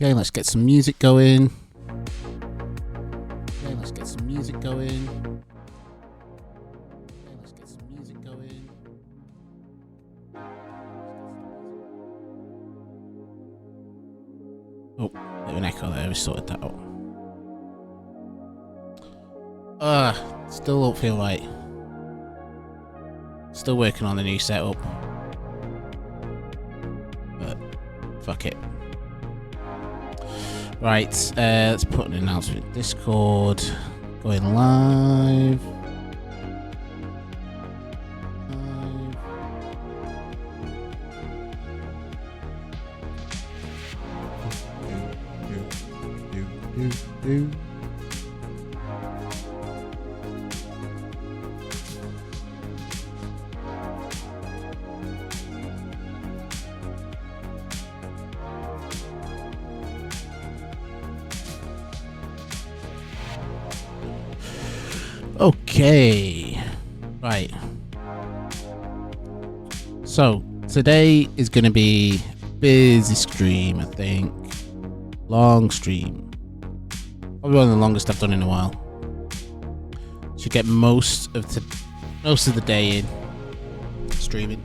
Okay, let's get some music going. Okay, let's get some music going. Okay, let's get some music going. Oh, bit of an echo there. We sorted that out. Still don't feel right. Still working on the new setup. But fuck it. Right, let's put an announcement. Discord going live. Okay, right. So today is going to be a busy stream, I think. Long stream. Probably one of the longest I've done in a while. Should get most of the day in streaming.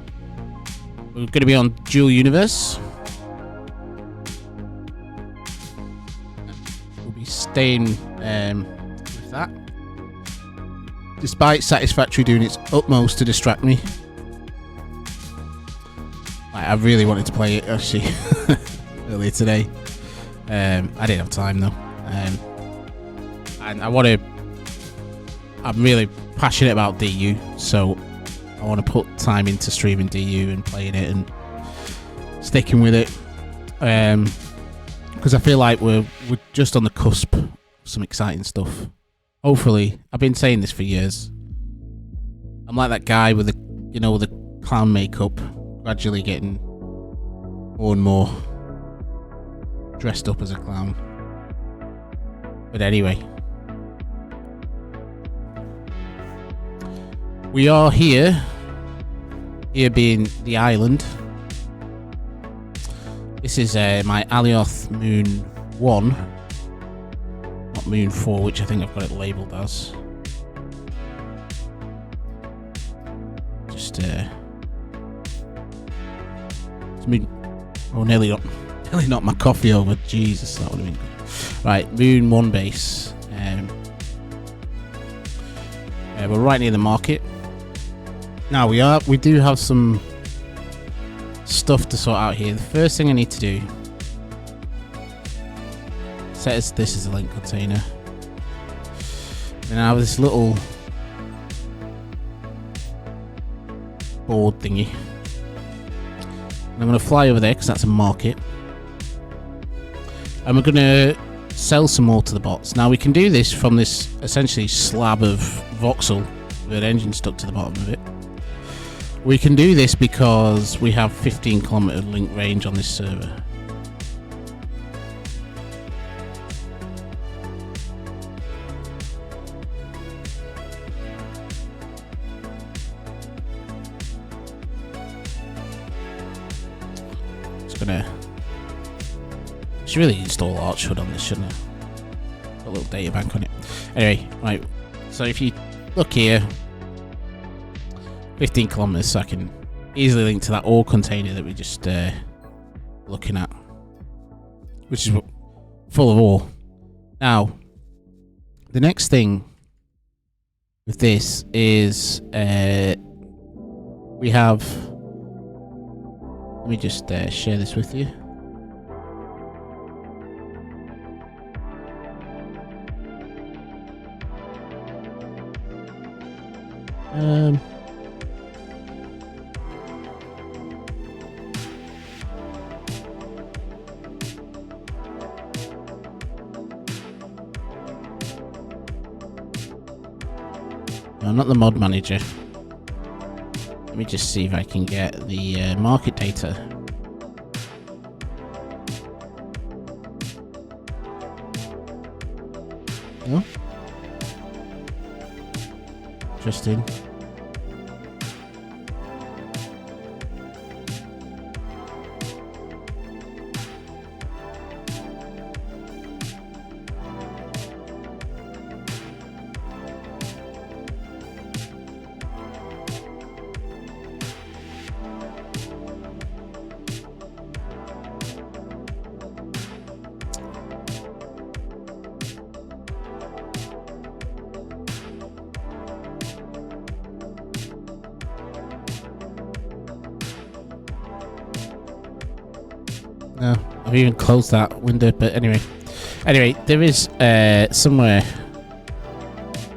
We're going to be on Dual Universe. We'll be staying with that. Despite Satisfactory doing its utmost to distract me. I really wanted to play it actually earlier today. I didn't have time though. And I'm really passionate about DU, so I want to put time into streaming DU and playing it and sticking with it. Because I feel like we're just on the cusp of some exciting stuff. Hopefully, I've been saying this for years. I'm like that guy with the clown makeup, gradually getting more and more dressed up as a clown. But anyway, we are here being the island. This is my Alioth Moon 1. Moon 4, which I think I've got it labelled as. Just it's Moon. Oh, nearly knocked my coffee over. Jesus, that would have been good. Right, Moon 1 base. We're right near the market. Now we do have some stuff to sort out here. The first thing I need to do, set this as a link container. Then I have this little board thingy. And I'm going to fly over there because that's a market. And we're going to sell some more to the bots. Now we can do this from this essentially slab of voxel with an engine stuck to the bottom of it. We can do this because we have 15-kilometer link range on this server. Should really install Archhood on this, shouldn't I? Got a little data bank on it. Anyway, right. So if you look here, 15 kilometers, so I can easily link to that ore container that we just looking at, which is full of ore. Now, the next thing with this is we have. Let me just share this with you. No, not the mod manager. Let me just see if I can get the market data. No? Interesting. No, I've even closed that window. But anyway, there is somewhere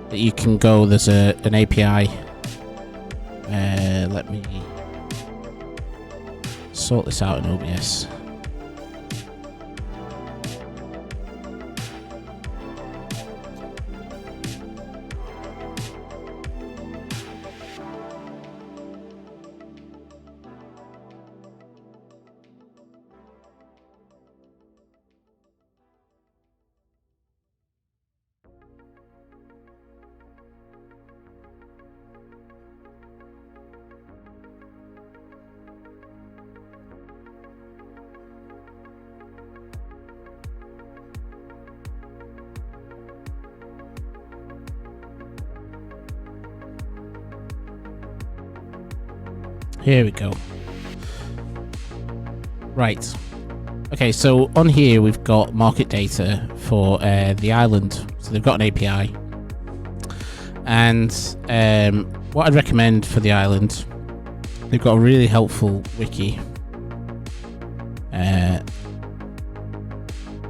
that you can go. There's an API. Let me sort this out in OBS. Here we go. Right. Okay, so on here we've got market data for the island. So they've got an API. And what I'd recommend for the island, they've got a really helpful wiki that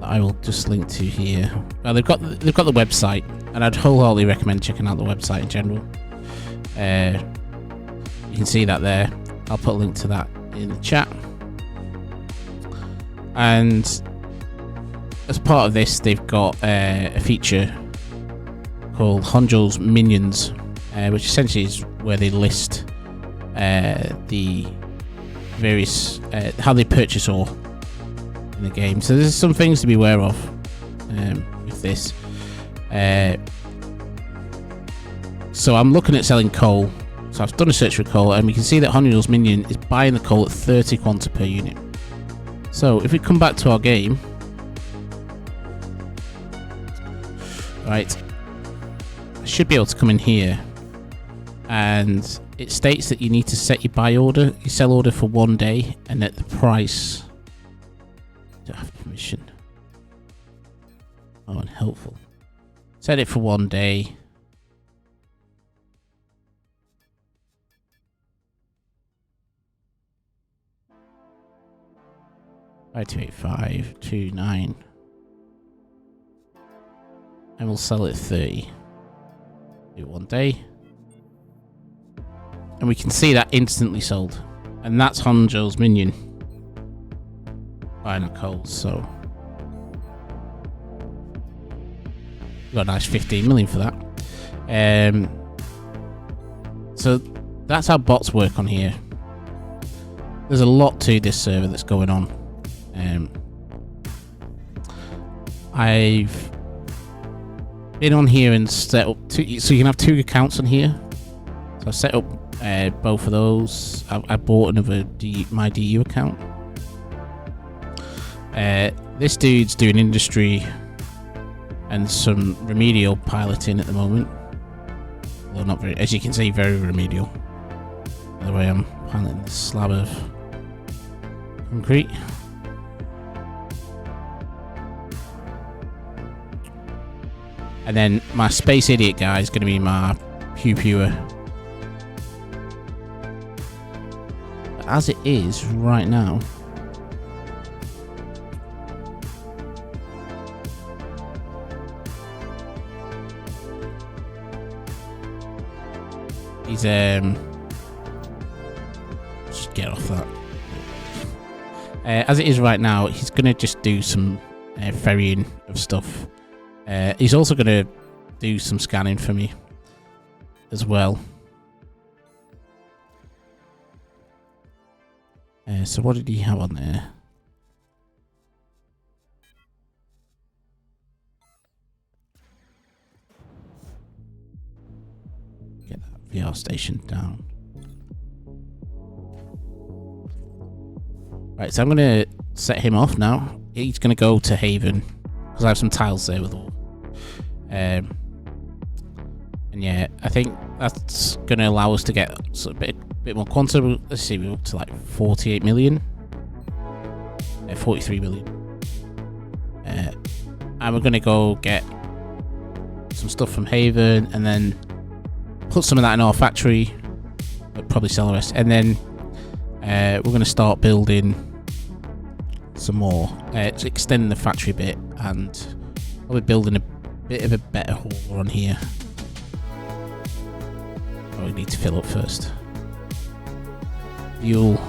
I will just link to here. Well, they've got the website, and I'd wholeheartedly recommend checking out the website in general. You can see that there. I'll put a link to that in the chat. And as part of this, they've got a feature called Honjo's Minions, which essentially is where they list the various how they purchase ore in the game. So there's some things to be aware of with this. So I'm looking at selling coal. So I've done a search for coal, and we can see that Honjo's Minion is buying the coal at 30 quanta per unit. So if we come back to our game, right, I should be able to come in here, and it states that you need to set your your sell order for 1 day, and at the price. Don't have permission. Oh, unhelpful. Set it for 1 day. Right, 28529, and we'll sell it at 30. Do 1 day, and we can see that instantly sold, and that's Honjo's Minion buying the coal. So we got a nice 15 million for that. So that's how bots work on here. There's a lot to this server that's going on. I've been on here and set up two, so you can have 2 accounts on here. So I set up both of those. I bought another MyDU account. This dude's doing industry and some remedial piloting at the moment. Well, not very, as you can see, very remedial. By the way, I'm piloting this slab of concrete. And then my Space Idiot guy is going to be my pew-pewer. But as it is right now, he's just get off that. As it is right now, he's going to just do some ferrying of stuff. He's also going to do some scanning for me as well. So what did he have on there? Get that VR station down. Right, so I'm going to set him off now. He's going to go to Haven, because I have some tiles there with all. And yeah, I think that's going to allow us to get sort of a bit more quantum. Let's see, we're up to like 48 million. 43 million. And we're going to go get some stuff from Haven, and then put some of that in our factory, but probably sell the rest. And then we're going to start building some more, to extend the factory a bit, and I'll be building a bit of a better hauler on here. Oh, we need to fill up first. Fuel.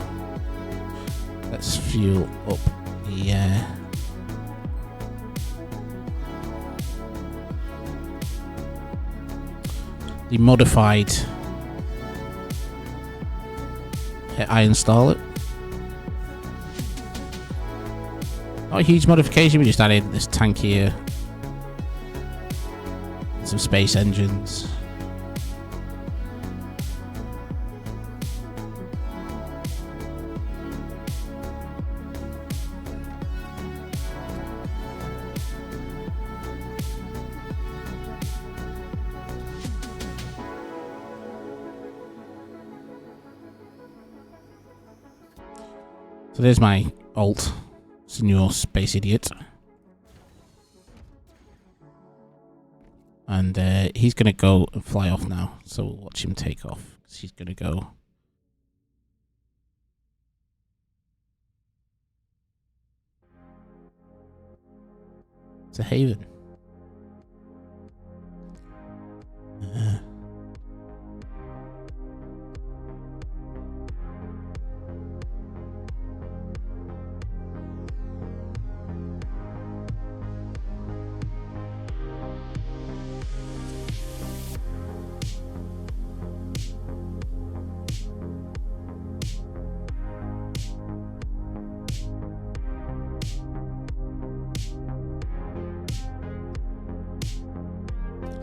Let's fuel up the modified iron starlet. Not a huge modification, we just added this tank here, some space engines. So there's my alt, Senor Space Idiot. And he's going to go and fly off now. So we'll watch him take off. He's going to go. To Haven.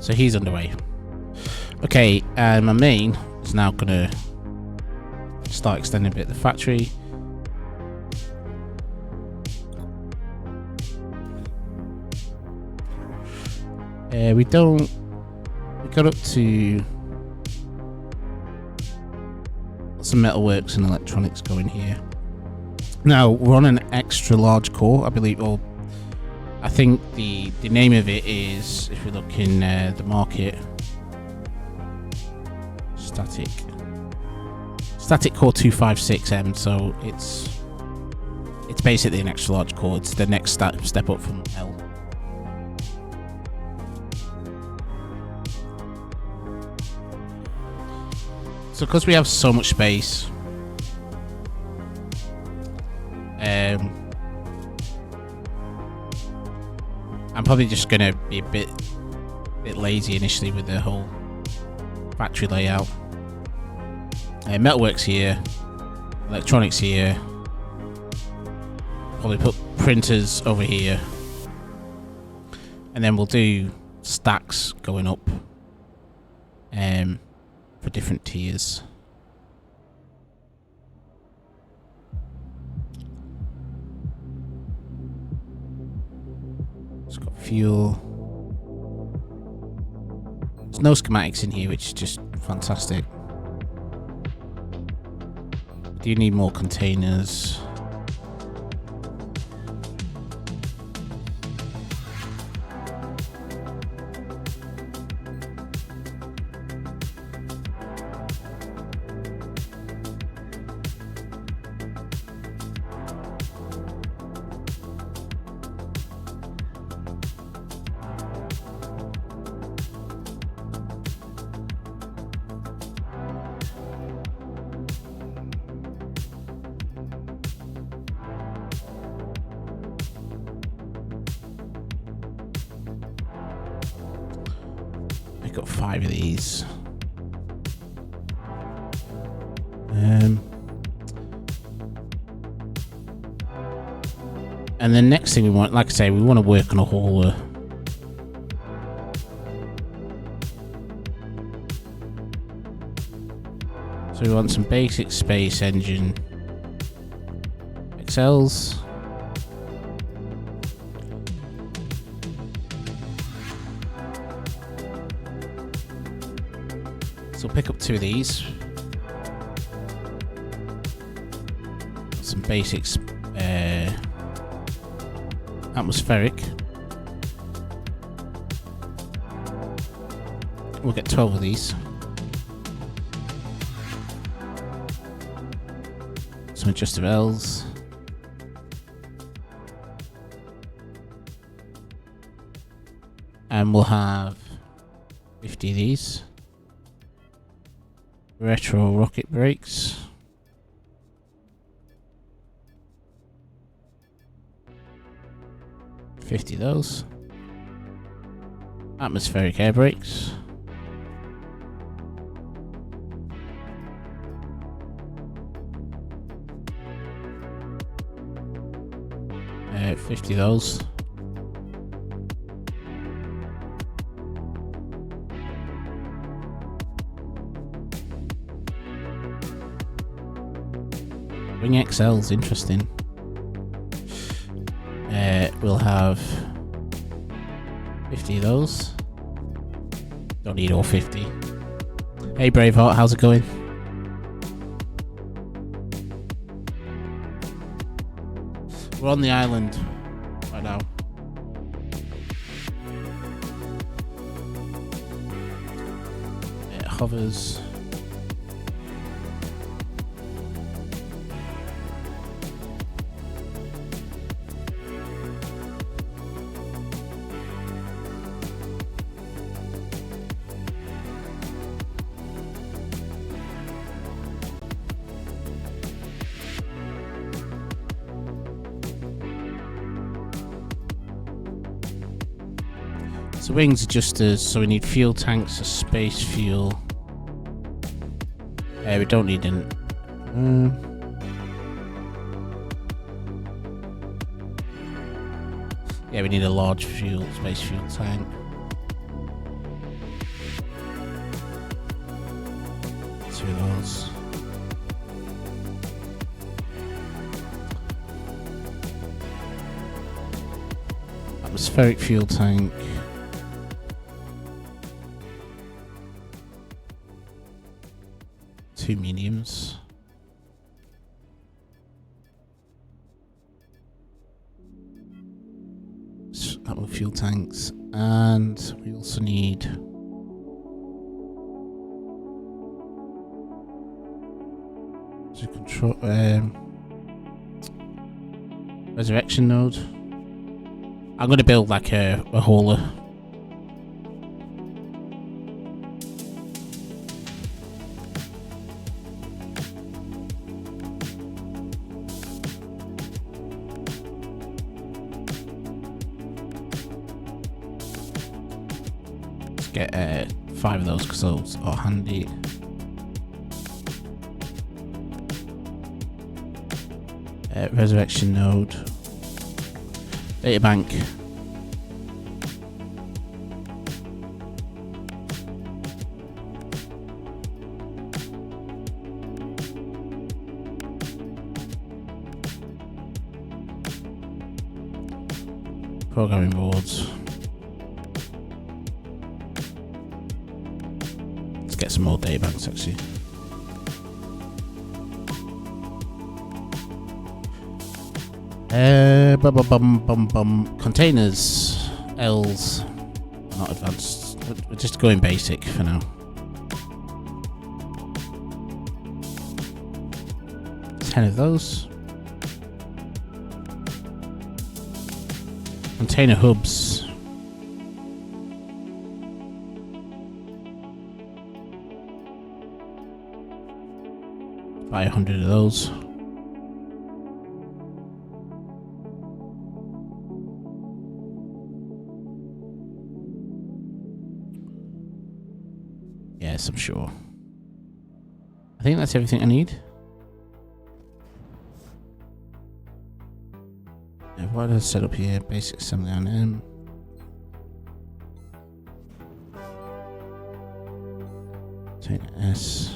So he's underway. Okay, and my main is now gonna start extending a bit the factory. We got up to some metalworks and electronics going here. Now we're on an extra large core, I believe, or I think the name of it is, if you look in the market, static core 256M. So it's basically an extra large core. It's the next step up from L. So because we have so much space, I'm probably just gonna be a bit lazy initially with the whole factory layout. Metalworks here, electronics here. Probably put printers over here, and then we'll do stacks going up, for different tiers. It's got fuel. There's no schematics in here, which is just fantastic. Do you need more containers? I got 5 of these. And the next thing we want, like I say, we want to work on a hauler. So we want some basic space engine XLs. So we'll pick up 2 of these. Some basics, atmospheric. We'll get 12 of these. Some adjustive Ls. And we'll have 50 of these. Retro rocket brakes. $50 of those. Atmospheric air brakes. $50 of those. Wing XL's interesting. We'll have 50 of those. Don't need all 50. Hey Braveheart, how's it going? We're on the island right now. It hovers. So wings adjusters, so we need fuel tanks, a space fuel. We don't need an... yeah, we need a large space fuel tank. Two of those. Atmospheric fuel tank. Two mediums. Couple of fuel tanks, and we also need to control resurrection node. I'm going to build like a hauler. Get 5 of those because those are handy. Resurrection node. Data bank. Programming boards. Get some more data banks actually. Containers, L's, not advanced. We're just going basic for now. 10 of those. Container hubs. Buy 100 of those. Yes, I'm sure. I think that's everything I need. What did I set up here? Basic assembly on M. Take S.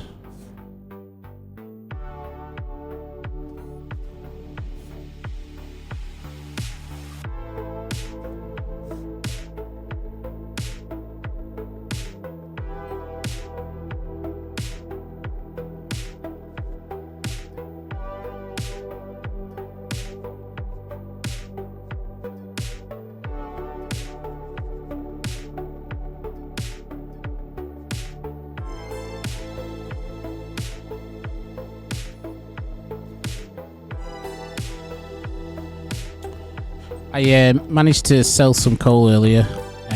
I managed to sell some coal earlier.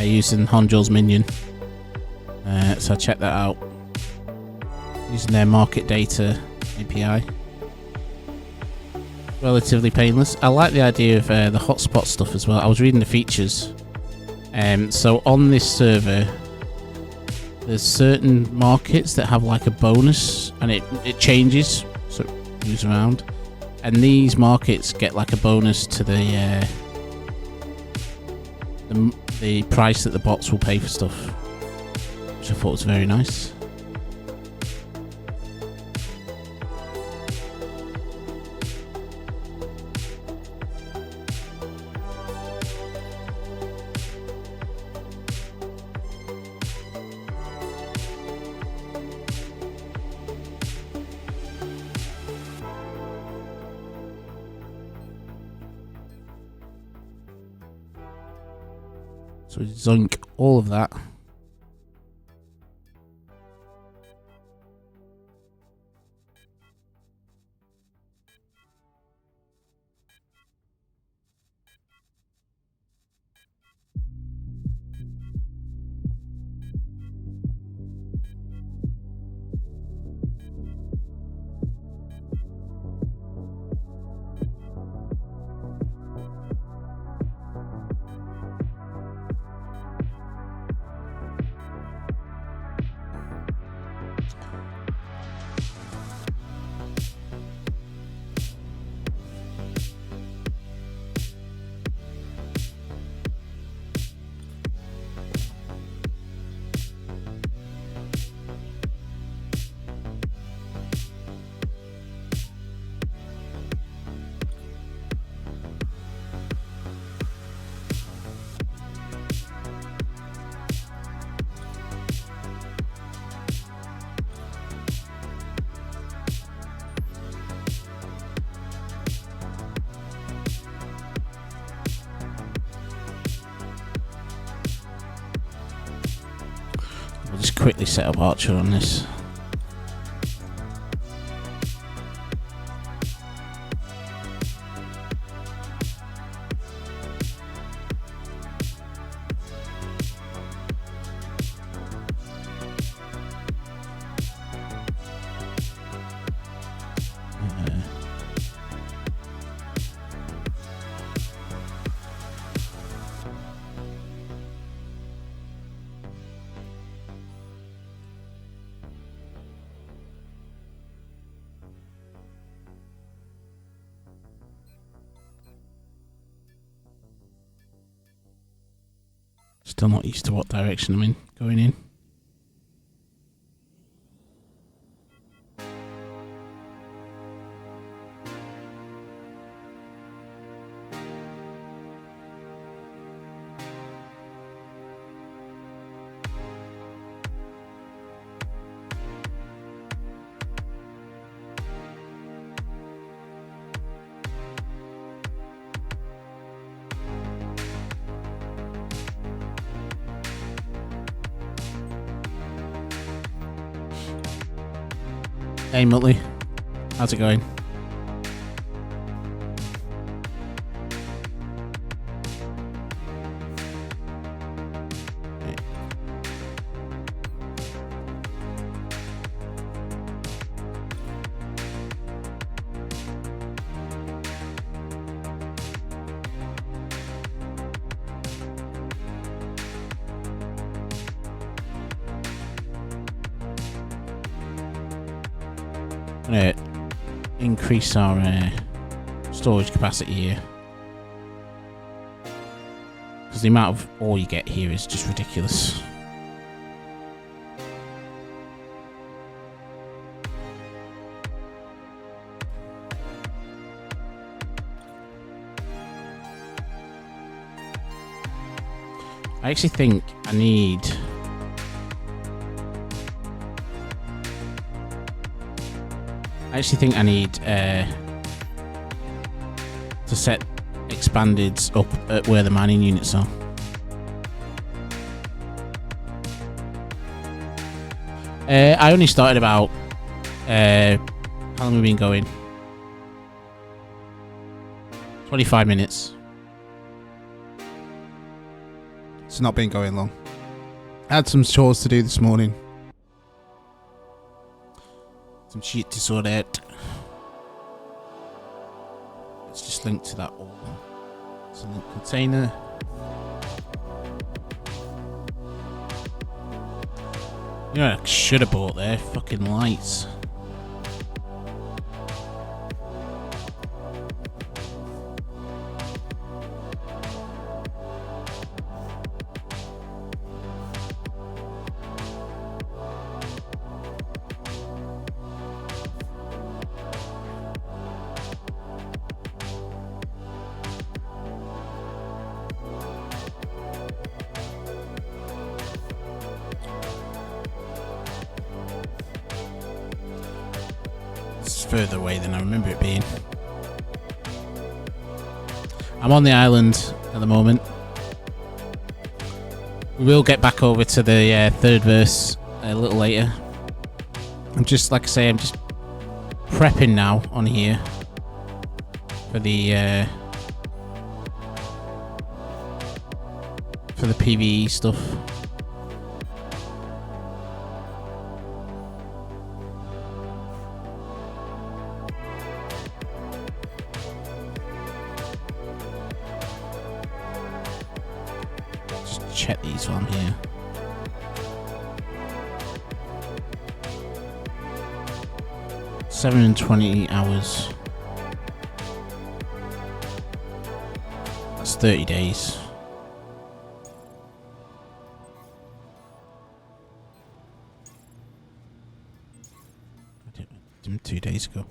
using Honjo's minion. So check that out using their market data API. Relatively painless. I like the idea of the hotspot stuff as well. I was reading the features. So on this server, there's certain markets that have like a bonus, and it changes, so it moves around. And these markets get like a bonus to the price that the bots will pay for stuff, which I thought was very nice. So we zoink all of that. We'll just quickly set up Archer on this. Still not used to what direction I'm going in. Hey Muttley, how's it going? I'm gonna increase our storage capacity here, because the amount of ore you get here is just ridiculous. I actually think I need to set expandeds up at where the mining units are. I only started about how long have we been going? 25 minutes. It's not been going long. I had some chores to do this morning. Some shit to sort out. Let's just link to that all. It's a link container. You know what I should have bought there? Fucking lights. Further away than I remember it being. I'm on the island at the moment. We will get back over to the third verse a little later. I'm just, like I say, I'm just prepping now on here for the PvE stuff. Check these while I'm here. $720 hours. That's 30 days. I did them 2 days ago.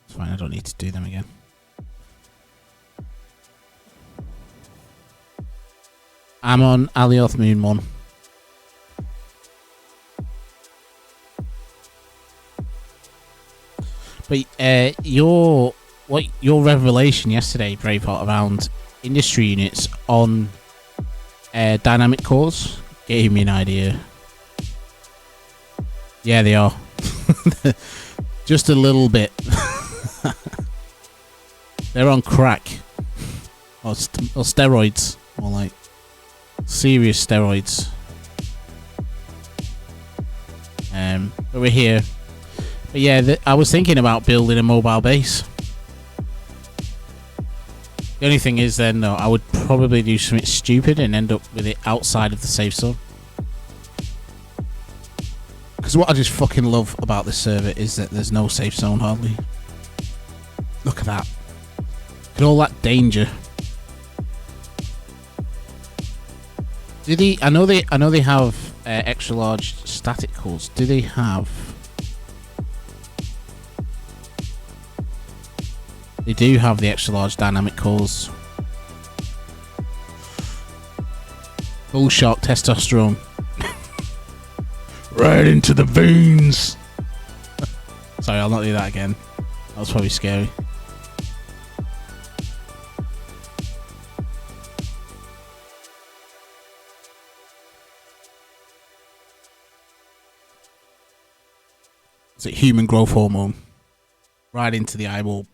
It's fine, I don't need to do them again. I'm on Alioth Moon 1. But your revelation yesterday, Braveheart, around industry units on dynamic cores gave me an idea. Yeah, they are. Just a little bit. They're on crack. Or steroids, more like. Serious steroids. But we're here. But yeah, I was thinking about building a mobile base. The only thing is then, though, I would probably do something stupid and end up with it outside of the safe zone. Because what I just fucking love about this server is that there's no safe zone hardly. Look at that. Look at all that danger. Do they? I know they have extra large static cores. Do they have? They do have the extra large dynamic cores. Bull shark testosterone. Right into the veins. Sorry, I'll not do that again. That was probably scary. Is it human growth hormone? Right into the eyeball.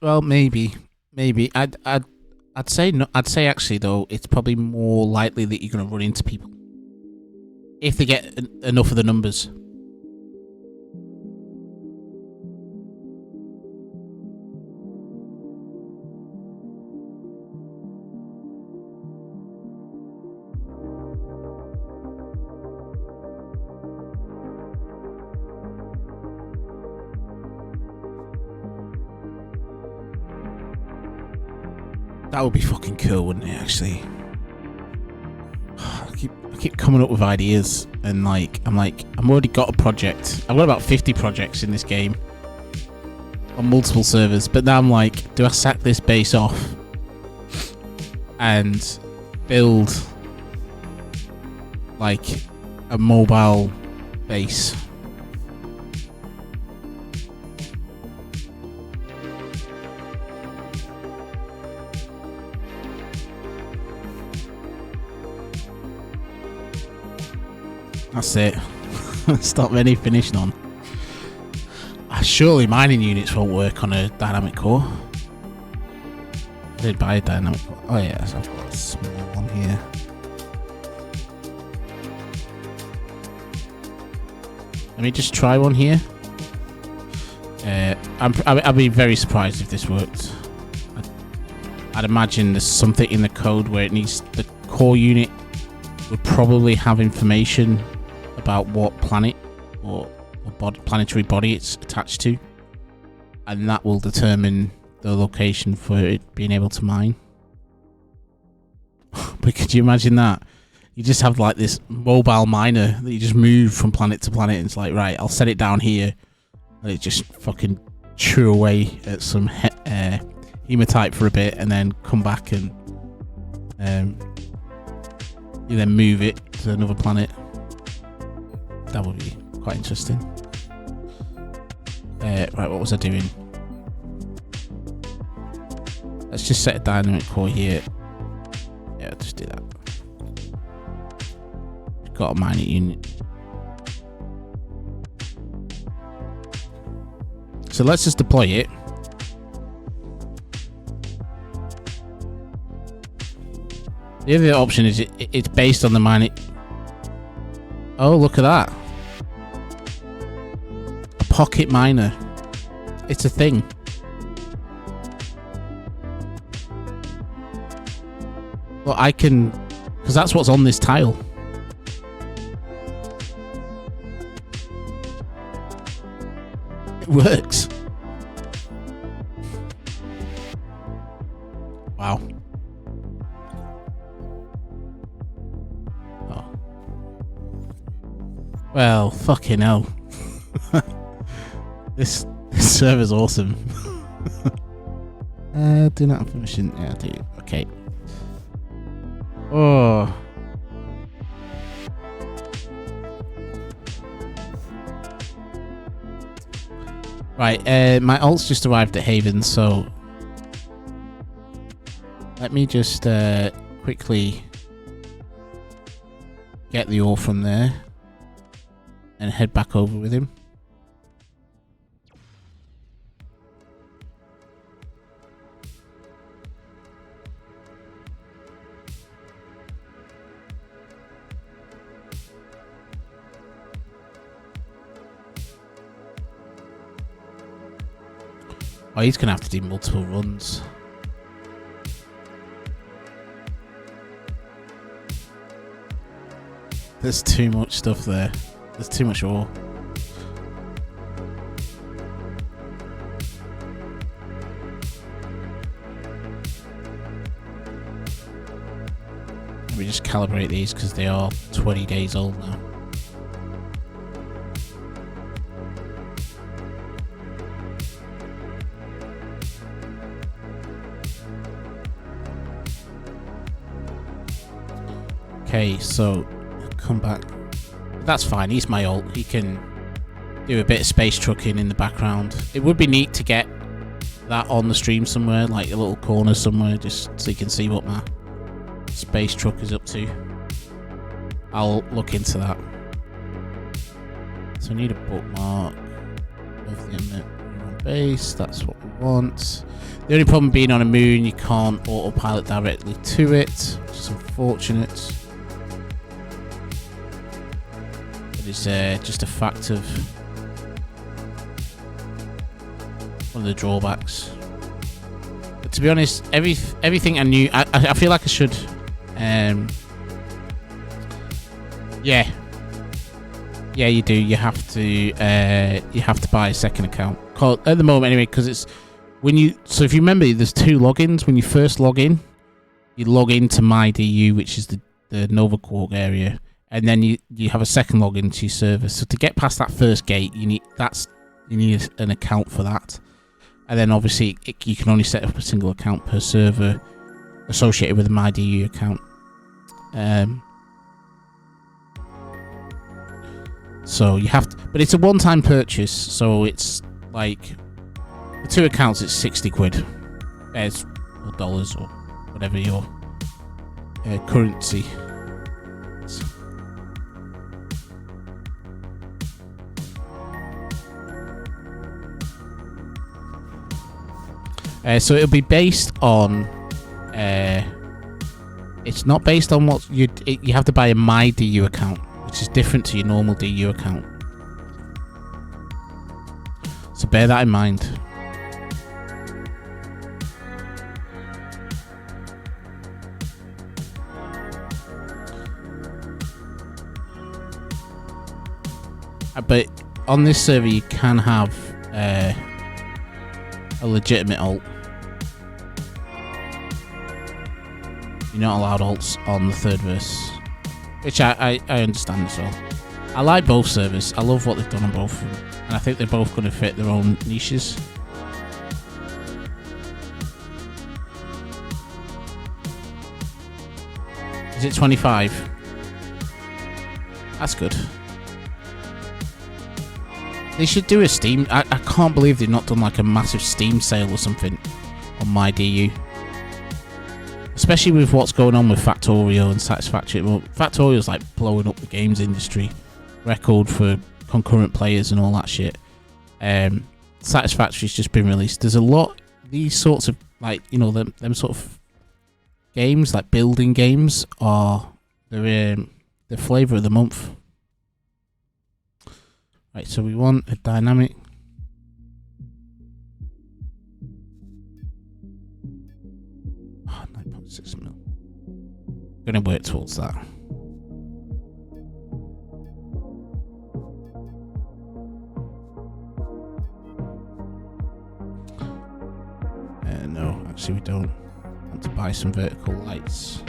Well, maybe. I'd say no. I'd say actually though, it's probably more likely that you're going to run into people if they get enough of the numbers. That would be fucking cool, wouldn't it, actually? I keep coming up with ideas, and I've already got a project. I've got about 50 projects in this game on multiple servers, but now I'm like, do I sack this base off and build like a mobile base? That's it. Stop ready, finishing on. I Surely mining units won't work on a dynamic core. I did buy a dynamic core. Oh yes, I've got a small one here. Let me just try one here. I'd be very surprised if this worked. I'd imagine there's something in the code where it needs the core unit would probably have information about what planet or planetary body it's attached to, and that will determine the location for it being able to mine. But could you imagine that? You just have like this mobile miner that you just move from planet to planet, and it's like, right, I'll set it down here, and it just fucking chew away at some hematite for a bit, and then come back and you then move it to another planet. That would be quite interesting. Right, what was I doing? Let's just set a dynamic core here. Yeah, just do that. Got a mining unit. So let's just deploy it. The other option is it's based on the mining. Oh, look at that. A pocket miner. It's a thing. Well, I can... because that's what's on this tile. It works. Wow. Oh. Well, fucking hell. This server's awesome. Do not have permission. Yeah, I do. Okay. Oh. Right, my alt's just arrived at Haven, so let me just quickly get the ore from there and head back over with him. Oh, he's going to have to do multiple runs. There's too much stuff there. There's too much ore. Let me just calibrate these because they are 20 days old now. Okay, so come back. That's fine. He's my alt. He can do a bit of space trucking in the background. It would be neat to get that on the stream somewhere, like a little corner somewhere, just so you can see what my space truck is up to. I'll look into that. So we need a bookmark of the inlet base. That's what we want. The only problem being on a moon, you can't autopilot directly to it, which is unfortunate. Is just a fact of one of the drawbacks. But to be honest, everything I knew, I feel like I should. Yeah, you do. You have to buy a second account at the moment anyway, because it's when you. So if you remember, there's two logins. When you first log in, you log into MyDU, which is the Nova Quark area. And then you have a second login to your server. So to get past that first gate, you need an account for that. And then obviously you can only set up a single account per server associated with a MyDU account. So you have to, but it's a one-time purchase. So it's like the two accounts. It's 60 quid, or dollars, or whatever your currency. So it'll be based on. It's not based on what you have to buy a MyDU account, which is different to your normal DU account. So bear that in mind. But on this server, you can have a legitimate alt. You're not allowed alts on the third verse, which I understand as well. I like both servers. I love what they've done on both of them, and I think they're both going to fit their own niches. Is it 25? That's good. They should do a Steam. I can't believe they've not done like a massive Steam sale or something on MyDU. Especially with what's going on with Factorio and Satisfactory. Well, Factorio's like blowing up the games industry. Record for concurrent players and all that shit. Satisfactory's just been released. There's a lot. These sorts of like, you know, them sort of games, like building games, are the flavour of the month. Right, so we want a dynamic. Oh, 9.6 mil. Gonna work towards that. No, actually we don't. I want to buy some vertical lights.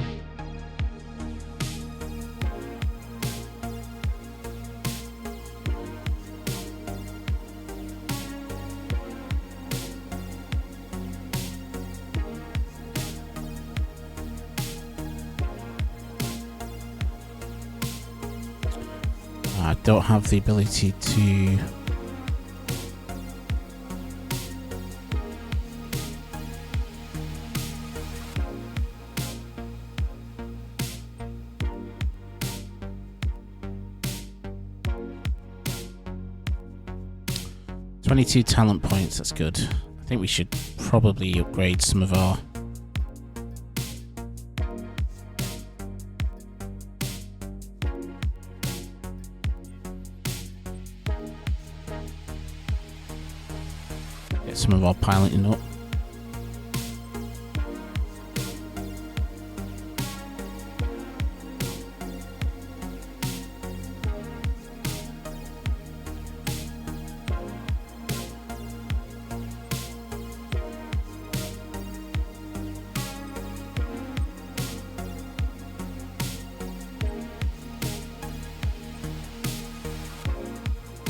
I don't have the ability to $22 talent points. That's good. I think we should probably upgrade some of our piloting up.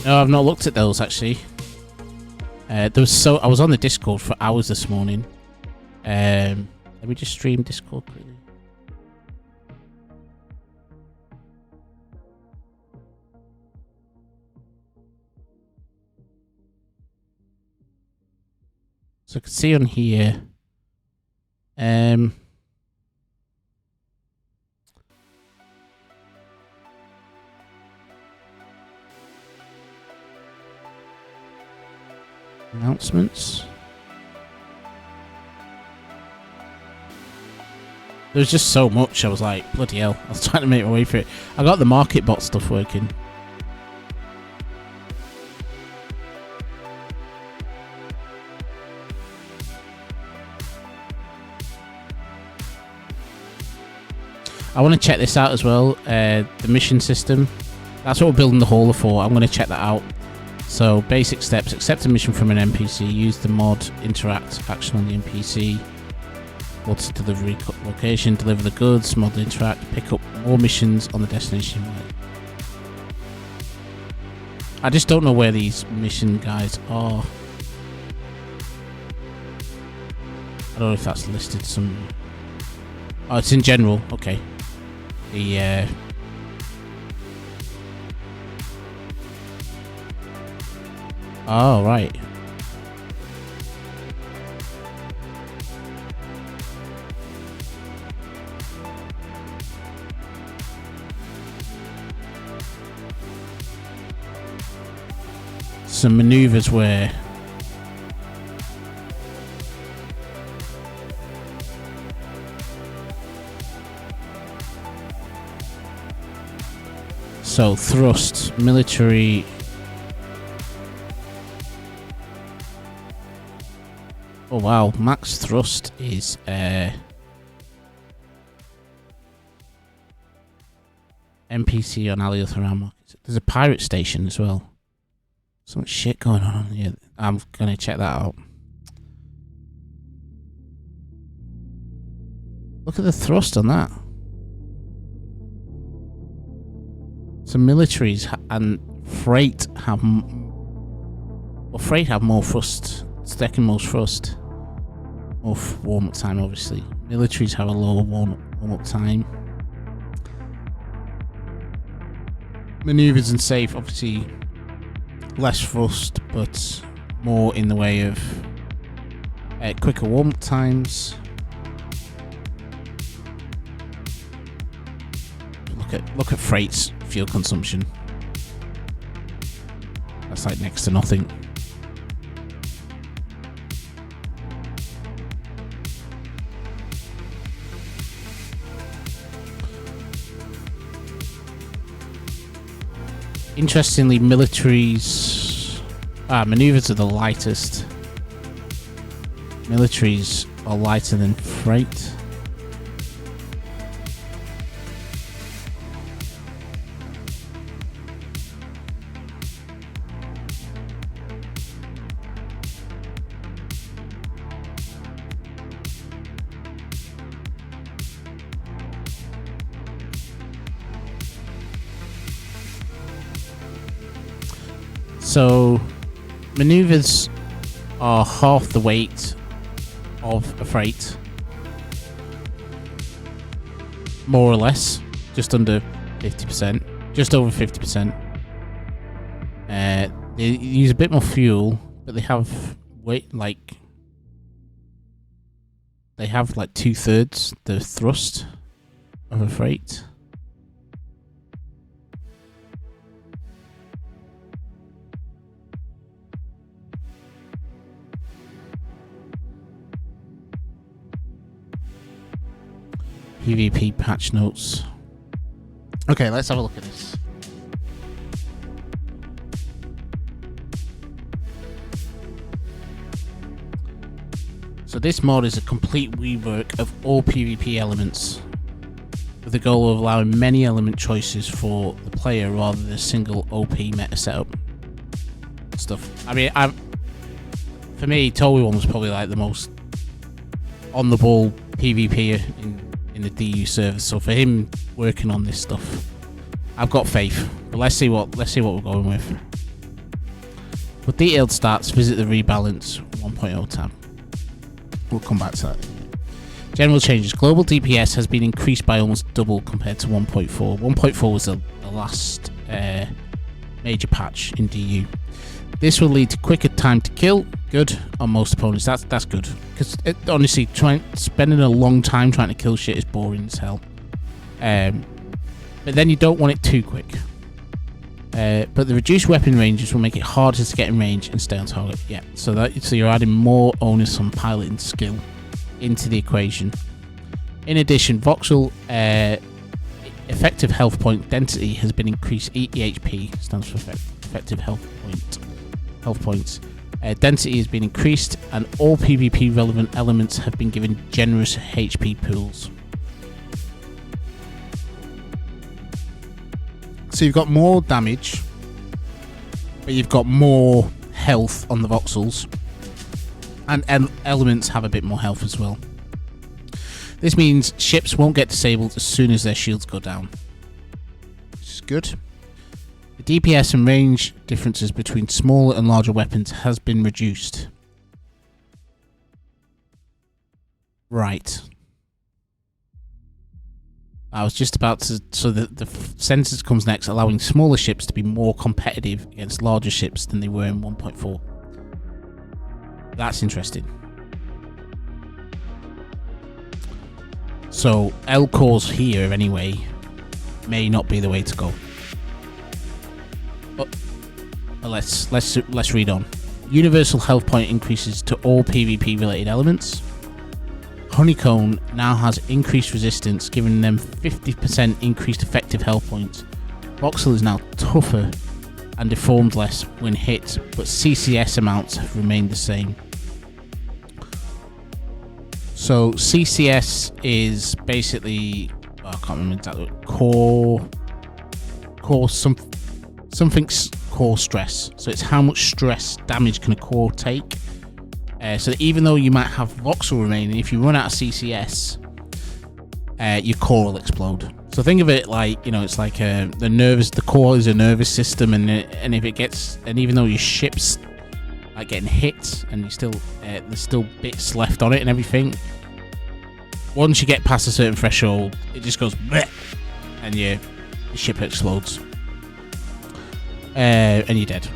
No, I've not looked at those actually. I was on the Discord for hours this morning. Let me just stream Discord quickly. So I can see on here. Announcements. There's just so much. I was like, bloody hell. I was trying to make my way through it. I got the market bot stuff working. I want to check this out as well. The mission system. That's what we're building the hauler for. I'm going to check that out. So, basic steps: accept a mission from an NPC, use the mod, interact, action on the NPC, go to delivery location, deliver the goods, mod, interact, pick up more missions on the destination. I just don't know where these mission guys are. I don't know if that's listed some. Oh, it's in general. Okay. The oh, right. Some maneuvers where So thrust, military. Oh wow, max thrust is NPC on Aliotharam. There's a pirate station as well. So much shit going on here. I'm gonna check that out. Look at the thrust on that. So militaries and freight have... Well, freight have more thrust. Second most thrust. More warm-up time, obviously. Militaries have a lower warm-up time. Maneuvers and safe, obviously less thrust, but more in the way of quicker warm-up times. Look at freight's fuel consumption. That's like next to nothing. Interestingly, militaries maneuvers are the lightest. Militaries are lighter than freight. So, maneuvers are half the weight of a freight, more or less, just under 50%, just over 50%. They use a bit more fuel, but they have weight like 2/3 the thrust of a freight. PvP patch notes. Okay, let's have a look at this. So this mod is a complete rework of all PvP elements, with the goal of allowing many element choices for the player rather than a single OP meta setup stuff. I mean, for me, Toby one was probably like the most on the ball PvP in the DU server. So for him working on this stuff, I've got faith. But let's see what we're going with. For detailed stats, visit the Rebalance 1.0 tab. We'll come back to that. General changes. Global DPS has been increased by almost double compared to 1.4. 1.4 was the last major patch in DU. This will lead to quicker time to kill. Good on most opponents. That's good, because honestly, spending a long time trying to kill shit is boring as hell. But then you don't want it too quick. But the reduced weapon ranges will make it harder to get in range and stay on target. Yeah, so you're adding more onus on piloting skill into the equation. In addition, voxel effective health point density has been increased. EHP stands for effective health points. Density has been increased, and all PvP relevant elements have been given generous HP pools. So you've got more damage, but you've got more health on the voxels, and elements have a bit more health as well. This means ships won't get disabled as soon as their shields go down, which is good. The DPS and range differences between smaller and larger weapons has been reduced. Right. I was just about to... So the sentence comes next, allowing smaller ships to be more competitive against larger ships than they were in 1.4. That's interesting. So L cores here, anyway, may not be the way to go. But let's read on. Universal health point increases to all PvP related elements. Honeycomb now has increased resistance, giving them 50% increased effective health points Voxel is now tougher and deformed less when hit, but CCS amounts have remained the same. So CCS is basically, I can't remember exactly, something's core stress. So it's how much stress damage can a core take. So that even though you might have voxel remaining, if you run out of CCS, your core will explode. So think of it like, it's like the core is a nervous system, and if it gets, and even though your ship's like getting hit, and there's still bits left on it and everything. Once you get past a certain threshold, it just goes bleh, and your ship explodes, and you're dead.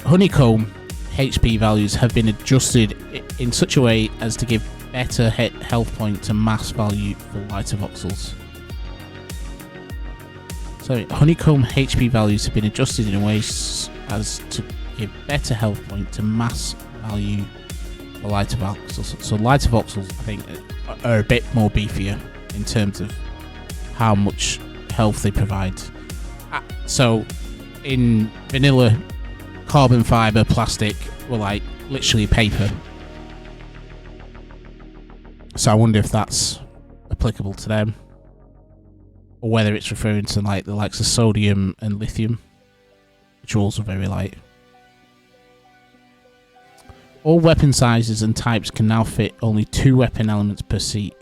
Honeycomb HP values have been adjusted in such a way as to give better health point to mass value for lighter voxels. So Honeycomb HP values have been adjusted in a way as to give better health point to mass value for lighter voxels. So lighter voxels, I think, are a bit more beefier in terms of how much health they provide. So in vanilla, carbon fiber, plastic were like literally paper. So I wonder if that's applicable to them, or whether it's referring to like the likes of sodium and lithium, which are also very light. All weapon sizes and types can now fit only 2 weapon elements per seat.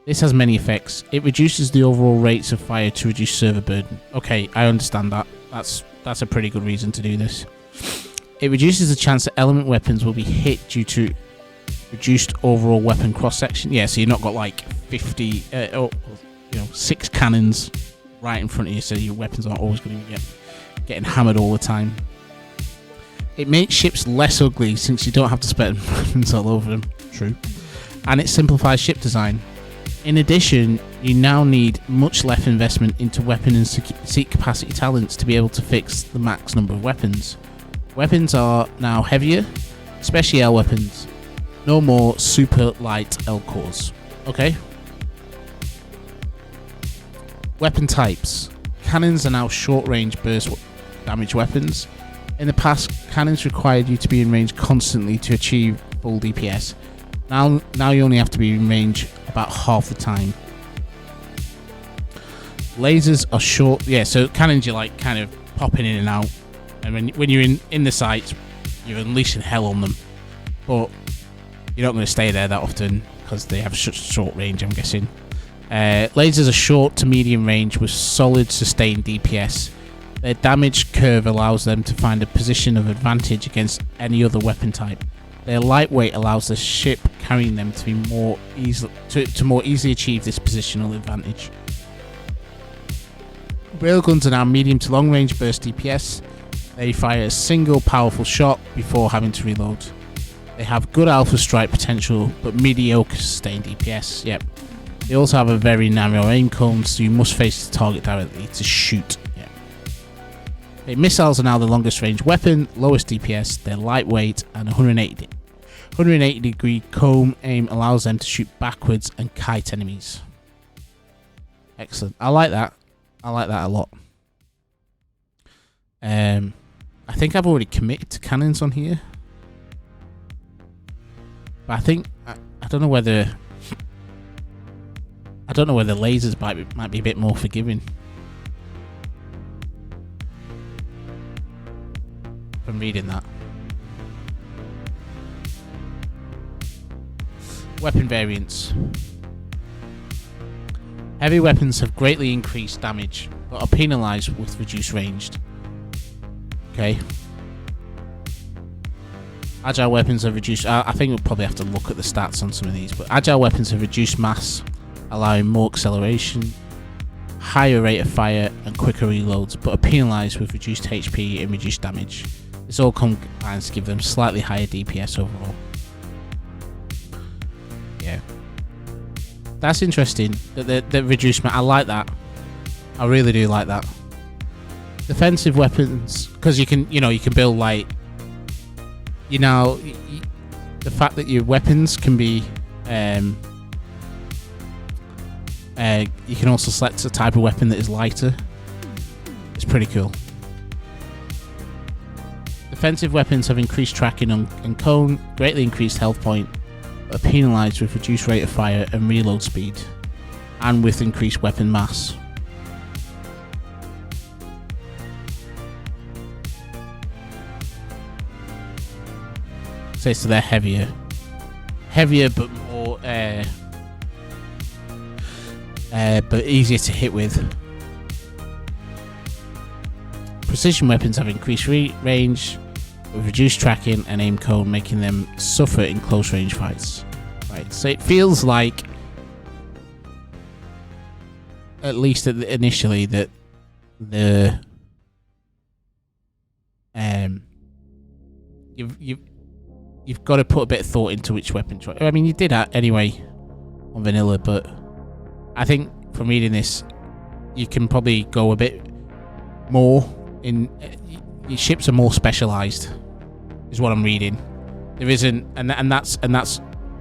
This has many effects. It reduces the overall rates of fire to reduce server burden. Okay, I understand that. That's a pretty good reason to do this. It reduces the chance that element weapons will be hit due to reduced overall weapon cross-section. Yeah, so you've not got like 6 cannons right in front of you, so your weapons aren't always going to be getting hammered all the time. It makes ships less ugly since you don't have to spend weapons all over them. True. And it simplifies ship design. In addition, you now need much less investment into weapon and seat capacity talents to be able to fix the max number of weapons. Weapons are now heavier, especially L weapons. No more super light L cores. Okay. Weapon types. Cannons are now short-range burst damage weapons. In the past, cannons required you to be in range constantly to achieve full DPS. Now you only have to be in range about half the time. Lasers are short. Yeah, so cannons you're like kind of popping in and out. And when you're in the sights, you're unleashing hell on them. But you're not going to stay there that often because they have such short range, I'm guessing. Lasers are short to medium range with solid sustained DPS. Their damage curve allows them to find a position of advantage against any other weapon type. Their lightweight allows the ship carrying them to be more easily achieve this positional advantage. Railguns are now medium to long range burst DPS. They fire a single powerful shot before having to reload. They have good alpha strike potential, but mediocre sustained DPS. Yep. They also have a very narrow aim cone, so you must face the target directly to shoot. Missiles are now the longest range weapon, lowest DPS, they're lightweight, and 180 degree comb aim allows them to shoot backwards and kite enemies. Excellent. I like that. I like that a lot. I think I've already committed to cannons on here. But I think I don't know whether lasers might be a bit more forgiving. From reading that. Weapon variants. Heavy weapons have greatly increased damage, but are penalised with reduced range. Okay. Agile weapons have reduced. I think we'll probably have to look at the stats on some of these, but agile weapons have reduced mass, allowing more acceleration, higher rate of fire, and quicker reloads, but are penalised with reduced HP and reduced damage. This all combines to give them slightly higher DPS overall. Yeah. That's interesting. The reduced I like that. I really do like that. Defensive weapons, because you can build like, the fact that your weapons can be, you can also select a type of weapon that is lighter. It's pretty cool. Defensive weapons have increased tracking and cone, greatly increased health point, but are penalised with reduced rate of fire and reload speed, and with increased weapon mass. So they're heavier but more, but easier to hit with. Precision weapons have increased range, with reduced tracking and aim cone, making them suffer in close range fights. Right, so it feels like, at least initially, that you've got to put a bit of thought into which weapon choice. I mean, you did that anyway on vanilla, but I think from reading this, you can probably go a bit more in. Your ships are more specialized, is what I'm reading. There isn't, and that's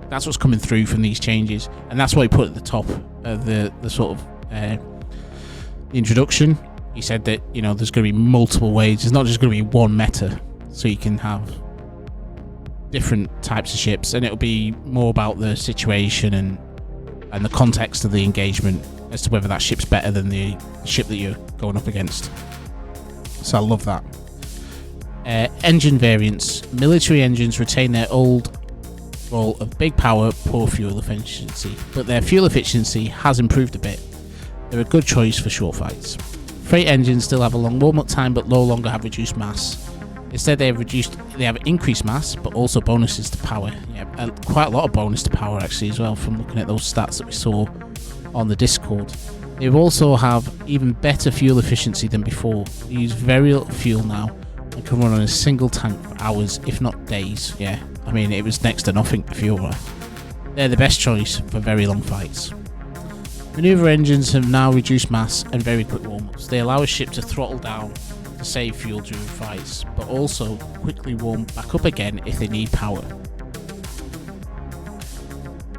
what's coming through from these changes, and that's what he put at the top of the sort of the introduction. He said that, you know, there's going to be multiple ways. There's not just going to be one meta, so you can have different types of ships, and it'll be more about the situation and the context of the engagement as to whether that ship's better than the ship that you're going up against. So I love that. Engine variants. Military engines retain their old role of big power, poor fuel efficiency, but their fuel efficiency has improved a bit. They're a good choice for short fights. Freight engines still have a long warm-up time, but no longer have reduced mass. Instead, they have increased mass, but also bonuses to power. Yeah, and quite a lot of bonus to power actually as well, from looking at those stats that we saw on the Discord. They also have even better fuel efficiency than before. They use very little fuel now and can run on a single tank for hours, if not days. Yeah, I mean, it was next to nothing for fuel. They're the best choice for very long fights. Maneuver engines have now reduced mass and very quick warm-ups. They allow a ship to throttle down to save fuel during fights, but also quickly warm back up again if they need power.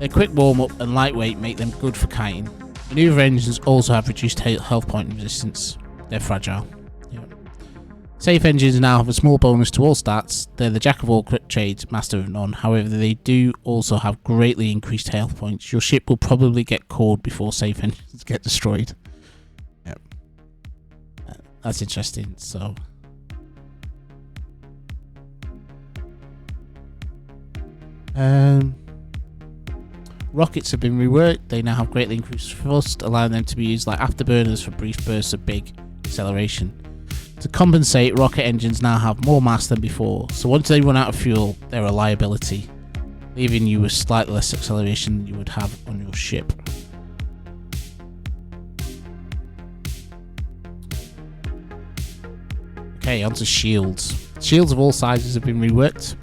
Their quick warm-up and lightweight make them good for kiting. Maneuver engines also have reduced health point resistance. They're fragile. Yeah. Safe engines now have a small bonus to all stats. They're the jack of all trades, master of none. However, they do also have greatly increased health points. Your ship will probably get cored before safe engines get destroyed. Yep. That's interesting. So, rockets have been reworked. They now have greatly increased thrust, allowing them to be used like afterburners for brief bursts of big acceleration. To compensate, rocket engines now have more mass than before, so once they run out of fuel, they're a liability, leaving you with slightly less acceleration than you would have on your ship. Okay, onto shields. Shields of all sizes have been reworked.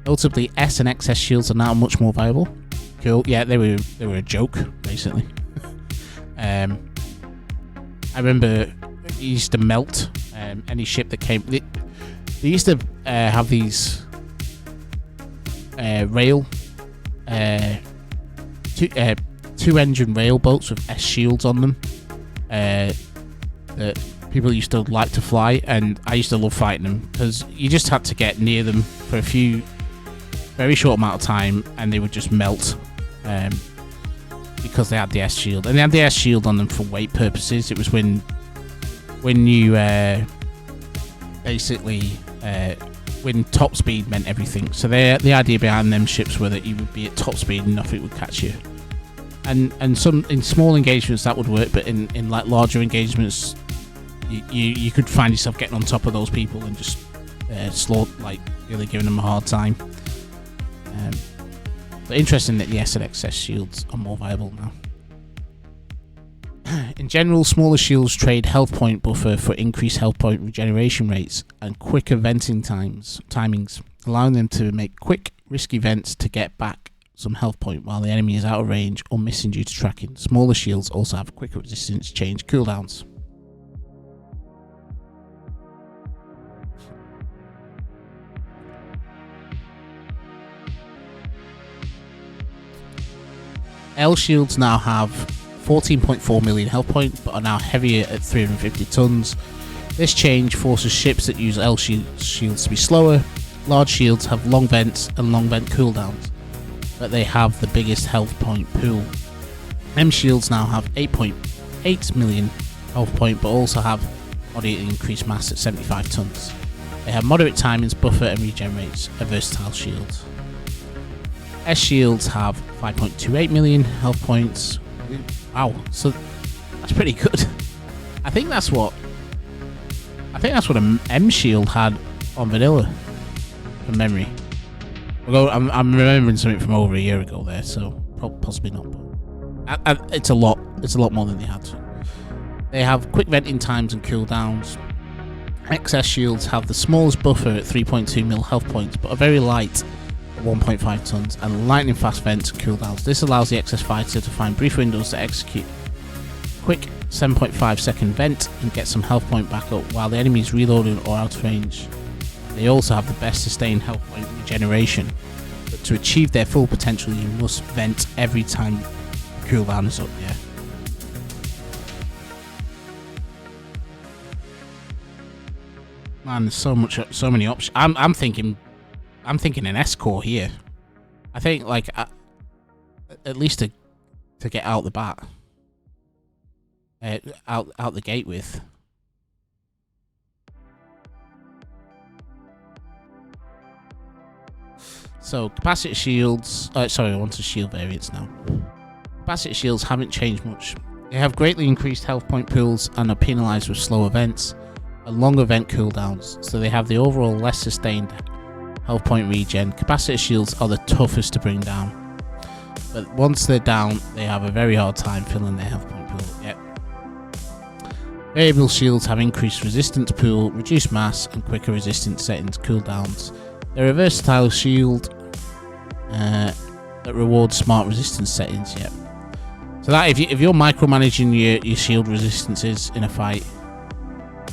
Notably, S and XS shields are now much more viable. Cool. Yeah, they were a joke, basically. I remember it used to melt any ship that came. They used to have these two-engine rail boats with S shields on them that people used to like to fly, and I used to love fighting them because you just had to get near them for a very short amount of time, and they would just melt. Because they had the S shield, and they had the S shield on them for weight purposes. It was when you basically when top speed meant everything. So the idea behind them ships were that you would be at top speed and nothing would catch you. And some in small engagements that would work, but in like larger engagements, you could find yourself getting on top of those people and just like really giving them a hard time. But interesting that the S and XS shields are more viable now. In general, smaller shields trade health point buffer for increased health point regeneration rates and quicker venting timings, allowing them to make quick, risky vents to get back some health point while the enemy is out of range or missing due to tracking. Smaller shields also have quicker resistance change cooldowns. L shields now have 14.4 million health point, but are now heavier at 350 tons. This change forces ships that use L shields to be slower. Large shields have long vents and long vent cooldowns, but they have the biggest health point pool. M shields now have 8.8 million health point, but also have moderately increased mass at 75 tons. They have moderate timings, buffer, and regenerates, a versatile shield. S shields have 5.28 million health points. Wow, so that's pretty good. I think that's what an M shield had on vanilla, from memory. Although I'm remembering something from over a year ago there, so possibly not. But it's a lot more than they had. They have quick venting times and cooldowns. XS shields have the smallest buffer at 3.2 mil health points, but are very light at 1.5 tons, and lightning fast vents and cooldowns. This allows the XS fighter to find brief windows to execute quick 7.5 second vent and get some health point back up while the enemy is reloading or out of range. They also have the best sustained health point regeneration, but to achieve their full potential you must vent every time the cooldown is up. Yeah. Man, there's so many options. I'm thinking an S core here. I think like at least to get out the bat, out the gate with. So capacitor shields. Sorry, I want to shield variants now. Capacitor shields haven't changed much. They have greatly increased health point pools and are penalised with slow events and long event cooldowns, so they have the overall less sustained health point regen. Capacitor shields are the toughest to bring down, but once they're down, they have a very hard time filling their health point pool. Yep. Variable shields have increased resistance pool, reduced mass, and quicker resistance settings cooldowns. They're a versatile shield that rewards smart resistance settings. Yep. So that if you're micromanaging your shield resistances in a fight,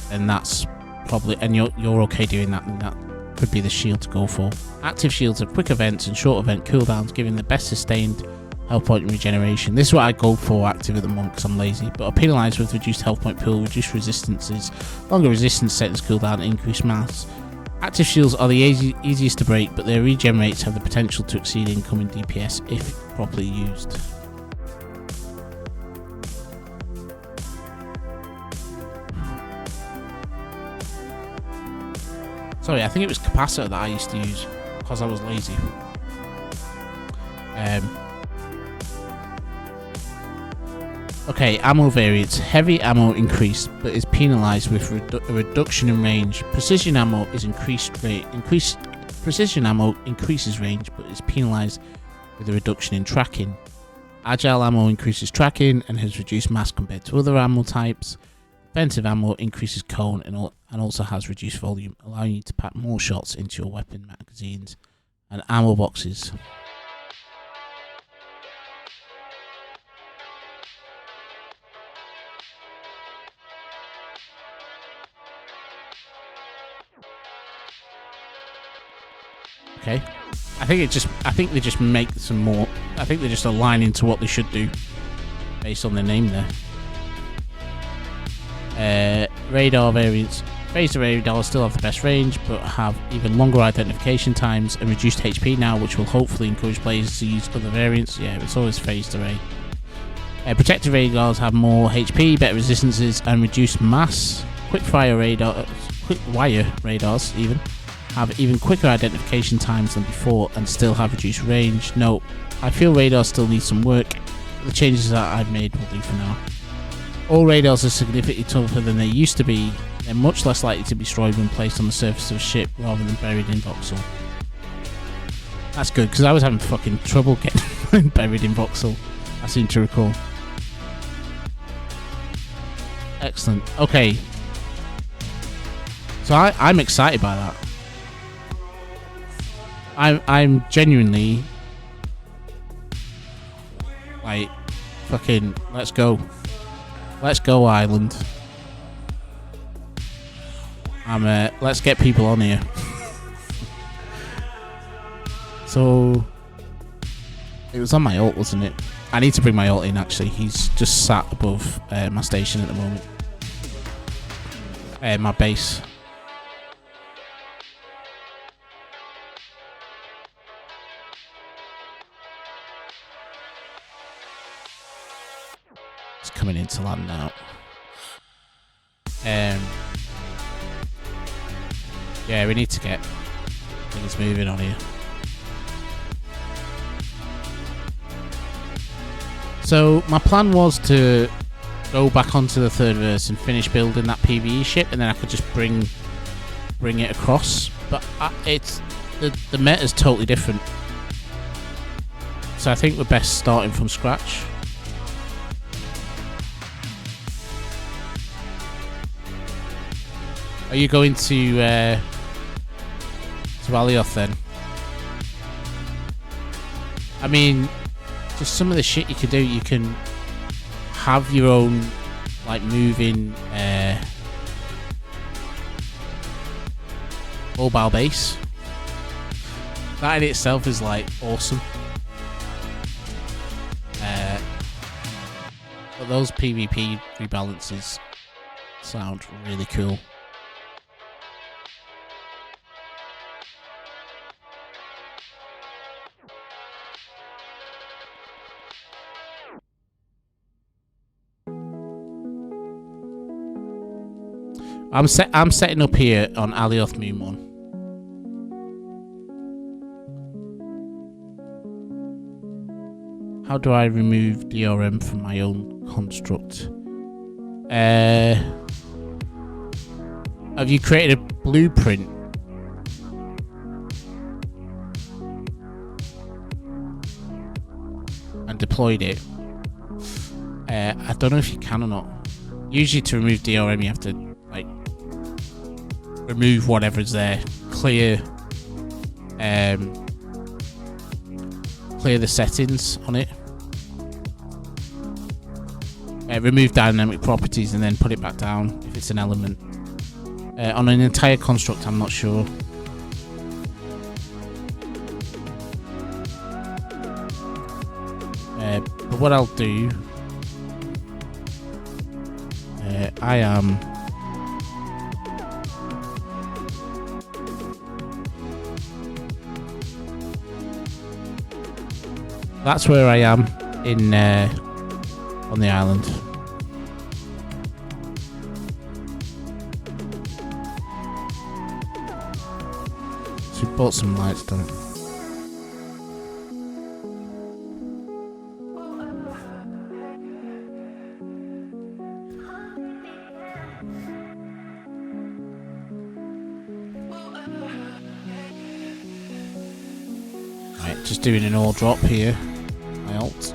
then that's probably, and you're okay doing that, then that could be the shield to go for. Active shields have quick events and short event cooldowns, giving the best sustained health point regeneration. This is what I go for active at the moment because I'm lazy, but are penalised with reduced health point pool, reduced resistances, longer resistance settings cooldown, and increased mass. Active shields are the easiest to break, but their regenerates have the potential to exceed incoming DPS if properly used. Sorry, I think it was capacitor that I used to use because I was lazy. Okay, ammo variants. Heavy ammo increased, but is penalised with a reduction in range. Precision ammo is Precision ammo increases range, but is penalised with a reduction in tracking. Agile ammo increases tracking and has reduced mass compared to other ammo types. Defensive ammo increases cone and also has reduced volume, allowing you to pack more shots into your weapon magazines and ammo boxes. Okay, I think they just make some more. I think they're just aligning to what they should do based on their name there. Radar variants. Phaser radars still have the best range, but have even longer identification times and reduced HP now, which will hopefully encourage players to use other variants. Yeah, it's always phased array. Protective radars have more HP, better resistances, and reduced mass. Quick-wire radars even have even quicker identification times than before and still have reduced range. No, I feel radars still need some work. The changes that I've made will do for now. All radars are significantly tougher than they used to be. They're much less likely to be destroyed when placed on the surface of a ship rather than buried in voxel. That's good, because I was having fucking trouble getting buried in voxel, I seem to recall. Excellent. Okay. So I'm excited by that. I'm genuinely like, fucking, let's go. Let's go, Ireland. Let's get people on here. So it was on my ult, wasn't it? I need to bring my ult in actually. He's just sat above my station at the moment. my base. It's coming into land now. Yeah, we need to get things moving on here. So my plan was to go back onto the third verse and finish building that PvE ship, and then I could just bring it across. But it's the meta is totally different, so I think we're best starting from scratch. Are you going to Alioth then? I mean, just some of the shit you can do. You can have your own like moving mobile base. That in itself is like awesome. But those PvP rebalances sound really cool. I'm setting up here on Alioth Moon 1. How do I remove DRM from my own construct? Have you created a blueprint? And deployed it? I don't know if you can or not. Usually to remove DRM you have to like remove whatever's there, clear the settings on it, remove dynamic properties, and then put it back down if it's an element. On an entire construct, I'm not sure. But what I'll do, I am. That's where I am in on the island. So we bought some lights, don't we? Right, just doing an ore drop here. My alt.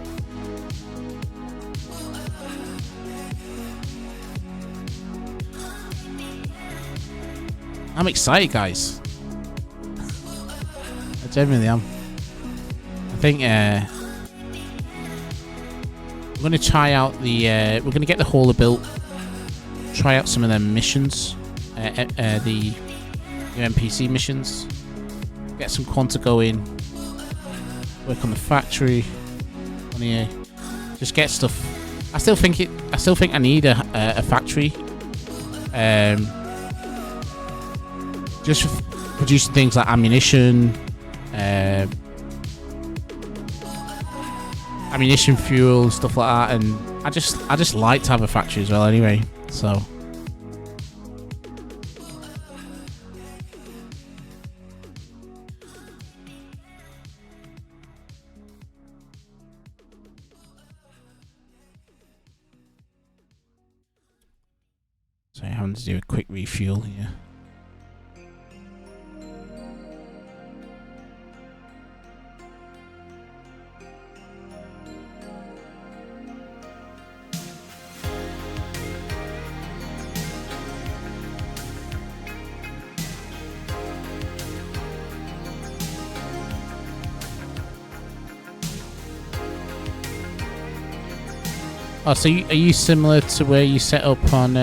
I'm excited, guys. I genuinely am. I think I'm going to try out the. We're going to get the hauler built. Try out some of them missions, the NPC missions. Get some quanta going. Work on the factory. On here, just get stuff. I still think I need a factory. Just for producing things like ammunition, ammunition fuel, stuff like that, and I just like to have a factory as well. Anyway, so. So I'm having to do a quick refuel here. Oh, so are you similar to where you set up on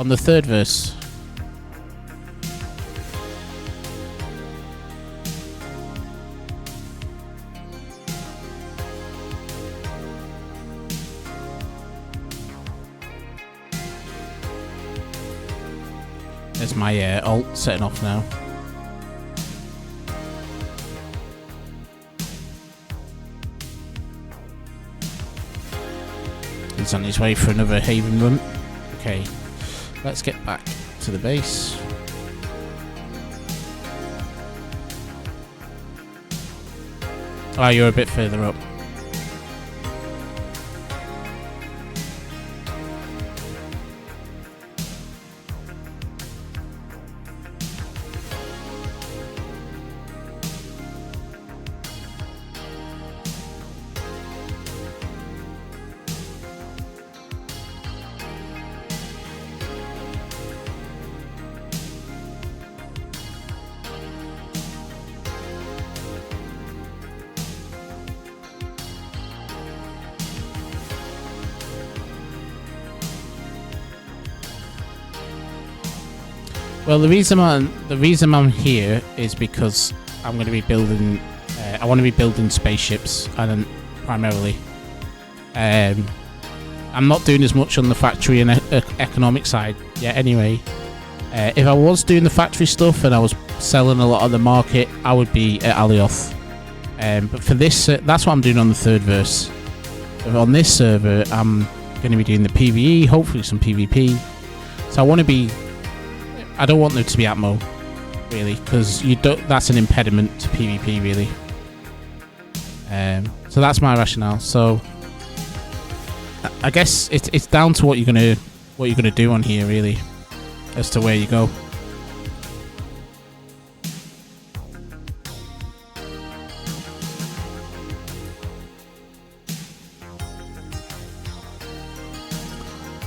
the third verse? There's my alt setting off now. He's on his way for another Haven run. Okay, let's get back to the base. Oh, you're a bit further up. Well, the reason I'm here is because I'm going to be building. I want to be building spaceships, and primarily, I'm not doing as much on the factory and economic side yet. Anyway, if I was doing the factory stuff and I was selling a lot on the market, I would be at Alioth. But for this, that's what I'm doing on the third verse. On this server, I'm going to be doing the PvE, hopefully some PvP. So I want to be. I don't want there to be Atmo, really, because that's an impediment to PvP, really. So that's my rationale. So I guess it's down to what you're gonna do on here, really, as to where you go.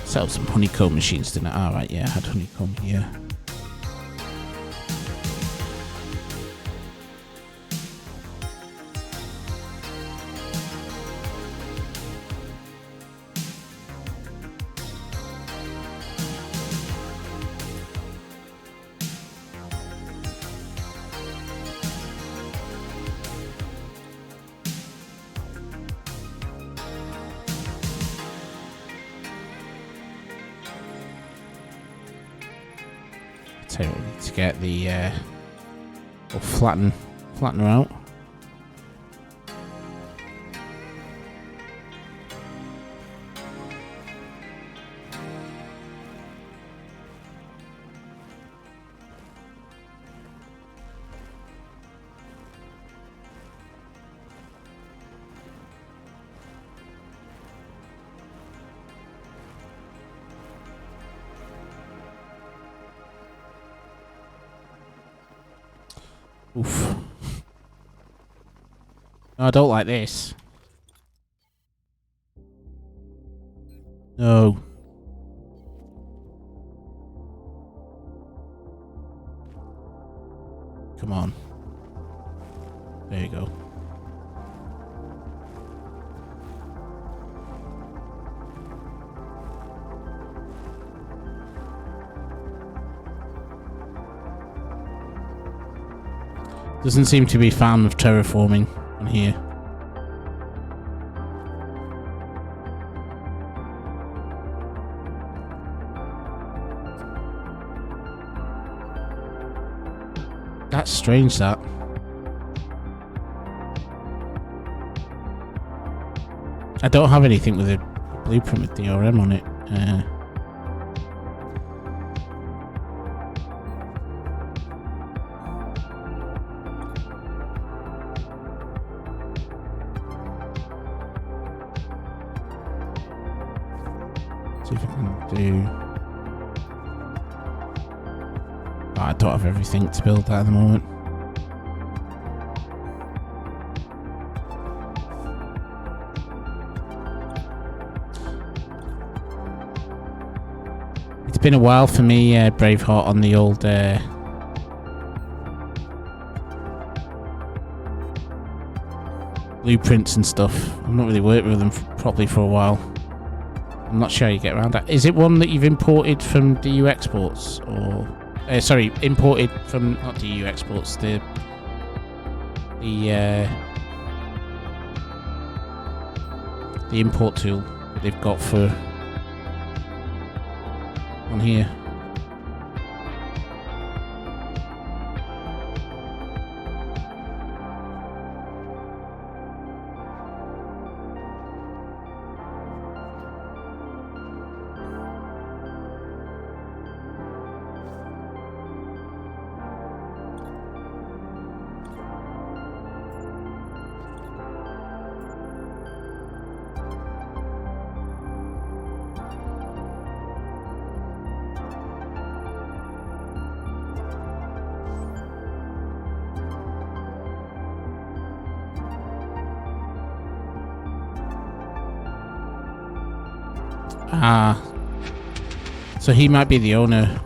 Set up some honeycomb machines, didn't I? Alright, yeah, I had honeycomb here. So we need to get the or flatten her out. Oof. No, I don't like this. No. Come on. There you go. Doesn't seem to be a fan of terraforming on here. That's strange, that. I don't have anything with a blueprint with DRM on it. See if I can do. Oh, I don't have everything to build that at the moment. It's been a while for me, Braveheart, on the old blueprints and stuff. I've not really worked with them properly for a while. I'm not sure how you get around that. Is it one that you've imported from DU exports, or sorry, imported from not DU exports, the import tool that they've got for on here? Ah. So he might be the owner.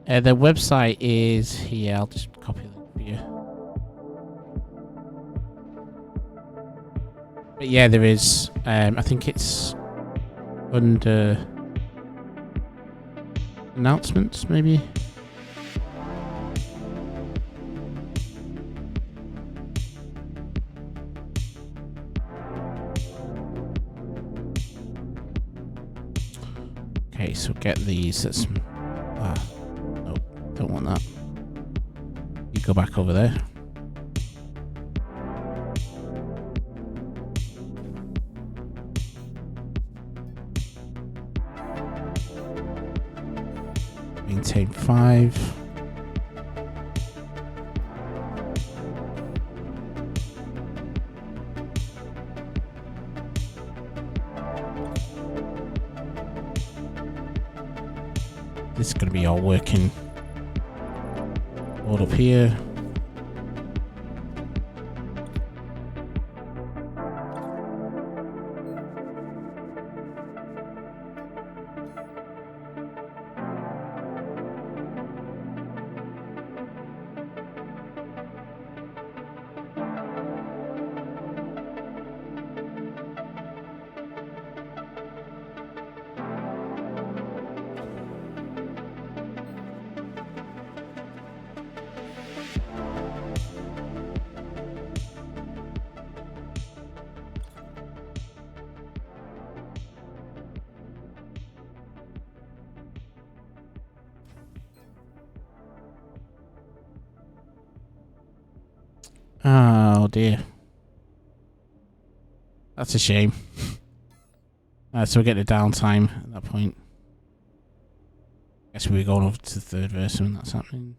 The website is here. I'll just copy the link for you. But yeah, there is. I think it's under announcements, maybe. Okay, so get these. That's no, don't want that. You go back over there. Maintain 5. This is going to be all working. Hold up here. Oh dear. That's a shame. So we get the downtime at that point. Guess we're going over to the third verse when that's happening.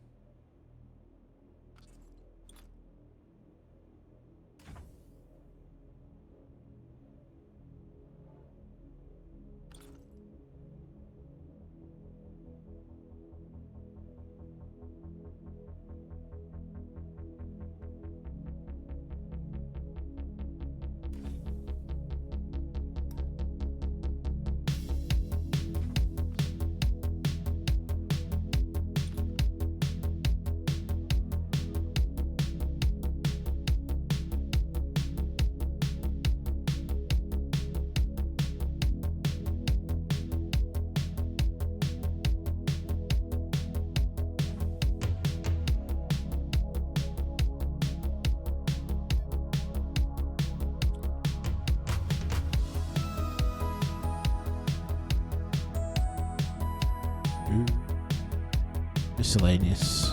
Miscellaneous.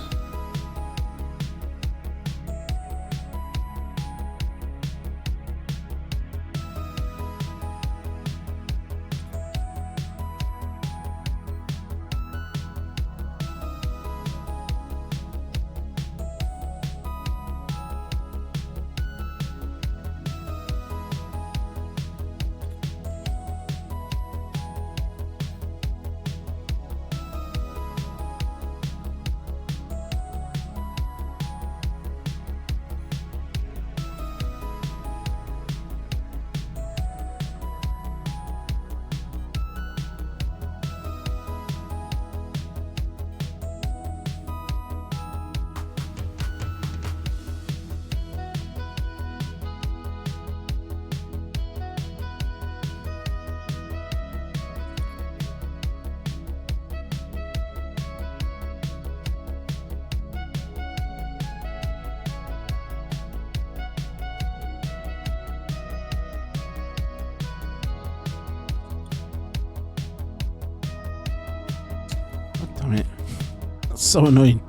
so annoying.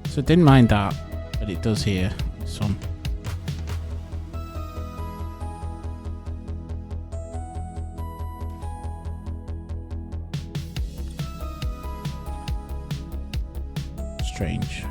So it didn't mind that, but it does here. Some. Strange.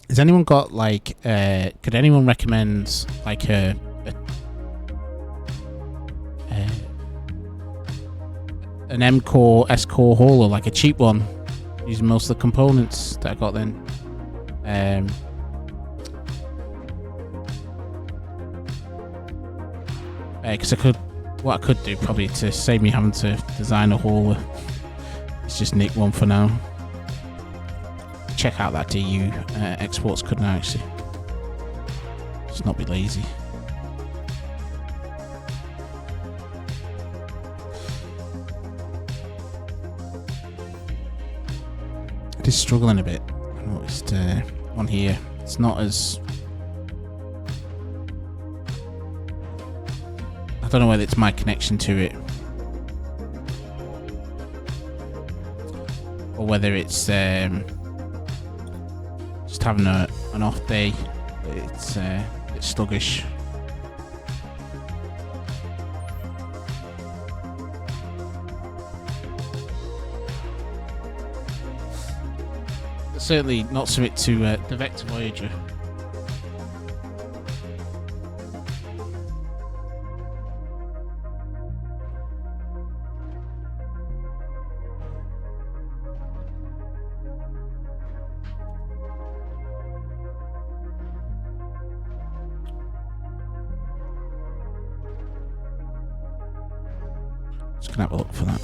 Has anyone got like could anyone recommend like an M core S core hauler, like a cheap one, using most of the components that I got then? Because what I could do probably to save me having to design a hauler is just nick one for now. Check out that DU exports, couldn't I actually? Just not be lazy. It is struggling a bit. I noticed on here it's not as. I don't know whether it's my connection to it or whether it's just having an off day. It's sluggish. Certainly not something to the Vector Voyager. Just gonna have a look for that.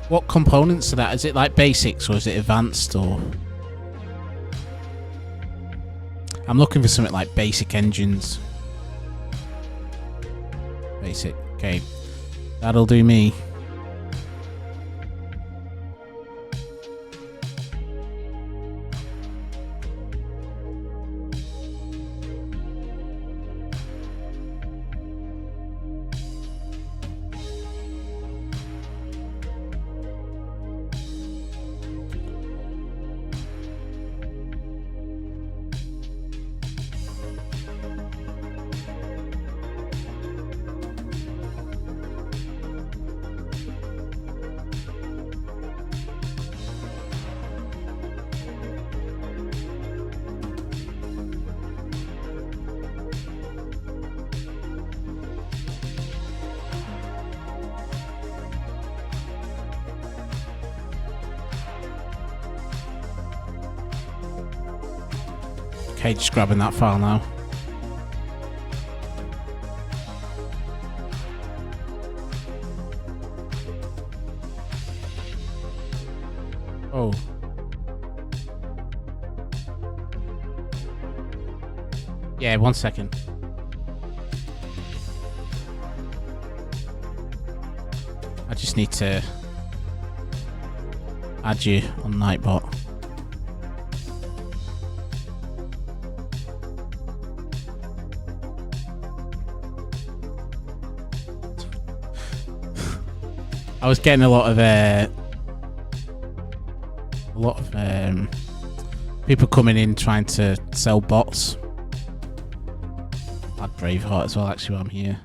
What components are that? Is it like basics or is it advanced or? I'm looking for something like basic engines. Basic, okay. That'll do me. Okay, just grabbing that file now. Oh. Yeah, 1 second. I just need to add you on Nightbot. I was getting a lot of people coming in trying to sell bots. I'd Braveheart as well, actually, while I'm here.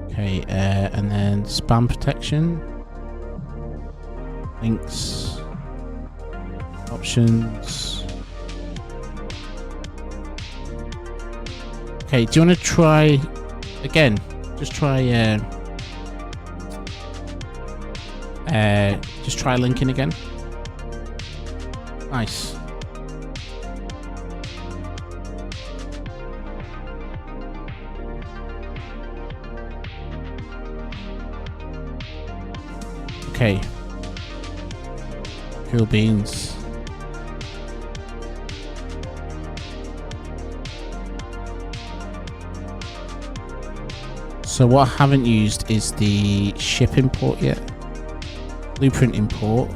Okay, and then spam protection, links, options. Okay, do you want to try again? Just try linking again. Nice. Okay. Cool beans. So what I haven't used is the ship import yet. Blueprint import.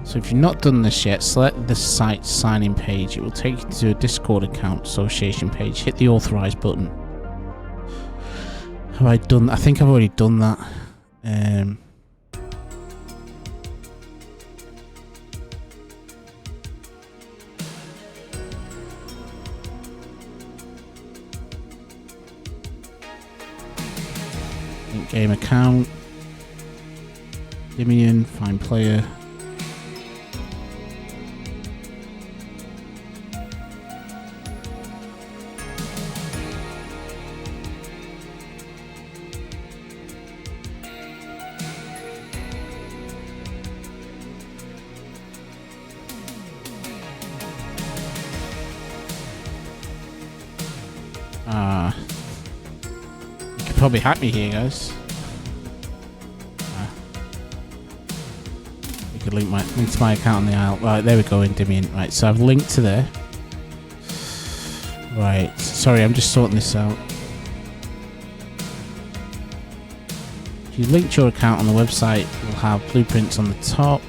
So if you've not done this yet, select the site sign-in page. It will take you to a Discord account association page. Hit the authorize button. Have I done? I think I've already done that. Link game account. Dimian, find player. You could probably hack me here, guys. You could link to my account on the aisle. Right, there we go, Endymion. Right, so I've linked to there. Right, sorry, I'm just sorting this out. If you linked your account on the website, you'll have blueprints on the top.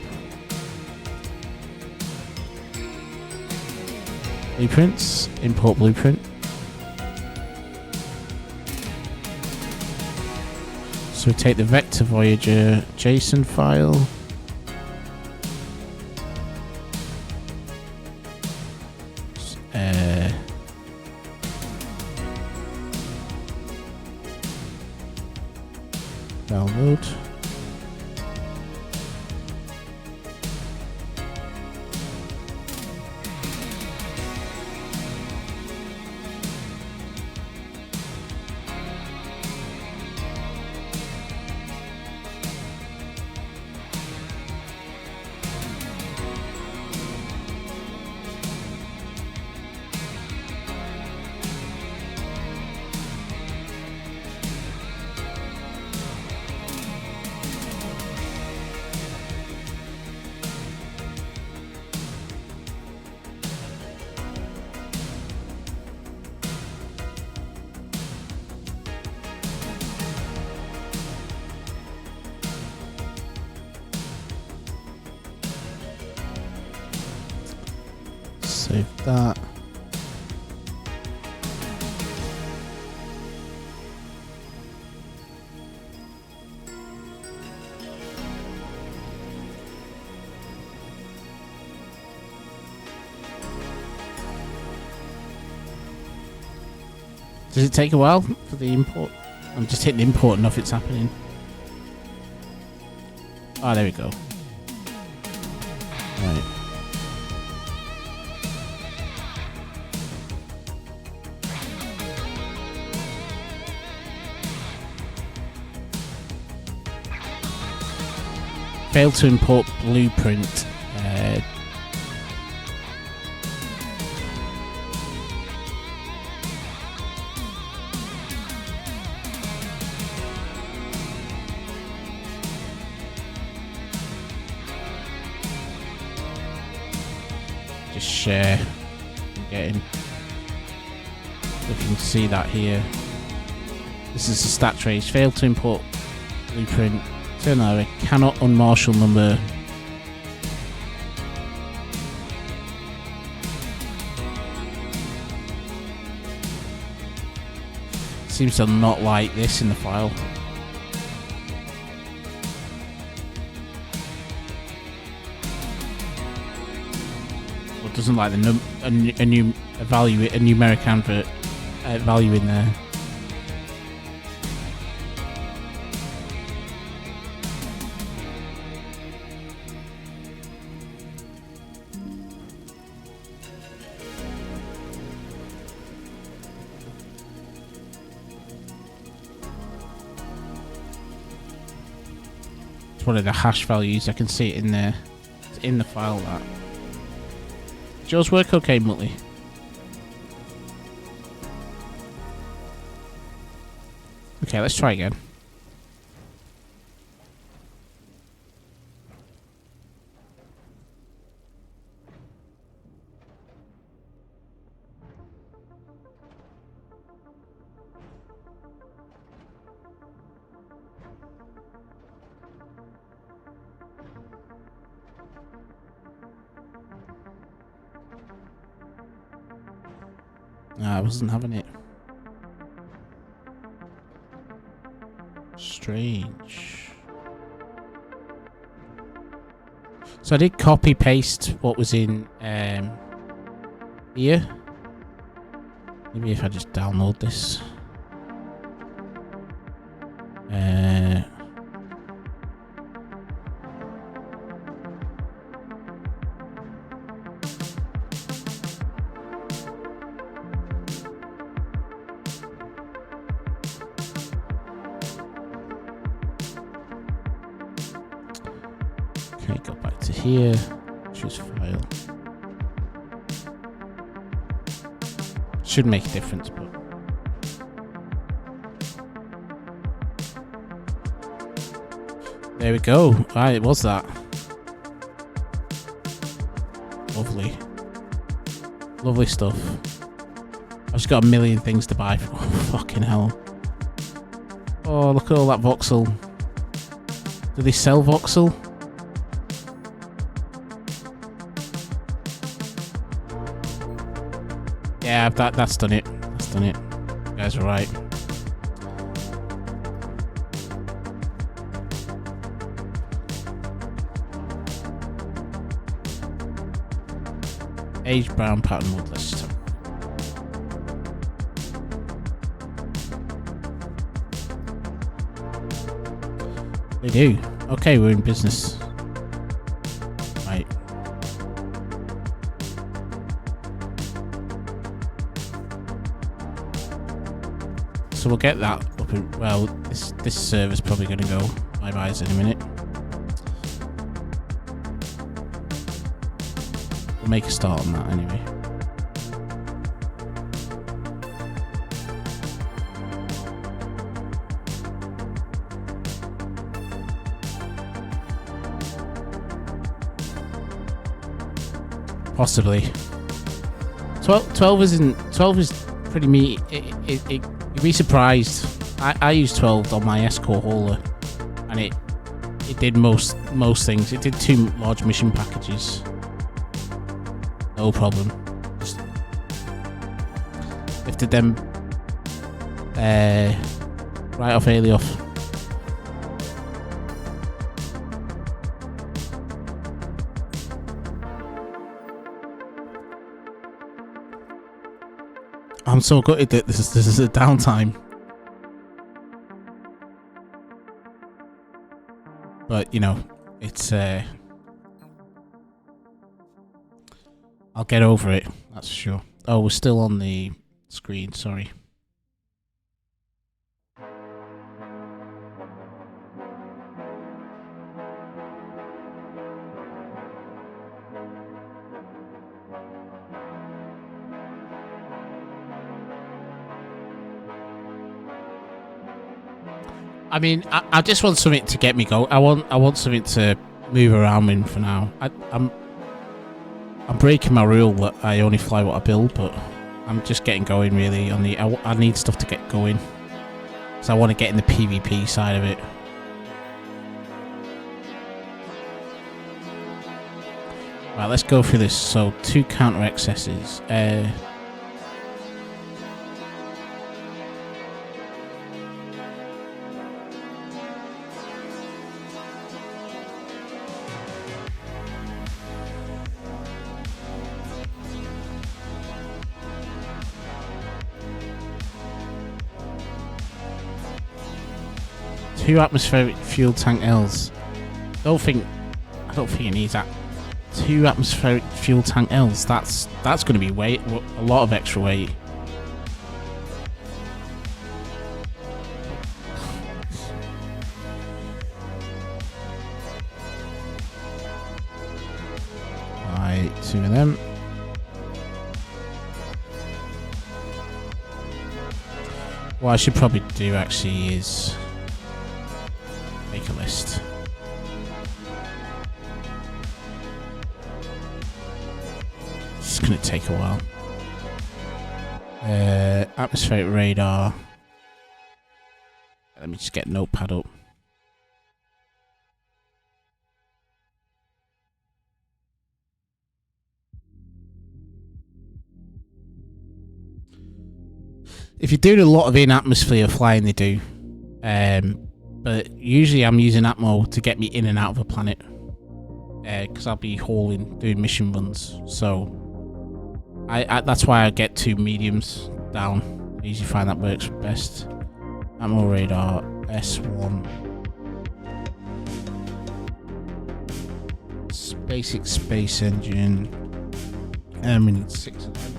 Blueprints, import blueprint. So take the Vector Voyager JSON file. Download. Save that. Does it take a while for the import? I'm just hitting import and nothing's happening. Oh, there we go. Right. Failed to import blueprint. Just share. I'm getting. You can see that here. This is the stat trace. Failed to import blueprint. Turn error. Cannot unmarshal number. Seems to not like this in the file. Or doesn't like the a numeric advert value in there. One of the hash values, I can see it in there. It's in the file. That does yours work okay, Muttley? Okay, let's try again. I wasn't having it. Strange. So I did copy paste what was in here. Maybe if I just download this. Okay, go back to here. Choose file. Should make a difference, but there we go. Right, it was that. Lovely. Lovely stuff. I've just got a million things to buy for. Oh, fucking hell. Oh, look at all that voxel. Do they sell voxel? Yeah, that's done it. That's done it. You guys are right. Age brown pattern mode list. They do. Okay, we're in business. Right. So we'll get that up in, well, this server's probably going to go bye-bye in a minute. We'll make a start on that anyway. Possibly. 12 is pretty meaty. You'd be surprised. I used 12 on my S-Core hauler, and it did most things. It did 2 large mission packages. No problem. Just lifted them right off Alioth. I'm so gutted that this is a downtime. But, you know, it's I'll get over it, that's for sure. Oh, we're still on the screen, sorry. I mean, I just want something to get me going. I want something to move around in for now. I'm breaking my rule that I only fly what I build, but I'm just getting going really on the. I need stuff to get going, so I want to get in the PvP side of it. Right, let's go through this. So 2 counter excesses. 2 atmospheric fuel tank Ls. I don't think it needs that. 2 atmospheric fuel tank Ls. That's going to be weight, a lot of extra weight. Right, 2 of them. What I should probably do actually is make a list. It's going to take a while. Atmospheric radar. Let me just get Notepad up. If you're doing a lot of in-atmosphere flying, they do. But usually I'm using Atmo to get me in and out of a planet. Because I'll be hauling, doing mission runs. So that's why I get 2 mediums down. I usually find that works best. Atmo radar, S1. Basic space engine. And we need 6 of them.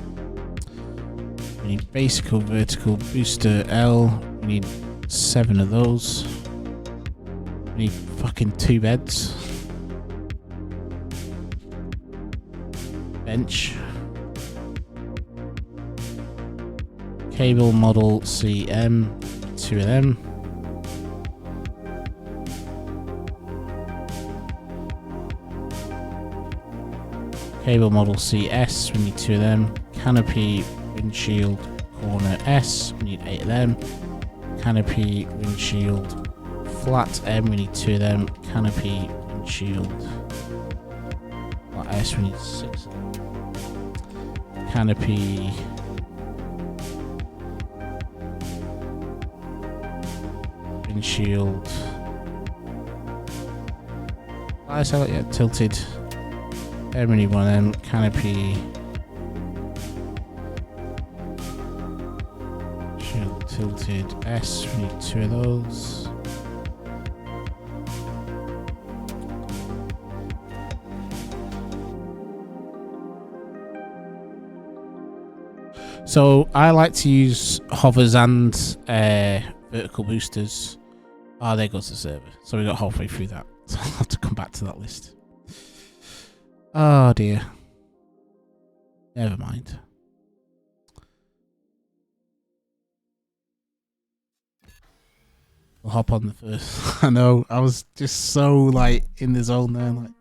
We need basic or vertical booster L. We need 7 of those. We need fucking 2 beds. Bench. Cable model CM. 2 of them. Cable model CS. We need 2 of them. Canopy windshield corner S, we need 8 of them. Canopy windshield flat M, we need 2 of them. Canopy windshield flat S, we need 6 of them. Canopy windshield I select, yeah, tilted M, we need 1 of them. Canopy tilted S, we need 2 of those. So I like to use hovers and vertical boosters. Oh, there goes the server. So we got halfway through that. So I'll have to come back to that list. Oh dear. Never mind. We'll hop on the first. I know, I was just so like in the zone there, like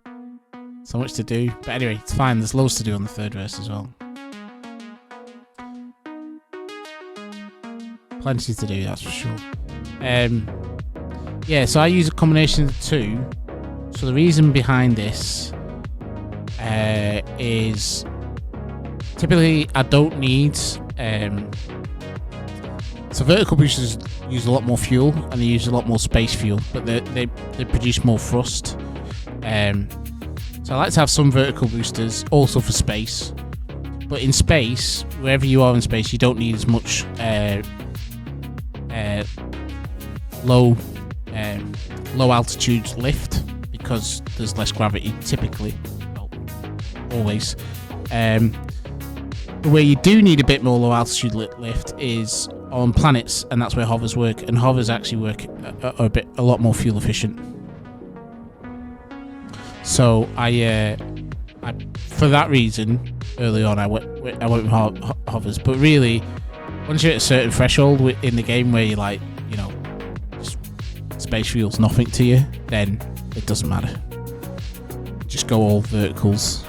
so much to do. But anyway, it's fine. There's loads to do on the third verse as well. Plenty to do, that's for sure. Yeah, so I use a combination of the 2. So the reason behind this is typically I don't need so vertical boosters use a lot more fuel and they use a lot more space fuel, but they produce more thrust. So I like to have some vertical boosters also for space, but in space, wherever you are in space, you don't need as much low altitude lift because there's less gravity typically, well, always. Where you do need a bit more low altitude lift is on planets, and that's where hovers work, and hovers actually work a lot more fuel efficient. So I for that reason early on I went with hovers, but really once you're at a certain threshold in the game where you're like, you know, just base feels nothing to you, then it doesn't matter. Just go all verticals.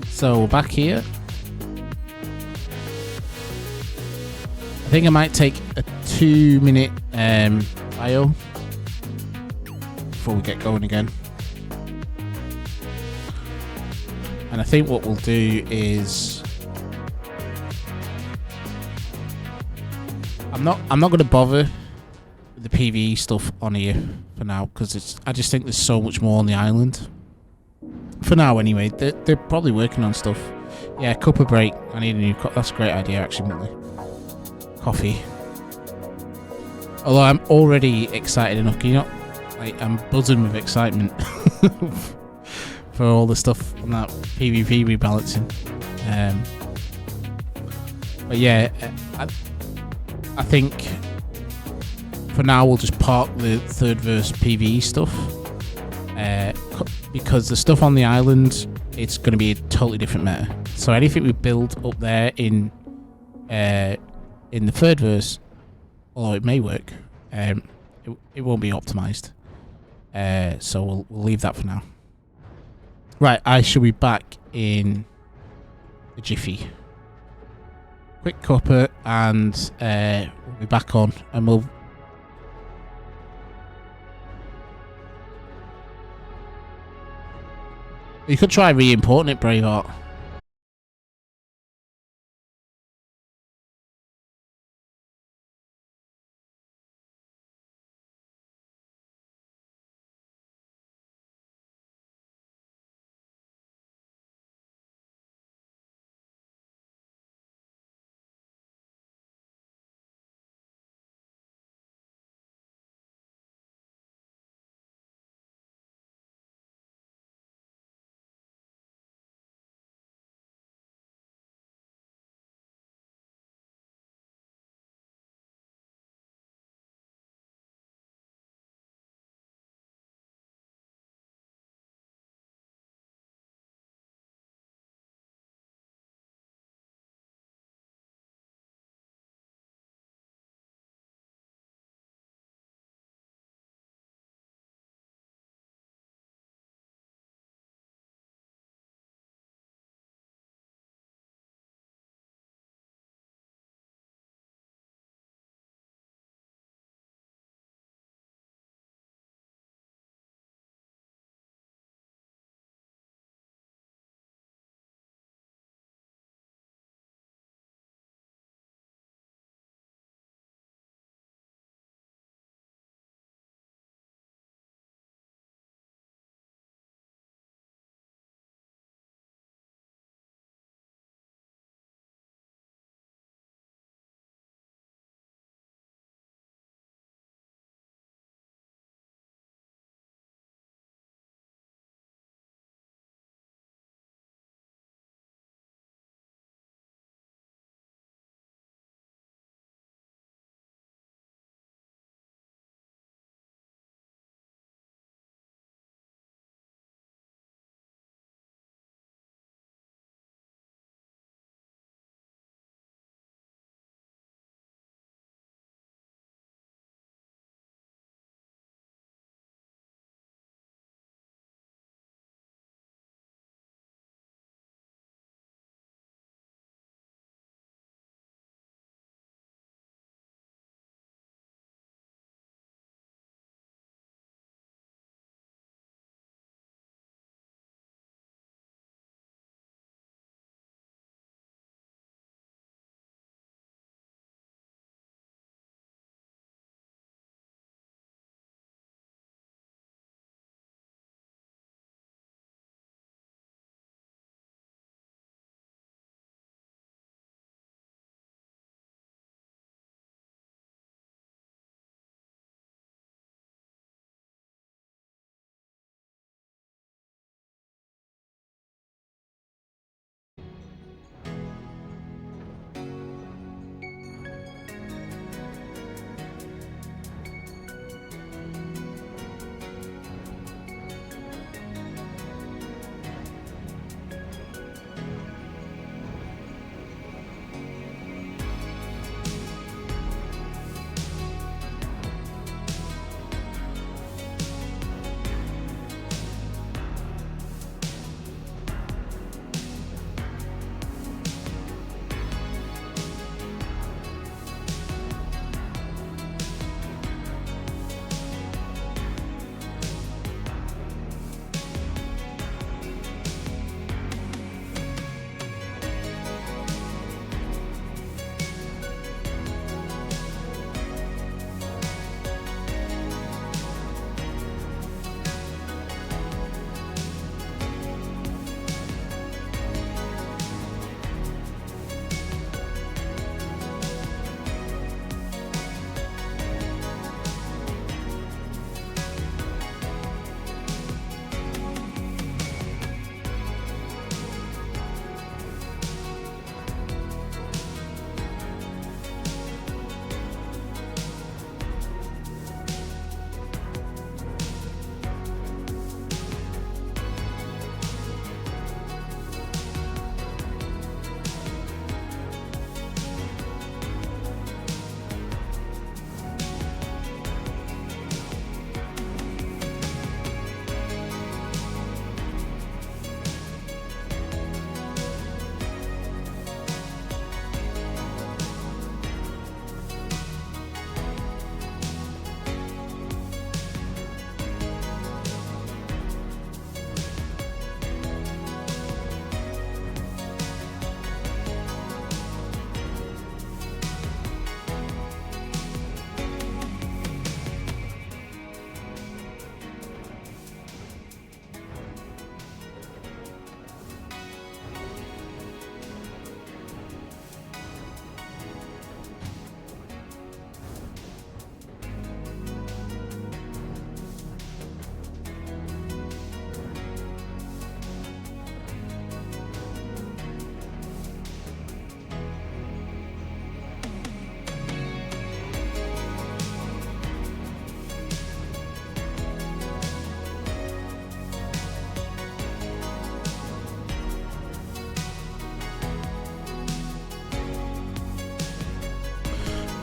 So we're back here. I think I might take a 2-minute bio before we get going again. And I think what we'll do is I'm not going to bother with the PvE stuff on here for now, because I just think there's so much more on the island. For now, anyway. They're probably working on stuff. Yeah, cup of break. I need a new cup. That's a great idea, actually, Muttley. Coffee. Although I'm already excited enough. Can you not? Like, I'm buzzing with excitement for all the stuff on that PvP rebalancing. But yeah, I think for now we'll just park the third verse PvE stuff. Because the stuff on the island, it's going to be a totally different meta. So anything we build up there in the third verse, although it may work, it won't be optimized. So we'll leave that for now. Right, I shall be back in a jiffy. Quick cuppa, and we'll be back on, and we'll. You could try re-importing it, Braveheart.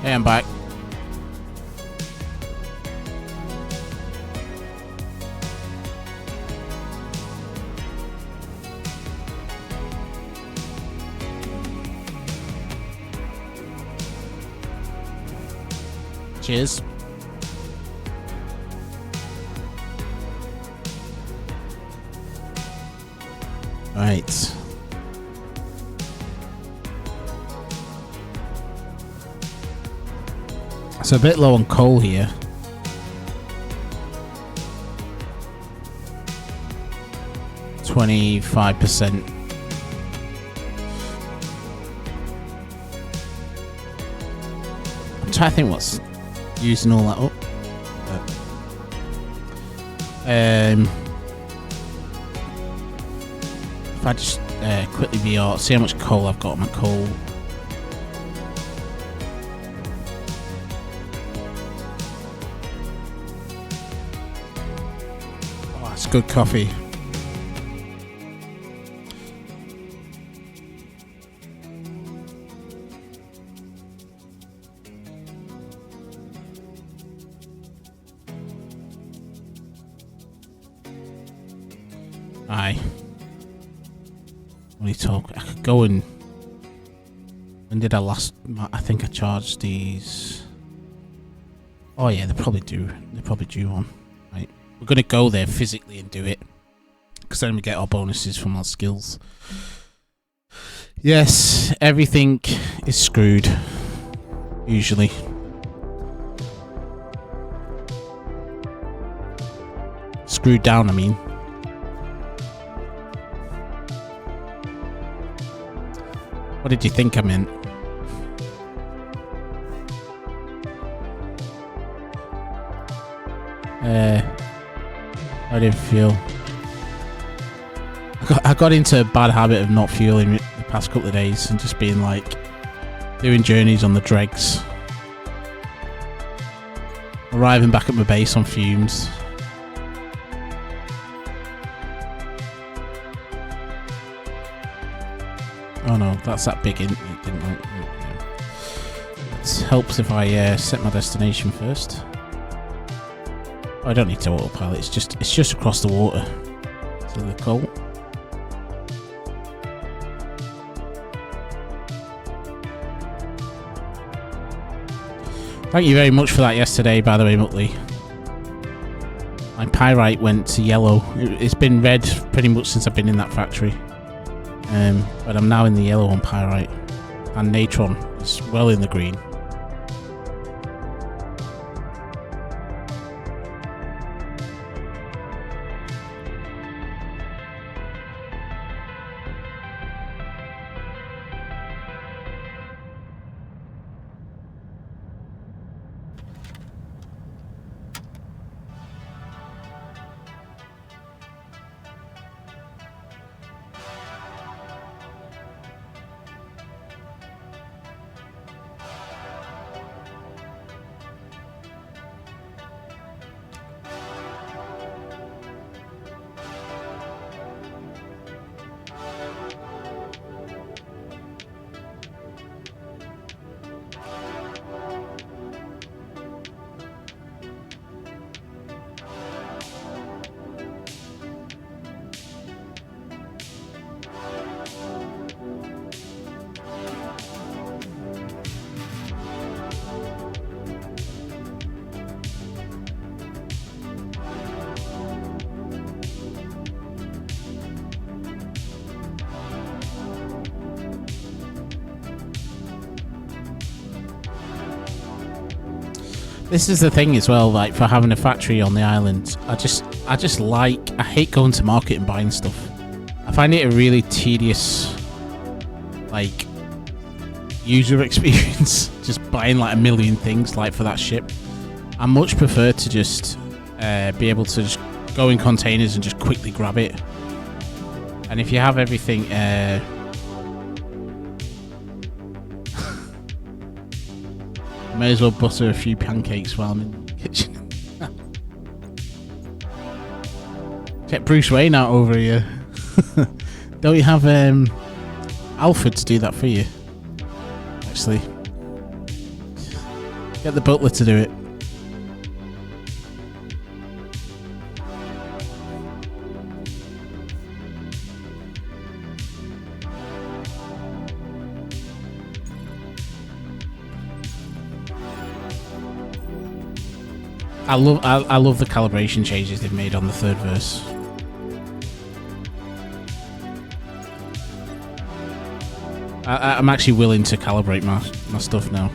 Hey, I'm back. Cheers. Right. So a bit low on coal here. %25. I'm trying to think what's using all that up. If I just quickly VR, see how much coal I've got on my coal. Oh, that's good coffee. Aye. When you talk, I could go and. When did I last? I think I charged these. Oh yeah, they probably do. They probably due on. Right, we're gonna go there physically and do it, because then we get our bonuses from our skills. Yes, everything is screwed. Usually. Screwed down, I mean. What did you think I meant? I didn't feel. I got into a bad habit of not fueling the past couple of days and just being like doing journeys on the dregs, arriving back at my base on fumes. Oh no, that's that big int. It didn't. It helps if I set my destination first. Oh, I don't need to autopilot. It's just across the water to the coal. Thank you very much for that yesterday, by the way, Muttley. My pyrite went to yellow. It's been red pretty much since I've been in that factory. But I'm now in the yellow on pyrite, and natron is well in the green. This is the thing as well, like for having a factory on the island, I hate going to market and buying stuff. I find it a really tedious, like, user experience, just buying like a million things like for that ship. I much prefer to just be able to just go in containers and just quickly grab it. And if you have everything may as well butter a few pancakes while I'm in the kitchen. Get Bruce Wayne out over here. Don't you have Alfred to do that for you? Actually. Get the butler to do it. I love the calibration changes they've made on the third verse. I'm actually willing to calibrate my stuff now.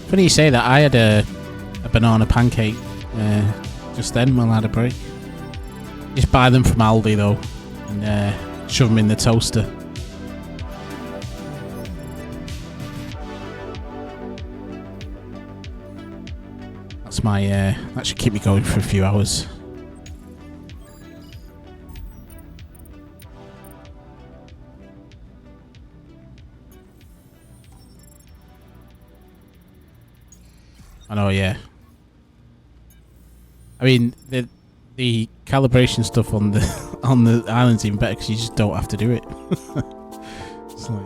Funny you say that. I had a banana pancake just then when I had a break. Just buy them from Aldi though, and shove them in the toaster. That's my that should keep me going for a few hours. I know, yeah. I mean, the calibration stuff on the island's even better because you just don't have to do it. It's like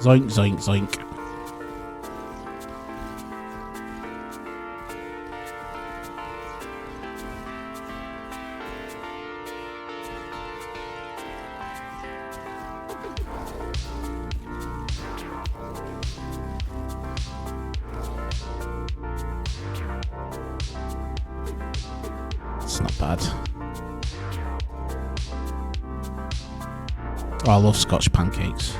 zoink, zoink, zoink. It's not bad. Oh, I love Scotch pancakes.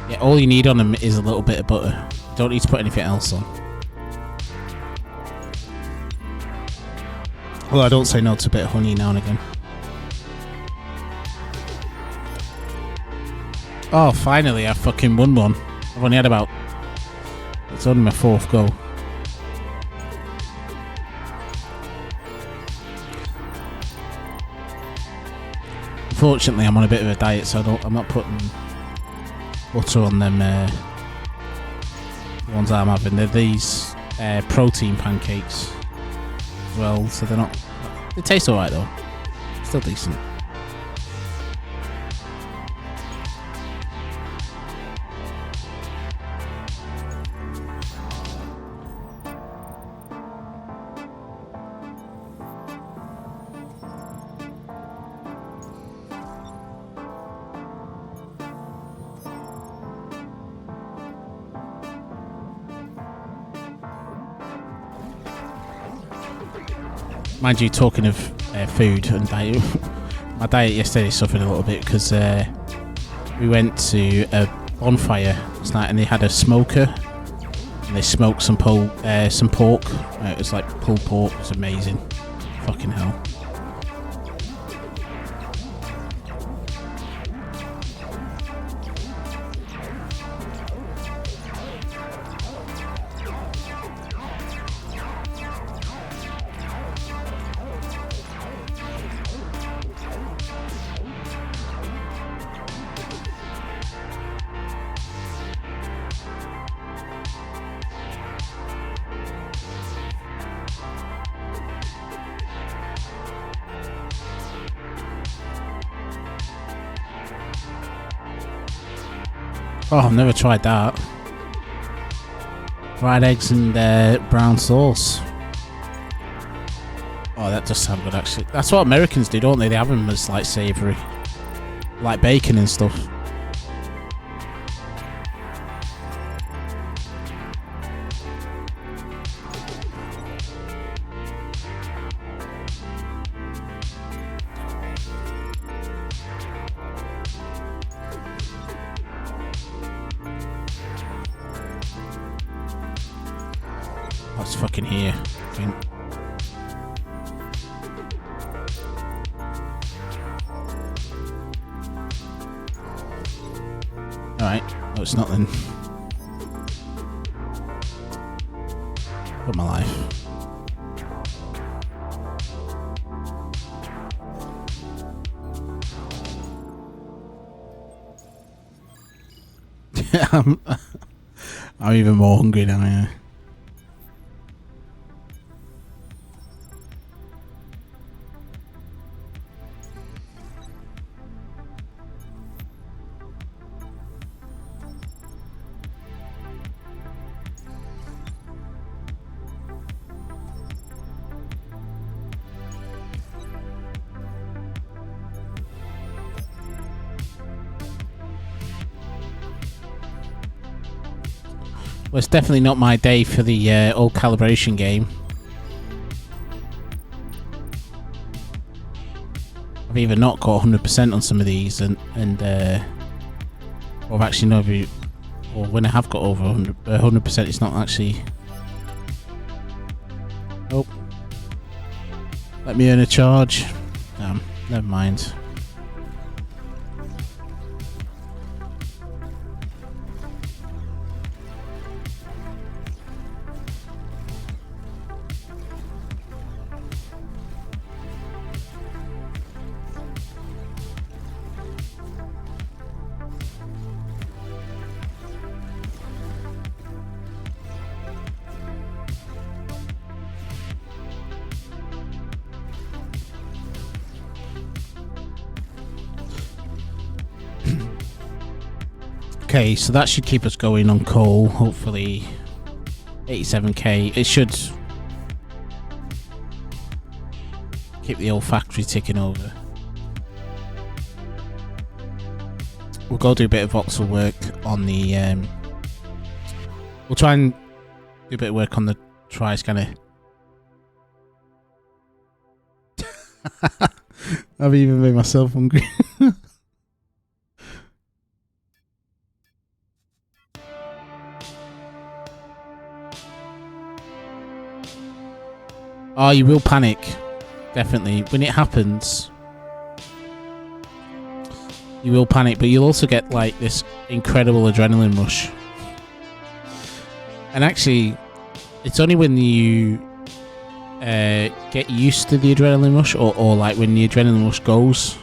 Yeah, all you need on them is a little bit of butter. You don't need to put anything else on. Well, I don't say no to a bit of honey now and again. Oh, finally, I fucking won one. I've only had about... It's only my fourth go. Unfortunately, I'm on a bit of a diet, so I'm not putting butter on them the ones I'm having. They're these protein pancakes as well, so they're not... They taste alright though. Still decent. Mind you, talking of food and diet, my diet yesterday suffered a little bit because we went to a bonfire last night and they had a smoker and they smoked some pork. It was like pulled pork. It was amazing. Fucking hell. Oh, I've never tried that. Fried eggs and brown sauce. Oh, that does sound good actually. That's what Americans do, don't they? They have them as like savoury. Like bacon and stuff. That's fucking here, I think. it's not then. Put my life. I'm even more hungry now, yeah. Well, it's definitely not my day for the old calibration game. I've either not got 100% on some of these, or I've actually never, or when I have got over 100%, it's not actually. Oh, let me earn a charge. Damn, never mind. Okay, so that should keep us going on coal, hopefully 87k. It should keep the old factory ticking over. We'll go do a bit of voxel work on the we'll try and do a bit of work on the tri-scanner. I've even made myself hungry. Oh, you will panic. Definitely. When it happens, you will panic, but you'll also get like this incredible adrenaline rush. And actually, it's only when you get used to the adrenaline rush, or like when the adrenaline rush goes,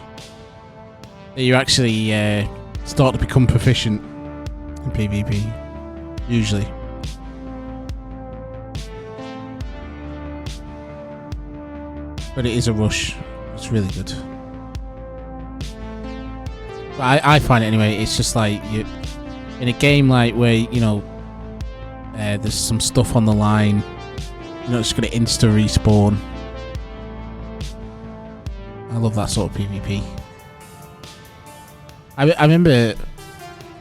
that you actually start to become proficient in PvP, usually. But it is a rush. It's really good. But I find it anyway. It's just like you in a game like where there's some stuff on the line. You're not just gonna insta respawn. I love that sort of PvP. I remember. I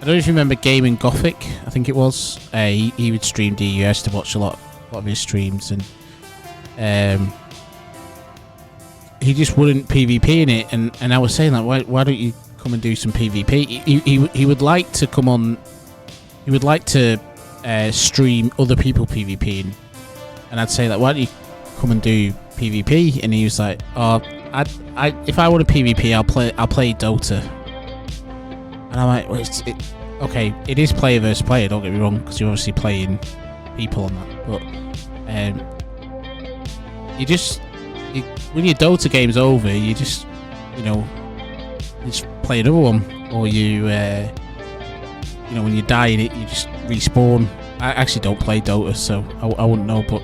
don't know if you remember Gaming Gothic. I think it was. He would stream DU. I used to watch a lot of his streams, and he just wouldn't PvP in it, and I was saying like, why don't you come and do some PvP? He would like to come on. He would like to stream other people PvPing, and I'd say like, why don't you come and do PvP? And he was like, oh, if I want a PvP, I'll play Dota. And I'm like, well, okay, it is player versus player. Don't get me wrong, because you're obviously playing people on that, but when your Dota game's over, you just, you just play another one, or when you die in it, you just respawn. I actually don't play Dota, so I wouldn't know, but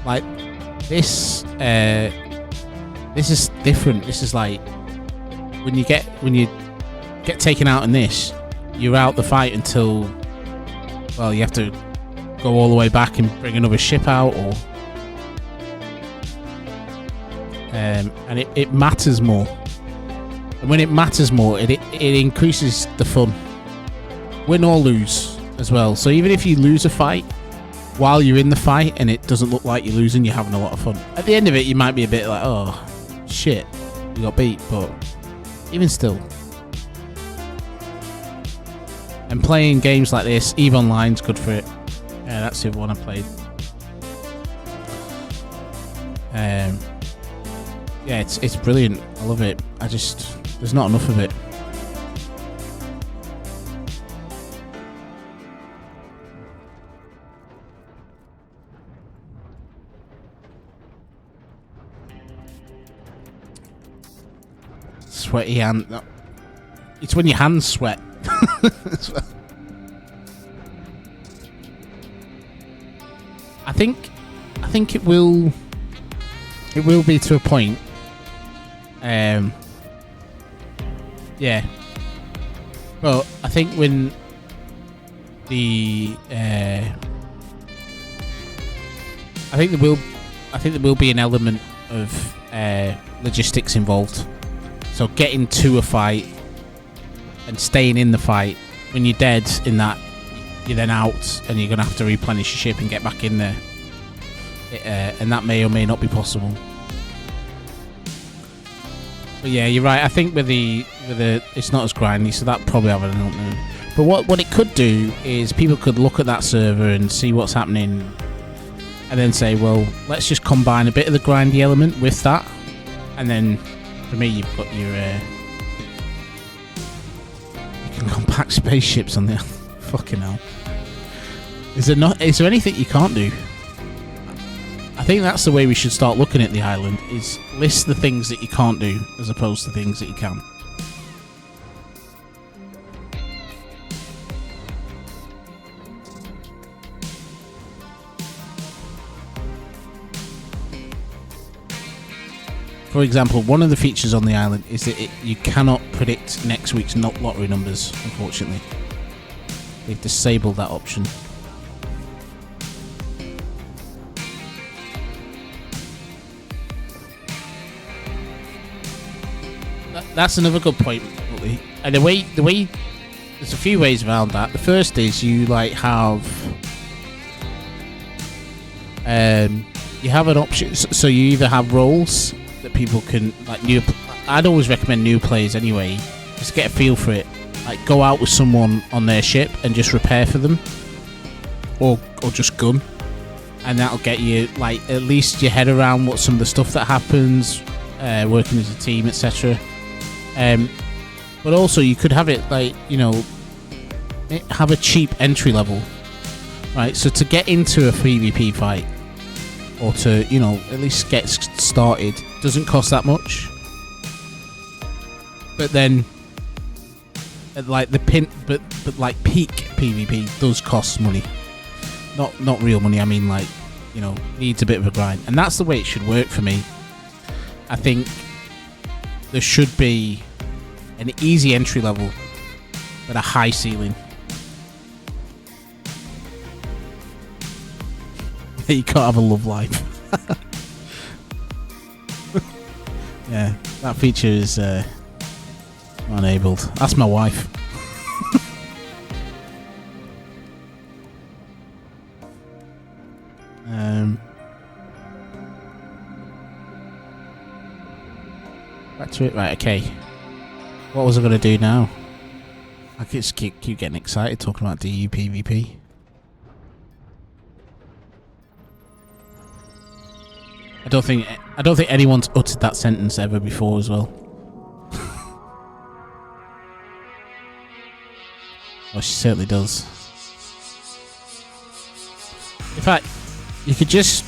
like this is different. This is like when you get taken out in this, you're out the fight until, well, you have to go all the way back and bring another ship out, or and it matters more. And when it matters more, it increases the fun. Win or lose as well. So even if you lose a fight, while you're in the fight and it doesn't look like you're losing, you're having a lot of fun. At the end of it, you might be a bit like, oh, shit, we got beat. But even still. And playing games like this, EVE Online's good for it. Yeah, that's the one I played. Yeah, it's brilliant. I love it. There's not enough of it. sweaty hand. It's when your hands sweat. I think it will be to a point. Yeah. But I think when I think there will be an element of logistics involved. So getting to a fight and staying in the fight, when you're dead in that, you're then out and you're going to have to replenish your ship and get back in there. And that may or may not be possible. But yeah, you're right. I think with the it's not as grindy, so that probably have an element. But what it could do is people could look at that server and see what's happening, and then say, well, let's just combine a bit of the grindy element with that, and then for me, you've got your you can compact spaceships on the fucking hell. Is there anything you can't do? I think that's the way we should start looking at the island, is list the things that you can't do as opposed to things that you can. For example, one of the features on the island is that you cannot predict next week's lottery numbers, unfortunately. They've disabled that option. That's another good point. And the way there's a few ways around that. The first is you have you have an option, so you either have roles that people can I'd always recommend new players anyway, just to get a feel for it. Like, go out with someone on their ship and just repair for them, or just gun, and that'll get you at least your head around what some of the stuff that happens, working as a team, etc. But also you could have it have a cheap entry level, right? So to get into a PvP fight, or to at least get started, doesn't cost that much. But then peak PvP does cost money. Not real money. I mean, needs a bit of a grind, and that's the way it should work for me. I think there should be an easy entry level, but a high ceiling. You can't have a love life. Yeah, that feature is enabled. That's my wife. Back to it. Right, okay. What was I going to do now? I just keep getting excited talking about DU PvP. I don't think anyone's uttered that sentence ever before as well. Well, she certainly does. In fact, you could just...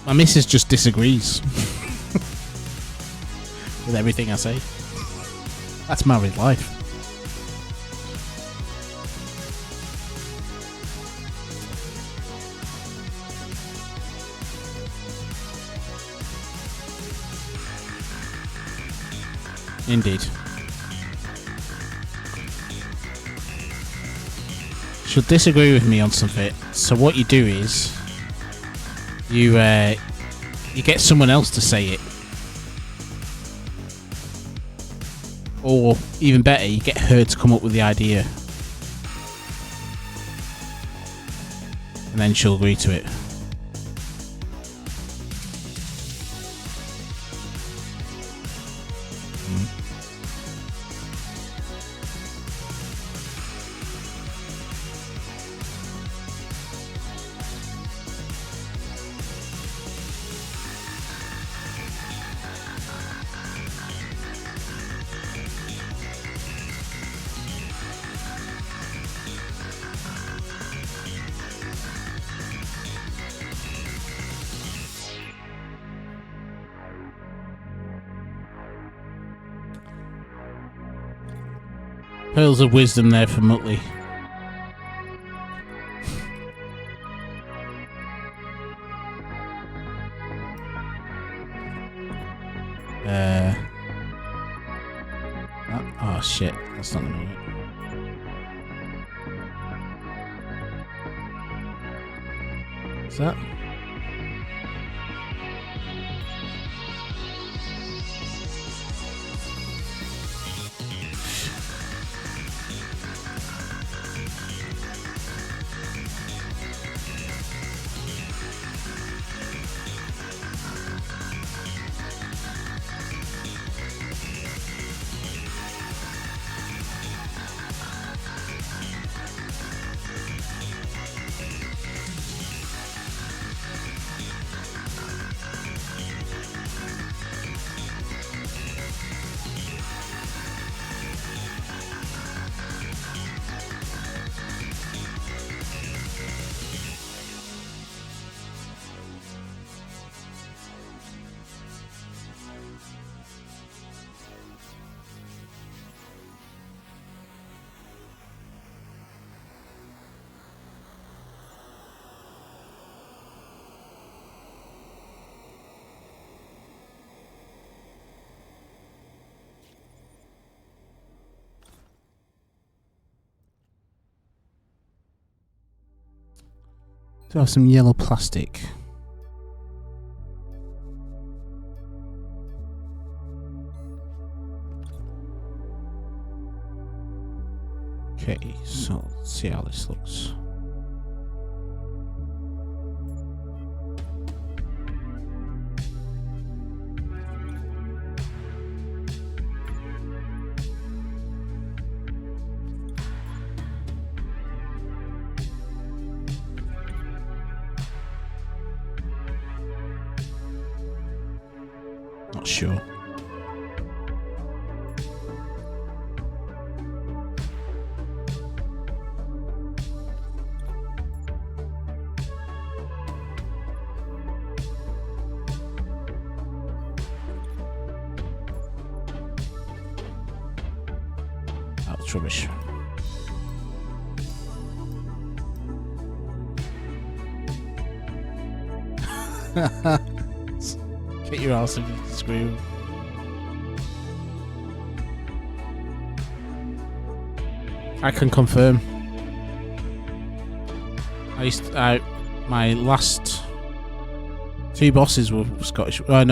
My missus just disagrees with everything I say. That's married life. Indeed. She'll disagree with me on something. So what you do is you get someone else to say it, or even better, you get her to come up with the idea, and then she'll agree to it. Pearls of wisdom there for Muttley. Oh shit, that's not gonna work. What's that? Do I have some yellow plastic? Okay, so let's see how this looks. Not sure. That was rubbish. Get your ass into the screw. I can confirm. My last 2 bosses were Scottish. No,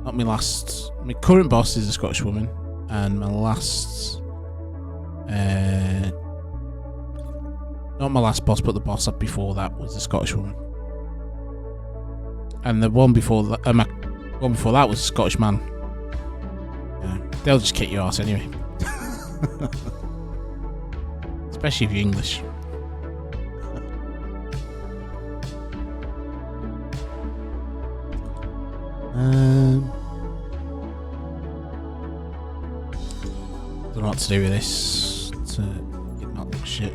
not my last. My current boss is a Scottish woman, and my last, not my last boss, but the boss before that was a Scottish woman. And the one before that, one before that was a Scottish man. Yeah, they'll just kick your ass anyway. Especially if you're English. Don't know what to do with this to get not look shit.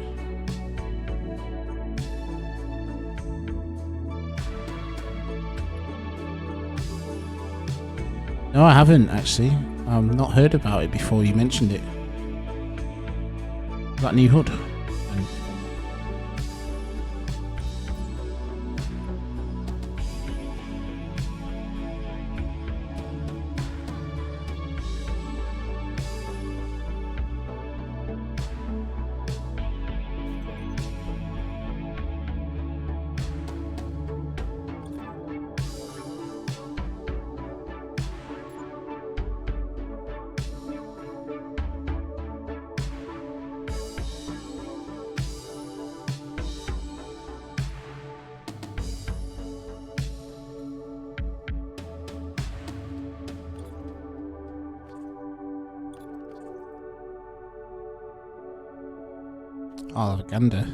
No, I haven't actually. I've not heard about it before you mentioned it. That new hood. I'll have a gander.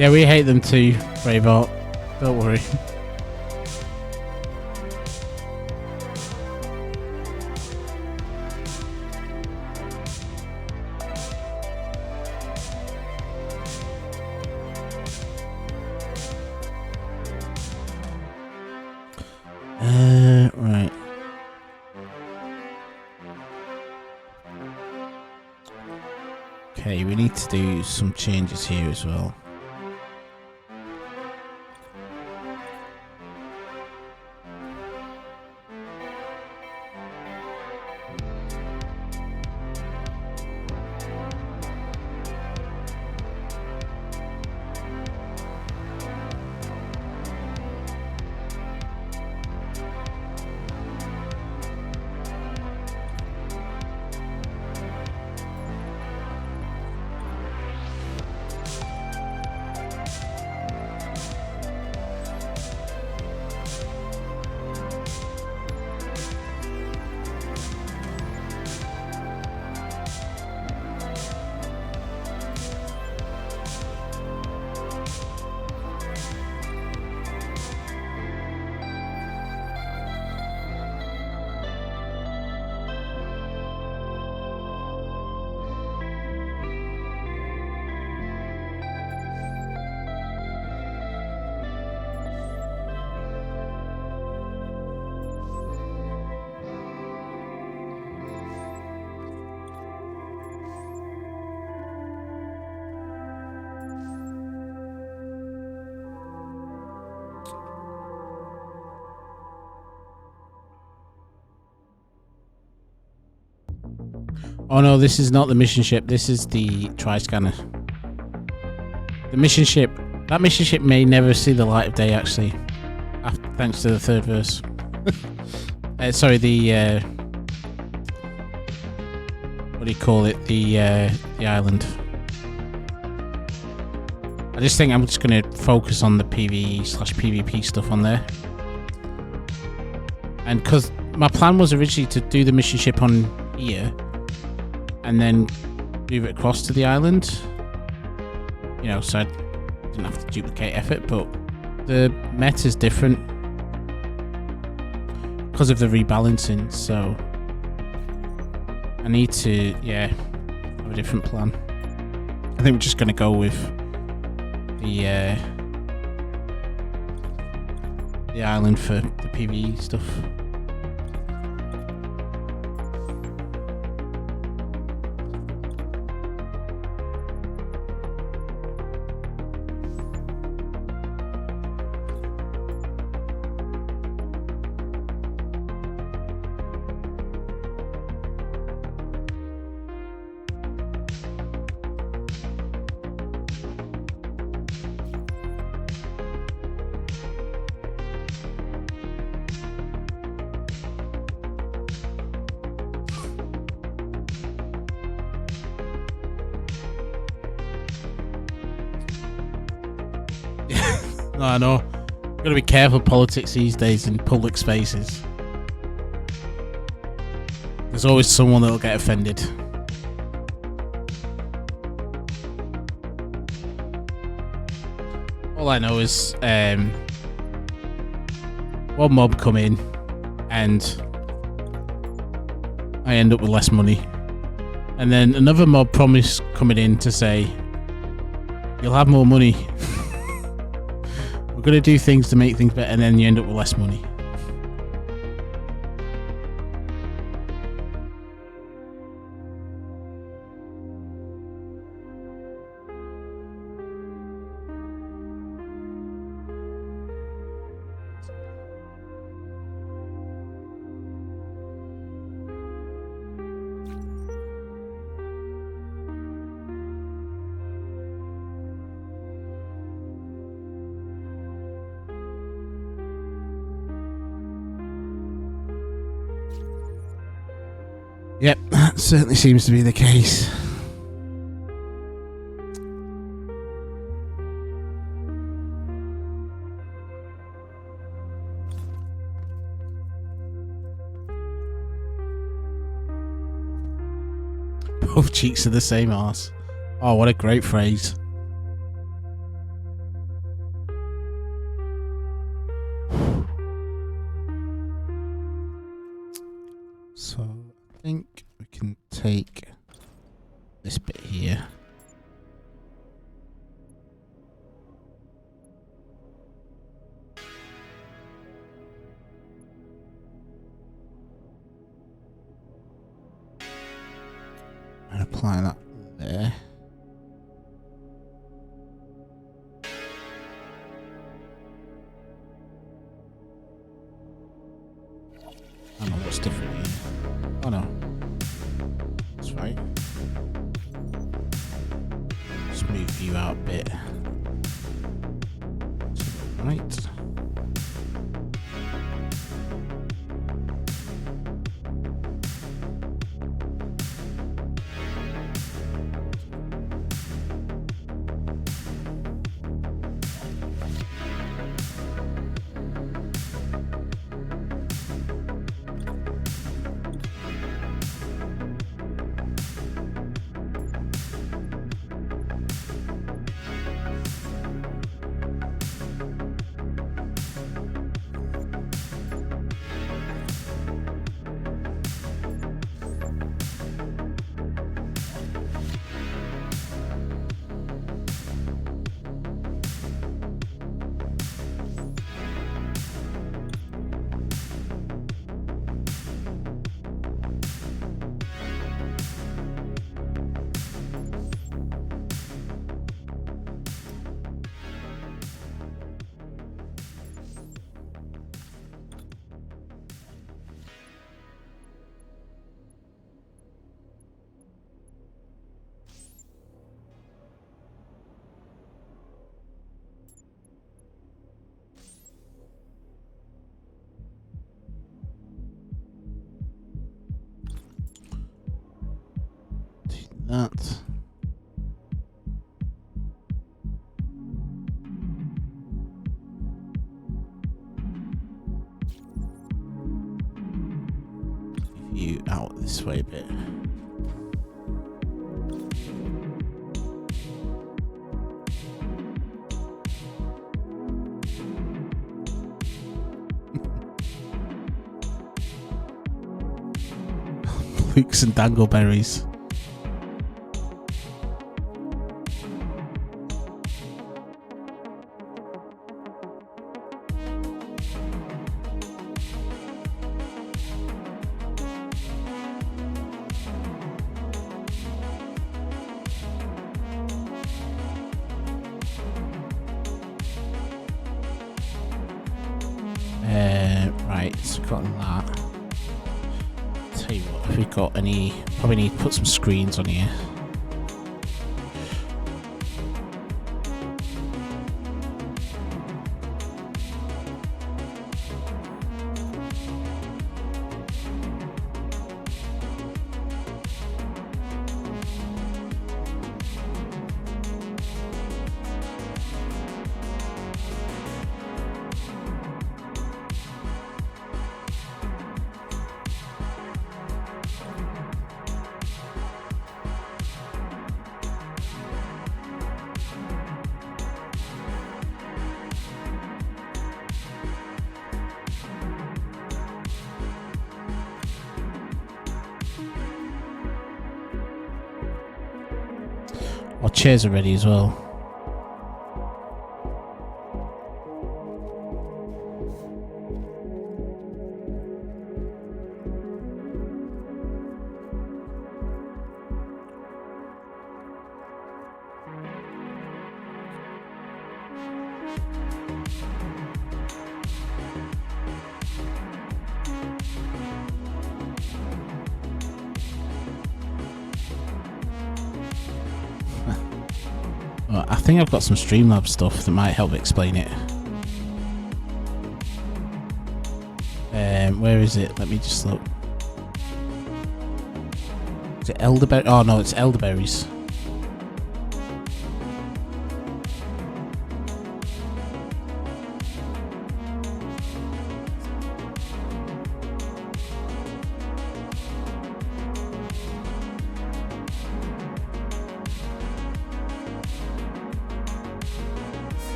Yeah, we hate them too, Braveheart. Don't worry. Right. Okay, we need to do some changes here as well. Oh no, this is not the mission ship. This is the tri-scanner. The mission ship. That mission ship may never see the light of day, actually. Thanks to the third verse. Sorry, the... what do you call it? The island. I just think I'm just going to focus on the PvE/PvP stuff on there. And because my plan was originally to do the mission ship on here and then move it across to the island, you know, so I didn't have to duplicate effort, but the meta's different because of the rebalancing, so I need to, yeah, have a different plan. I think we're just going to go with the island for the PvE stuff. No, I know. Gotta be careful politics these days in public spaces. There's always someone that'll get offended. All I know is one mob come in and I end up with less money. And then another mob promise coming in to say, you'll have more money. We're going to do things to make things better, and then you end up with less money. Yep, that certainly seems to be the case. Both cheeks are the same arse. Oh, what a great phrase. So I think we can take this bit here. And apply that there. I don't know what's different here. Oh no. That's right. Smooth you out a bit. Right. That. You out this way a bit. Flukes and dangleberries. Right, so got that. Tell you what, if we got any, probably need to put some screens on here. Our chairs are ready as well. I think I've got some Streamlabs stuff that might help explain it. Where is it? Let me just look. Is it elderberry? Oh no, it's elderberries.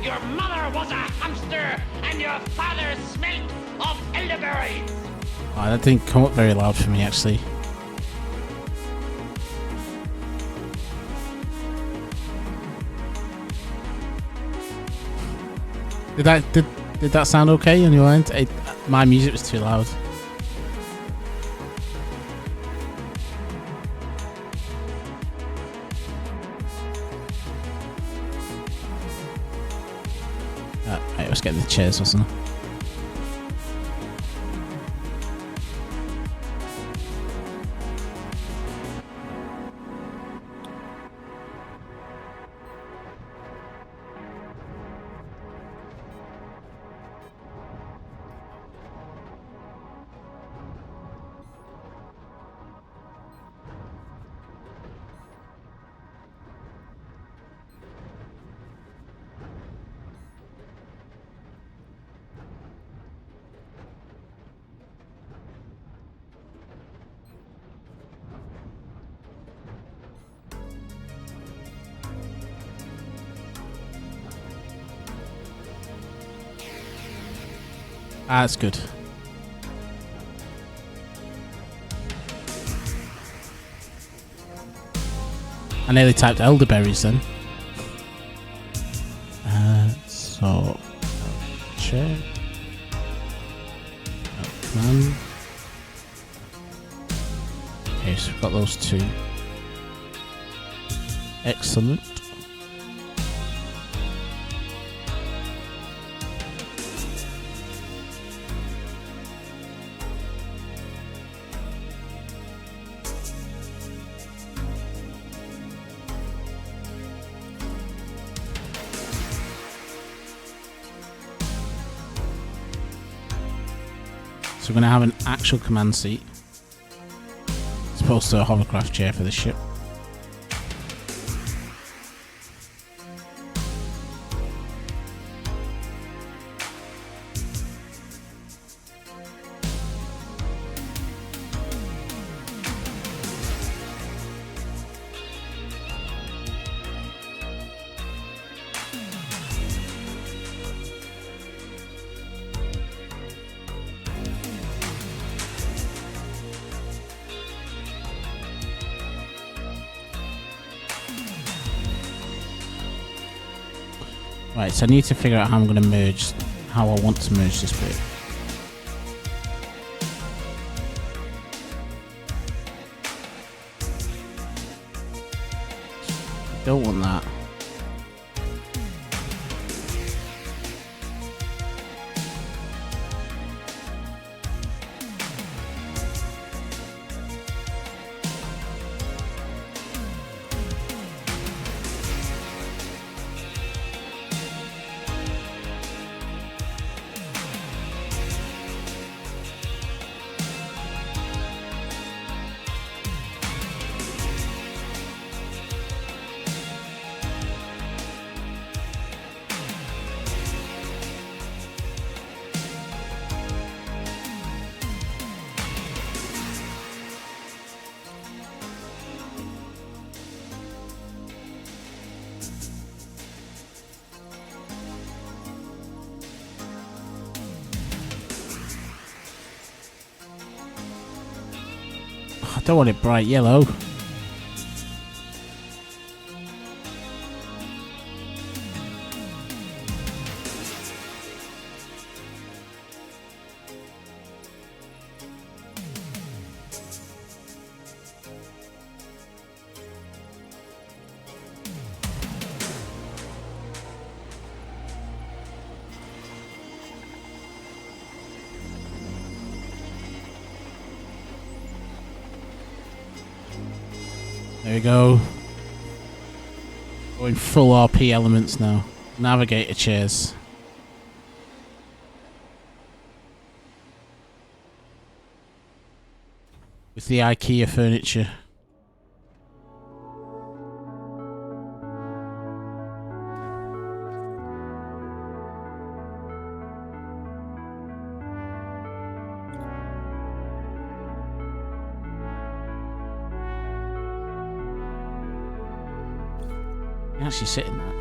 Your mother was a hamster, and your father smelt of elderberries. Oh, that didn't come up very loud for me, actually. Did that sound okay on your end? My music was too loud. Right, I was getting the chairs, wasn't I? Ah, that's good. I nearly typed elderberries then. So check. Command. Okay, so we've got those two. Excellent. So we're going to have an actual command seat as opposed to a hovercraft chair for this ship. Right, so I need to figure out how I'm going to merge, how I want to merge this bit. Don't want that. I don't want it bright yellow. There we go. Going full RP elements now. Navigator chairs. With the IKEA furniture. You actually sit in that.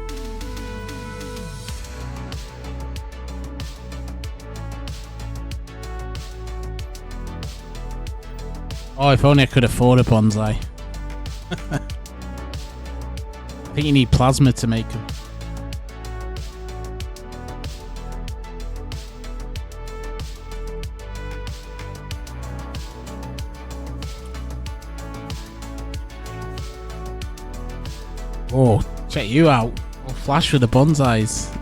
Oh, if only I could afford a bonsai. I think you need plasma to make them. Oh, check you out. Oh, flash with the bonsais.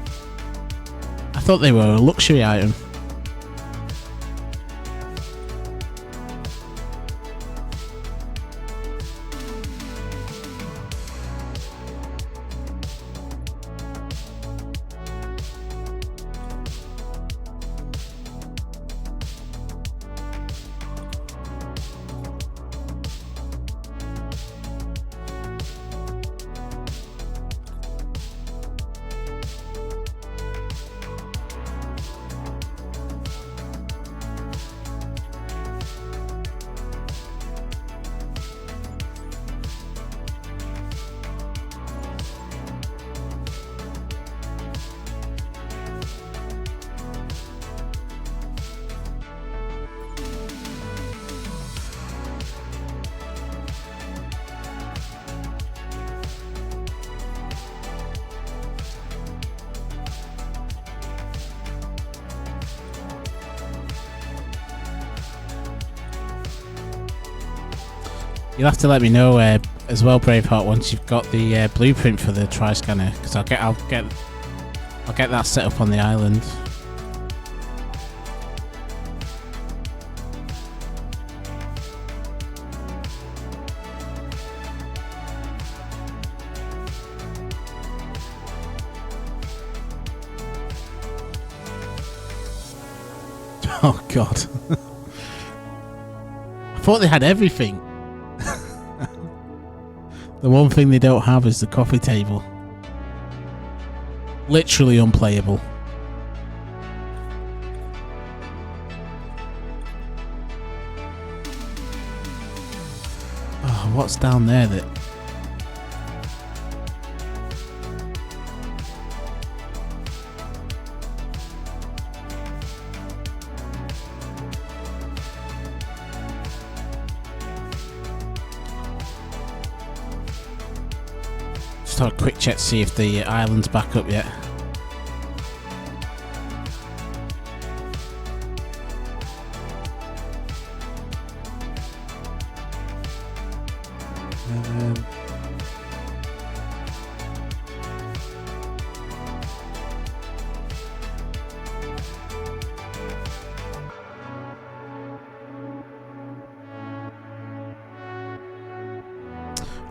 I thought they were a luxury item. You'll have to let me know as well, Braveheart, once you've got the blueprint for the tri-scanner, because I'll get that set up on the island. Oh God! I thought they had everything. The one thing they don't have is the coffee table. Literally unplayable. Oh, what's down there that... Just have a quick check to see if the island's back up yet.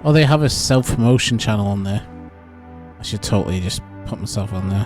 Oh, they have a self-promotion channel on there. I should totally just put myself on there.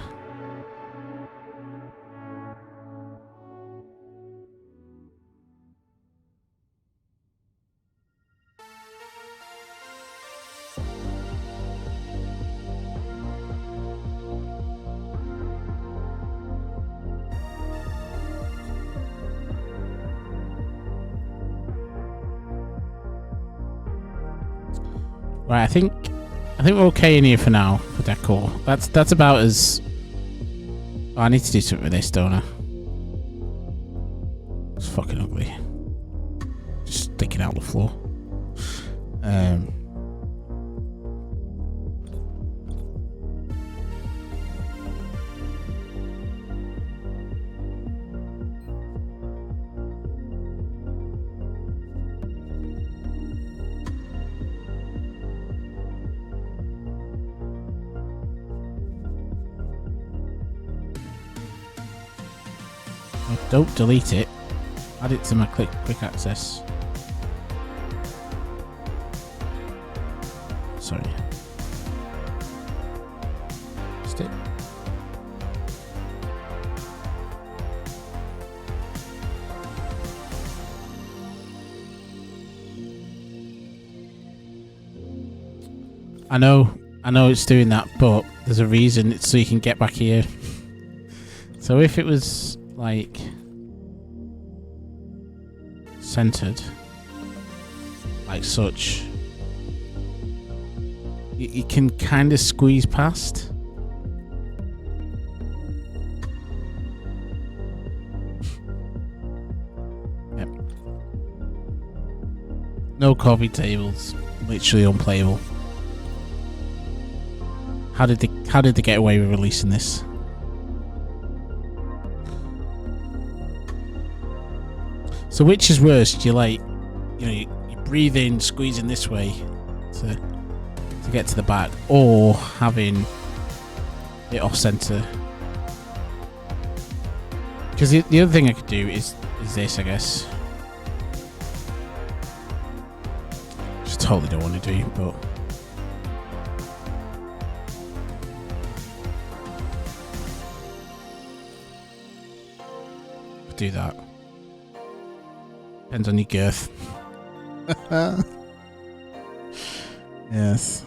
Right, I think we're okay in here for now for decor. That's about as... Oh, I need to do something with this, don't I? It's fucking ugly. Just sticking out the floor. Don't delete it. Add it to my quick access. Sorry. Stick. I know it's doing that, but there's a reason. It's so you can get back here. So if it was like centered like such, you can kind of squeeze past. Yep. No coffee tables. Literally unplayable. How did they get away with releasing this? So which is worse? Do you like, you breathe in, squeeze in this way to get to the back, or having it off center? Because the other thing I could do is this, I guess. Just totally don't want to do, but do that. Depends on your girth. Yes.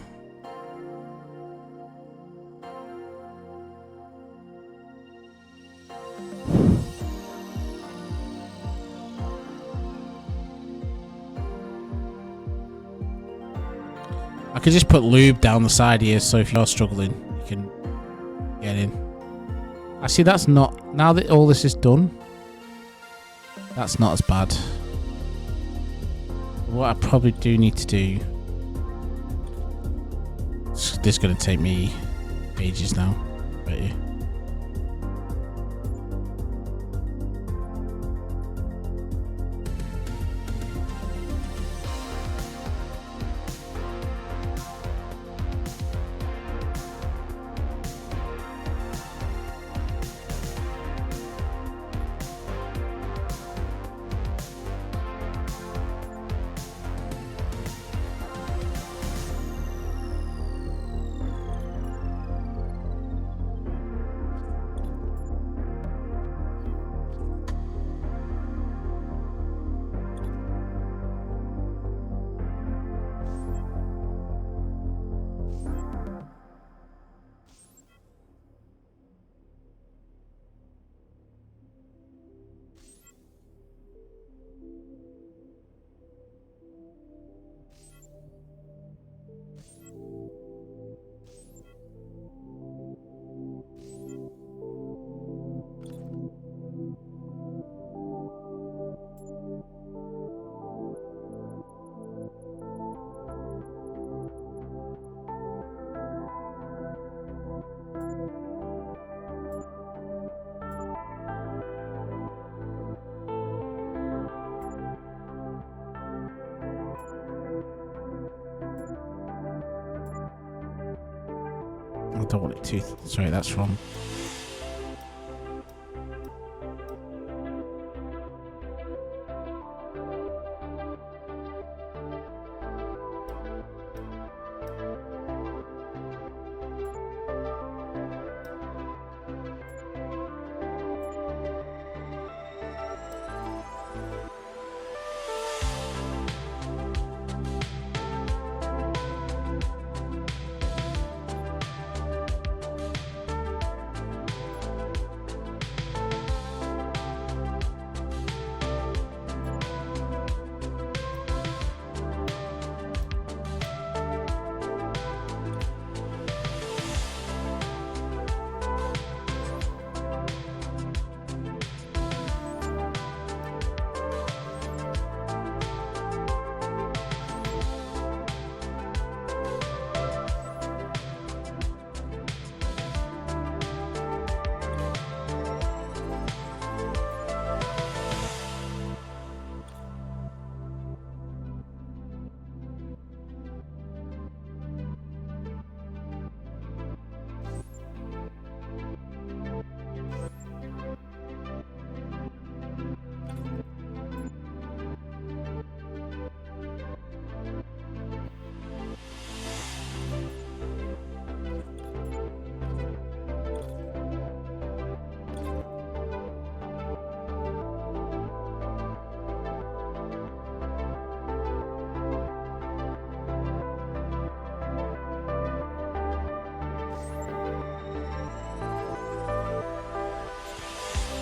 I could just put lube down the side here, so if you're struggling, you can get in. Actually, that's not... Now that all this is done, that's not as bad. What I probably do need to do... This is going to take me ages now. Bet you. I don't want it to. Sorry, that's wrong.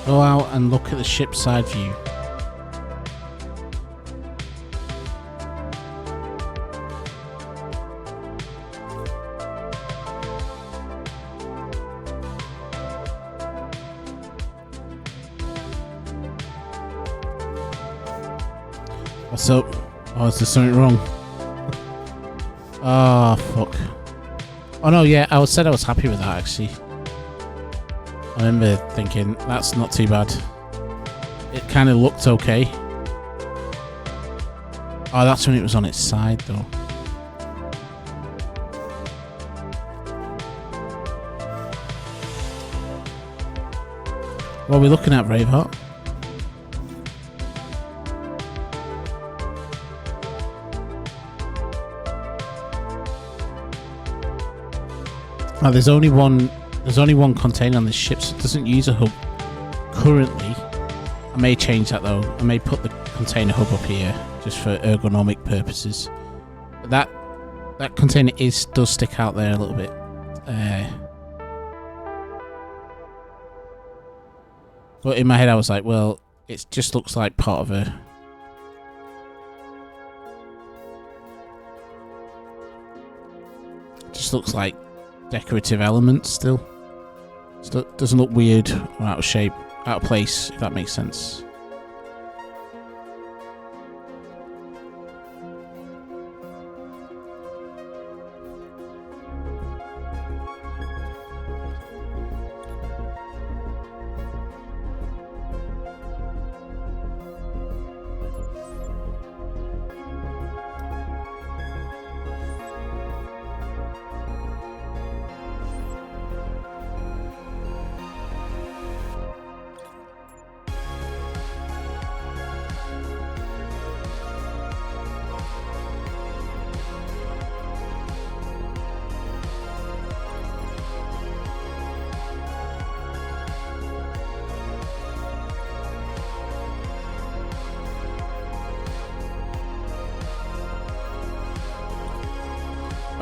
Go out and look at the ship's side view. What's up? Oh, is there something wrong? Oh, fuck. Oh no, yeah, I said I was happy with that actually. I remember thinking, that's not too bad. It kind of looked okay. Oh, that's when it was on its side though. What are we looking at, Braveheart? Oh, there's only one container on this ship, so it doesn't use a hub currently. I may change that though. I may put the container hub up here just for ergonomic purposes. But that container does stick out there a little bit. But in my head I was like, well, it just looks like part of a... It just looks like decorative elements still. It doesn't look weird or out of shape, out of place, if that makes sense.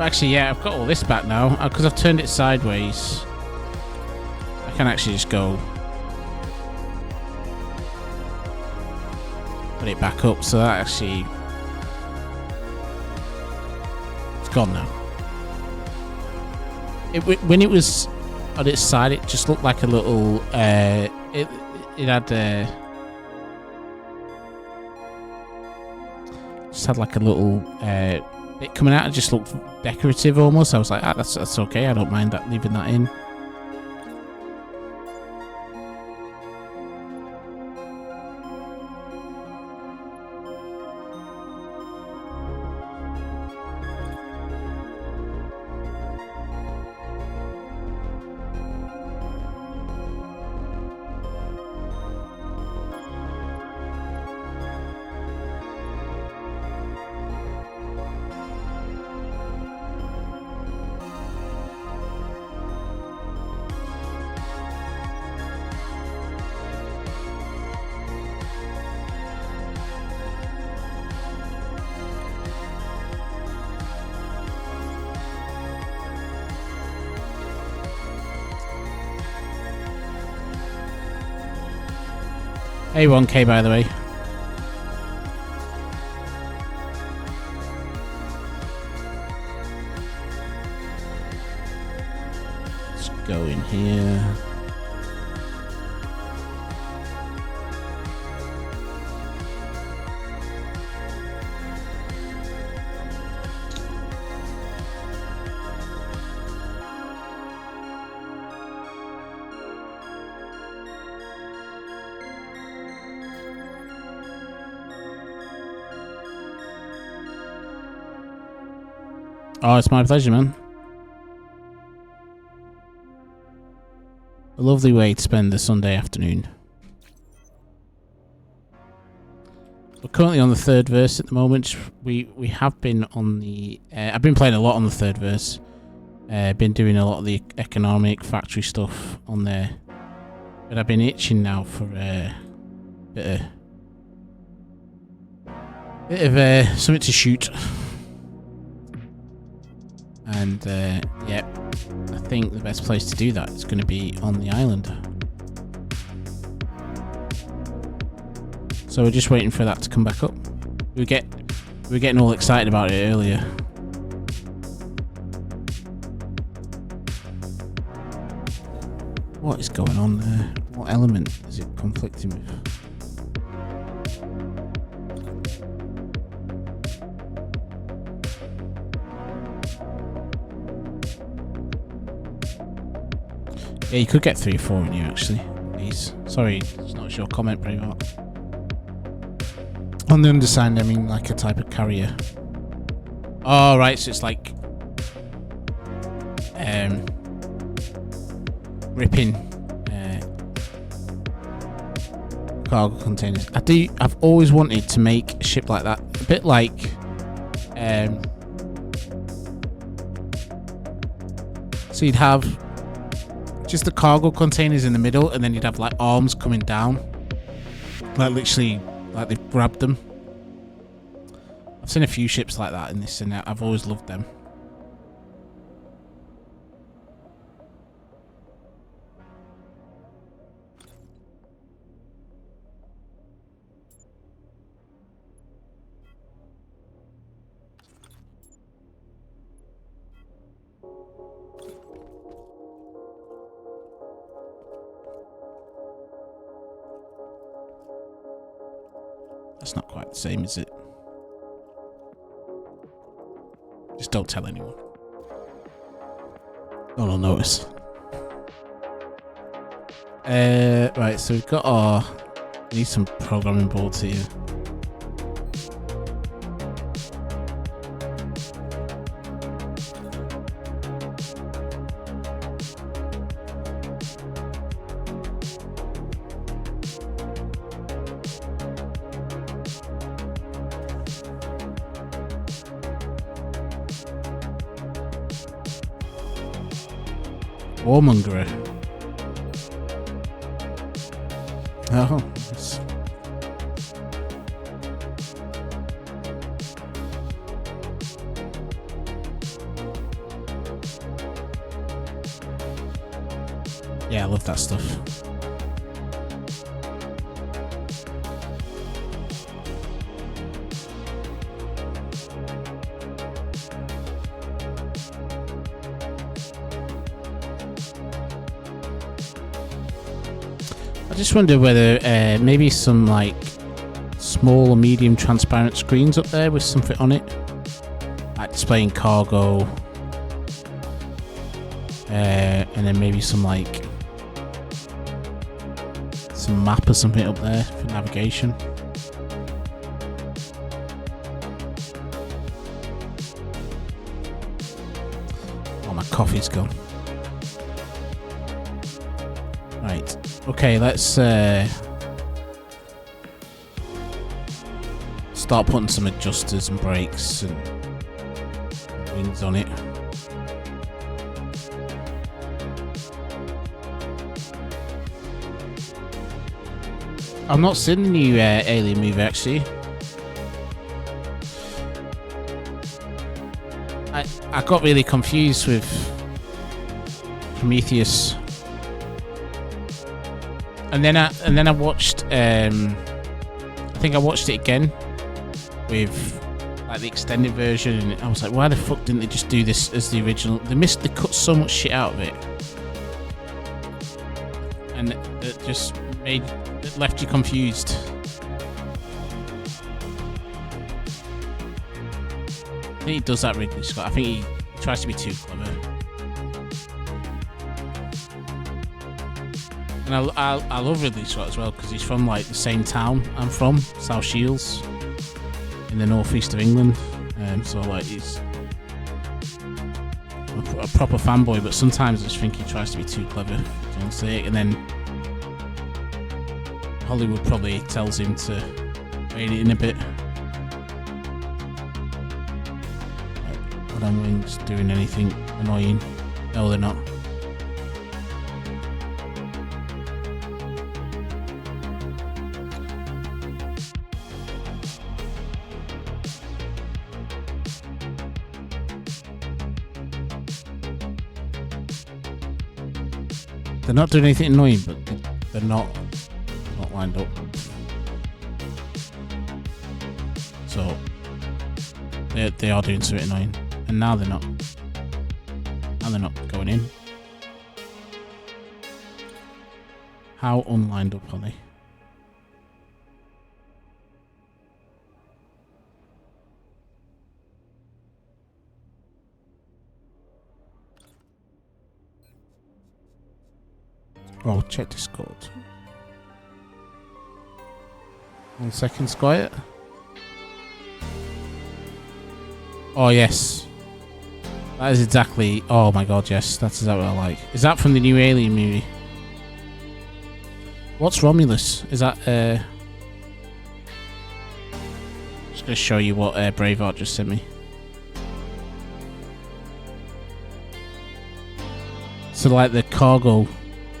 Actually, yeah, I've got all this back now because I've turned it sideways. I can actually just go put it back up, so that actually it's gone now. When it was on its side, it just looked like a little. It had just had like a little bit coming out. It just looked decorative almost. I was like, that's okay. I don't mind that, leaving that in. A1K, by the way. Let's go in here. Oh, it's my pleasure, man. A lovely way to spend the Sunday afternoon. We're currently on the third verse at the moment. We have been on the... I've been playing a lot on the third verse. Been doing a lot of the economic factory stuff on there. But I've been itching now for a bit of something to shoot. And yeah, I think the best place to do that is going to be on the island. So we're just waiting for that to come back up. We were getting all excited about it earlier. What is going on there? What element is it conflicting with? Yeah, you could get 3 or 4 in here actually. These. Sorry, it's not your comment, Braveheart. On the undersigned, I mean like a type of carrier. Oh, right, so it's like ripping cargo containers. I've always wanted to make a ship like that. A bit like so you'd have just the cargo containers in the middle, and then you'd have like arms coming down. Like literally, like they've grabbed them. I've seen a few ships like that in this, and I've always loved them. That's not quite the same, is it? Just don't tell anyone. No one will notice. Right, so we've got our... We need some programming boards here. Warmonger. Oh, yes. Yeah, I love that stuff. I just wonder whether maybe some like small or medium transparent screens up there with something on it, like displaying cargo, and then maybe some like some map or something up there for navigation. Oh, my coffee's gone. Right. Okay, let's start putting some adjusters and brakes and wings on it. I've not seen the new Alien movie actually. I got really confused with Prometheus. And then I watched I think I watched it again with like the extended version, and I was like, why the fuck didn't they just do this as the original? They cut so much shit out of it, and it just left you confused. I think he does that, Ridley Scott. I think he tries to be too clever. And I love Ridley Scott as well because he's from like the same town I'm from, South Shields, in the northeast of England. So like he's a proper fanboy, but sometimes I just think he tries to be too clever, don't say it, and then Hollywood probably tells him to rein it in a bit. But I'm wings doing anything annoying. No, they're not. They're not doing anything annoying, but they're not lined up. So they are doing something annoying, and now they're not. Now they're not going in. How unlined up are they? Oh, check Discord. 1 second, Squire. Oh, yes. That is exactly... Oh, my God, yes. That's exactly what I like. Is that from the new Alien movie? What's Romulus? Is that... Just going to show you what Braveheart just sent me. So, like, the cargo...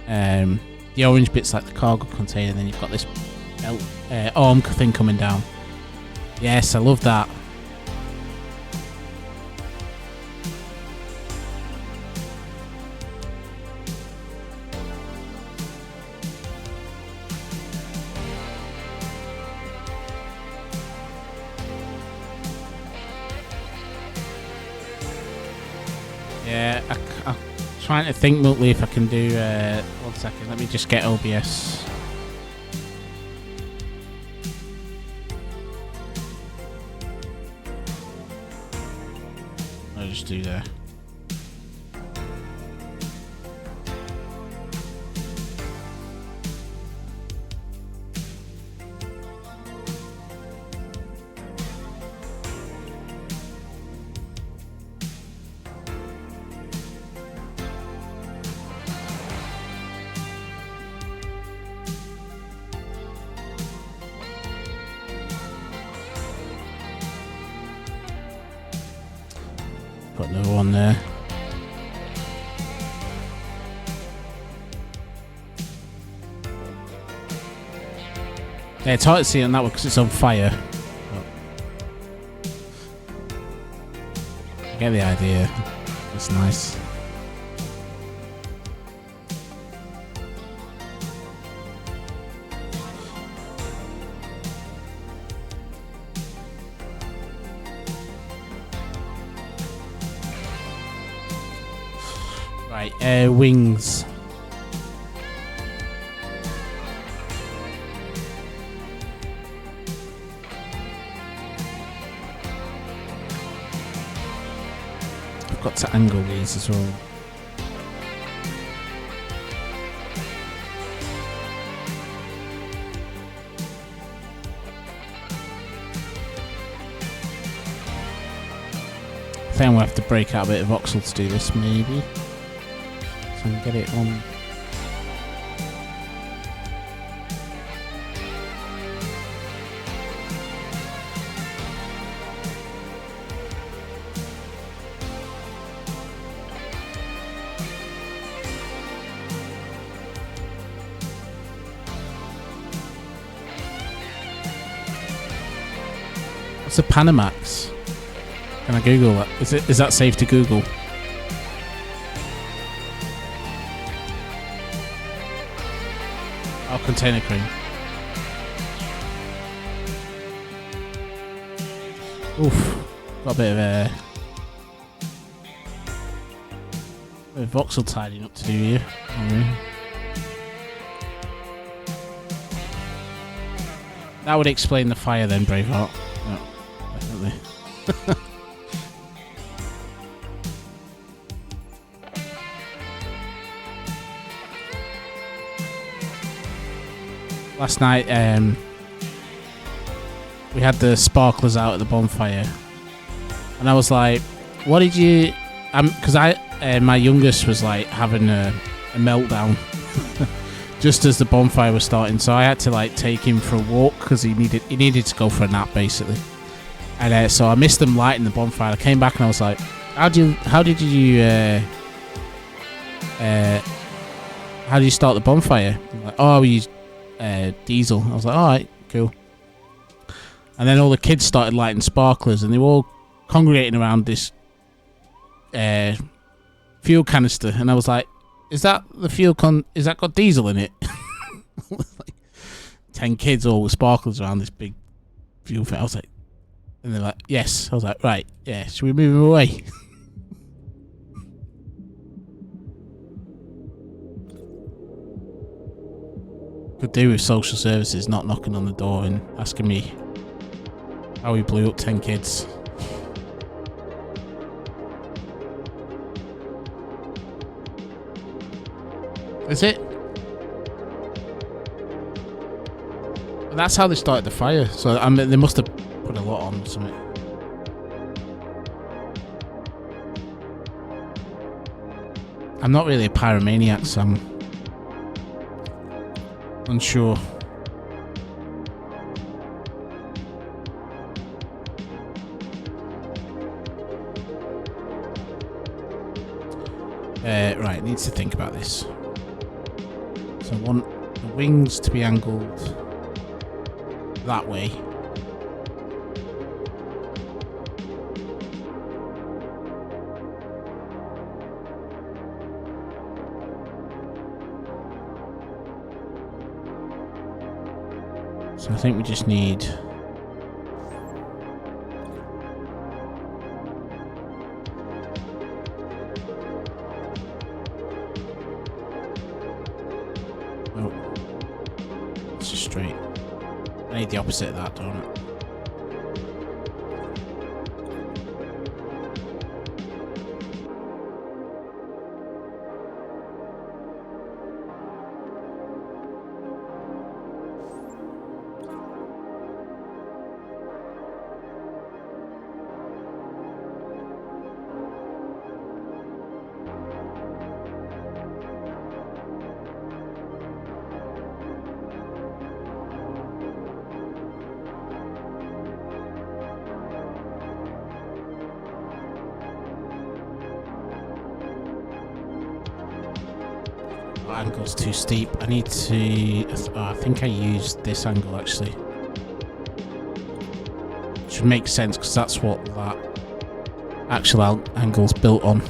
the orange bit's like the cargo container, and then you've got this belt, arm thing coming down. Yes, I love that. Yeah, I'm trying to think, Muttley, if I can do... 1 second, let me just get OBS. I'll just do that. Got another one there. Yeah, it's hard to see on that one because it's on fire. I get the idea. It's nice. Right, wings. I've got to angle these as well. I think I'm going to have to break out a bit of voxel to do this, maybe. So I can get it on. What's a Panamax? Can I Google that? Is that safe to Google? Oh, container cream. Oof. Got a bit of voxel tidying up to do here. Oh, really? That would explain the fire then, Braveheart. Yeah, definitely. Last night, we had the sparklers out at the bonfire, and I was like, "What did you?" Because my youngest was like having a meltdown just as the bonfire was starting, so I had to like take him for a walk because he needed to go for a nap basically, and so I missed them lighting the bonfire. I came back and I was like, "How did you start the bonfire?" I'm like, "Oh, we used diesel." I was like, alright, cool. And then all the kids started lighting sparklers, and they were all congregating around this fuel canister, and I was like, is that the fuel is that got diesel in it? Like 10 kids all with sparklers around this big fuel thing. I was like, and they're like, yes. I was like, right, yeah, should we move them away? Could do with social services not knocking on the door and asking me how we blew up 10 kids. Is it? But that's how they started the fire. So I mean, they must have put a lot on or something. I'm not really a pyromaniac, so I'm unsure. Right, needs to think about this. So I want the wings to be angled that way. So I think we just need it's just straight. I need the opposite of that, don't I? Angle's too steep. I need to. I think I used this angle actually. Should make sense because that's what that actual angle's built on.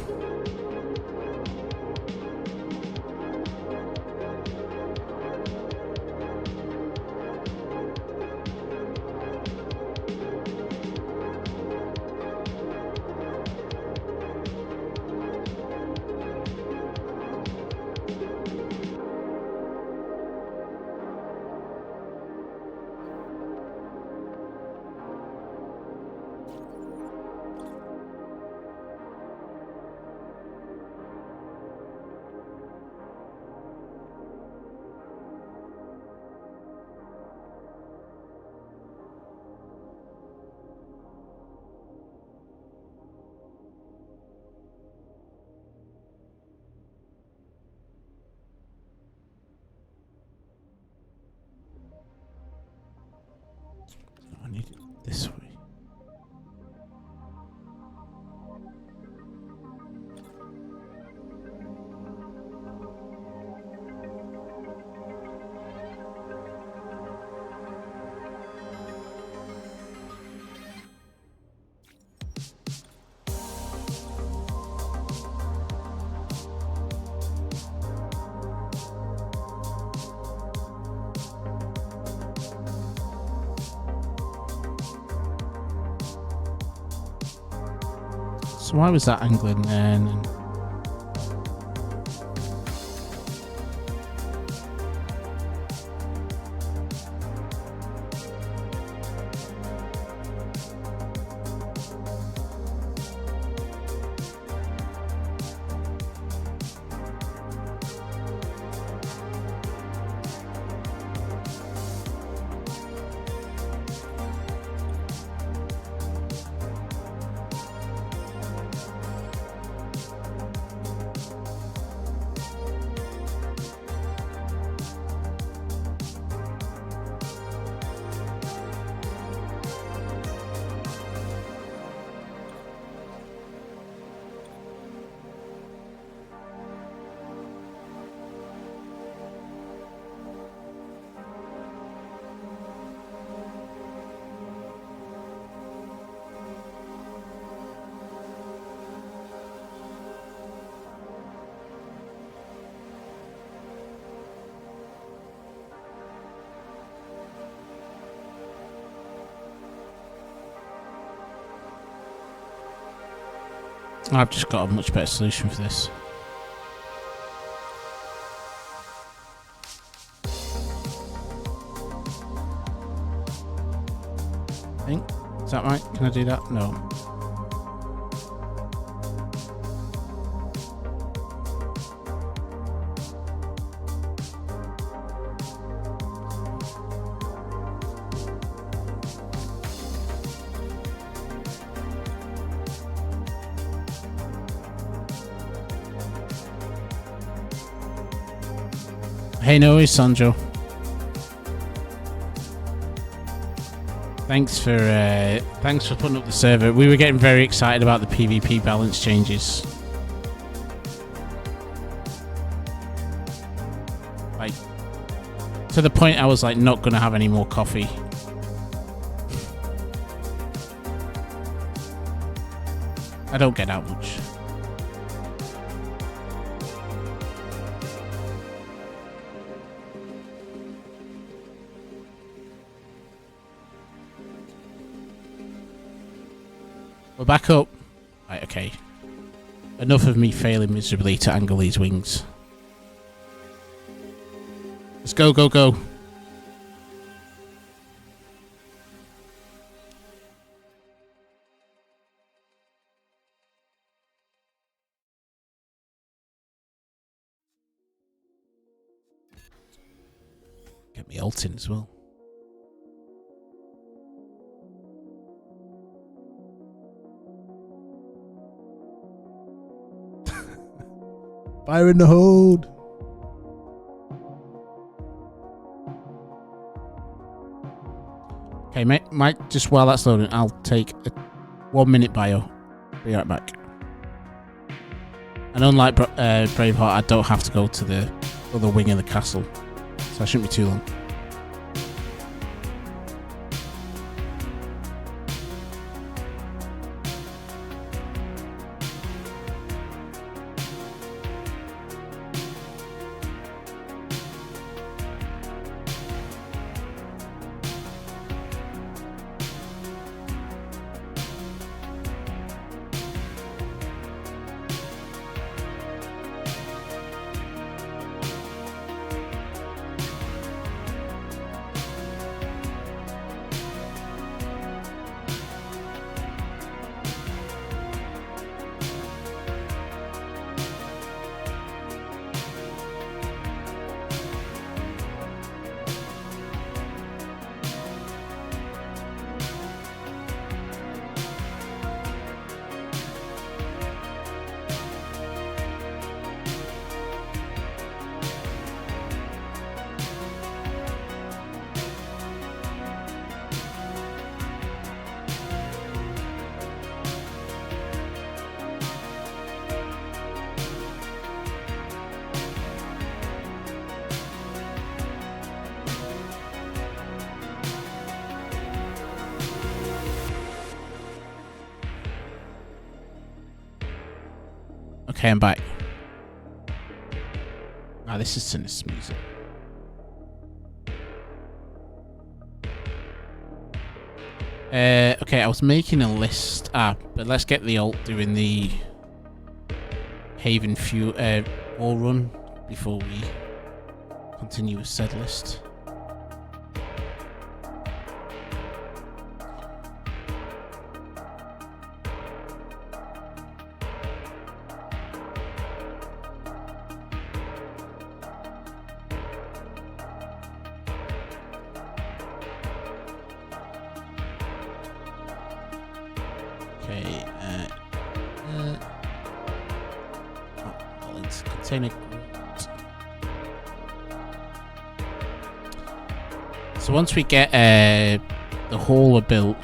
I need it this way. So why was that angling then? I've just got a much better solution for this. I think. Is that right? Can I do that? No. Hey, no worries, Sandro. Thanks for putting up the server. We were getting very excited about the PvP balance changes. Like, to the point I was like not gonna have any more coffee. I don't get out much. We're back up. Right, okay. Enough of me failing miserably to angle these wings. Let's go, go, go. Get me ult in as well. Fire in the hold. Okay, mate. Mike, just while that's loading, I'll take a 1 minute bio. Be right back. And unlike Braveheart, I don't have to go to the other wing of the castle, so I shouldn't be too long. Okay, I'm back. Ah, this is sinister music. Okay, I was making a list. But let's get the ult doing the Haven Fuel wall run before we continue with said list. So once we get the hauler built,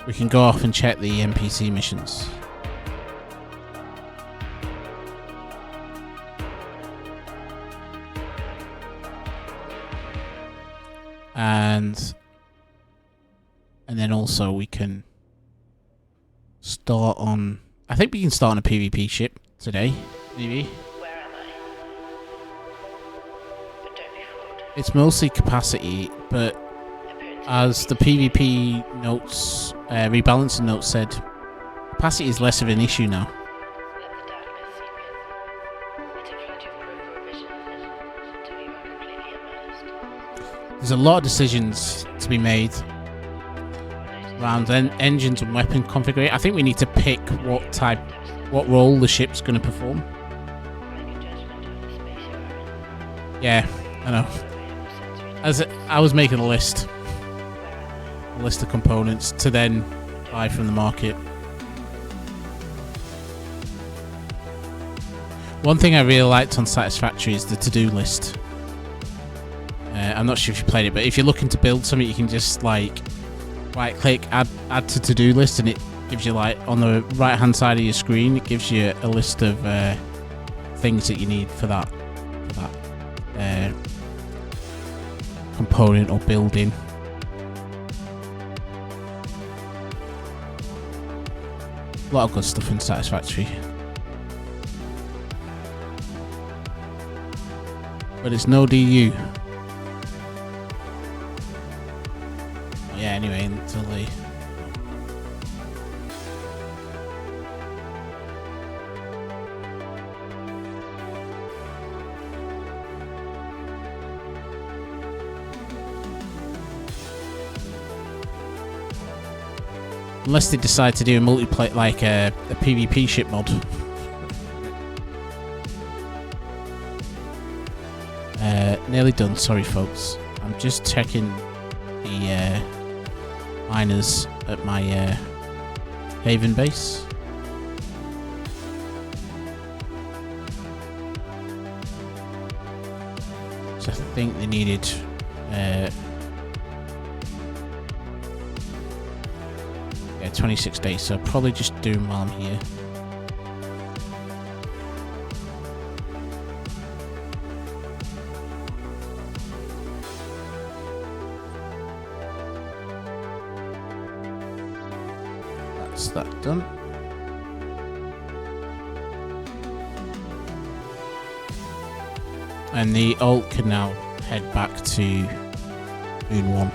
we can go off and check the NPC missions. And then also we can start on... I think we can start on a PvP ship today, maybe. Where am I? But don't be fooled. It's mostly capacity, but as the PvP notes, rebalancing notes said, capacity is less of an issue now. Let the darkness seep in. I took plenty of peripheral vision until we were completely immersed. There's a lot of decisions to be made around engines and weapon configuration. I think we need to pick what role the ship's going to perform. Make a judgment of the space you are in. Yeah, I know. As I was making a list of components to then buy from the market. One thing I really liked on Satisfactory is the to-do list. I'm not sure if you played it, but if you're looking to build something, you can just like right-click, add to to-do list, and it gives you like on the right-hand side of your screen, it gives you a list of things that you need for that component or building. A lot of good stuff in Satisfactory. But it's no DU. Oh, yeah, anyway, until they... Unless they decide to do a multiplayer, like a PvP ship mod. Nearly done, sorry folks. I'm just checking the miners at my Haven base. So I think they needed 26 days, so I'll probably just do them while I'm here. That's that done. And the alt can now head back to Moon 1.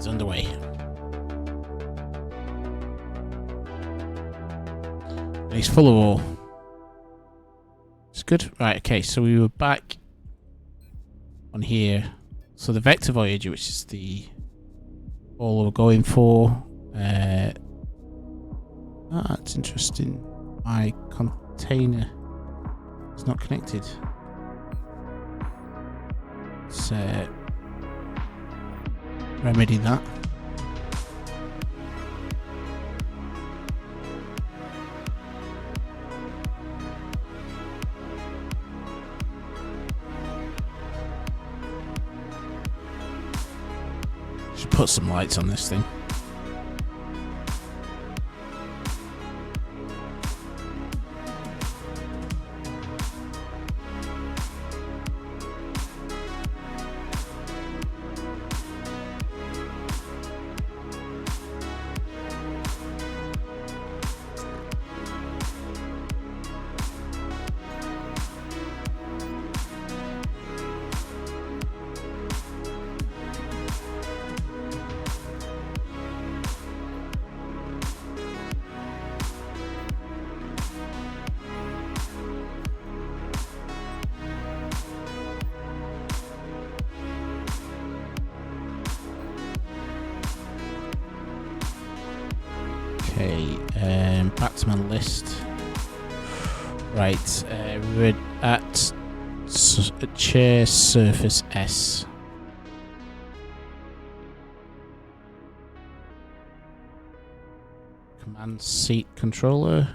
Underway. And he's full of ore. It's good. Right, okay, so we were back on here. So the Vector Voyager, which is the all we're going for. That's interesting. My container is not connected. Let's remedy that. Should put some lights on this thing. Okay, back to my list. Right, we're at chair surface S. Command seat controller.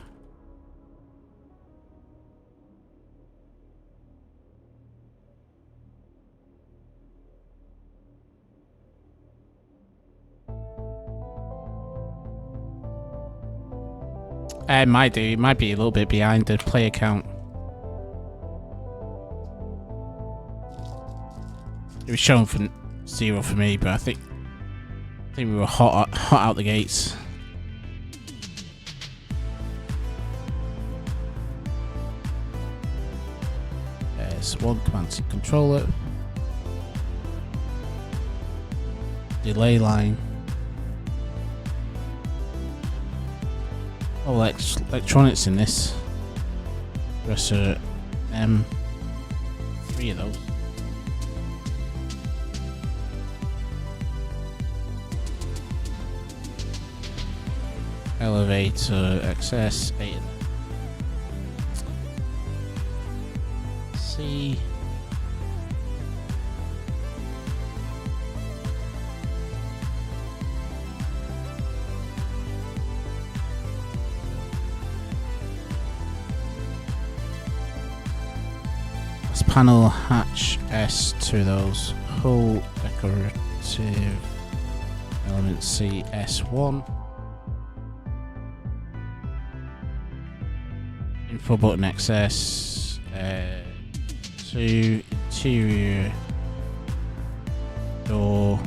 MyDU might be a little bit behind the player count. It was shown for 0 for me, but I think we were hot out the gates. S1 command to controller. Delay line. Oh, electronics in this. Dresser M. 3 of those. Elevator access 8 of them. C. That's panel hatch S, 2 of those. Hull decorative element C S1. Info button access 2 interior door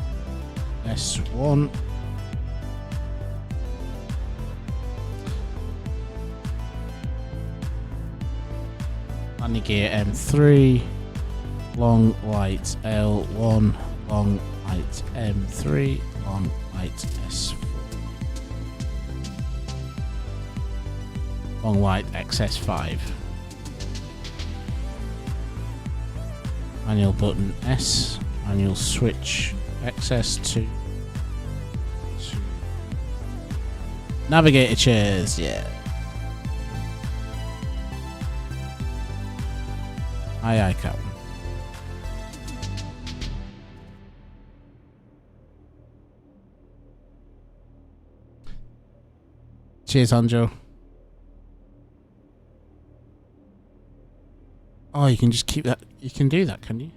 S1. Landing gear M3. Long light L1. Long light M3. Long light S4. Long light XS5. Manual button S. Manual switch XS2. Navigator chairs, yeah. Aye, Captain. Cheers, Anjo. Oh, you can just keep that. You can do that, can you?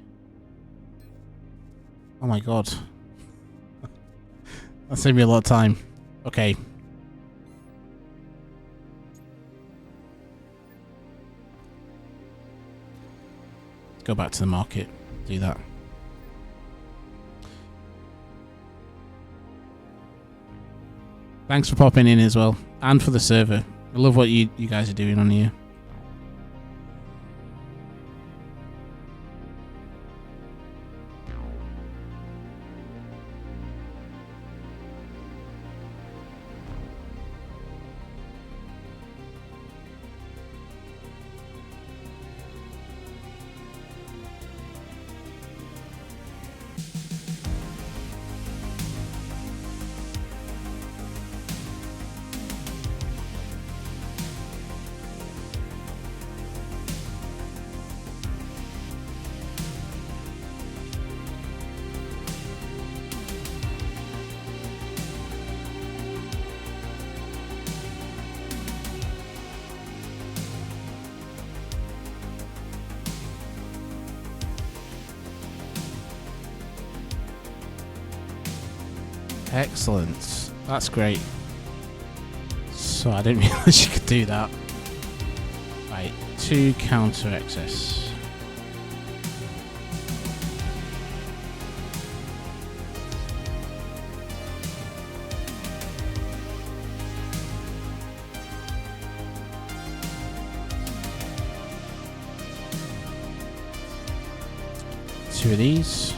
Oh my god. That saved me a lot of time. Okay. Go back to the market. Do that. Thanks for popping in as well. And for the server. I love what you guys are doing on here. Excellent. That's great. So I didn't realise you could do that. Right, 2 counter access. Two of these.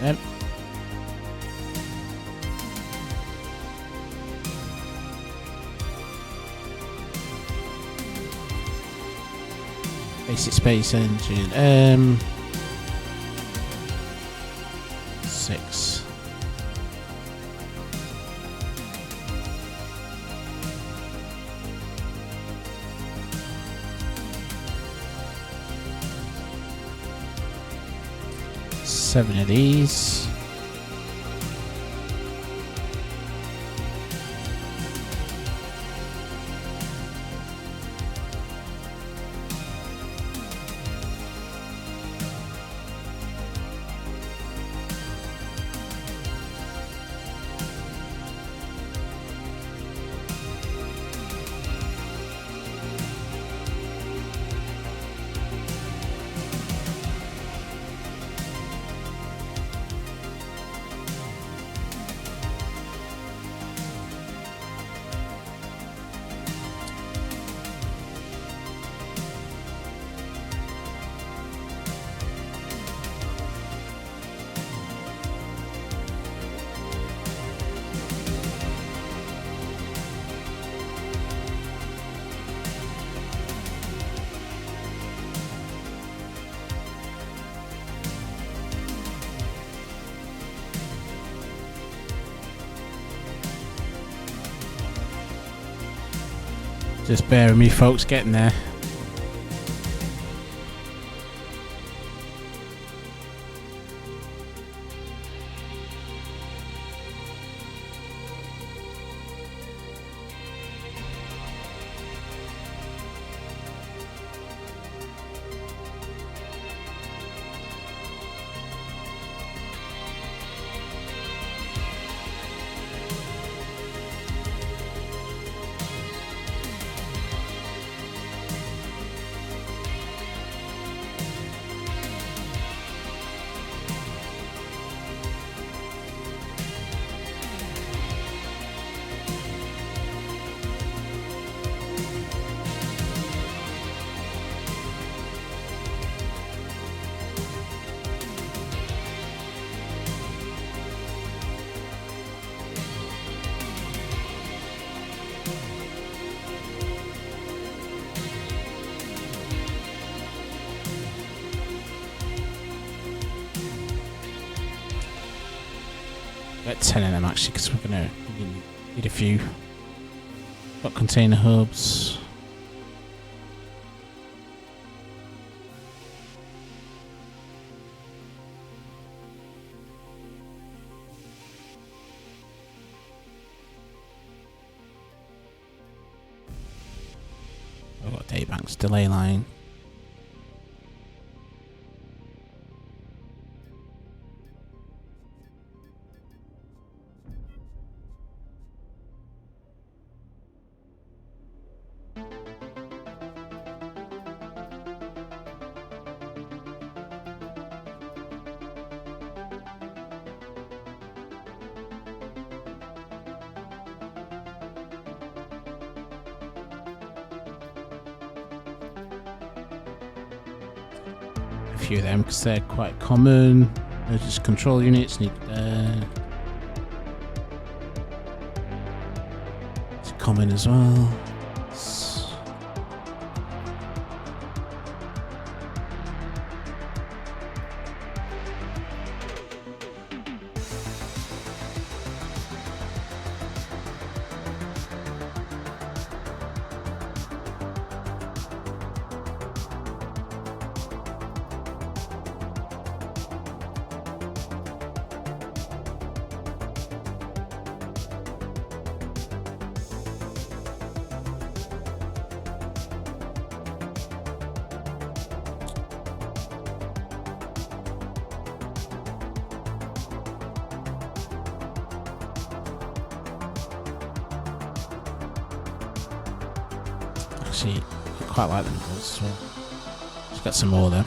Yep. Basic space engine. 6. Seven of these. Just bear with me, folks, getting there. Get 10 of them actually, because we're gonna need a few. Got container hubs. I've got day banks, delay line. Few of them because they're quite common. They're just control units needed there. It's common as well. Actually, I quite like them as well. Let's get some more then.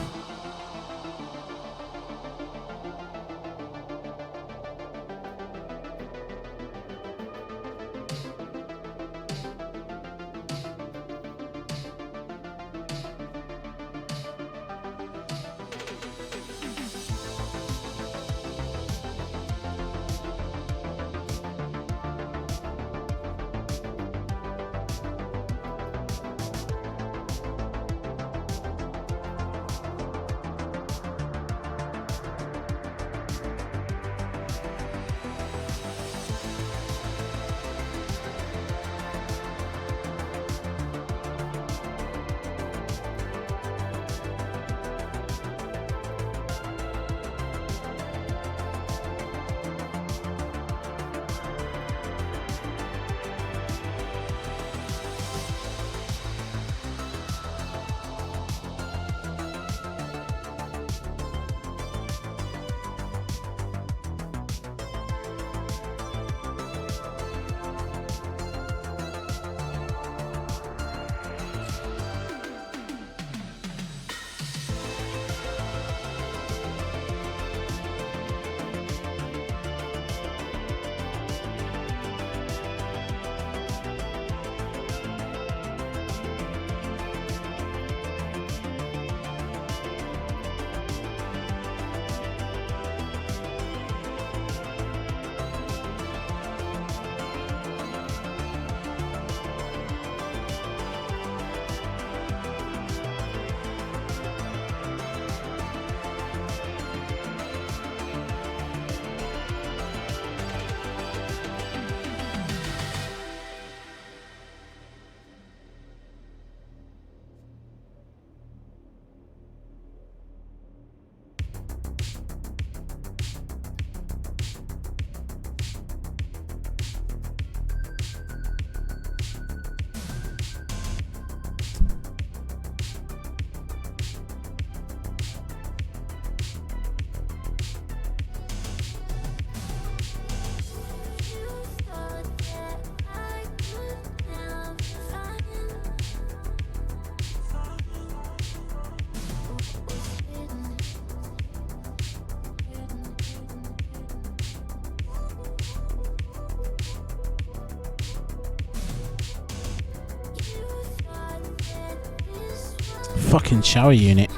fucking shower unit.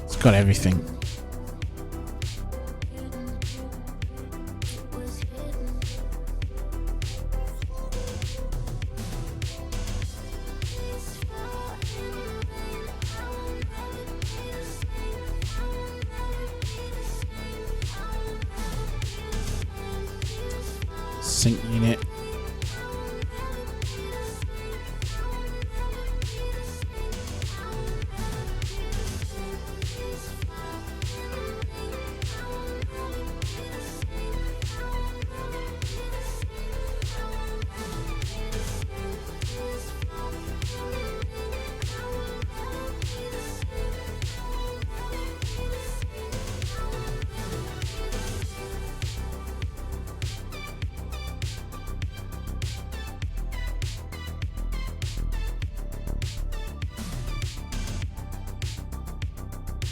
It's got everything. Sink unit.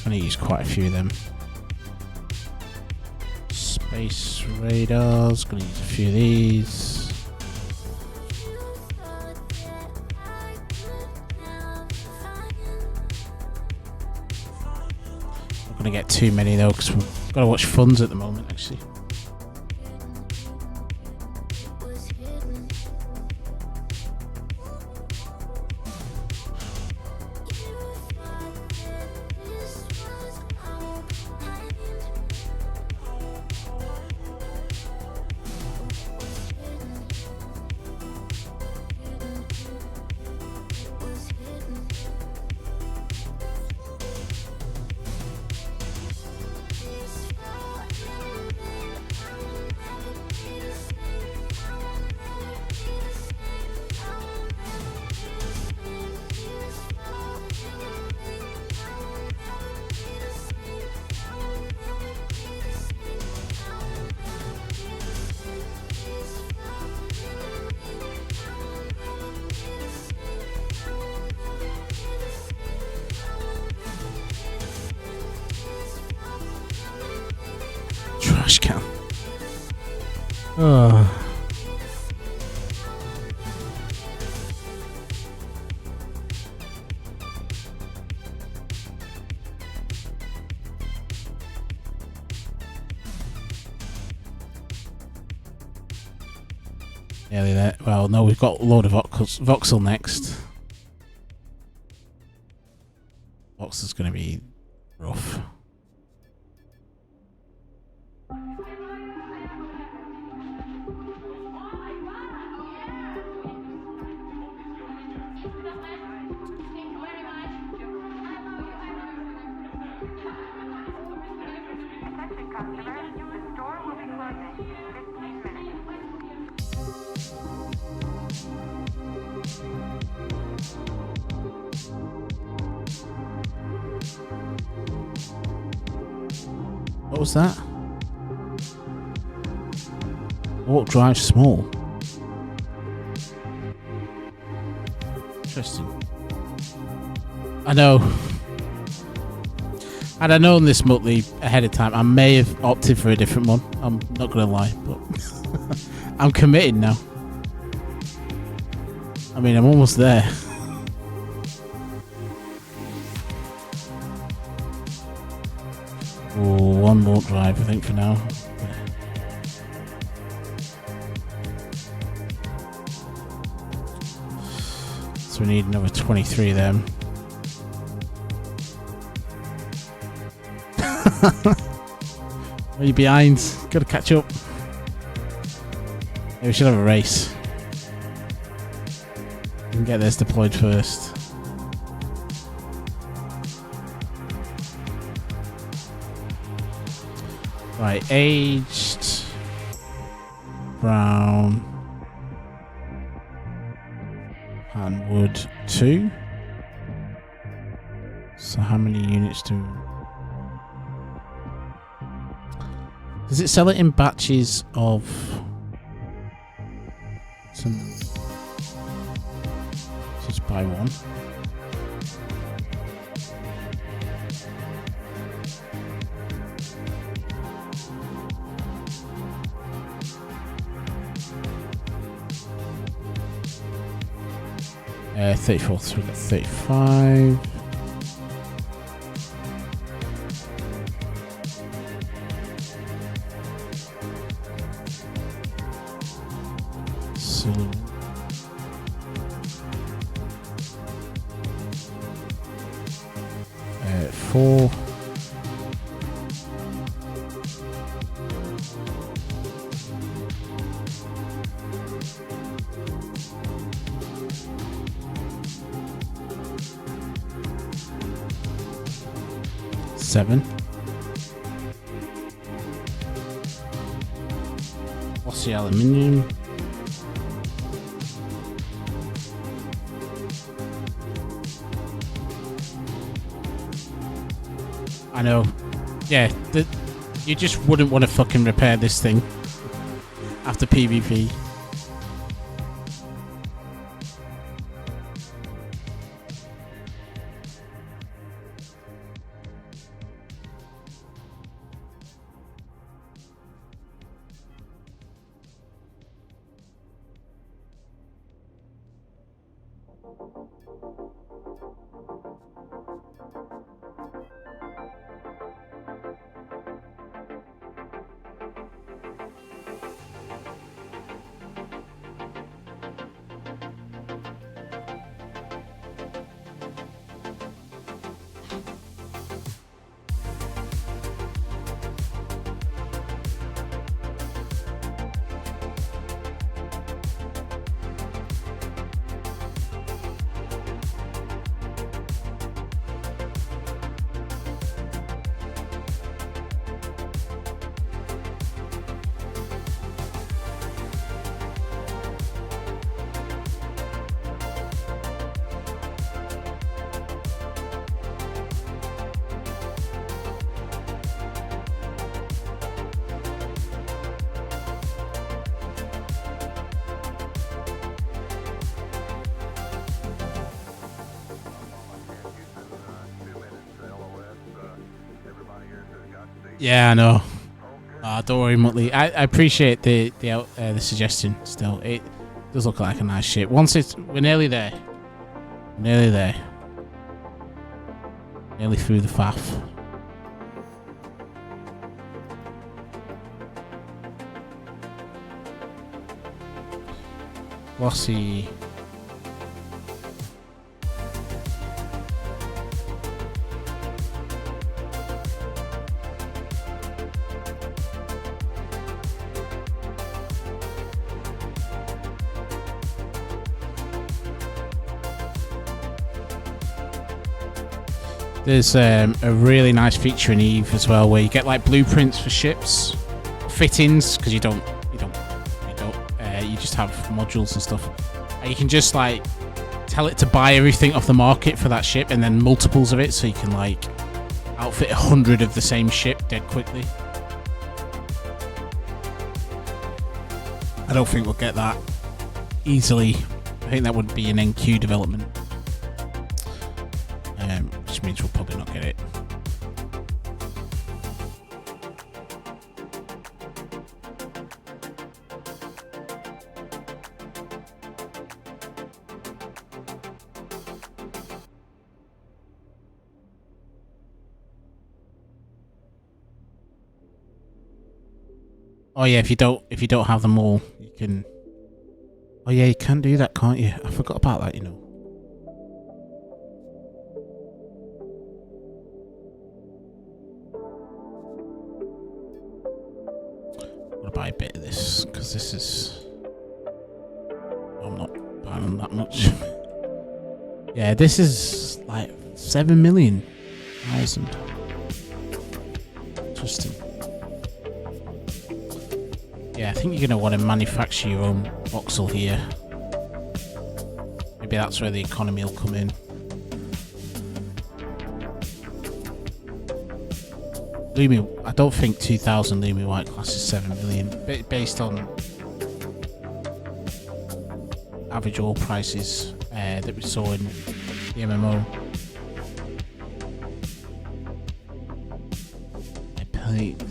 I'm gonna use quite a few of them. Space radars, gonna use a few of these. Not gonna get too many though, because we've got to watch funds at the moment actually. Trash can. Oh. Nearly there. Well, no, we've got a load of voxel next. Voxel's going to be rough. What was that? Warp drive small. Interesting. I know. Had I known this Muttley ahead of time, I may have opted for a different one. I'm not gonna lie, but I'm committed now. I mean, I'm almost there. Oh, one warp drive, I think, for now. So we need another 23 of them. Are you behind? Gotta catch up. Yeah, we should have a race. We can get this deployed first. Right, aged brown and wood 2. So how many units does it sell it in batches of some? Just buy one. 34, so we've got 35. So 4. Seven. What's the aluminium? I know. Yeah, you just wouldn't want to fucking repair this thing after PvP. Yeah, I know. Don't worry, Muttley. I appreciate the suggestion. Still, it does look like a nice ship. We're nearly there. Nearly there. Nearly through the faff. Glossy. There's a really nice feature in Eve as well, where you get like blueprints for ships, fittings, because you just have modules and stuff. And you can just like tell it to buy everything off the market for that ship, and then multiples of it, so you can like outfit 100 of the same ship dead quickly. I don't think we'll get that easily. I think that would be an NQ development. Which means we'll probably not get it. Oh yeah, if you don't have them all, you can. Oh yeah, you can do that, can't you? I forgot about that, you know. Buy a bit of this because this is. I'm not buying that much. Yeah, this is like 7 million. Interesting. Yeah, I think you're gonna want to manufacture your own voxel here. Maybe that's where the economy will come in. Lumi, I don't think 2000 Lumi White class is 7 million, based on average oil prices that we saw in the MMO. I paid.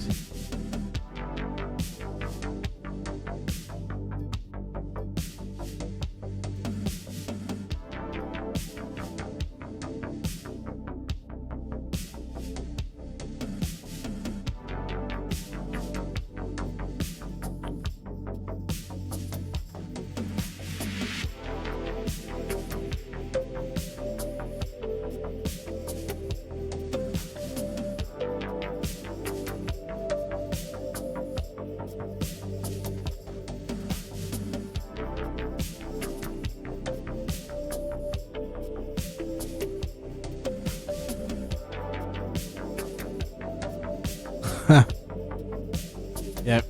Yep.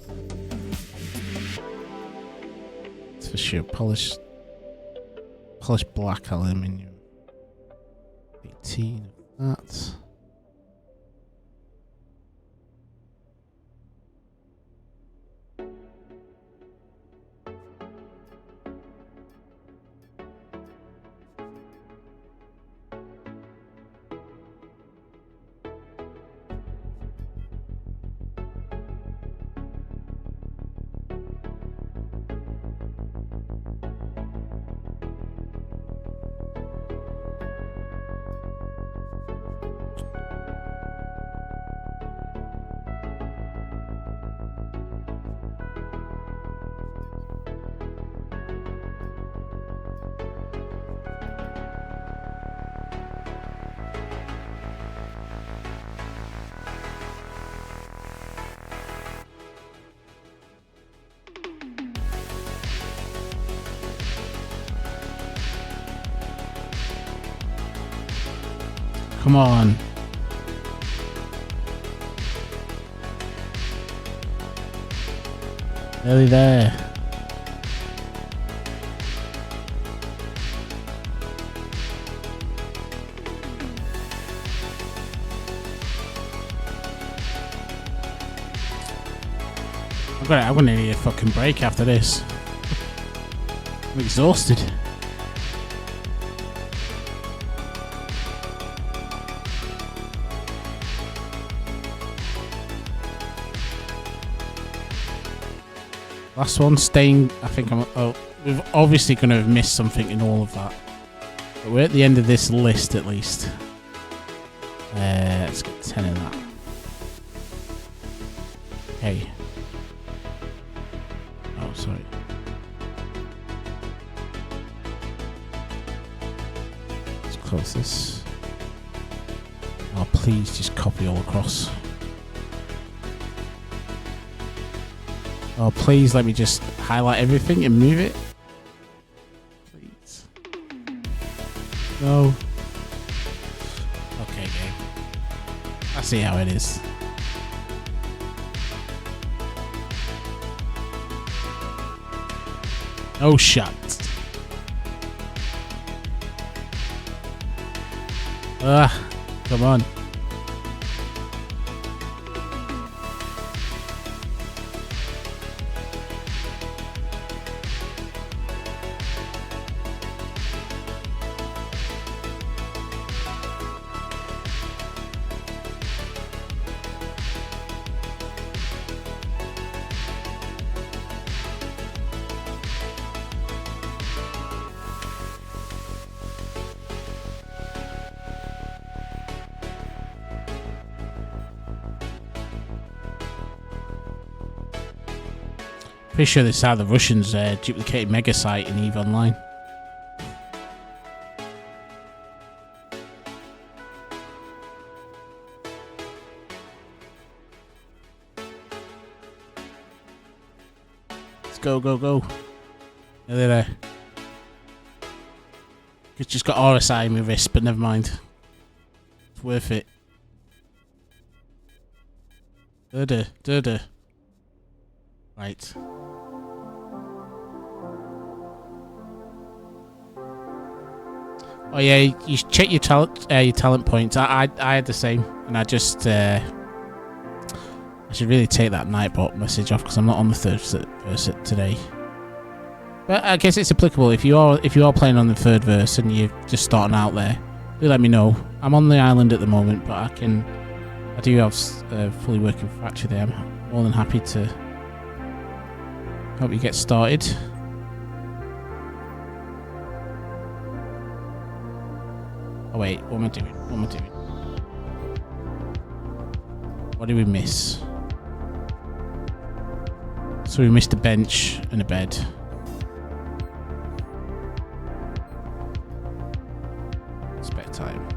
It's for sure. Polished black aluminium. 18 of that. Come on. Nearly there. I'm gonna need a fucking break after this. I'm exhausted. Last one, staying. I think I'm. Oh, we've obviously going to have missed something in all of that. But we're at the end of this list at least. Let's get 10 of that. Okay. Oh, sorry. Let's close this. Oh, please just copy all across. Oh, please let me just highlight everything and move it. Please. No. Okay, game. I see how it is. No shot. Come on. Pretty sure this is how the Russians duplicated Mega Site in EVE Online. Let's go, go, go. Nearly there. It's just got RSI in my wrist, but never mind. It's worth it. Durda. Right. Oh yeah, you should check your talent points. I had the same, and I just I should really take that Nightbot message off because I'm not on the third verse today. But I guess it's applicable if you are playing on the third verse and you're just starting out there. Do let me know. I'm on the island at the moment, but I do have fully working factory there. I'm more than happy to help you get started. Oh wait, what am I doing? What did we miss? So we missed a bench and a bed. Spare time.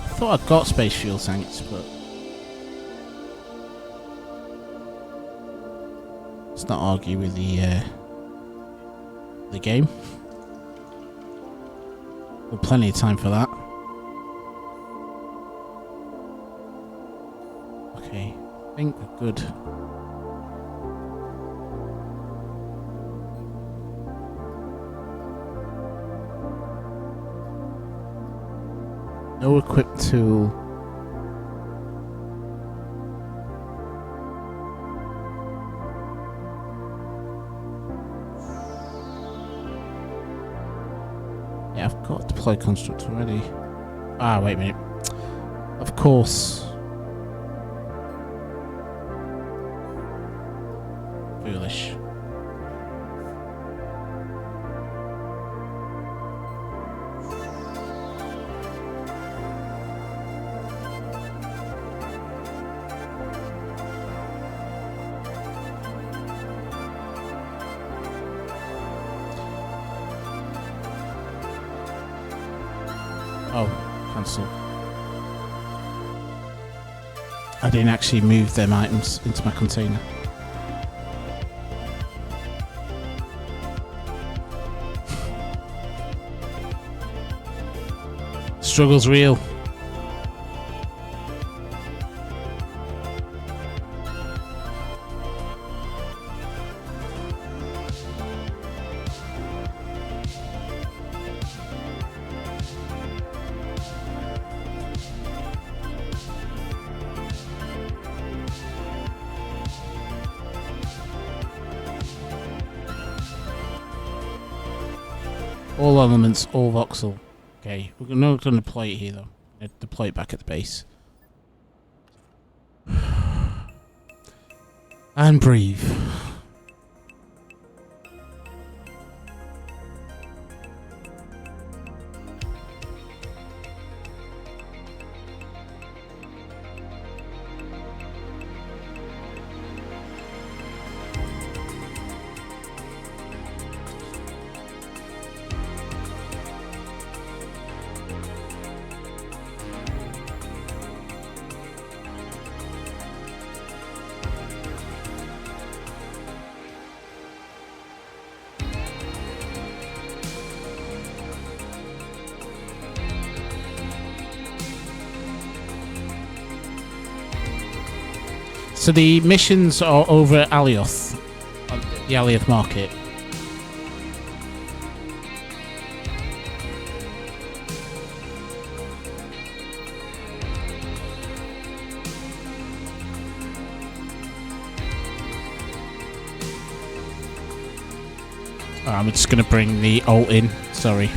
I thought I'd got space fuel tanks, but let's not argue with the game. We've plenty of time for that. Okay, I think we're good. No equipped tool. Yeah, I've got deploy construct already. Ah, wait a minute. Of course. Foolish. Oh, cancel. I didn't actually move them items into my container. Struggle's real. All elements, all voxel. Okay, we're not going to deploy it here though. Deploy it back at the base. And breathe. So the missions are over at Alioth, the Alioth market. I'm just going to bring the ult in. Sorry.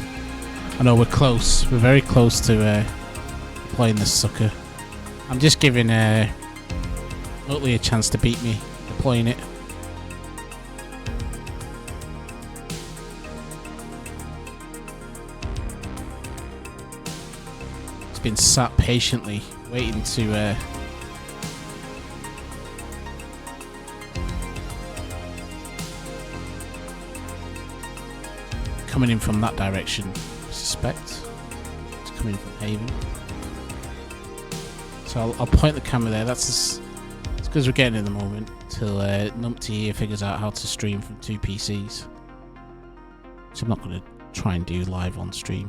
I know we're close. We're very close to playing this sucker. I'm just giving Oatley a chance to beat me deploying it. It's been sat patiently waiting to coming in from that direction, I suspect. It's coming from Haven. So I'll point the camera there. That's as good as we're getting in the moment till Numpty here figures out how to stream from 2 PCs. So I'm not going to try and do live on stream.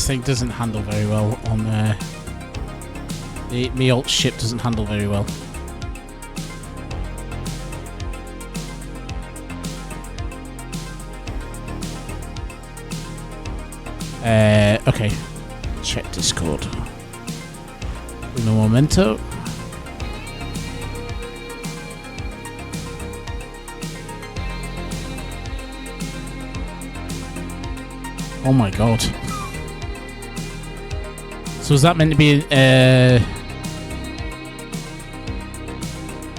This thing doesn't handle very well on the alt ship doesn't handle very well. Okay. Check Discord. No momento. Oh my god. So is that meant to be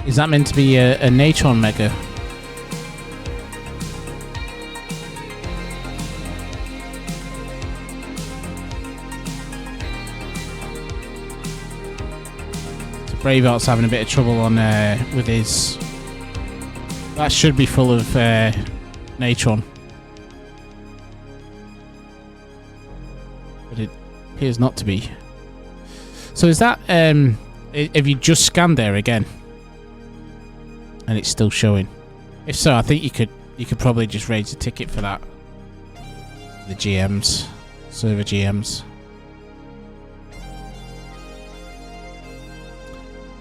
is that meant to be a Natron Mega? So Braveheart's having a bit of trouble on with his. That should be full of Natron. But it appears not to be. So is that have you just scanned there again and it's still showing? If so, I think you could probably just raise a ticket for that. The GMs, server GMs.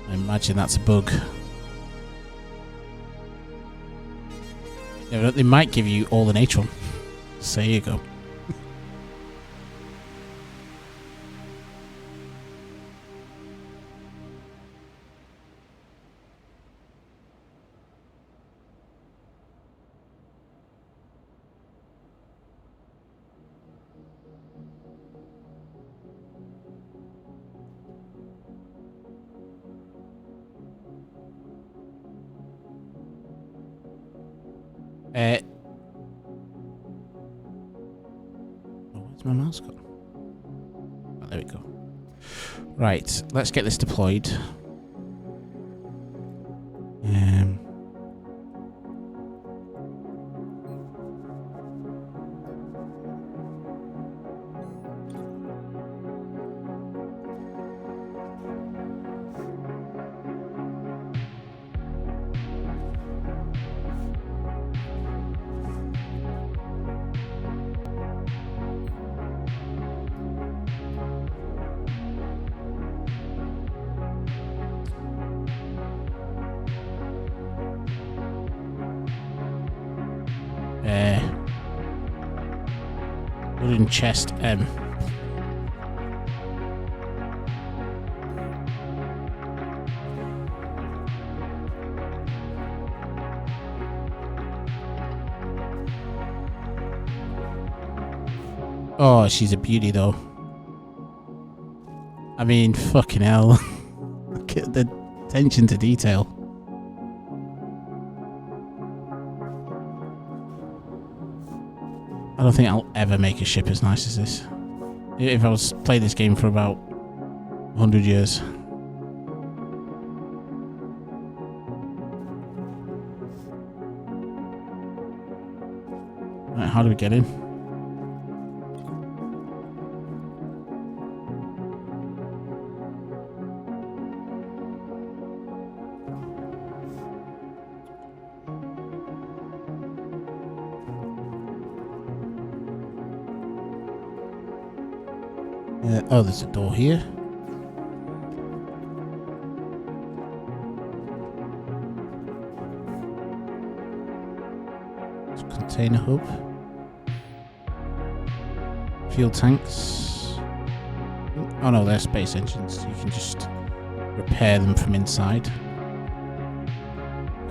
I imagine that's a bug. Yeah, they might give you all the Natron. So there you go. Where's my mouse gone? Oh, there we go. Right, let's get this deployed. Wooden chest M. Oh, she's a beauty though. I mean, fucking hell. Look at the attention to detail. I don't think I'll ever make a ship as nice as this. If I was playing this game for about 100 years. Right, how do we get in? Oh, there's a door here. It's a container hub. Fuel tanks. Oh no, they're space engines. You can just repair them from inside.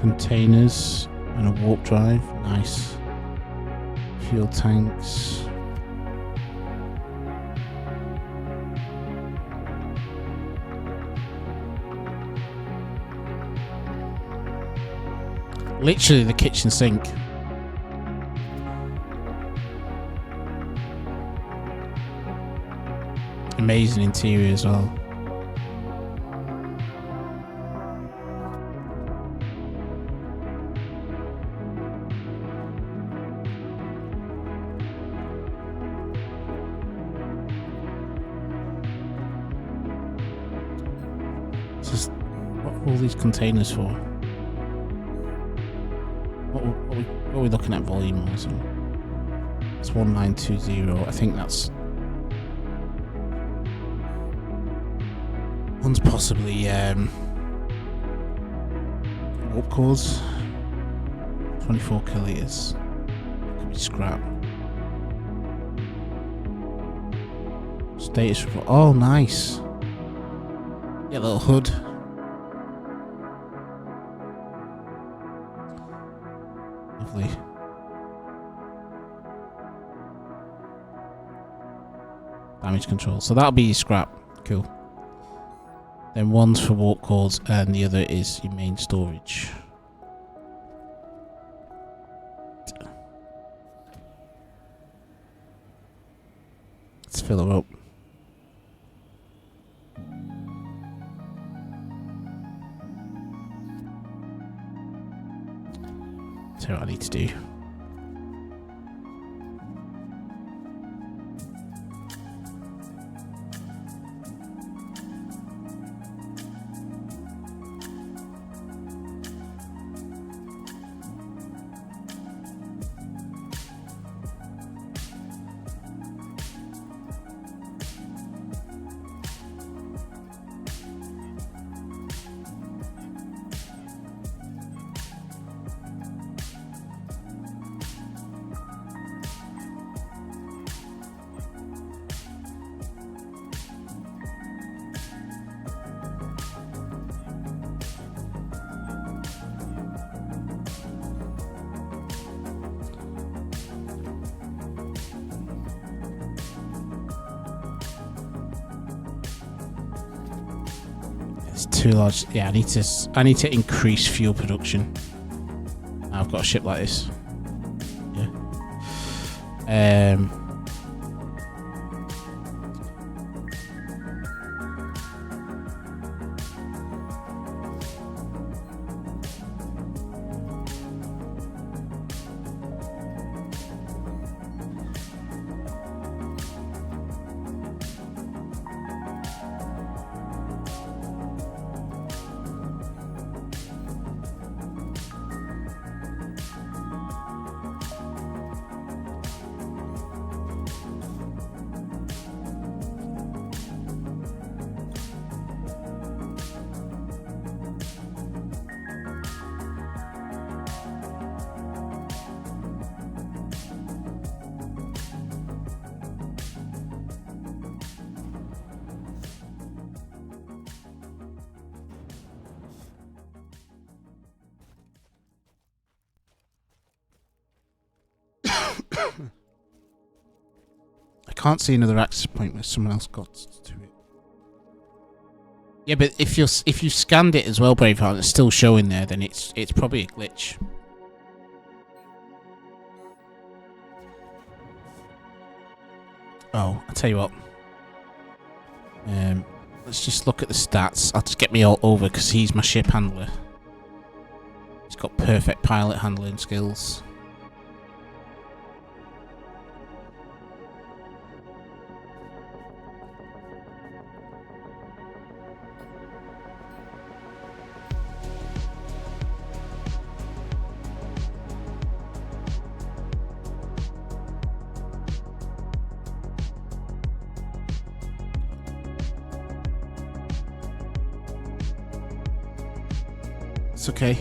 Containers and a warp drive. Nice. Fuel tanks. Literally the kitchen sink. Amazing interior as well. Just what are all these containers for? What are we looking at volume wise? It's 1920. I think that's One's possibly warp cores. 24 kiloliters. Could be scrap. Status report. Oh, nice. Yeah, little hood. Lovely. Damage control. So that'll be your scrap. Cool. Then one's for warp cores and the other is your main storage. Let's fill her up. That's what I need to do. Too large. Yeah, I need to increase fuel production. I've got a ship like this. Yeah. I can't see another access point where someone else got to it. Yeah, but if you scanned it as well, Braveheart, and it's still showing there, then it's probably a glitch. Oh, I'll tell you what. Let's just look at the stats. I'll just get me all over because he's my ship handler. He's got perfect pilot handling skills. It's okay.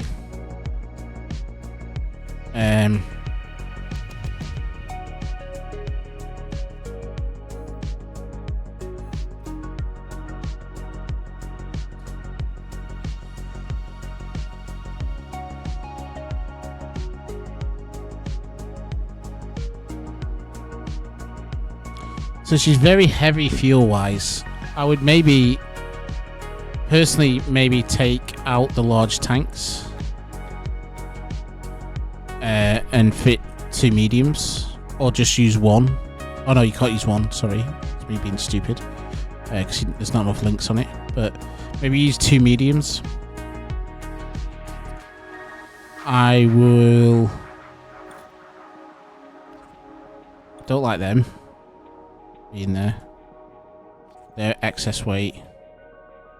So she's very heavy fuel-wise. I would maybe, personally, maybe take out the large tanks and fit 2 mediums, or just use 1. Oh no, you can't use 1. Sorry, it's me being stupid because there's not enough links on it. But maybe use 2 mediums. I will. Don't like them being there. They're excess weight.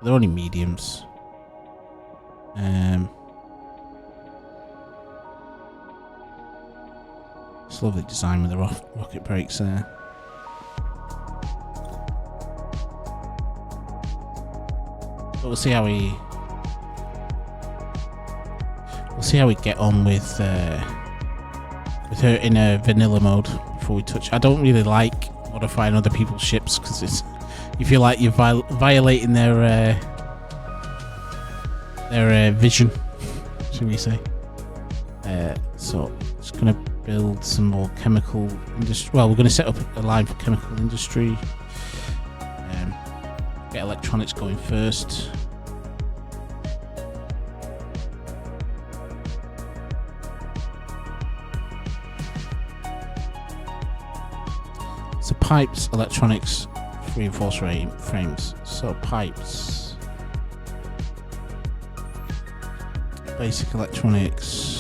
They're only mediums. It's lovely design with the rocket brakes there. we'll see how we get on with her in a vanilla mode before we touch. I don't really like modifying other people's ships because you feel like you're violating their vision, should we say? So just gonna build some more chemical industry. Well, we're gonna set up a line for chemical industry. Get electronics going first. So pipes, electronics, reinforced frames. So pipes, basic electronics.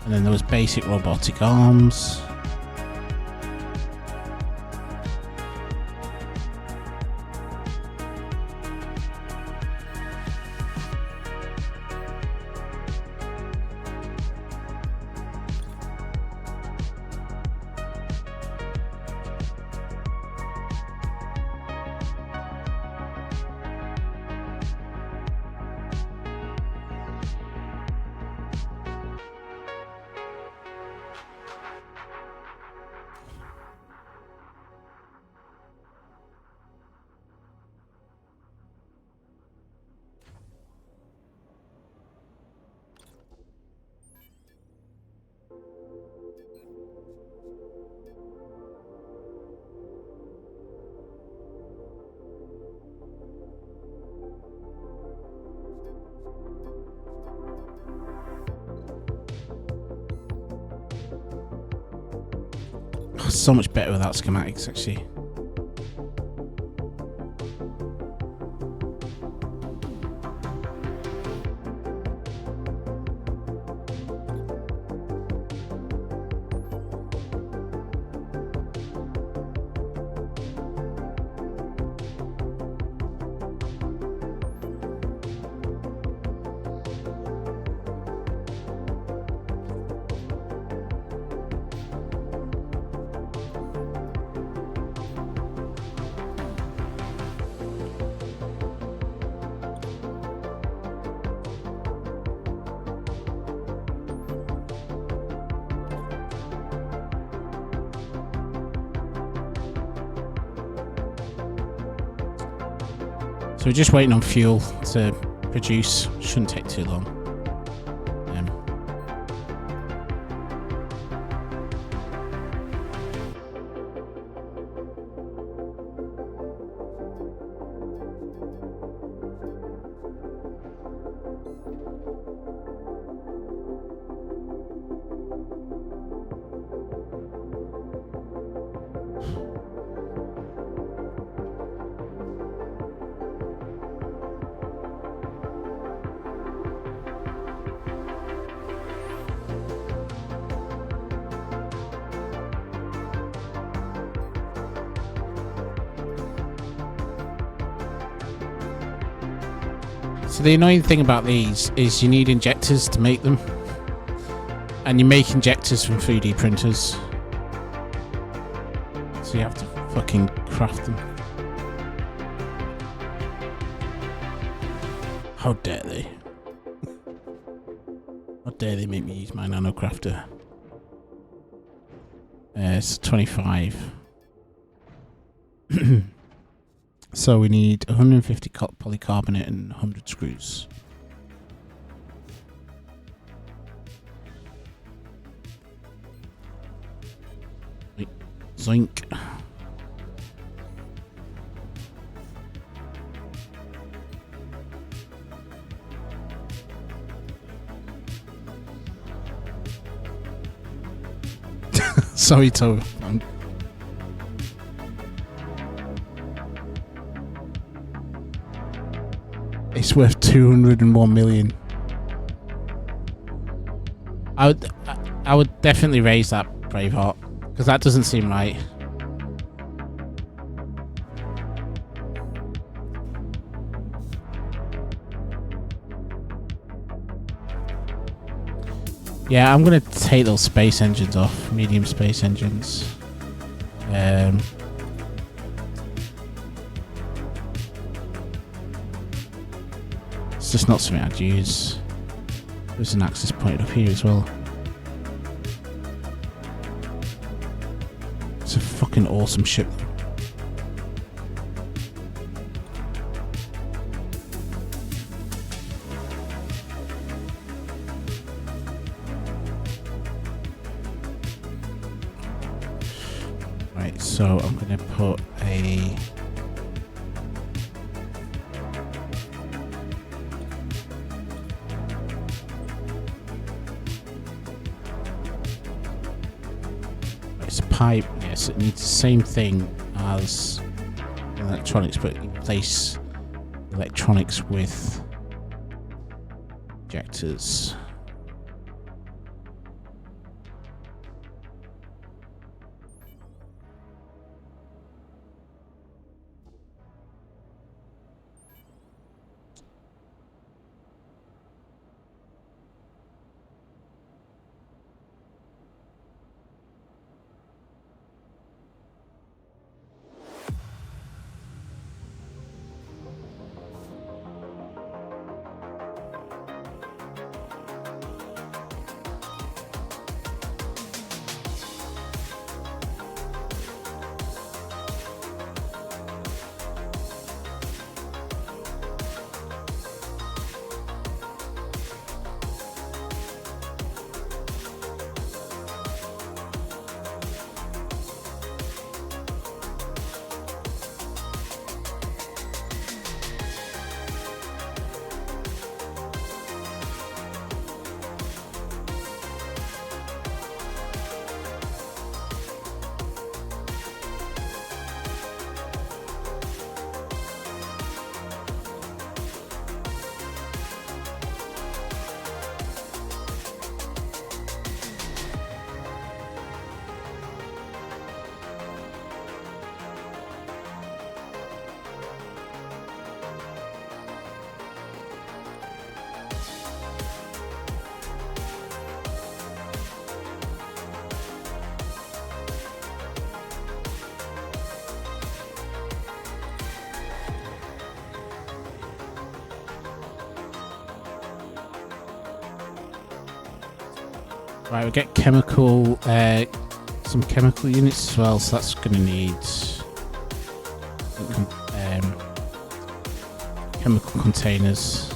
And then there was basic robotic arms. So much better without schematics, actually. So we're just waiting on fuel to produce. Shouldn't take too long. So the annoying thing about these is you need injectors to make them, and you make injectors from 3D printers, so you have to fucking craft them. How dare they? How dare they make me use my nano crafter? It's 25. So we need 150 polycarbonate and 100 screws. Wait, zinc. Sorry, Toby. It's worth 201 million. I would definitely raise that, Braveheart, because that doesn't seem right. Yeah, I'm gonna take those space engines off. Medium space engines. It's just not something I'd use. There's an access point up here as well. It's a fucking awesome ship. Right, so I'm going to put a... It's a pipe, yes, it needs the same thing as electronics, but replace electronics with injectors. Right, we get chemical, some chemical units as well, so that's going to need chemical containers.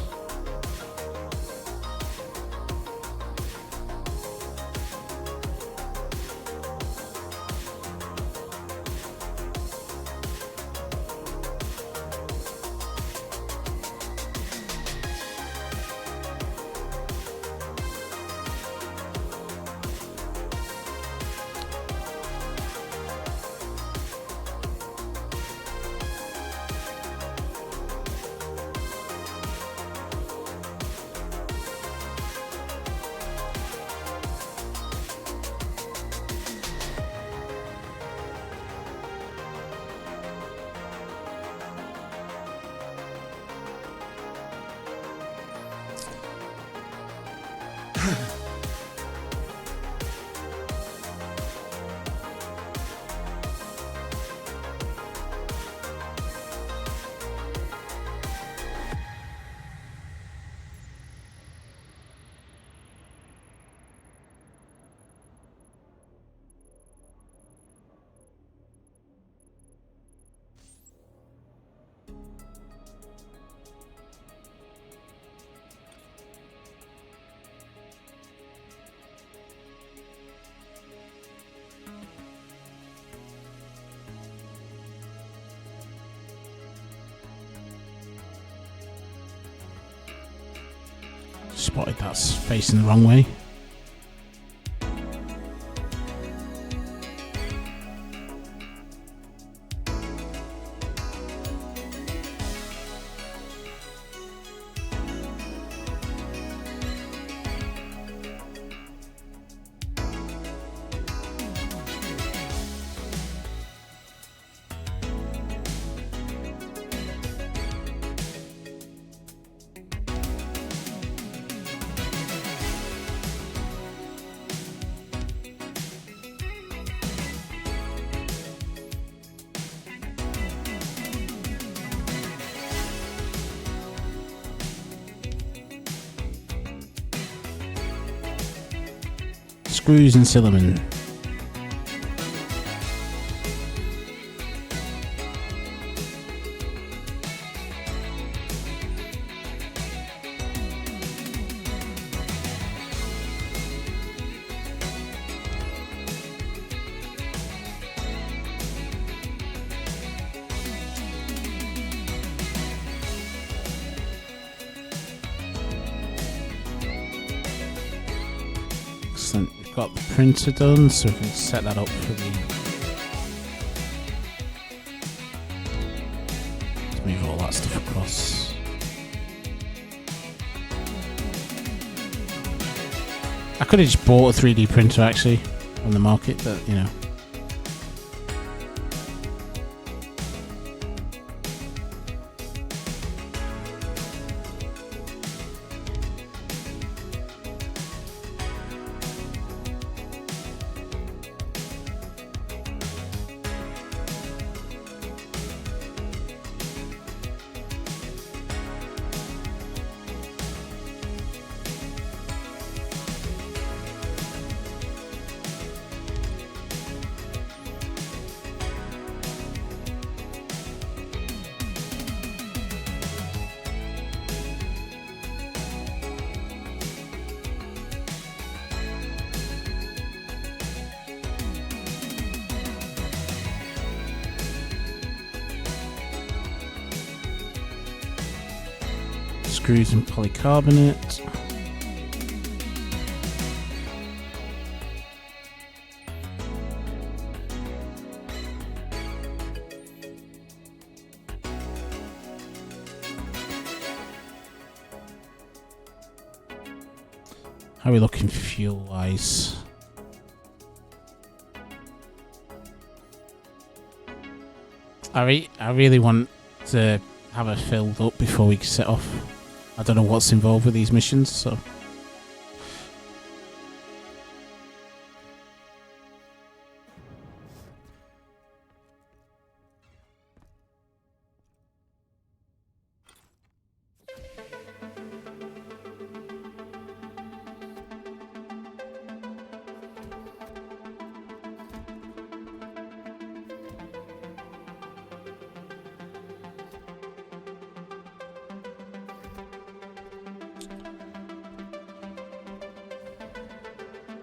Spotted that's facing the wrong way. Screws and cinnamon. Excellent. We've got the printer done, so we can set that up for the. Let's move all that stuff across. I could have just bought a 3D printer actually on the market, but you know. Screws and polycarbonate. How are we looking fuel wise? I really want to have it filled up before we set off. I don't know what's involved with these missions, so.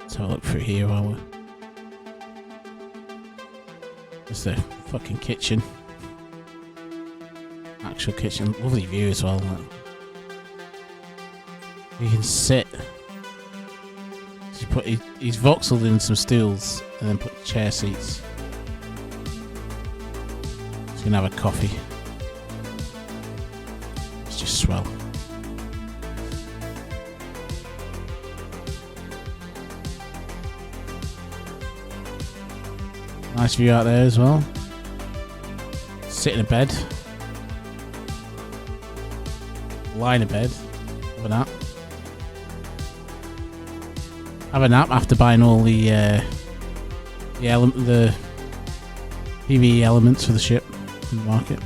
Let's have a look through here while we're. There's the fucking kitchen. Actual kitchen. Lovely view as well. You can sit. He's voxeled in some stools and then put chair seats. So you can have a coffee. It's just swell. Nice view out there as well. Sit in a bed. Lie in a bed. Have a nap. Have a nap after buying all the PvE elements for the ship from the market.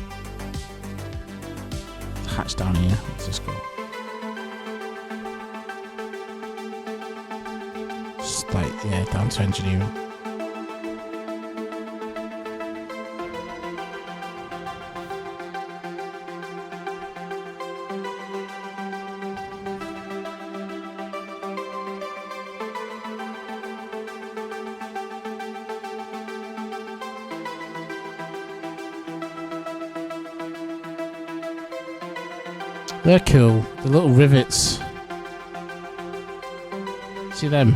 Hatch down here. Let's just go. Just like, yeah, down to engineering. They're cool. The little rivets. See them?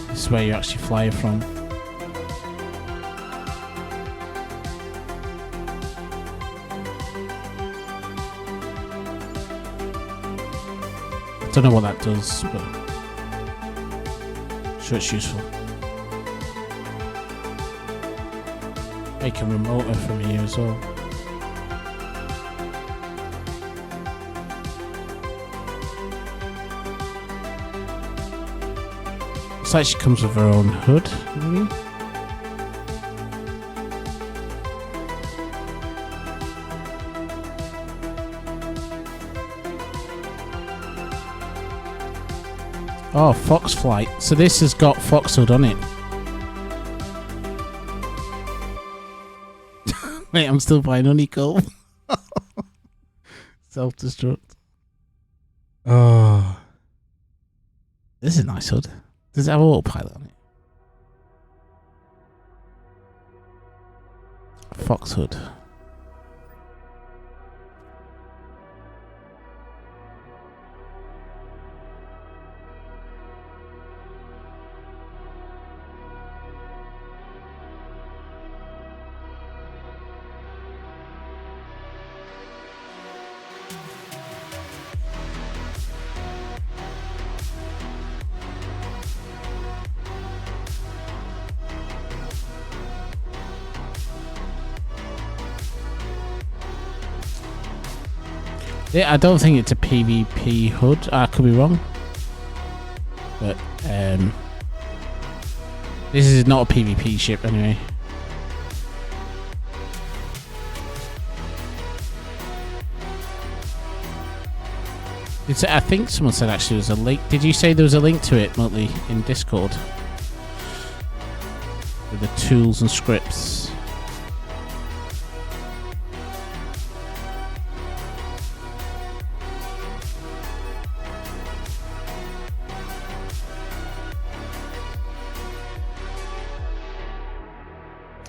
This is where you actually fly from. I don't know what that does, but I'm sure it's useful. They can remote her from here as well. Looks like she comes with her own hood, maybe? Oh, Fox Flight. So this has got Fox Hood on it. Wait, I'm still buying honeycomb. Self-destruct. Oh. This is a nice hood. Does it have autopilot on it? Fox Hood. Yeah, I don't think it's a PvP hood. I could be wrong. But, this is not a PvP ship anyway. I think someone said actually there was a link. Did you say there was a link to it, Muttley, in Discord? With the tools and scripts.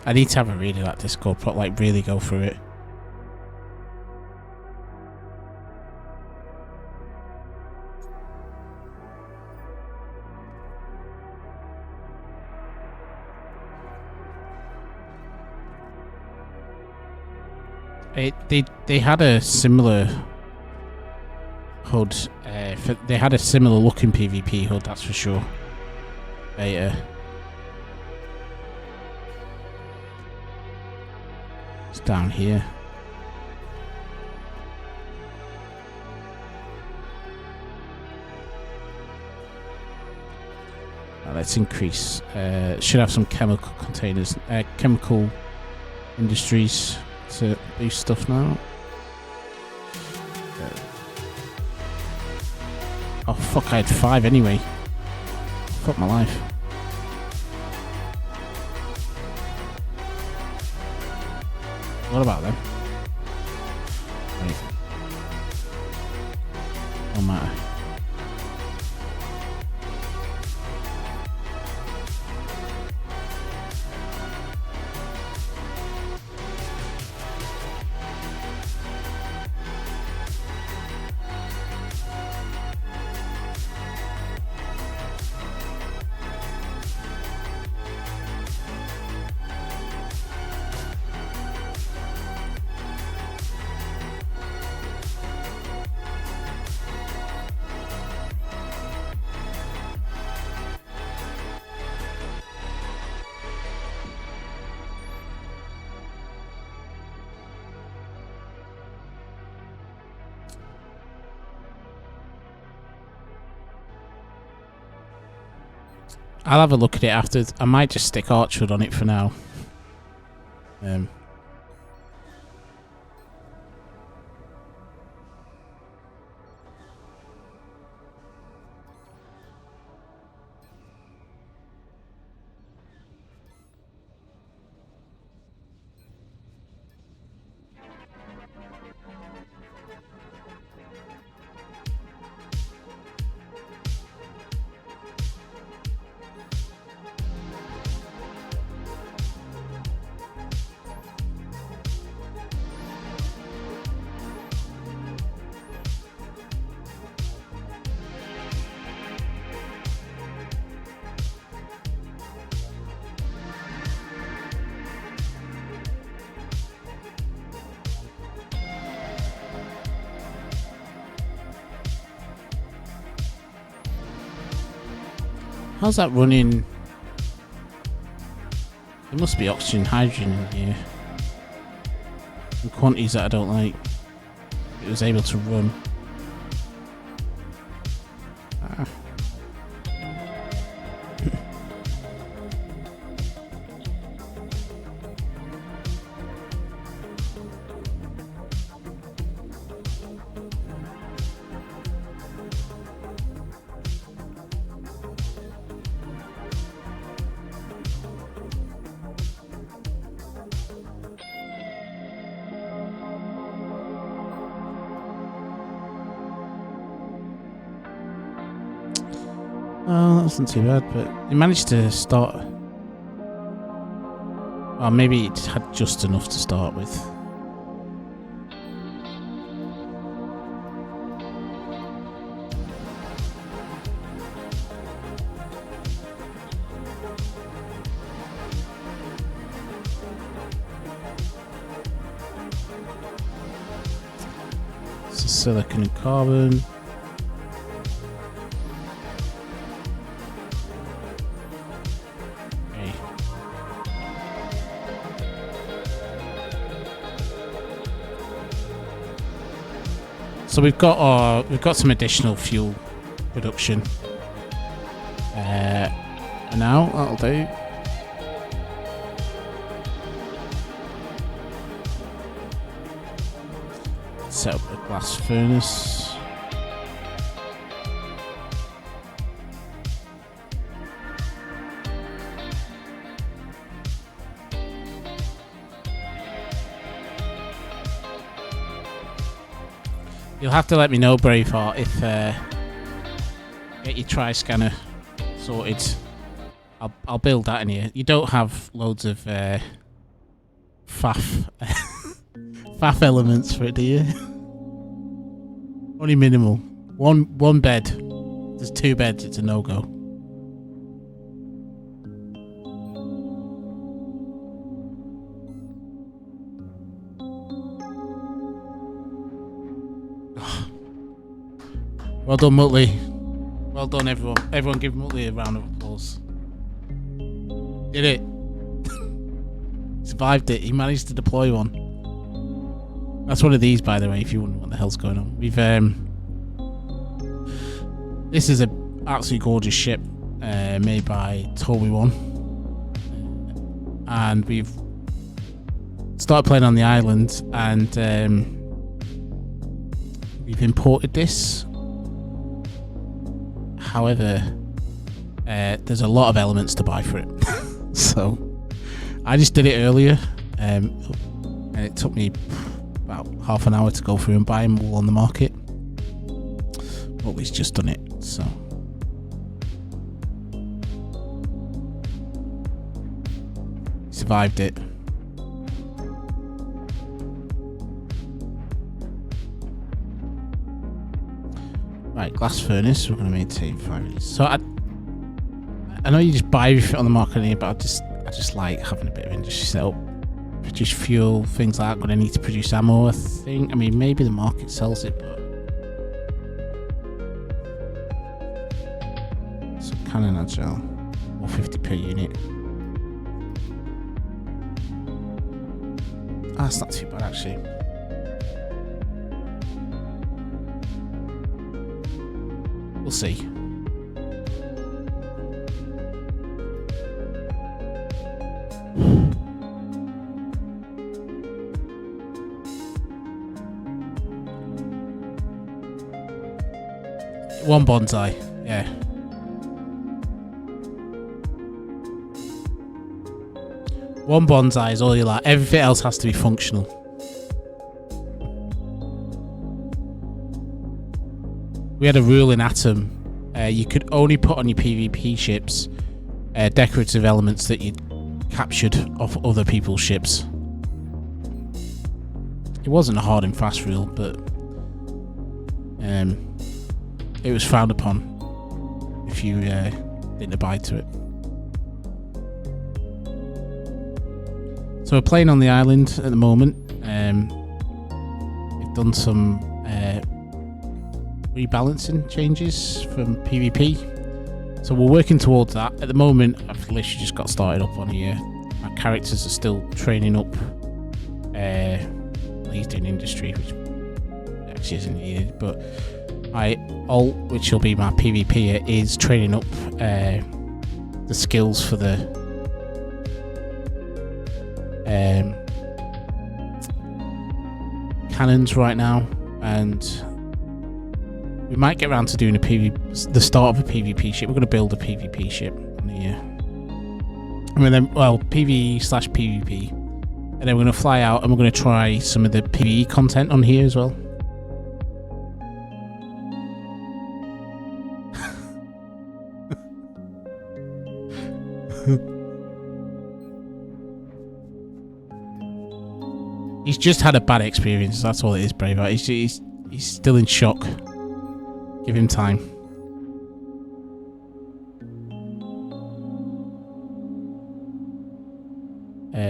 I need to have a read of that Discord, like really go through it. They had a similar HUD. They had a similar looking PvP HUD, that's for sure. Beta. It's down here. Let's increase. Should have some chemical containers, chemical industries to boost stuff now. Oh fuck! I had 5 anyway. Fuck my life. What about them? Wait. Don't matter. I'll have a look at it after. I might just stick Archwood on it for now. How's that running? There must be oxygen, hydrogen in here. In quantities that I don't like. It was able to run. Ah. Oh, that wasn't too bad, but it managed to start. Well, maybe it had just enough to start with. So silicon and carbon. So we've got some additional fuel production. And now that'll do. Set up a glass furnace. You'll have to let me know, Braveheart, if get your tri-scanner sorted. I'll build that in here. You don't have loads of faff faff elements for it, do you? Only minimal. One bed. There's 2 beds. It's a no-go. Well done, Muttley. Well done, everyone. Everyone give Muttley a round of applause. Did it. Survived it. He managed to deploy one. That's one of these, by the way, if you wonder what the hell's going on. We've this is a absolutely gorgeous ship made by Toby One. And we've started playing on the island, and we've imported this. However, there's a lot of elements to buy for it. So I just did it earlier, and it took me about half an hour to go through and buy them all on the market. But we've just done it, so. Survived it. Right, glass furnace. We're going to maintain 5 minutes. So I know you just buy everything on the market here, but I just like having a bit of industry set up. Produce fuel, things like that. Going to need to produce ammo, I think. I mean, maybe the market sells it, but so cannon agile, 150 per unit. Ah, that's not too bad actually. We'll see. One bonsai, yeah. One bonsai is all you like. Everything else has to be functional. We had a rule in Atom. You could only put on your PvP ships decorative elements that you captured off other people's ships. It wasn't a hard and fast rule, but it was frowned upon if you didn't abide to it. So we're playing on the island at the moment. We've done some rebalancing changes from PvP, so we're working towards that. At the moment, I've literally just got started up on here. My characters are still training up. He's doing industry, which actually isn't needed, but my alt, which will be my PvP, is training up the skills for the cannons right now, and we might get around to doing the start of a PvP ship. We're going to build a PvP ship on here. PvE/PvP, and then we're going to fly out and we're going to try some of the PvE content on here as well. He's just had a bad experience. That's all it is, Braveheart. He's still in shock. Give him time.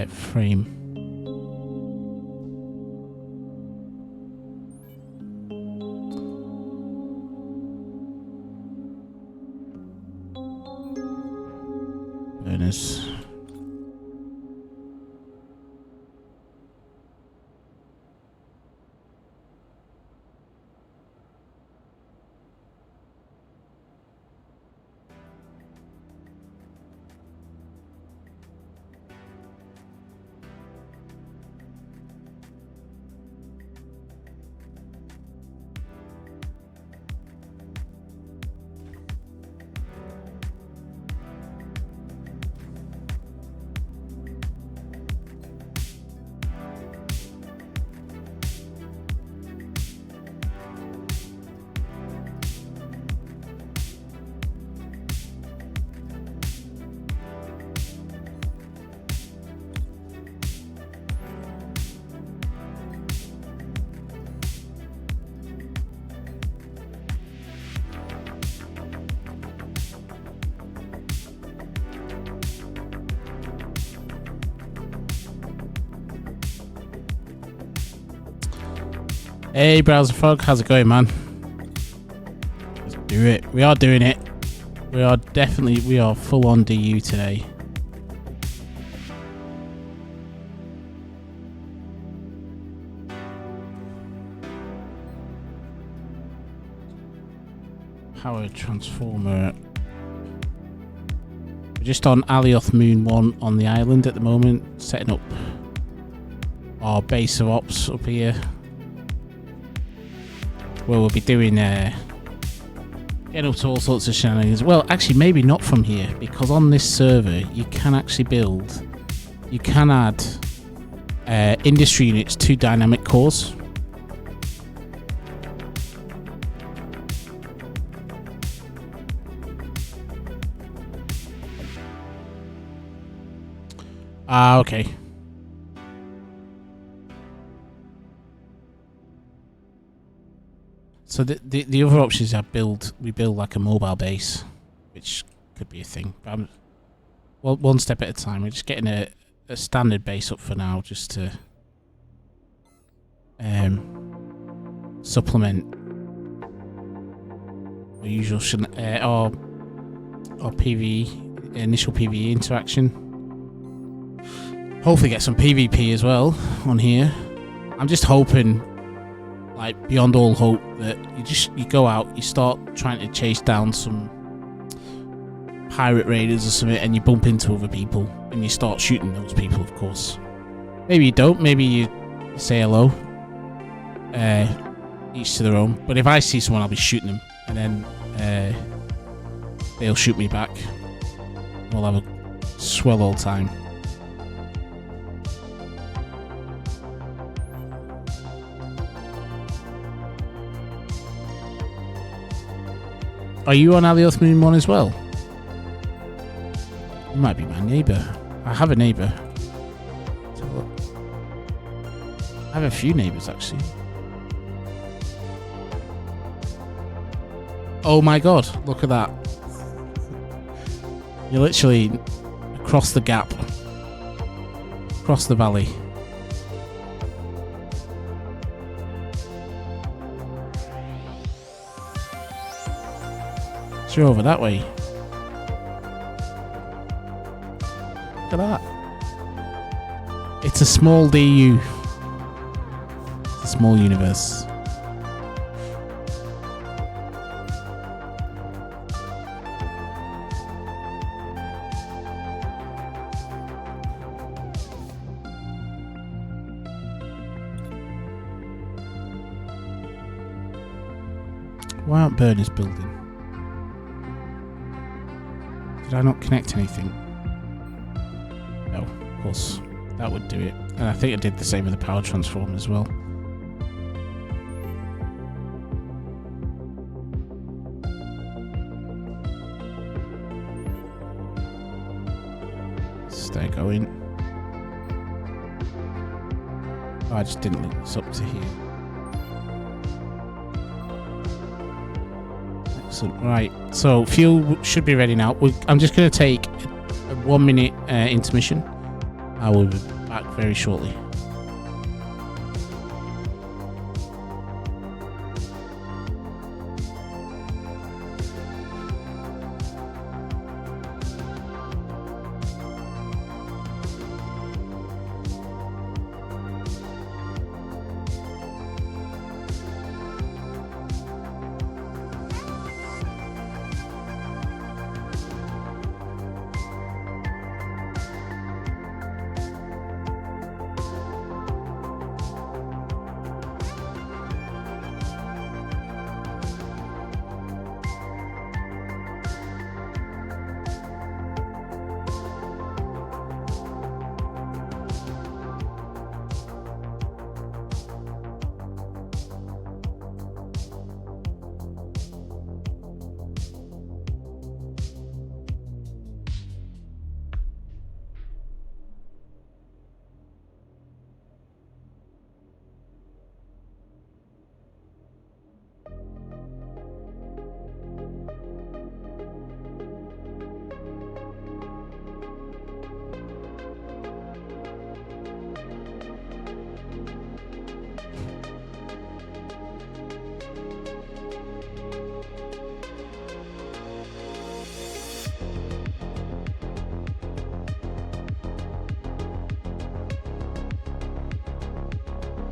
Frame. Burners. Hey, Browser Frog, how's it going, man? Let's do it. We are doing it. We are full on DU today. Power transformer. We're just on Alioth Moon 1 on the island at the moment, setting up our base of ops up here. Where we'll be doing getting up to all sorts of shenanigans. Well, actually, maybe not from here, because on this server you can actually add industry units to dynamic cores. Okay. So the other options are we build like a mobile base, which could be a thing. But I'm one step at a time. We're just getting a standard base up for now, just to supplement our usual our PvE initial PvE interaction. Hopefully get some PvP as well on here. I'm just hoping, like beyond all hope, that you go out, you start trying to chase down some pirate raiders or something, and you bump into other people and you start shooting those people, of course. Maybe you don't, maybe you say hello, each to their own. But if I see someone, I'll be shooting them, and then they'll shoot me back. We'll have a swell old time. Are you on Alioth Moon 1 as well? You might be my neighbour. I have a neighbour. I have a few neighbours, actually. Oh my god, look at that. You're literally across the gap. Across the valley. So you're over that way. Look at that. It's a small DU. It's a small universe. Why aren't burners building? Did I not connect anything? No, of course. That would do it. And I think I did the same with the power transformer as well. Stay going. Oh, I just didn't link this up to here. Excellent. Right, so fuel should be ready now. I'm just going to take a 1 minute intermission. I will be back very shortly.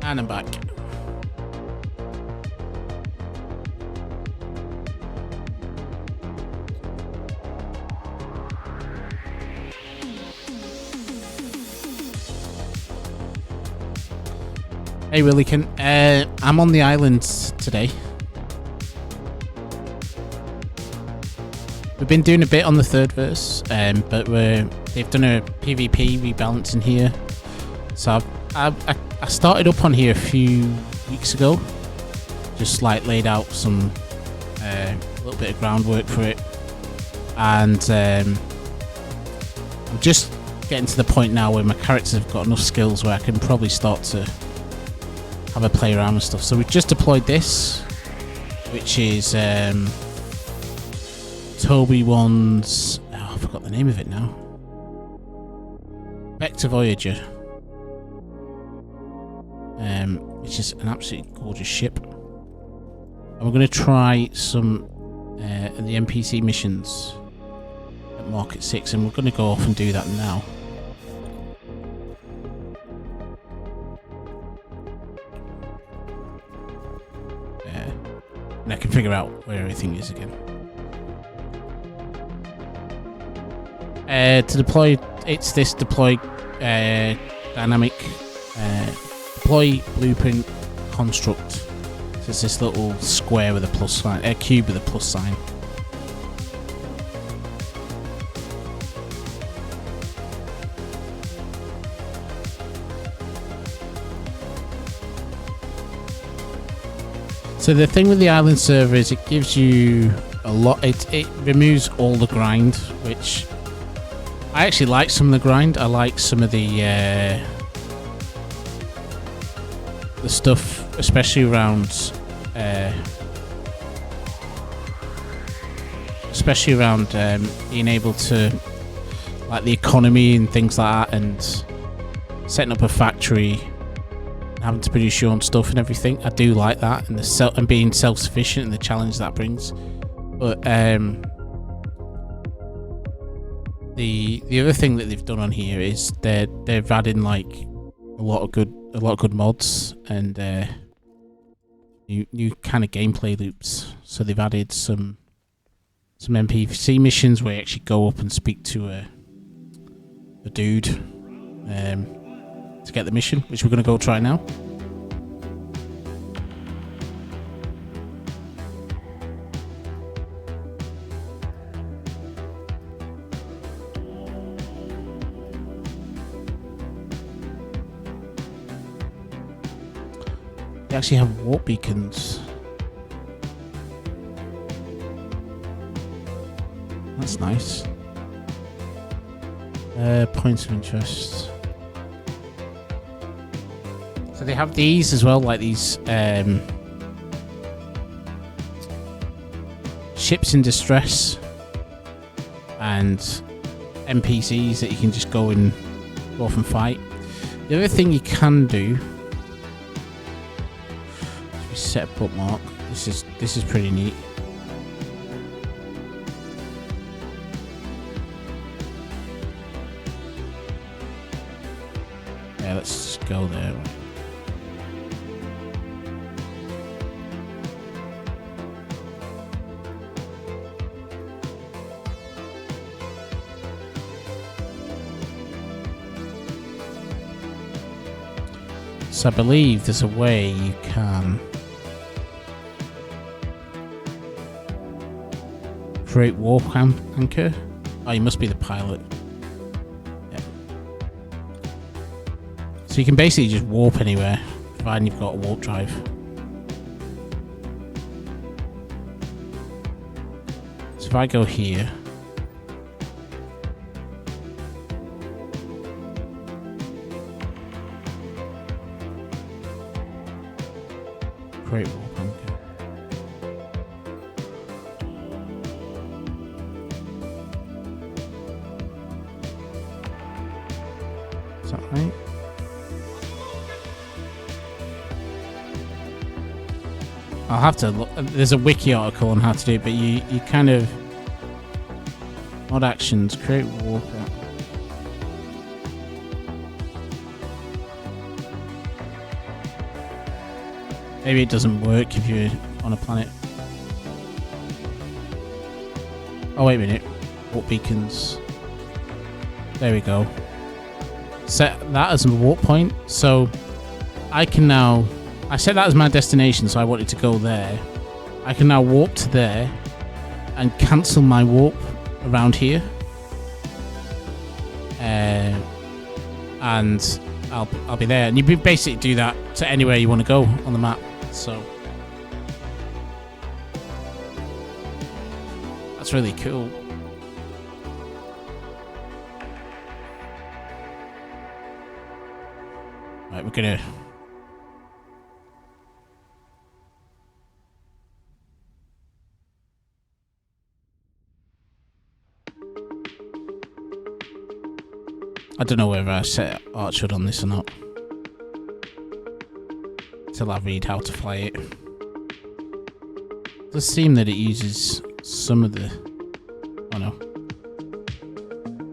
And I'm back. Hey Willikin, I'm on the islands today. We've been doing a bit on the third verse, but they've done a PvP rebalancing here. So I started up on here a few weeks ago, just like laid out some little bit of groundwork for it, and I'm just getting to the point now where my characters have got enough skills where I can probably start to have a play around with stuff. So we've just deployed this, which is Toby One's, oh, I forgot the name of it now, Vector Voyager. Which is an absolutely gorgeous ship. And we're going to try some of the NPC missions at Market 6, and we're going to go off and do that now. And I can figure out where everything is again. To deploy, it's this deploy dynamic deploy blueprint construct. So it's this little square with a plus sign, a cube with a plus sign. So the thing with the island server is it gives you a lot. It removes all the grind, which I actually like. Some of the grind. I like some of the stuff, especially around being able to, like, the economy and things like that, and setting up a factory, having to produce your own stuff and everything. I do like that, and and being self-sufficient and the challenge that brings. But the other thing that they've done on here is they've added like a lot of good mods and new kind of gameplay loops. So they've added some NPC missions where you actually go up and speak to a dude to get the mission, which we're going to go try now. They actually have warp beacons. That's nice. Points of interest. So they have these as well, like these ships in distress and NPCs that you can just go off and fight. The other thing you can do, set a bookmark. This is pretty neat. Yeah, let's just go there. So I believe there's a way you can create warp anchor. Oh, you must be the pilot. Yeah. So you can basically just warp anywhere, providing you've got a warp drive. So if I go here, create warp anchor. Is that right? I'll have to look. There's a wiki article on how to do it, but you kind of mod actions, create warp. Maybe it doesn't work if you're on a planet. Oh wait a minute, warp beacons. There we go. Set that as a warp point, so I can now. I set that as my destination, so I wanted to go there. I can now warp to there and cancel my warp around here, and I'll be there. And you can basically do that to anywhere you want to go on the map. So that's really cool. Right, we're gonna. I don't know whether I set Archwood on this or not. Till I read how to fly it. It does seem that it uses some of the. Oh no.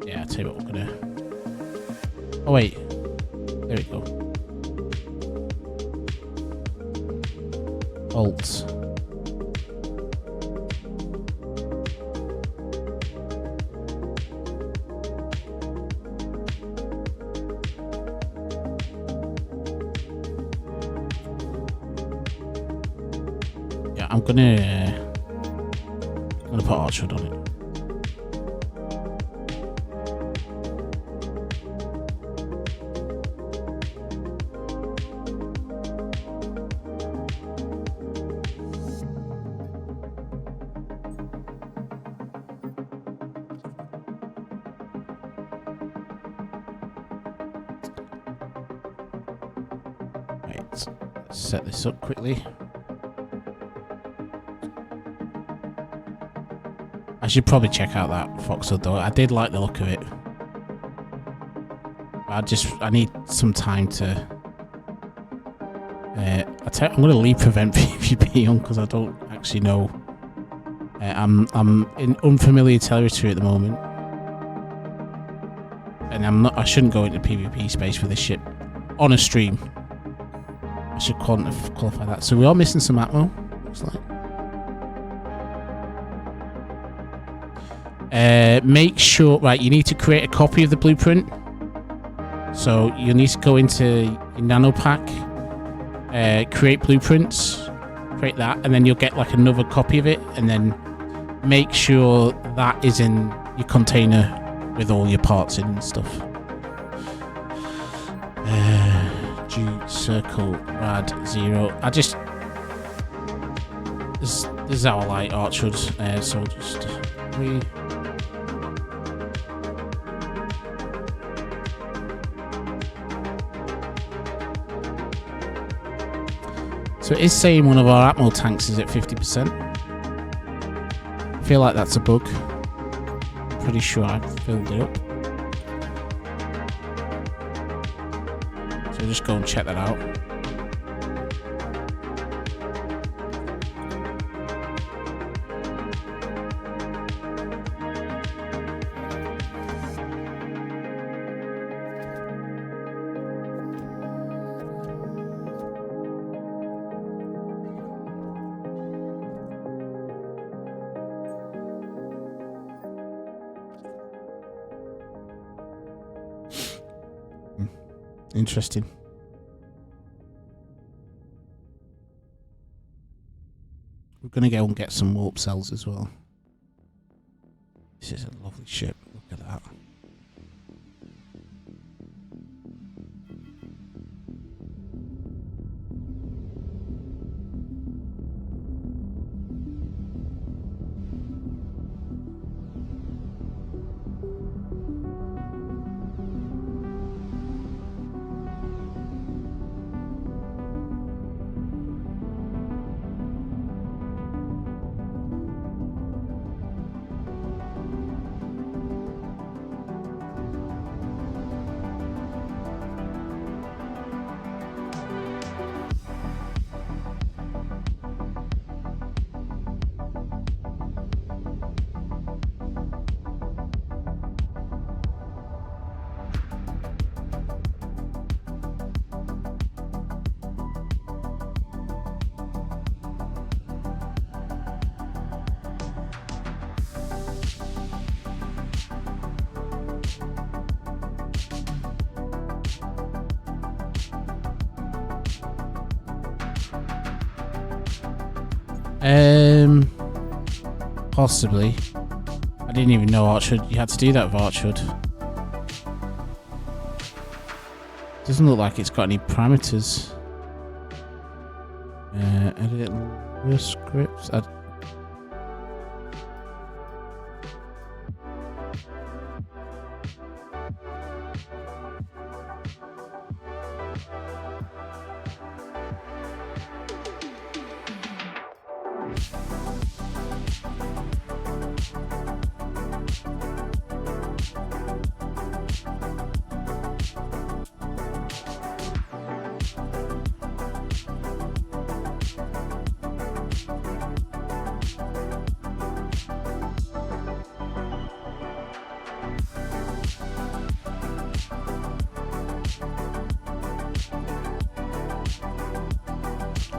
Yeah, I'll tell you what we're gonna. Oh wait. There we go. Alt. Yeah, I'm gonna put Archwood on it. Let's set this up quickly. I should probably check out that Foxhood though. I did like the look of it. I need some time to. I'm going to leave prevent PvP on because I don't actually know. I'm in unfamiliar territory at the moment, and I shouldn't go into PvP space for this ship. on a stream. I should qualify that. So we are missing some Atmo, looks like. Make sure, right, you need to create a copy of the blueprint. So you'll need to go into your nano pack, create blueprints, create that, and then you'll get like another copy of it, and then make sure that is in your container with all your parts in and stuff. G circle rad 0. This is how I like Archwood, so just So it is saying one of our Atmo tanks is at 50%. I feel like that's a bug. Pretty sure I filled it up. So just go and check that out. Interesting. We're going to go and get some warp cells as well. This is a lovely ship. Look at that. Possibly. I didn't even know Archwood. You had to do that with Archwood. Doesn't look like it's got any parameters. Edit your scripts.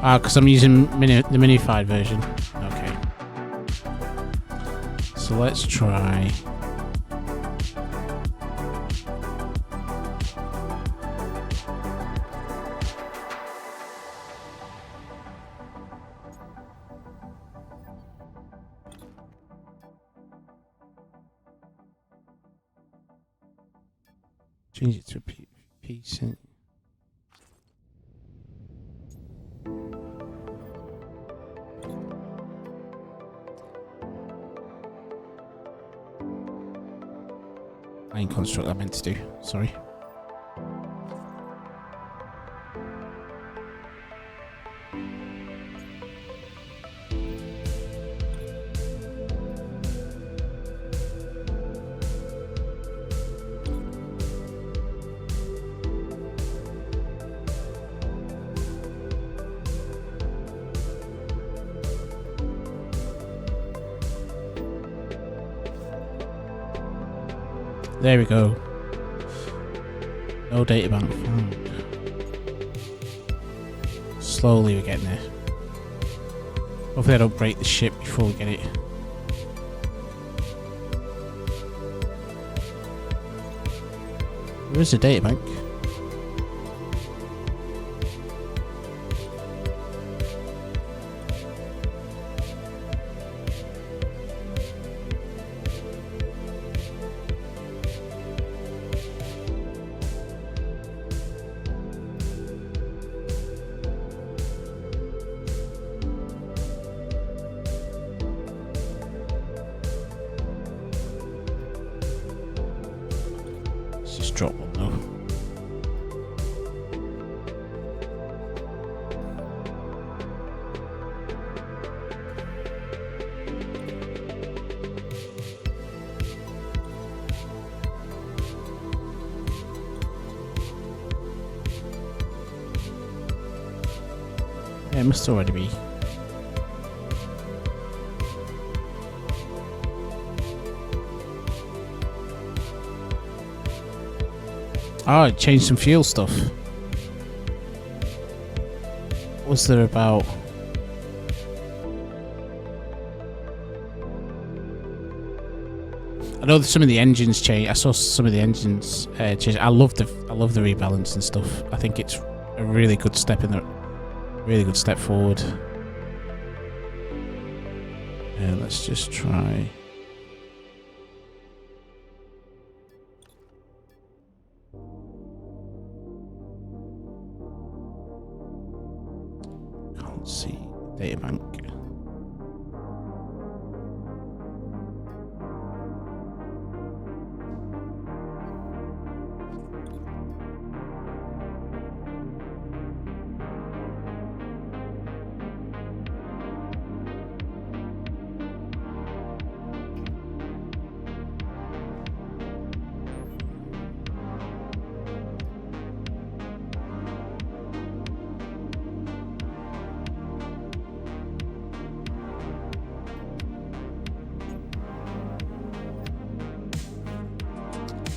Because I'm using the minified version. Okay. So let's try. Change it to a piece. Main construct I meant to do, sorry. There we go. No data bank found. Slowly we're getting there. Hopefully I don't break the ship before we get it. There is a data bank. Let's just drop one though. Yeah, it must already be. Oh, it changed some fuel stuff. What was there about? I know that some of the engines change. I saw some of the engines change. I love the rebalance and stuff. I think it's a really good step forward. Let's just try. Can't see data bank.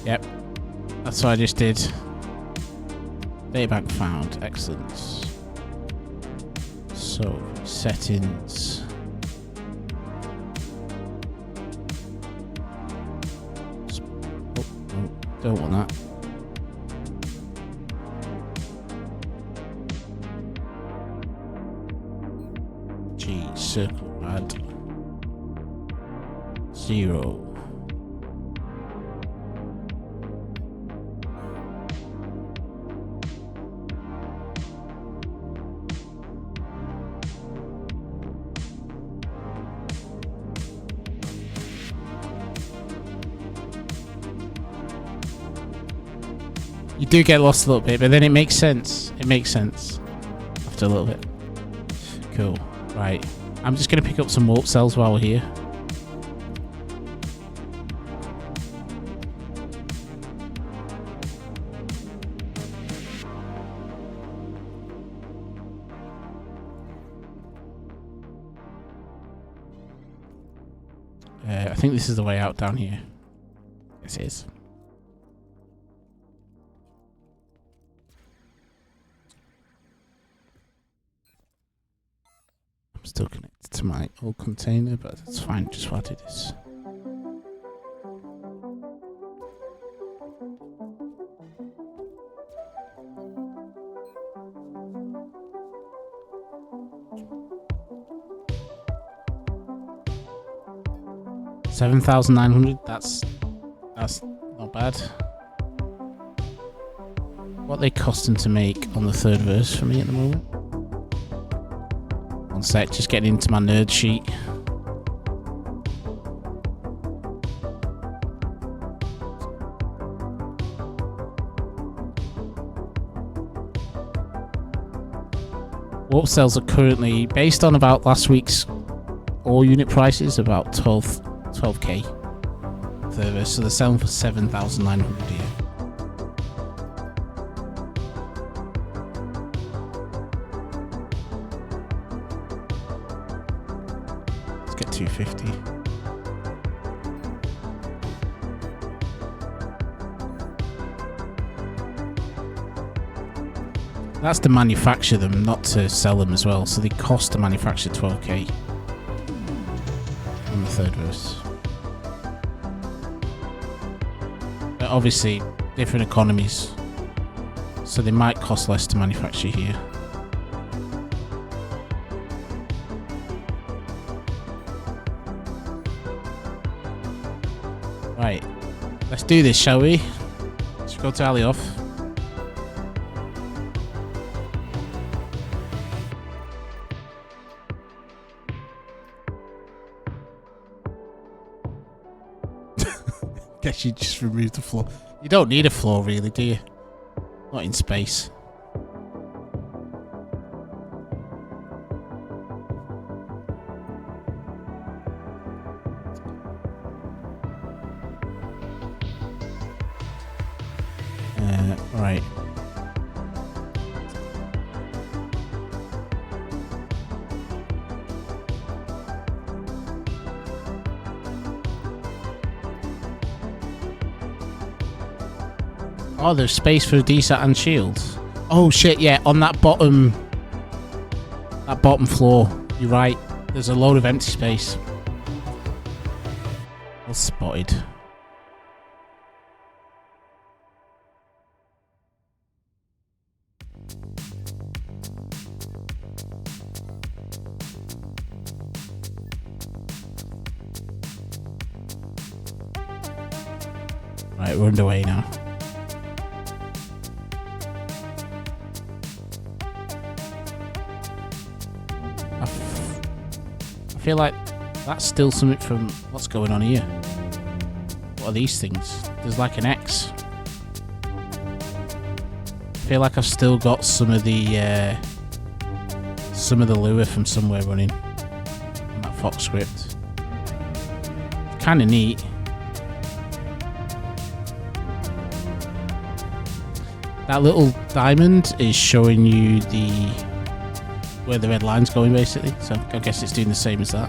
Yep, that's what I just did. Databank found, excellent. So, settings. Oh, no, don't want that. G, circle, add. 0. You do get lost a little bit, but then it makes sense. It makes sense after a little bit. Cool. Right. I'm just going to pick up some warp cells while we're here. I think this is the way out down here. Yes, it is. I'm still connected to my old container, but that's fine. Just while I do this. $7,900. That's not bad. What are they costing to make on the third verse for me at the moment? One sec, just getting into my nerd sheet. Warp cells are currently, based on about last week's all unit prices, about 12k third verse, so they're selling for 7,900 here. Let's get 250. That's to manufacture them, not to sell them as well. So they cost to manufacture 12k on the third verse. But obviously, different economies, so they might cost less to manufacture here. Right, let's do this, shall we? Let's go to Alioth. Guess you just remove the floor. You don't need a floor, really, do you? Not in space. Right. Oh, there's space for DSAT and shields. Oh shit, yeah, on that bottom floor, you're right. There's a load of empty space. Well spotted. Right, we're underway now. I feel like that's still something from what's going on here. What are these things? There's like an X. I feel like I've still got some of the lure from somewhere running on that Fox script. Kind of neat. That little diamond is showing you where the red line's going, basically. So I guess it's doing the same as that.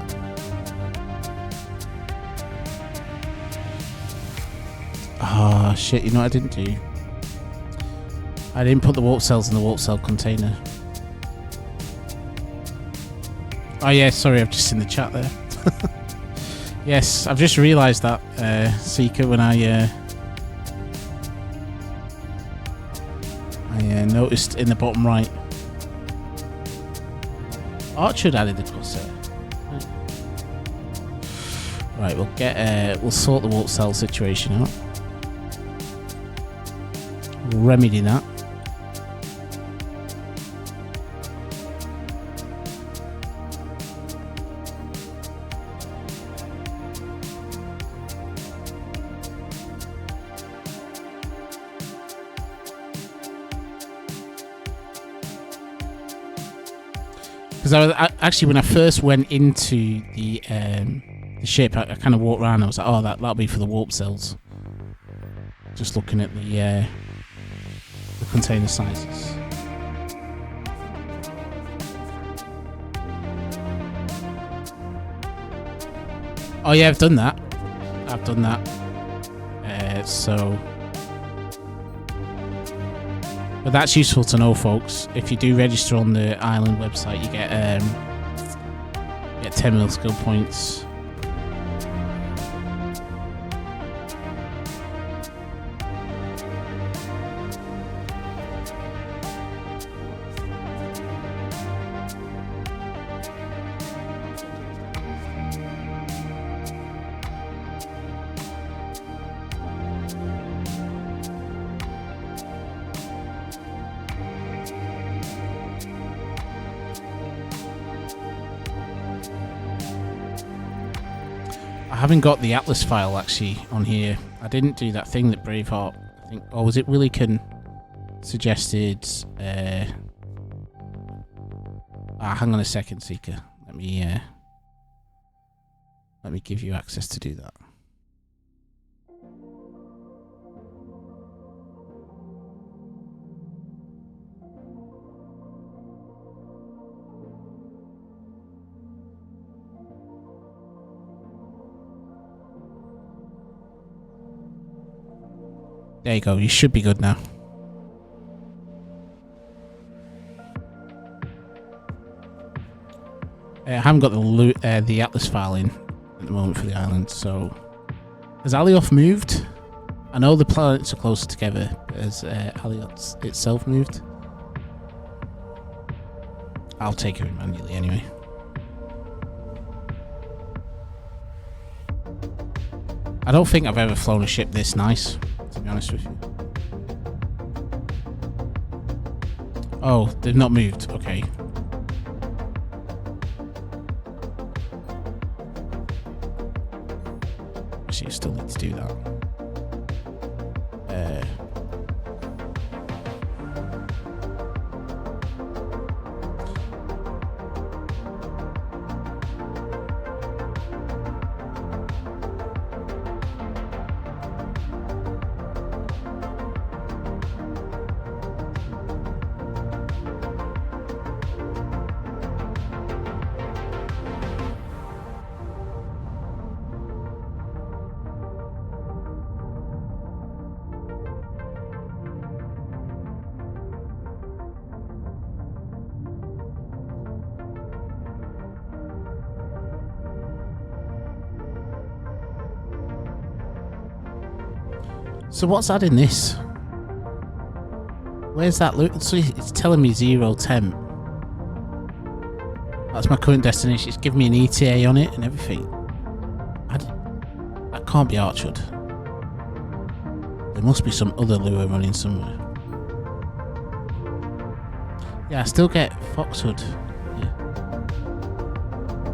Ah, shit, you know what I didn't do? I didn't put the warp cells in the warp cell container. Oh yeah, sorry, I've just seen the chat there. Yes, I've just realised that, Seeker, when I noticed in the bottom right. Archer added the crosshair. Right, we'll sort the warp cell situation out. We'll remedy that. Because actually, when I first went into the ship, I kind of walked around. I was like, "Oh, that'll be for the warp cells." Just looking at the container sizes. Oh yeah, I've done that. But that's useful to know, folks. If you do register on the island website, you get 10 mil skill points. I haven't got the Atlas file actually on here. I didn't do that thing that Braveheart, I think, or was it Willican suggested? Hang on a second, Seeker. Let me give you access to do that. There you go, you should be good now. I haven't got the Atlas file in at the moment for the island, so... Has Alioth moved? I know the planets are closer together, but has Alioth itself moved? I'll take her in manually anyway. I don't think I've ever flown a ship this nice, to be honest with you. Oh, they've not moved. Okay. Actually, I still need to do that. So what's adding this? Where's that loot? So it's telling me 0 temp. That's my current destination. It's giving me an ETA on it and everything. That can't be Archwood. There must be some other lure running somewhere. Yeah, I still get Foxhood. Yeah.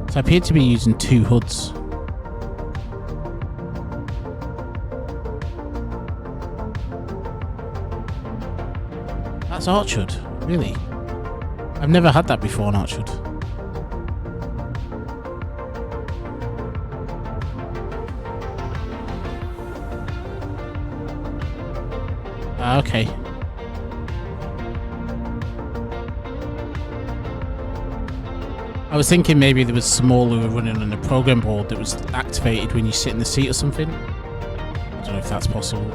So I appear to be using 2 hoods. That's Archwood, really? I've never had that before on Archwood. Okay. I was thinking maybe there was some more lure running on the program board that was activated when you sit in the seat or something. I don't know if that's possible.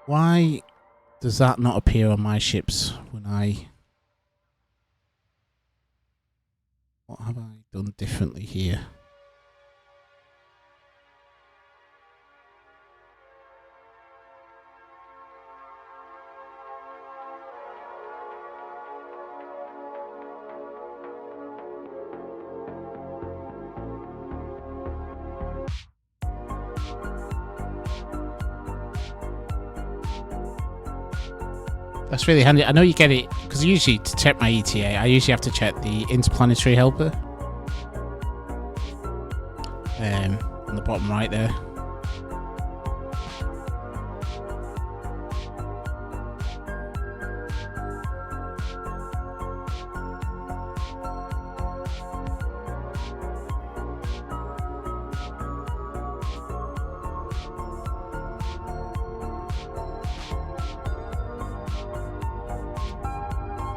Why does that not appear on my ships when I... What have I done differently here? That's really handy. I know you get it because usually to check my ETA, I usually have to check the interplanetary helper. On the bottom right there.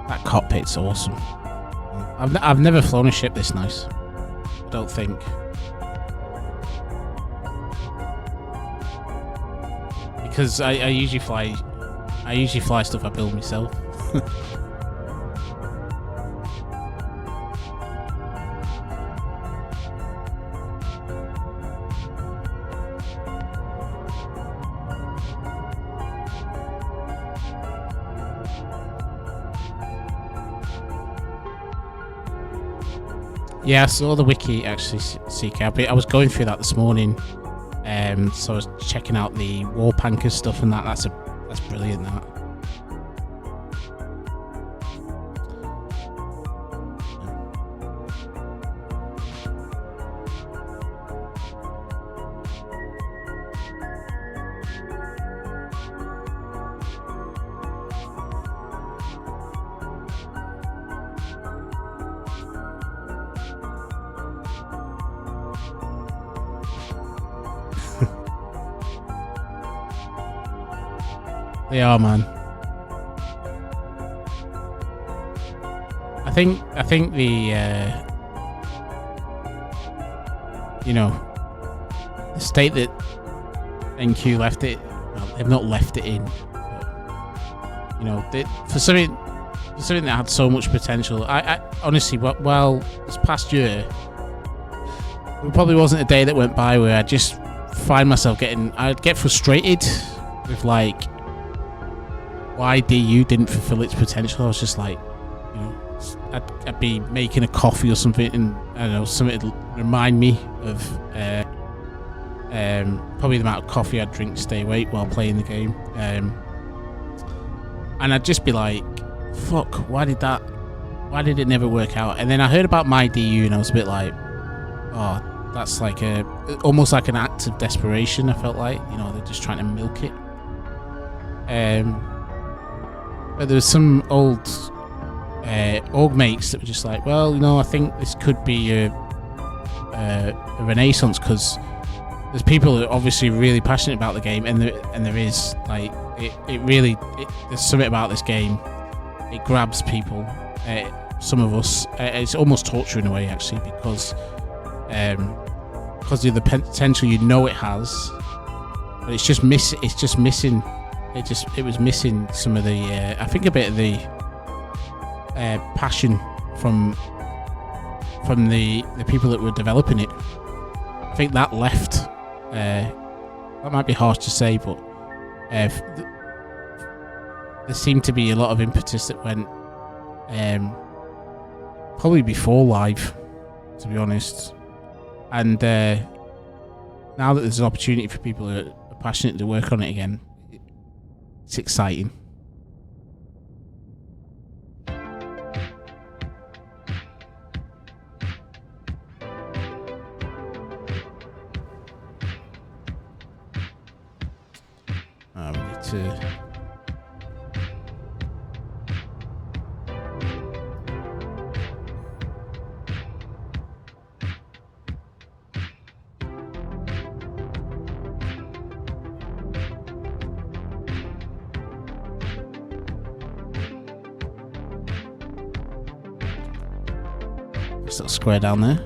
That cockpit's awesome. I've never flown a ship this nice. I don't think. Because I usually fly stuff I build myself. Yeah, I saw the wiki actually, CK. I was going through that this morning, so I was checking out the warp anchor stuff and that. That's brilliant. That. They are, man. I think the the state that NQ left it, well, they've not left it in, but You know, for something that had so much potential. I honestly, well, this past year, there probably wasn't a day that went by where I just find myself I'd get frustrated with like why DU didn't fulfill its potential. I was just like, you know, I'd be making a coffee or something, and I don't know, something to remind me of probably the amount of coffee I'd drink to stay awake while playing the game. And I'd just be like, fuck, why did it never work out? And then I heard about MyDU and I was a bit like, oh, that's like almost like an act of desperation. I felt like, you know, they're just trying to milk it. But there was some old org mates that were just like, well, you know, I think this could be a renaissance, because there's people that are obviously really passionate about the game, and there is like there's something about this game. It grabs people, some of us. It's almost torture in a way, actually, because of the potential you know it has, but it's just missing. It was missing some of the. I think a bit of the passion from the people that were developing it. I think that left. That might be harsh to say, but there seemed to be a lot of impetus that went probably before live, to be honest. And now that there's an opportunity for people who are passionate to work on it again, it's exciting. We need to... Just little square down there.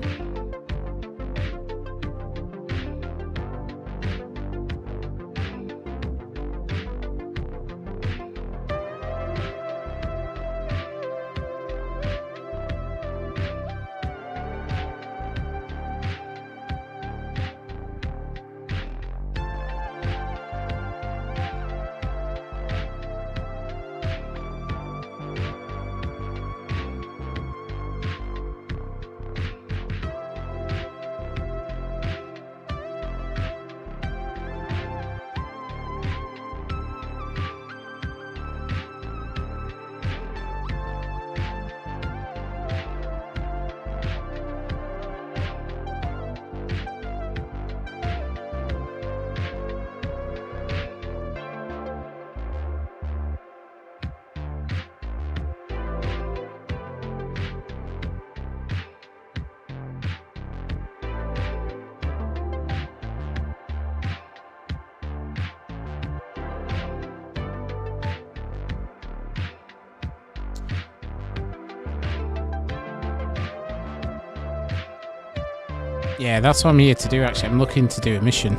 Yeah, that's what I'm here to do, actually. I'm looking to do a mission.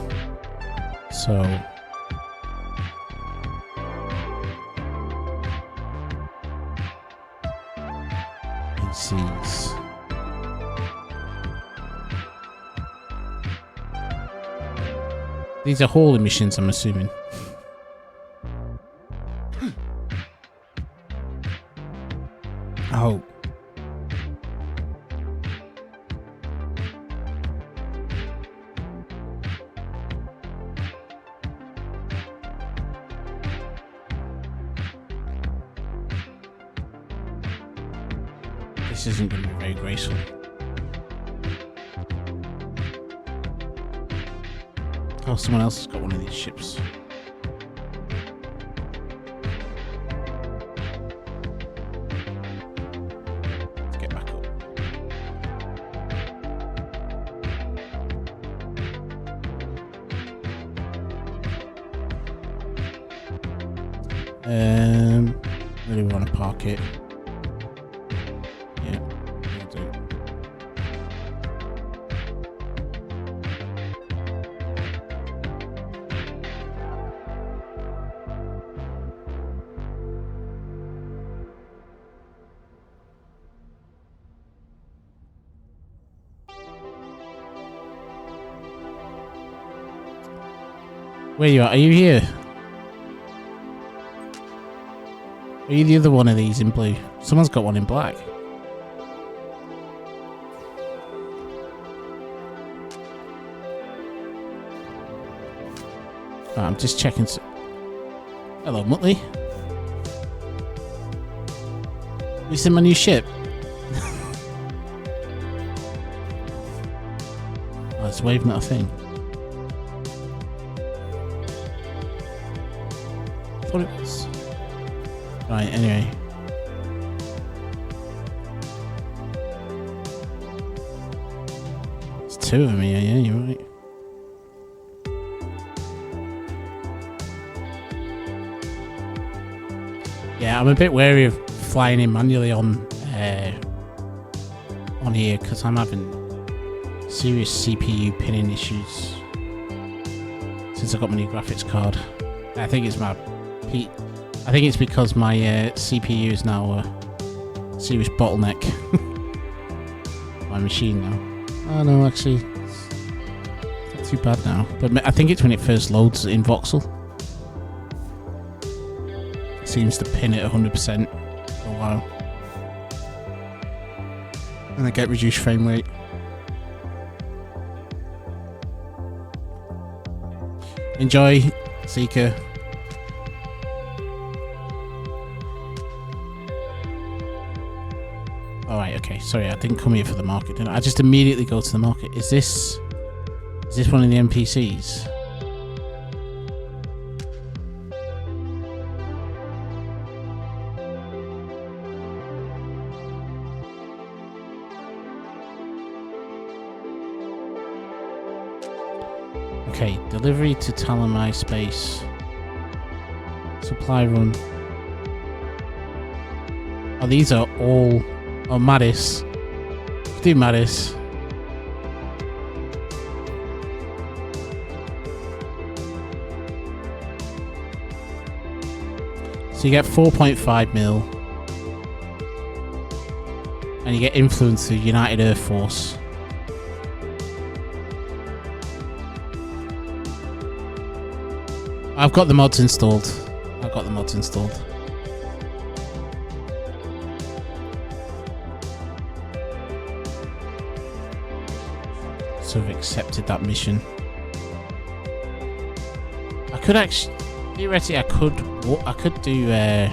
So... PCs. These are hauling missions, I'm assuming. Oh. This isn't going to be very graceful. Oh, someone else has got one of these ships. Let's get back up. Where do we want to park it? Where you at? Are you here? Are you the other one of these in blue? Someone's got one in black. Right, I'm just checking. Hello, Muttley. You seen my new ship? Oh, it's waving at a thing. I thought it was. Right, anyway. There's two of them here, yeah, you're right. Yeah, I'm a bit wary of flying in manually on here because I'm having serious CPU pinning issues since I got my new graphics card. I think it's because my CPU is now a serious bottleneck. My machine now. Oh no, actually, it's not too bad now. But I think it's when it first loads in voxel. It seems to pin at 100% for a while. And I get reduced frame rate. Enjoy, Seeker. Alright, okay, sorry, I didn't come here for the market, did I? I just immediately go to the market. Is this one of the NPCs? Okay, delivery to Talamai space. Supply run. Oh, these are all... Oh, Mattis. Do Mattis. So you get 4.5 mil. And you get influence through United Air Force. I've got the mods installed. So I've accepted that mission. I could actually, theoretically, I could do the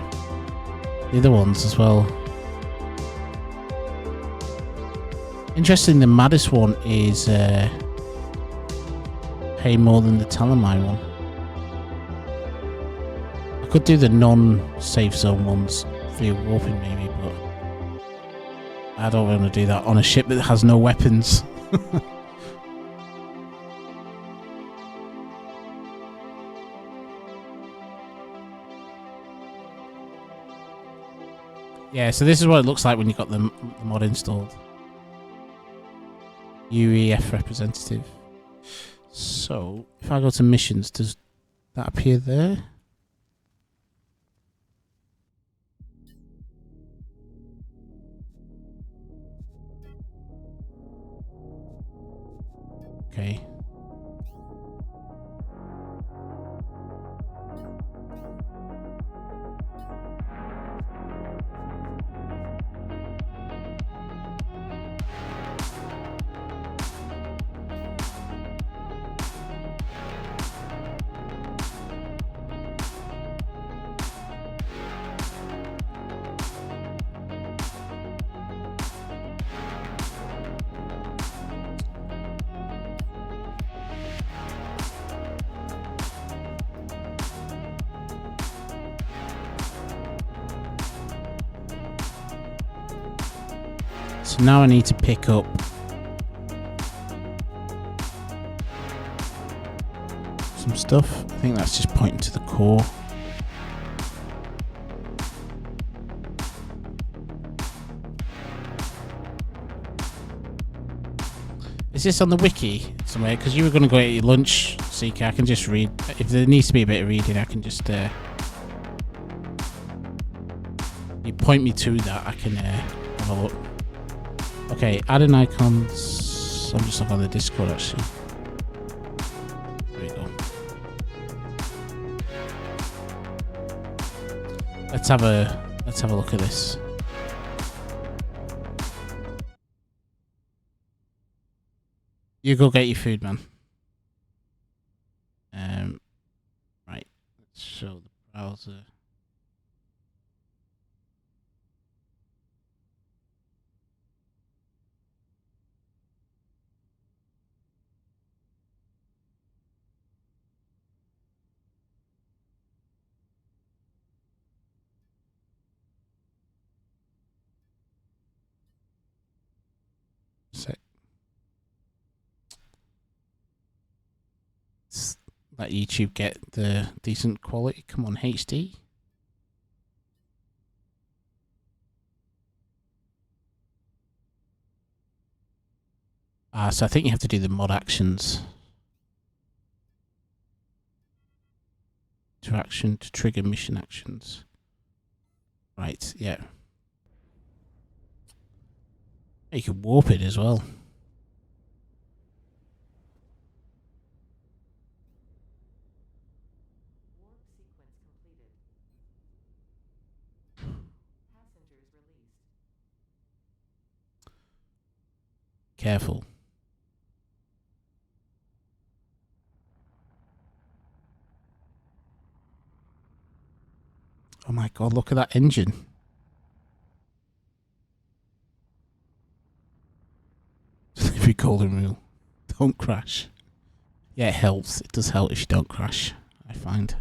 other ones as well. Interesting, the Mattis one is pay more than the Talamai one. I could do the non-safe zone ones via warping maybe, but I don't want to do that on a ship that has no weapons. Yeah, so this is what it looks like when you've got the mod installed. UEF representative. So, if I go to missions, does that appear there? Okay. So now I need to pick up some stuff. I think that's just pointing to the core. Is this on the wiki somewhere? Because you were going to go at your lunch, Seeker. I can just read. If there needs to be a bit of reading, I can just... you point me to that, I can have a look. Okay, add an icons. I'm just looking on the Discord actually. There we go. Let's have a look at this. You go get your food, man. Right. Let's show the browser. Let YouTube get the decent quality. Come on, HD. So I think you have to do the mod actions. Interaction to trigger mission actions. Right, yeah. You can warp it as well. Careful. Oh my god, look at that engine. If you golden rule. Don't crash. Yeah, it helps. It does help if you don't crash, I find.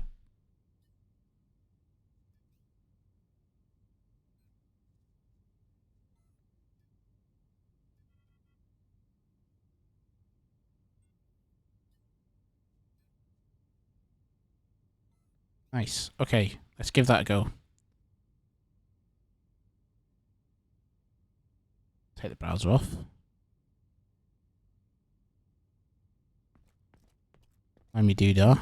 Nice. Okay, let's give that a go. Take the browser off. MyDU.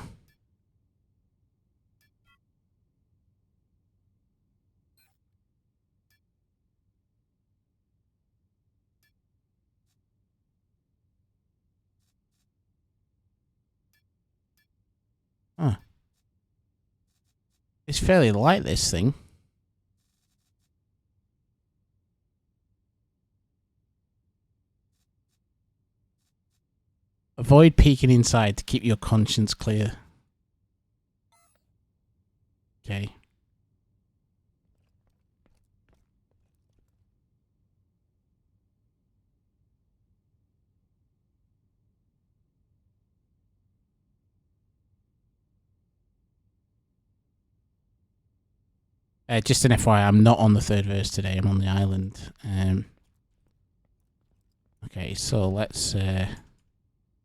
Huh. It's fairly light, this thing. Avoid peeking inside to keep your conscience clear. Okay. Just an FYI, I'm not on the third verse today. I'm on the island. Okay, so let's...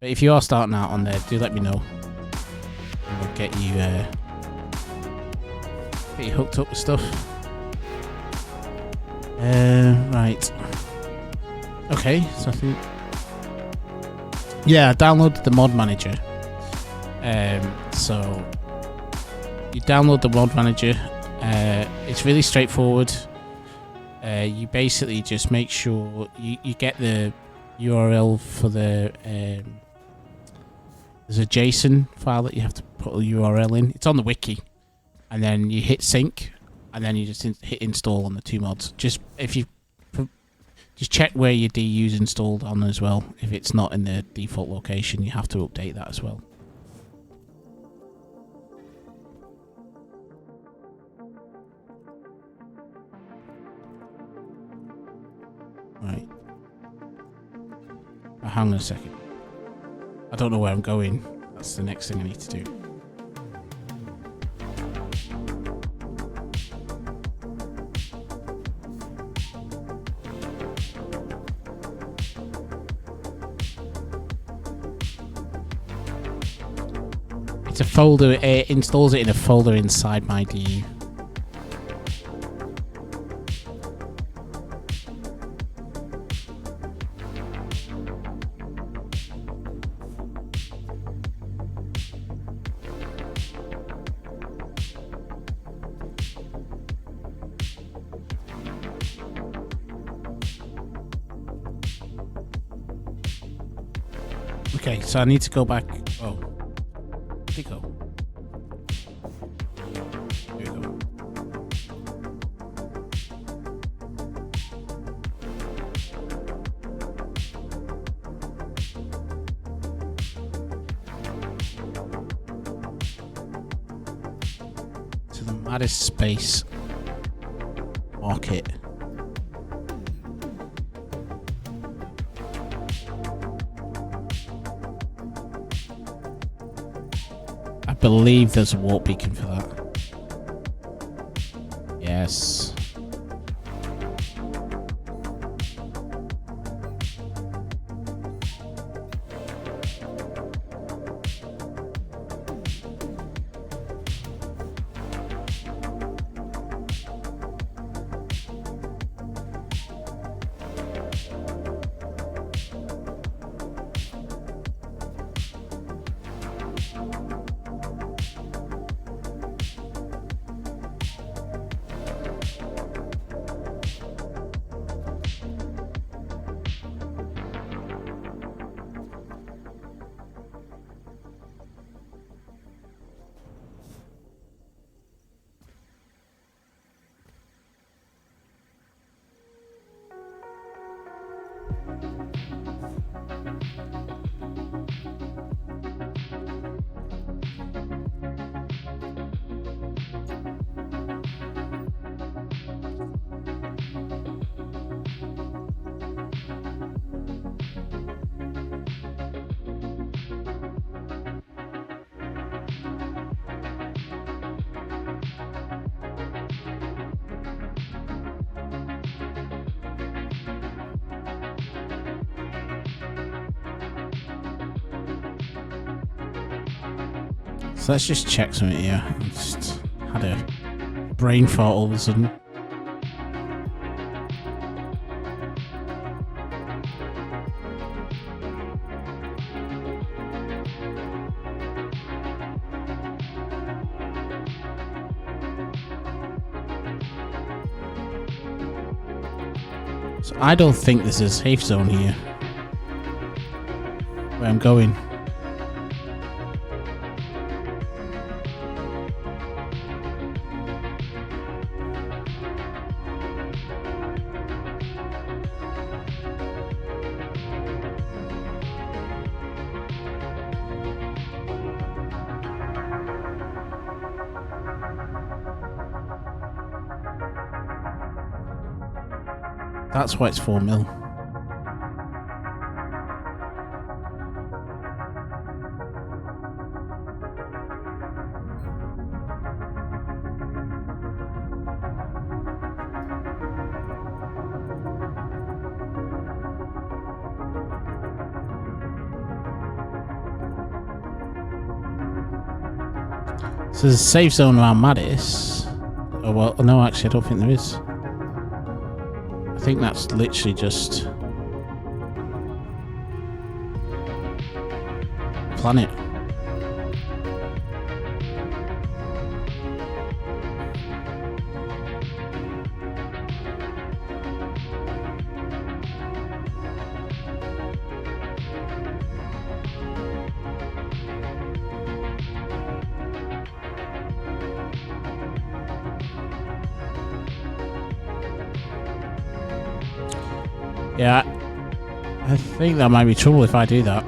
But if you are starting out on there, do let me know. And we'll get you hooked up with stuff. Right. Okay, so I think... Yeah, I downloaded the mod manager. So you download the mod manager. It's really straightforward. You basically just make sure you get the URL for the there's a JSON file that you have to put a URL in. It's on the wiki, and then you hit sync, and then you just hit install on the two mods. Just check where your DU's installed on as well. If it's not in the default location, you have to update that as well. Right. Hang on a second. I don't know where I'm going. That's the next thing I need to do. It's a folder. It installs it in a folder inside MyDU. Okay, so I need to go back. Oh, where'd it go? Here we go. Maddest space market. I believe there's a warp beacon for that. Yes. So let's just check something here. I just had a brain fart all of a sudden. So I don't think there's a safe zone here where I'm going. That's why it's 4 mil. So there's a safe zone around Maddis. Oh well, no, actually I don't think there is. I think that's literally just planet. Yeah, I think that might be trouble if I do that.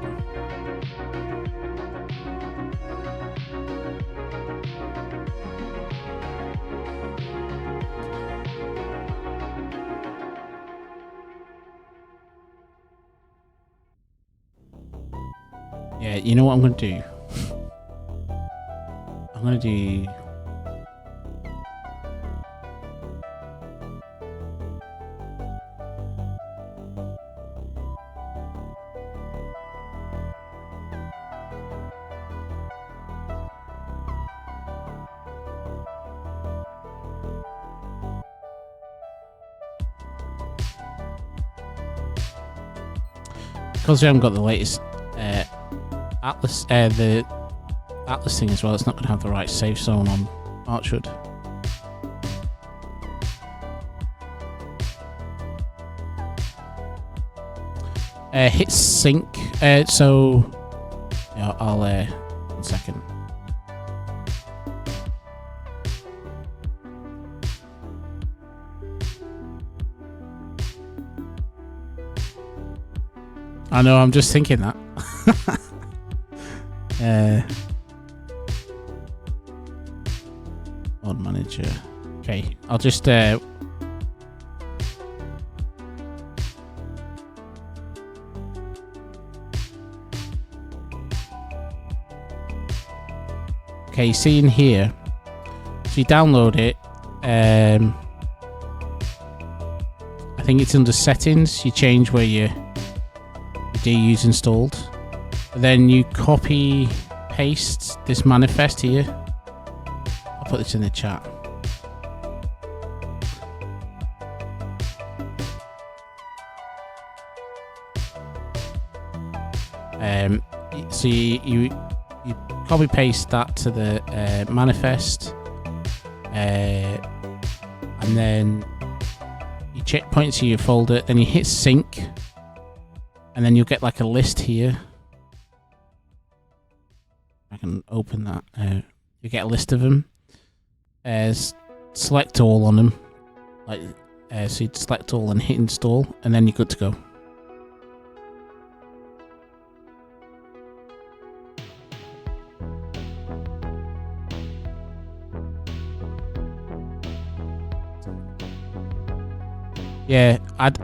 Yeah, you know what I'm going to do? I'm going to do... Because we haven't got the latest Atlas, the Atlas thing as well, it's not going to have the right safe zone on Archwood. Hit sync. So yeah, I'll 1 second. I know, I'm just thinking that. On manager. Okay, I'll just okay, you see in here, so you download it. I think it's under settings. You change where your DU's installed. Then you copy paste this manifest here. I'll put this in the chat. So you copy paste that to the manifest, and then you checkpoint to your folder. Then you hit sync, and then you'll get like a list here. I can open that. You get a list of them. Select all on them, like so you'd select all and hit install, and then you're good to go. Yeah, I've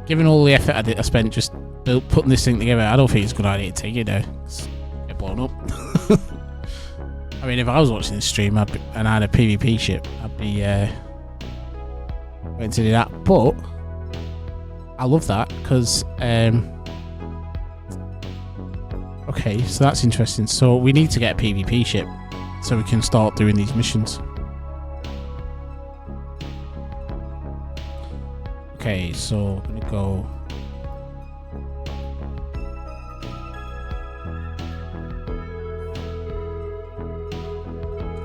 given all the effort I spent just putting this thing together. I don't think it's a good idea to take it now. Get blown up. I mean, if I was watching this stream and I had a PvP ship, I'd be going to do that. But I love that because okay, so that's interesting. So we need to get a PvP ship so we can start doing these missions. Okay, so I'm gonna go.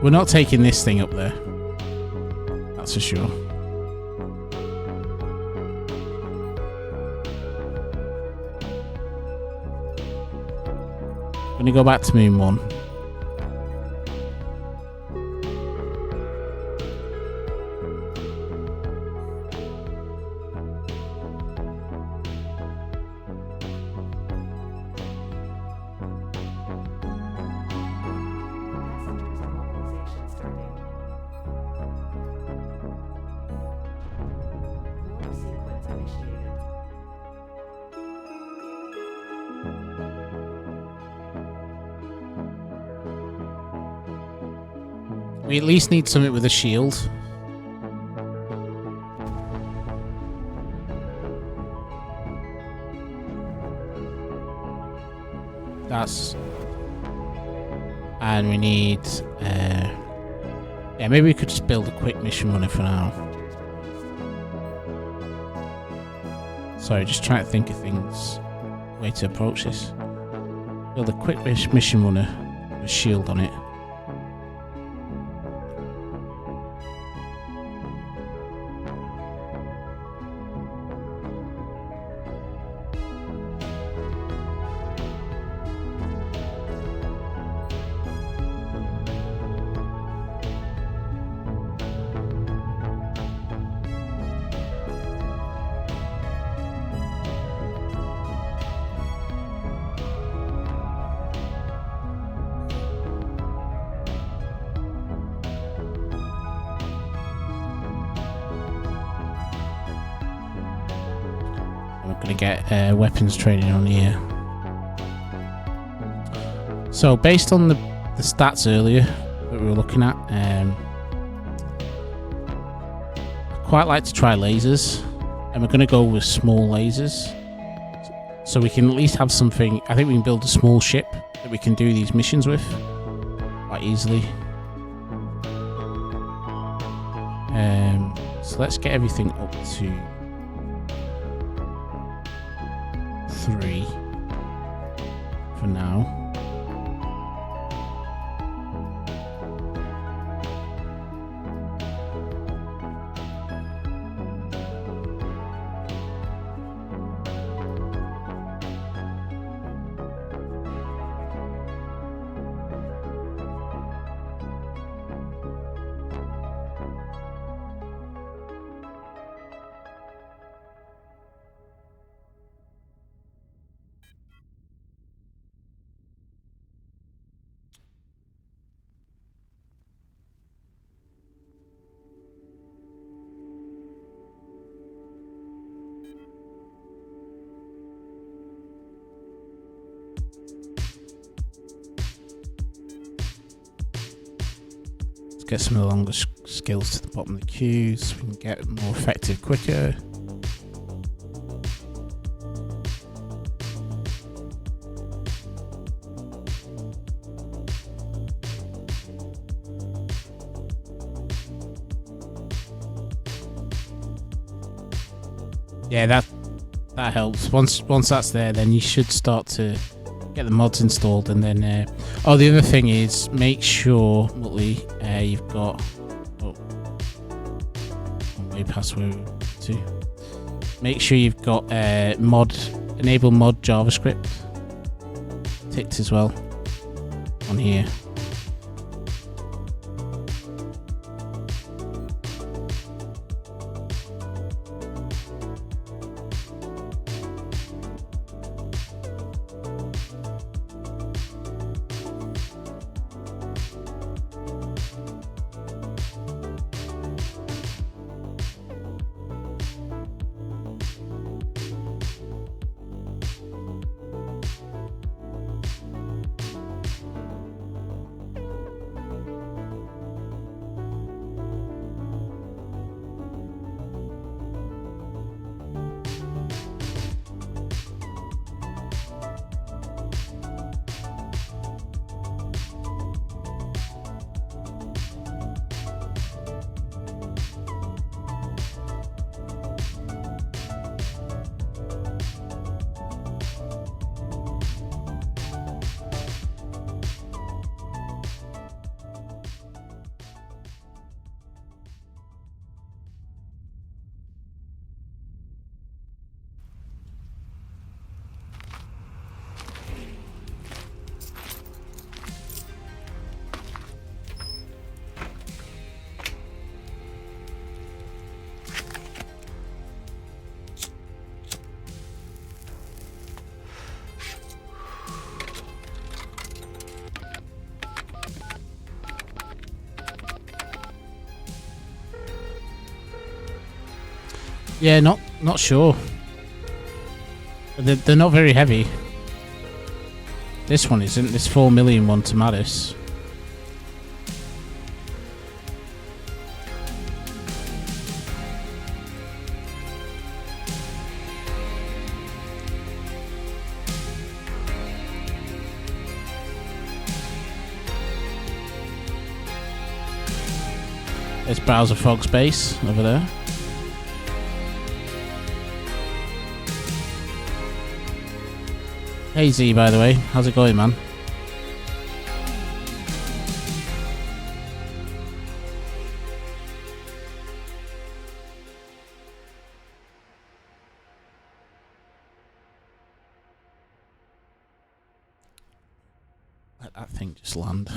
We're not taking this thing up there. That's for sure. I'm gonna go back to Moon 1. We at least need something with a shield. And we need yeah, maybe we could just build a quick mission runner for now. Sorry, just trying to think of things, way to approach this. Build a quick mission runner with a shield on it. Gonna get weapons training on here. So based on the stats earlier that we were looking at, I quite like to try lasers, and we're gonna go with small lasers, so we can at least have something. I think we can build a small ship that we can do these missions with quite easily. So let's get everything up to 3 for now. get some of the longer skills to the bottom of the queue so we can get more effective quicker. Yeah, that helps. Once that's there, then you should start to get the mods installed, and then the other thing is make sure, Mutley, you've got way past where we were to. Make sure you've got enable mod JavaScript ticked as well on here. Yeah, not sure. They're not very heavy. This one isn't. This 4 million one to Mattis. There's Browser Frog's base over there. Hey Z, by the way, how's it going, man? Let that thing just land.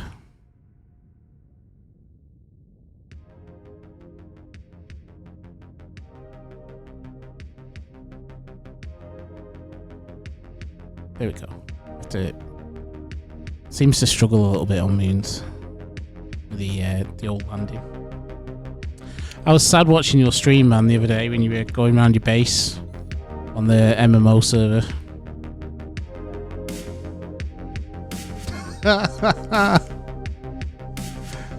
There we go. Seems to struggle a little bit on moons. The old landing. I was sad watching your stream, man, the other day when you were going around your base on the MMO server.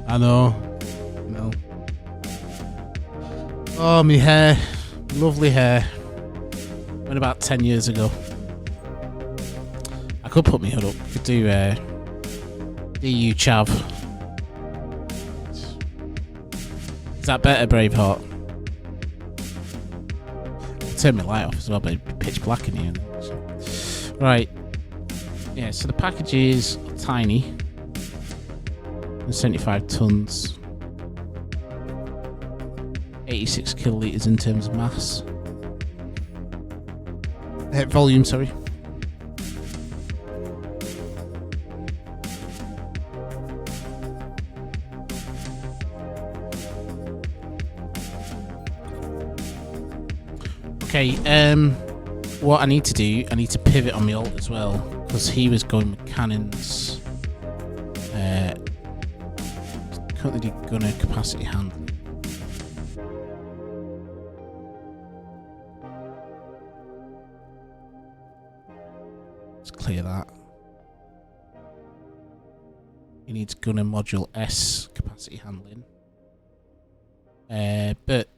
I know. No. Oh, my hair. Lovely hair. Went about 10 years ago. I could put my hood up. Could do DU Chav. Is that better, Braveheart? I'll turn my light off as well, but it'd be pitch black in here. Right. Yeah, so the packages are tiny. 75 tons. 86 kiloliters in terms of mass. Volume, sorry. Okay, what I need to do, I need to pivot on my alt as well, because he was going with cannons. Currently gunner capacity handling. Let's clear that. He needs gunner module S capacity handling. But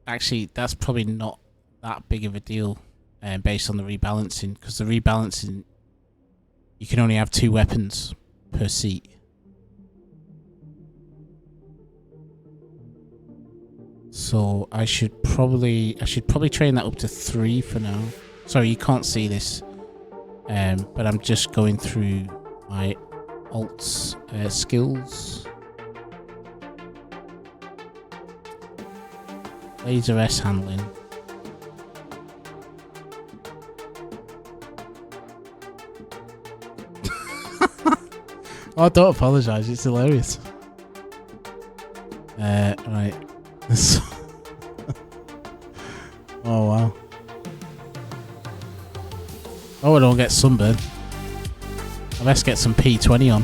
actually, that's probably not that big of a deal based on the rebalancing, because the rebalancing, you can only have 2 weapons per seat. So I should probably train that up to 3 for now. Sorry, you can't see this, but I'm just going through my alts skills. Laser S handling. Oh, don't apologise, it's hilarious. Right. Oh wow. Oh, I don't get sunburn. I best get some P20 on.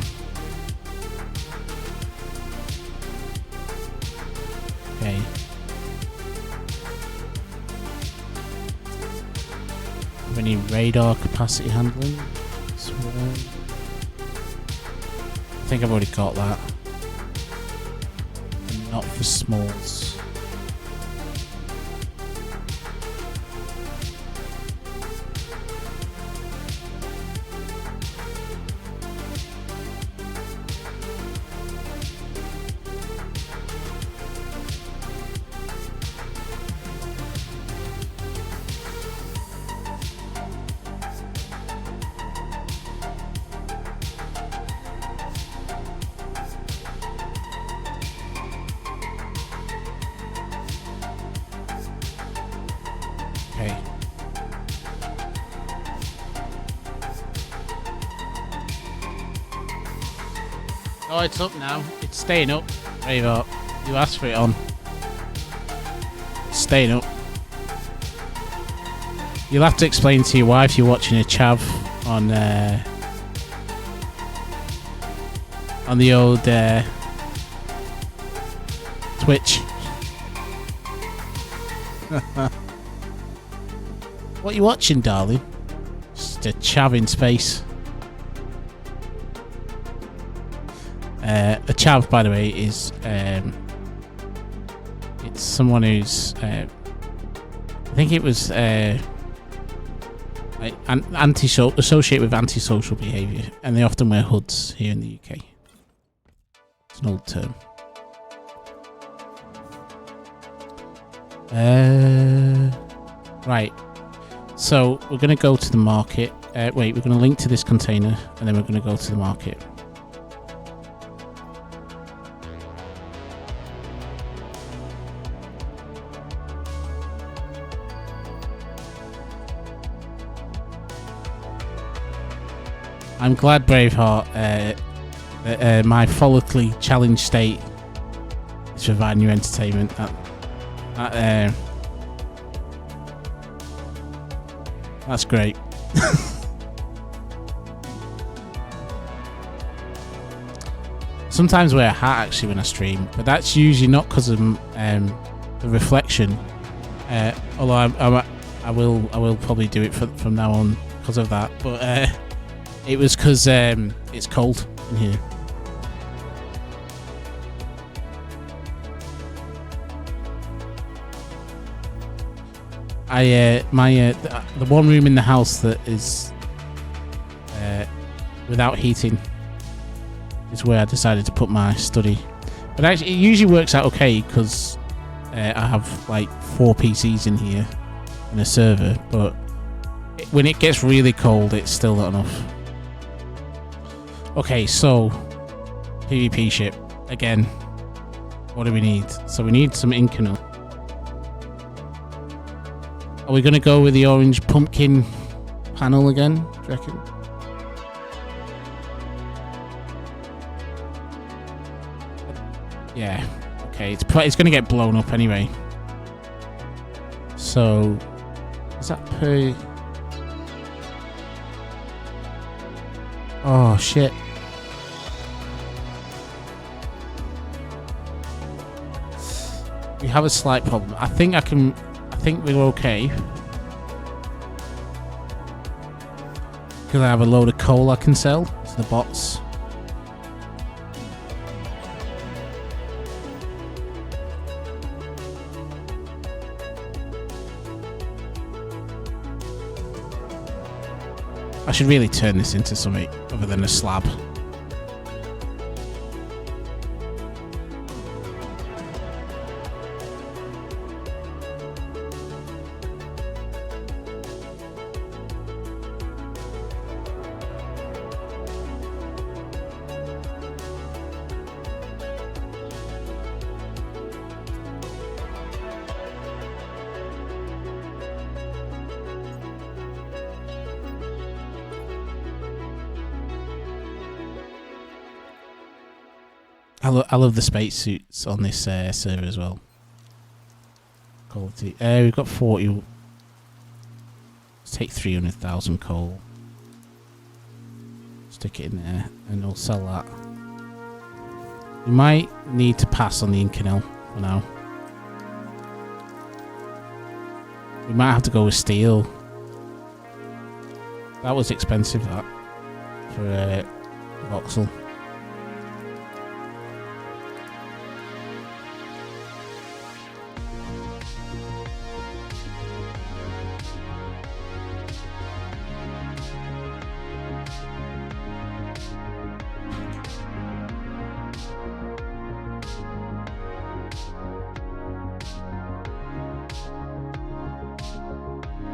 Okay. Have any radar capacity handling? I think I've already got that. And not for smalls. Okay. Oh, it's up now. It's staying up. There you go. You asked for it on. It's staying up. You'll have to explain to your wife you're watching a chav on the old Twitch. What are you watching, darling? Just a chav in space. A chav, by the way, is it's someone who's I think it was like associated with antisocial behaviour, and they often wear hoods here in the UK. It's an old term. Right. So we're going to go to the market. Wait, we're going to link to this container, and then we're going to go to the market. I'm glad, Braveheart, my follically challenged state is providing you entertainment. That's great. Sometimes I wear a hat actually when I stream, but that's usually not because of the reflection. Although I will probably do it from now on because of that. But it was because it's cold in here. The one room in the house that is without heating is where I decided to put my study. But actually, it usually works out okay because I have like 4 PCs in here and a server. But when it gets really cold, it's still not enough. Okay, so PvP ship again. What do we need? So we need some Incanal. Are we going to go with the orange pumpkin panel again, do you reckon? Yeah, okay, it's going to get blown up anyway. So, is that per... Oh, shit. We have a slight problem. I think we're okay. Because I have a load of coal I can sell to the bots. I should really turn this into something other than a slab. I love the spacesuits on this server as well. Quality. We've got 40. Let's take 300,000 coal. Stick it in there, and we'll sell that. We might need to pass on the Inconel for now. We might have to go with steel. That was expensive, that, for voxel.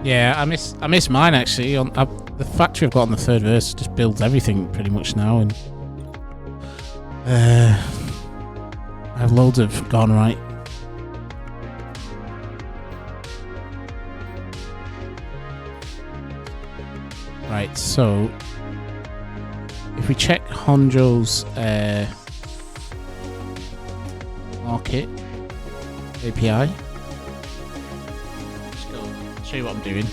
Yeah, I miss mine actually. The factory I've got on the third verse just builds everything pretty much now, and I have loads of gone right. Right, so if we check Honjo's market API. Show you what I'm doing.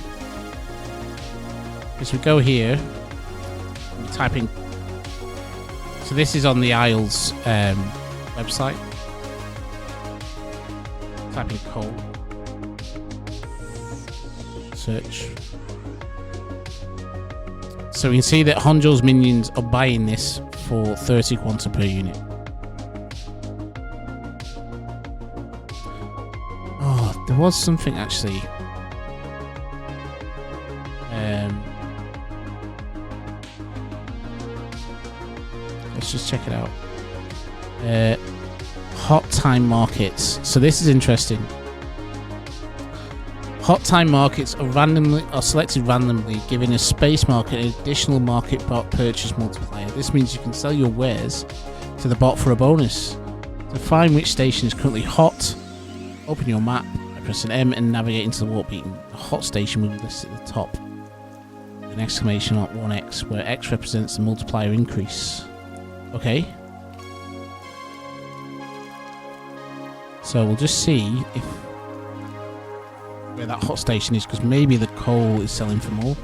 As we go here, we type in. So this is on the Isles website. Type in coal. Search. So we can see that Honjo's minions are buying this for 30 quanta per unit. Oh, there was something actually. Let's just check it out. Hot time markets. So this is interesting. Hot time markets are selected randomly, giving a space market an additional market bot purchase multiplier. This means you can sell your wares to the bot for a bonus. To find which station is currently hot, open your map by pressing M and navigate into the warp beacon. The hot station will be listed at the top. An exclamation mark 1x, where X represents the multiplier increase. Okay. So we'll just see if where that hot station is, because maybe the coal is selling for more.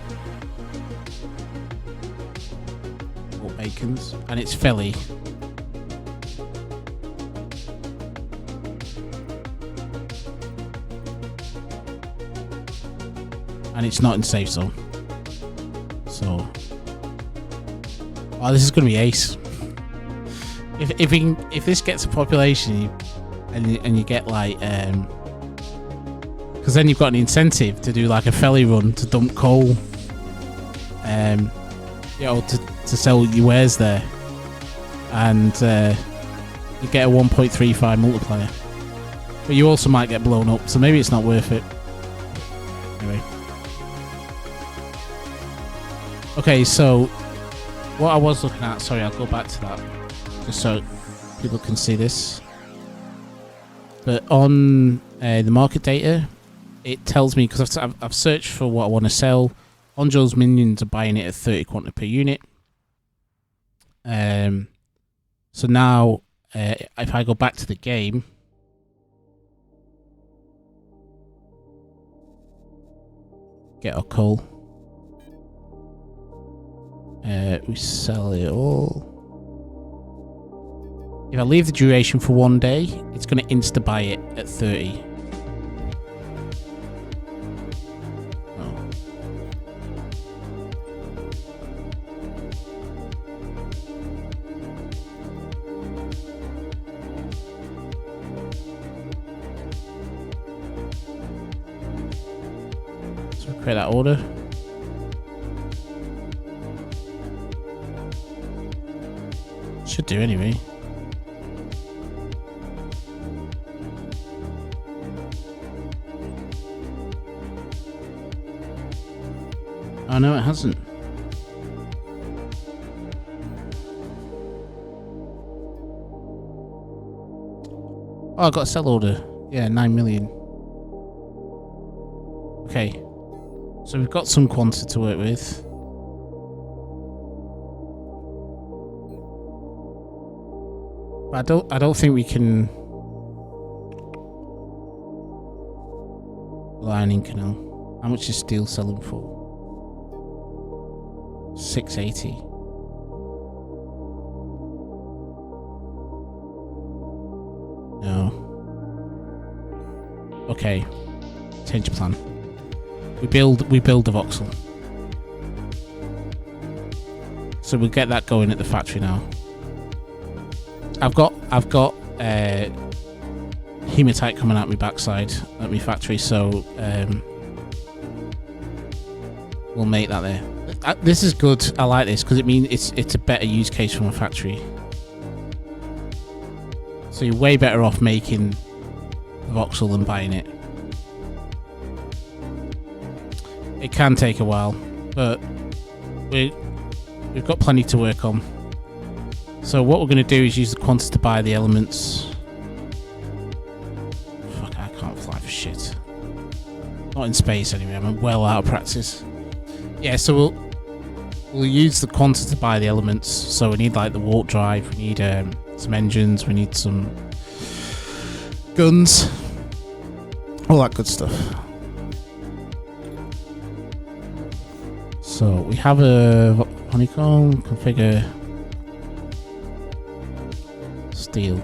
Or bacons. And it's Felly. And it's not in safe zone. So, oh, this is going to be ace. If this gets a population and you get like because then you've got an incentive to do like a Felly run to dump coal, you know, to sell your wares there, and you get a 1.35 multiplier. But you also might get blown up, so maybe it's not worth it. Anyway. Okay, so what I was looking at, sorry, I'll go back to that just so people can see this. But on the market data, it tells me, because I've searched for what I want to sell. Honjo's minions are buying it at 30 quanta per unit. So now, if I go back to the game, get our coal. We sell it all. If I leave the duration for 1 day, it's going to insta buy it at 30. Oh. So create that order. Should do anyway. Oh no, it hasn't. Oh, I got a sell order. Yeah, 9 million. Okay. So we've got some quantity to work with. But I don't think we can lining canal. How much is steel selling for? 680. No. Okay. Change of plan. We build the voxel. So we'll get that going at the factory now. I've got hematite coming out my backside at my factory, so we'll make that there. This is good. I like this because it means it's a better use case from a factory. So you're way better off making the voxel than buying it. It can take a while, but we've got plenty to work on. So what we're going to do is use the quantity to buy the elements. Fuck, I can't fly for shit. Not in space anyway, I'm well out of practice. Yeah, so we'll use the quantity to buy the elements. So we need like the warp drive, we need some engines, we need some guns, all that good stuff. So we have a honeycomb, configure steel.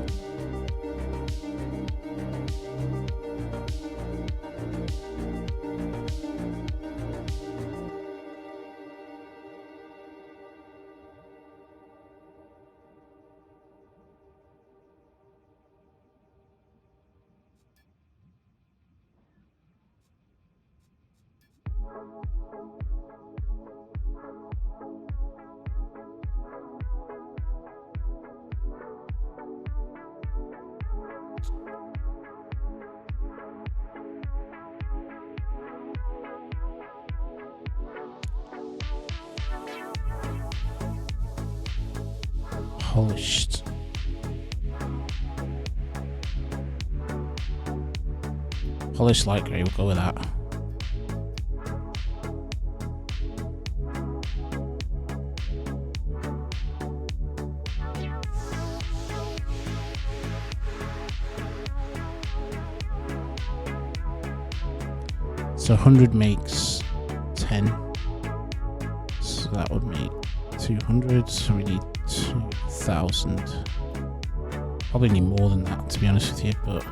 Polished. Polished light grey, we'll go with that. So 100 makes 10. So that would make 200. So we need 2,000. Probably need more than that, to be honest with you, but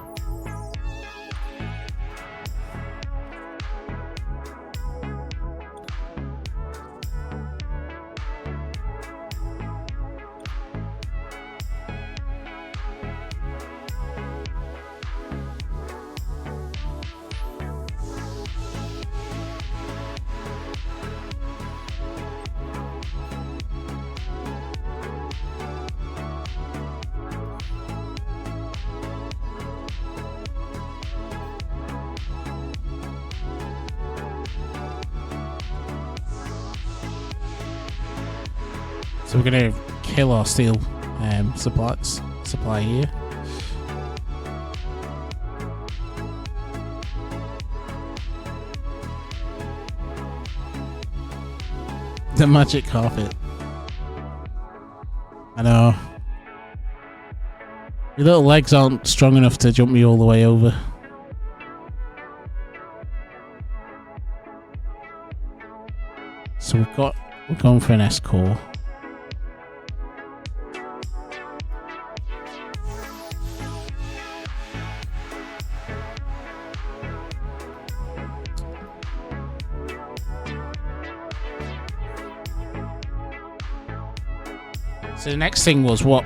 so we're going to kill our steel supply here. The magic carpet. I know. Your little legs aren't strong enough to jump me all the way over. So we're going for an S core. So the next thing was what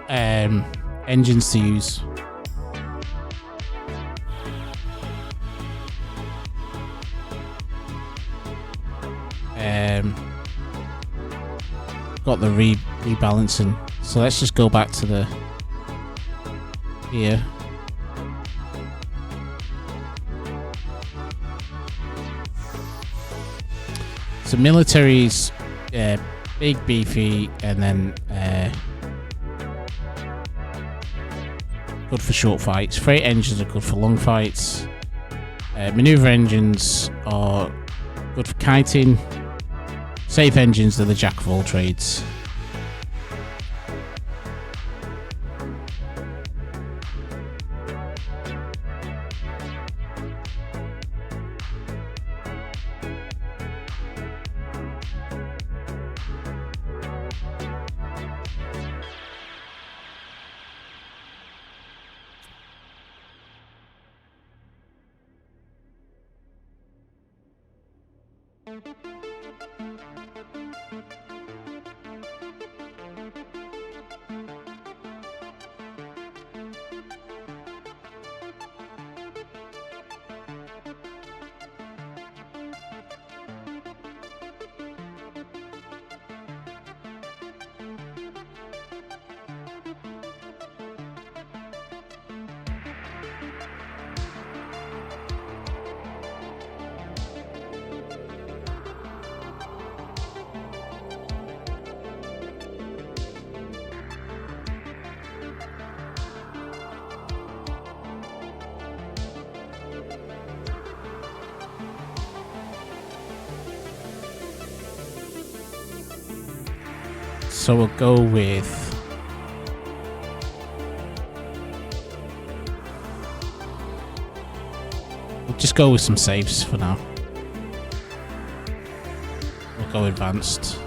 engines to use. Got the rebalancing. So let's just go back to the here. So military's big, beefy, and then good for short fights. Freight engines are good for long fights. Maneuver engines are good for kiting. Safe engines are the jack of all trades. So we'll go with just go with some saves for now. We'll go advanced.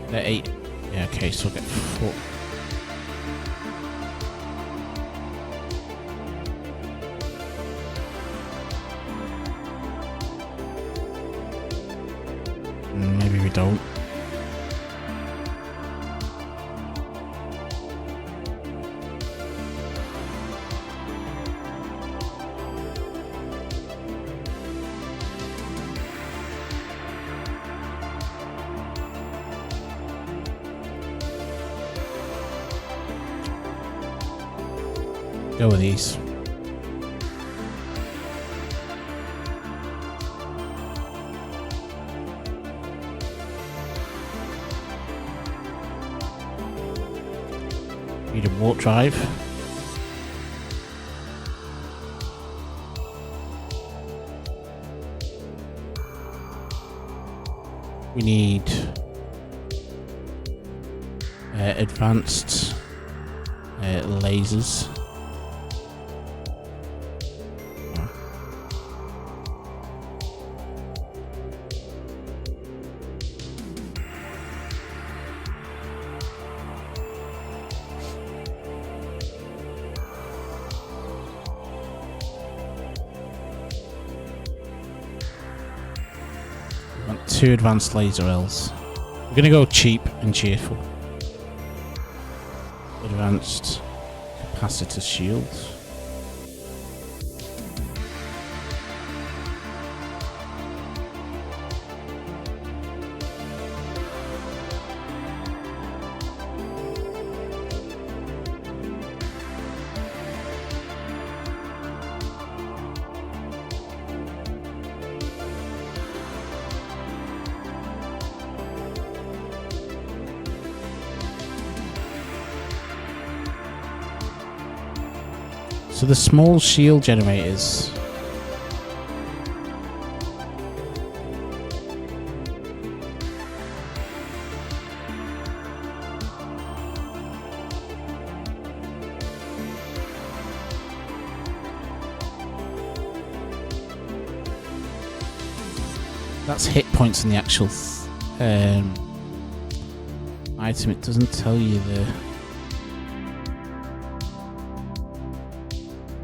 They're 8. Yeah, okay, so we'll get 4. Maybe we don't. Go with these. Need a warp drive. We need advanced lasers. We want 2 advanced laser Ls. We're gonna go cheap and cheerful. Advanced capacitor shields. So the small shield generators. That's hit points in the actual item. It doesn't tell you the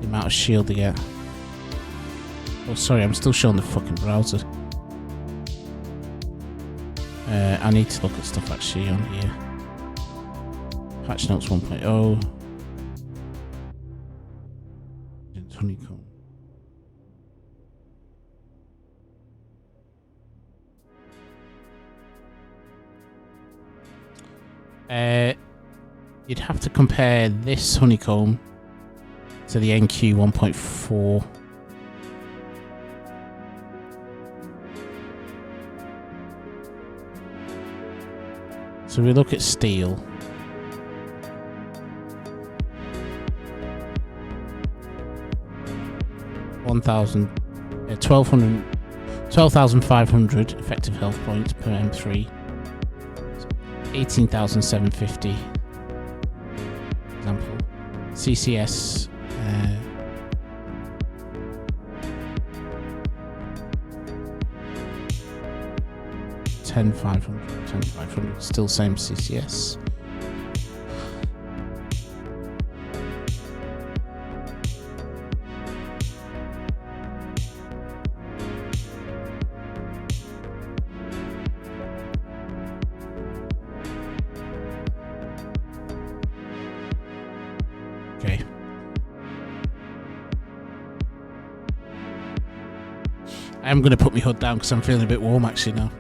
amount of shield to get. Oh, sorry, I'm still showing the fucking browser. I need to look at stuff actually on here. Patch notes 1.0. Honeycomb. You'd have to compare this honeycomb to the NQ 1.4. So we look at steel. $12,500 effective health points per M3. 18,750. Example. CCS. 10,500. Still same CCS. Okay. I am going to put my hood down because I'm feeling a bit warm actually now.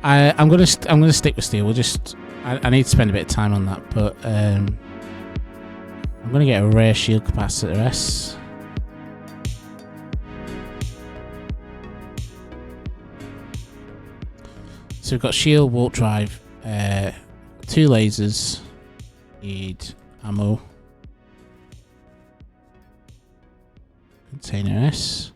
I'm gonna stick with steel. I need to spend a bit of time on that, but I'm gonna get a rare shield capacitor S. So we've got shield, warp drive, 2 lasers, need ammo, container S.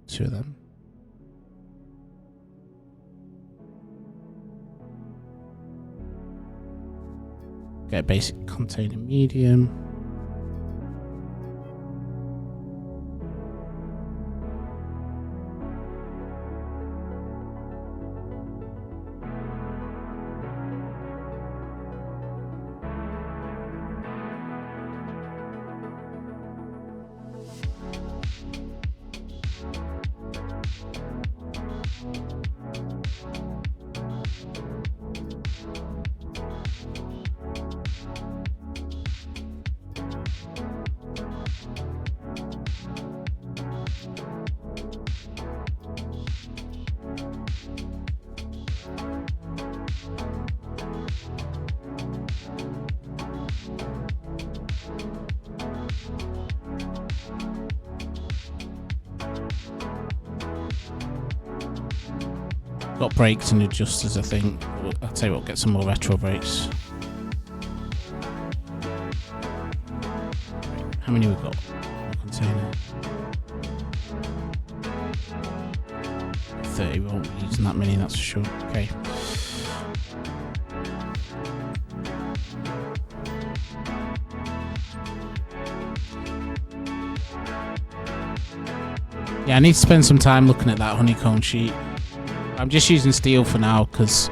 Two of them. Get a basic container medium. Got brakes and adjusters, I think. I'll tell you what, get some more retro brakes. How many we got? Container. 30, we won't be using that many, that's for sure. Okay. Yeah, I need to spend some time looking at that honeycomb sheet. I'm just using steel for now because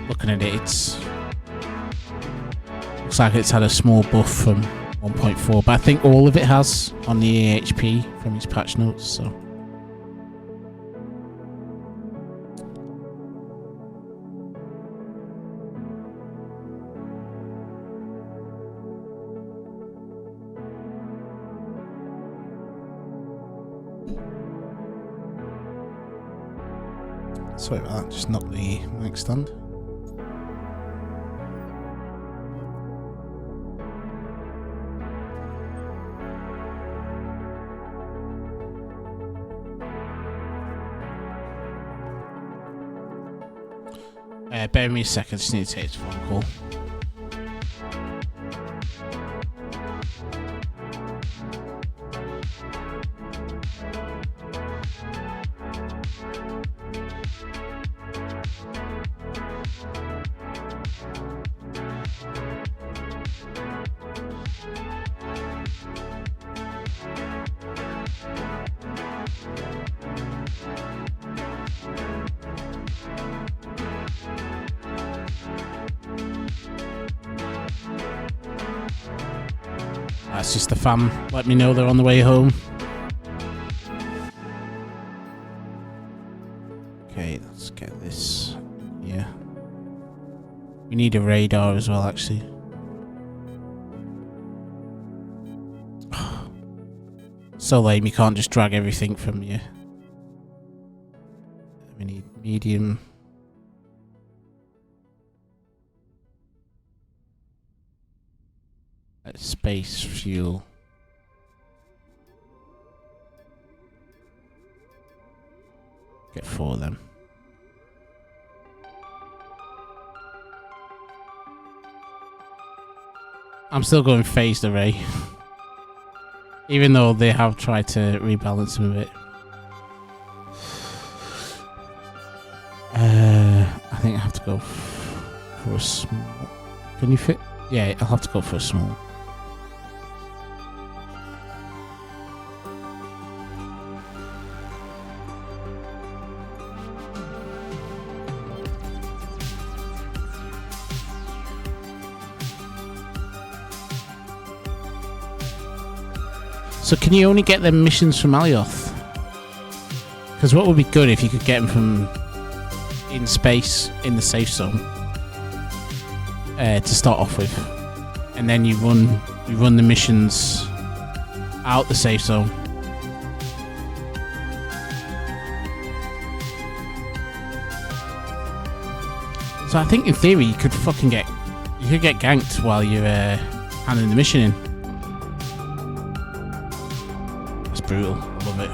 looking at it, looks like it's had a small buff from 1.4, but I think all of it has on the AHP from his patch notes. So sorry about that, just knocked the mic stand. Bear with me a second, just need to take this phone call. That's just the fam. Let me know they're on the way home. Okay, let's get this. Yeah. We need a radar as well, actually. so lame you can't just drag everything from you. We need medium. Space fuel. Get 4 of them. I'm still going phased array. Even though they have tried to rebalance them a bit. I think I have to go for a small. Can you fit? Yeah, I'll have to go for a small. So can you only get them missions from Alioth? Because what would be good if you could get them from in space in the safe zone to start off with, and then you run the missions out the safe zone. So I think in theory you could get ganked while you're handing the mission in. Brutal. I love it.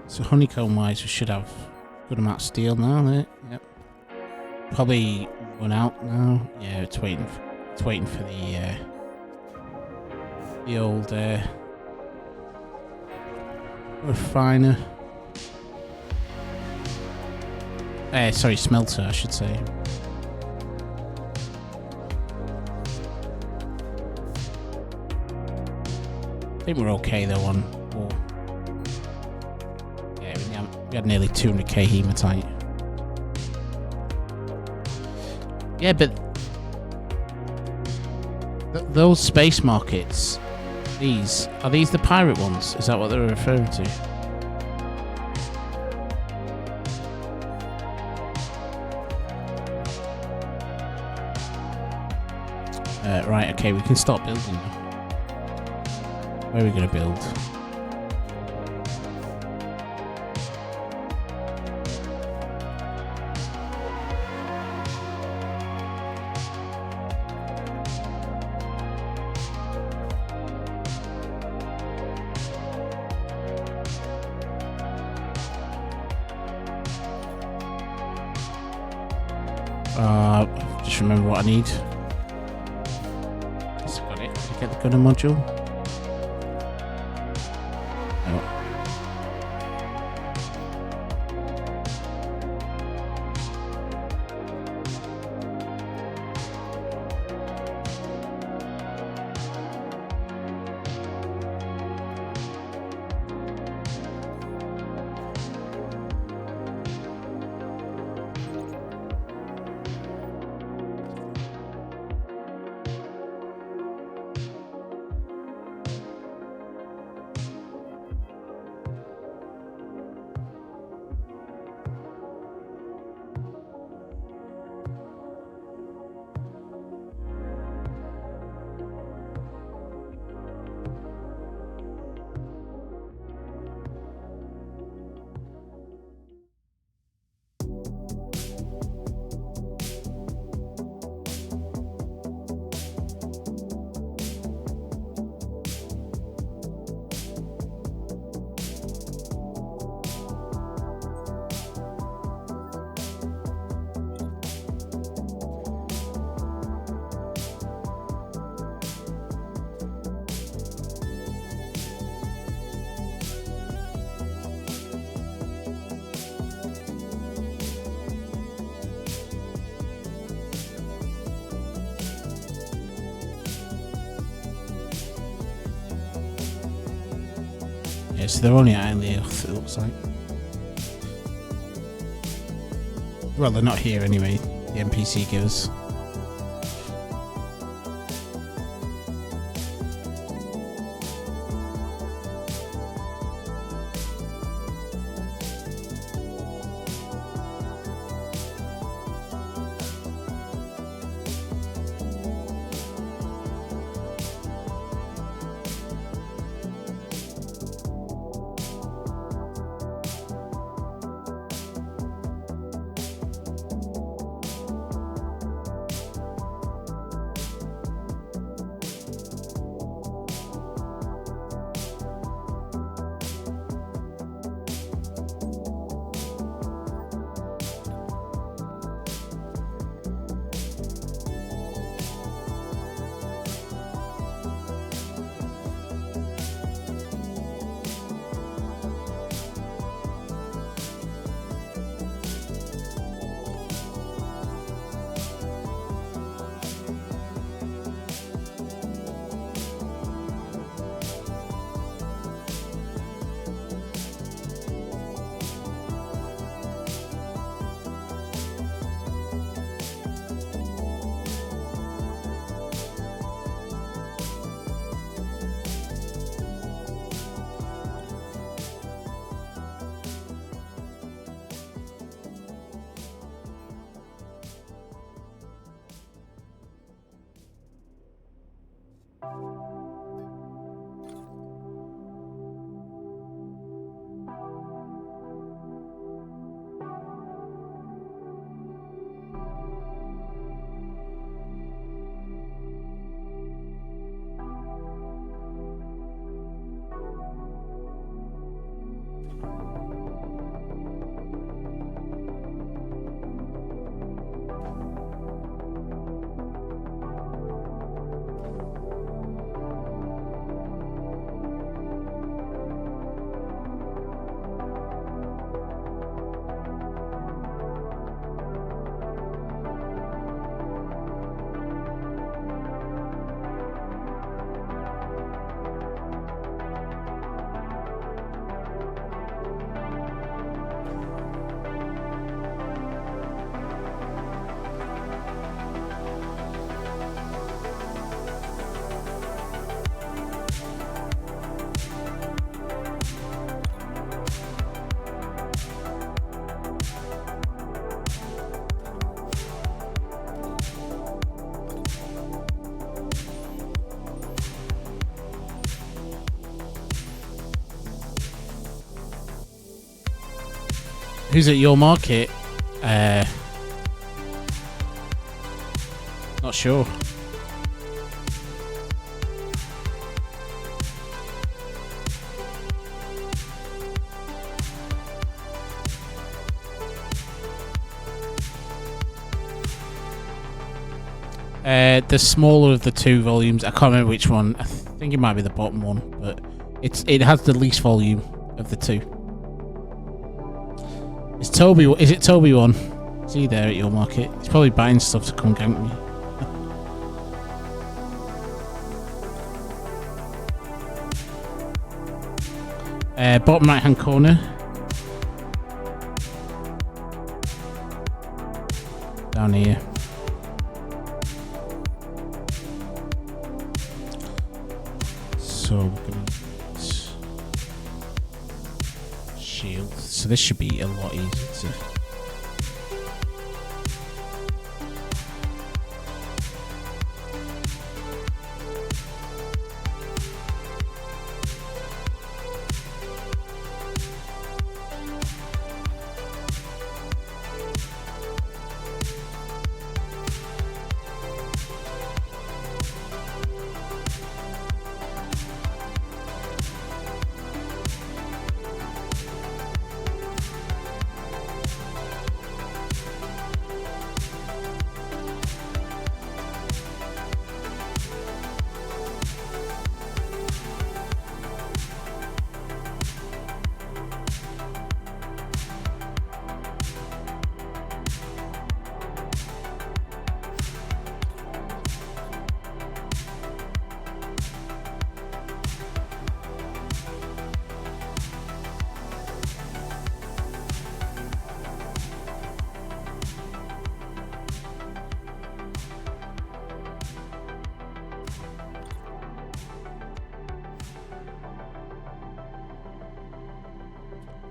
So honeycomb wise, we should have a good amount of steel now. Yep. Probably run out now. Yeah, it's waiting for the old refiner. Sorry, smelter, I should say. I think we're okay though on ore. We had nearly 200k hematite. Yeah, but those space markets, are these the pirate ones? Is that what they're referring to? Right, okay, we can start building now. Where are we going to build? Just remember what I need. Just got it. Did I get the gunner module? No. Yeah, so they're only out in the earth, it looks like. Well, they're not here anyway, the NPC gives. Who's at your market? Not sure. The smaller of the two volumes. I can't remember which one. I think it might be the bottom one, but it has the least volume of the two. Is it Toby one? Is he there at your market? He's probably buying stuff to come gank me. Bottom right hand corner. Down here. So we're gonna shield. So this should be a lot easier to.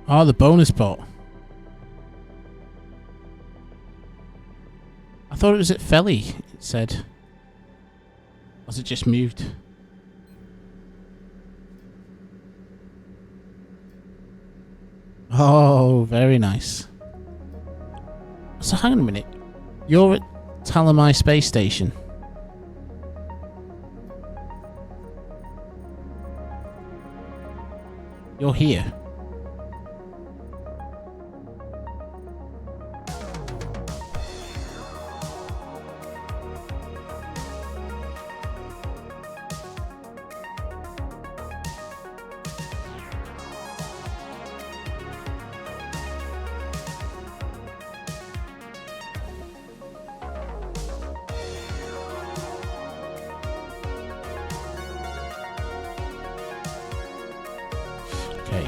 Oh, the bonus bot. I thought it was at Felly, it said. Or was it just moved? Oh, very nice. So hang on a minute. You're at Talamai Space Station. You're here. Okay,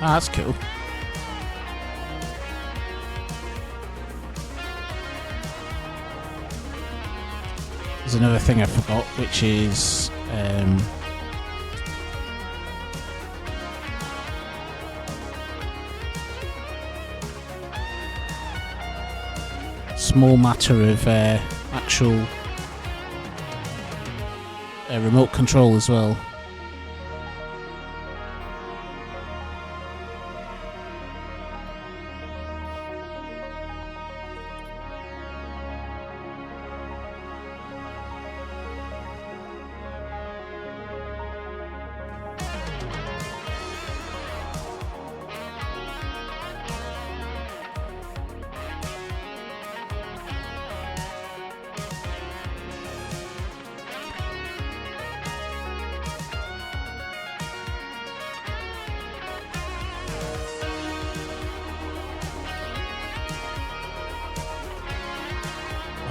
that's cool. There's another thing I forgot, which is small matter of actual remote control as well.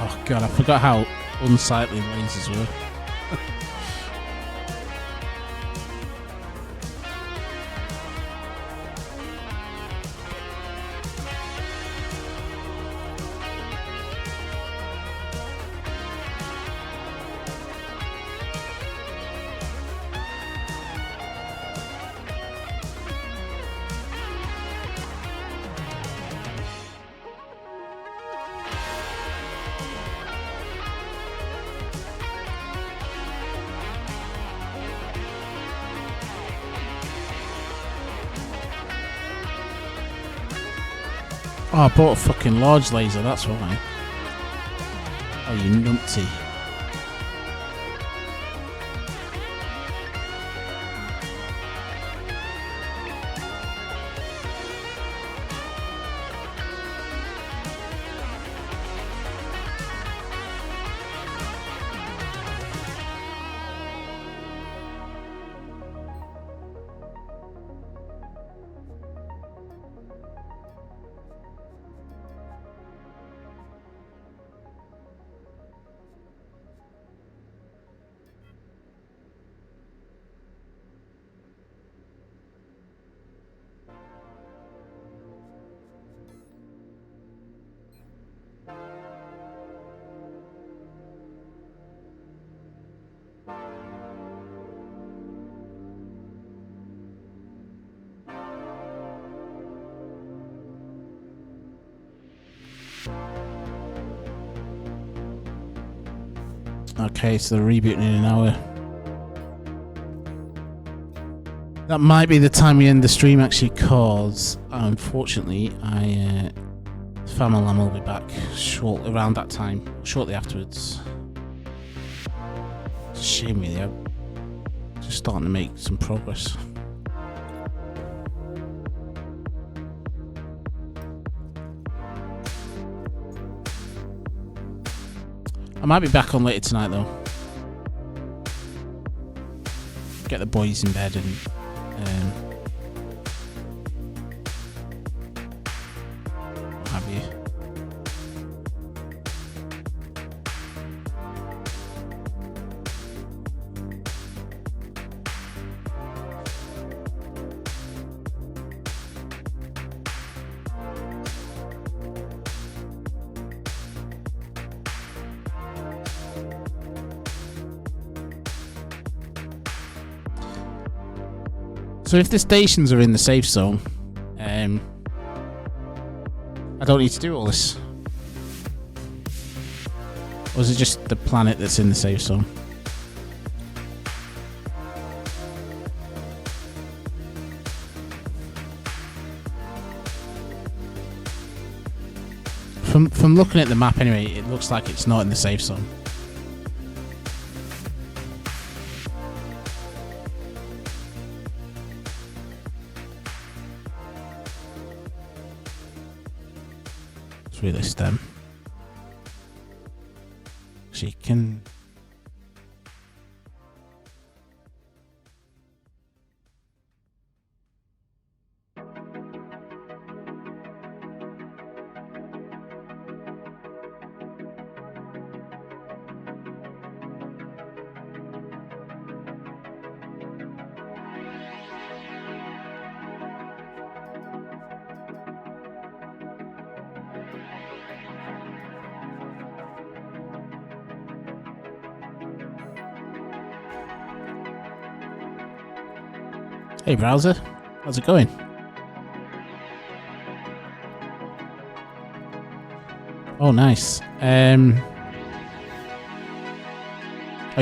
Oh god, I forgot how unsightly lasers were. Oh, I bought a fucking large laser, that's why. Oh, you numpty. Okay, so they're rebooting in an hour. That might be the time we end the stream actually, cause unfortunately Family Lamb will be back around that time, shortly afterwards. It's a shame really, I'm just starting to make some progress. I might be back on later tonight though. Get the boys in bed and what have you. So if the stations are in the safe zone, I don't need to do all this. Or is it just the planet that's in the safe zone? From looking at the map anyway, it looks like it's not in the safe zone. Let's relist them. She can. Hey browser, how's it going? Oh nice. Are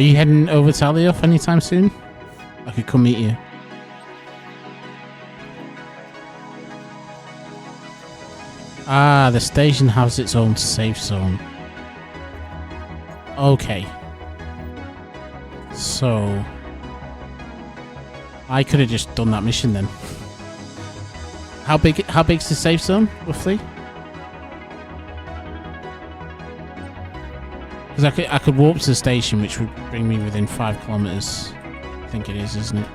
you heading over to Alioth anytime soon? I could come meet you. Ah, the station has its own safe zone. Okay. So I could have just done that mission then. How big's the safe zone, roughly? Because I could walk to the station, which would bring me within 5 kilometers. I think it is, isn't it?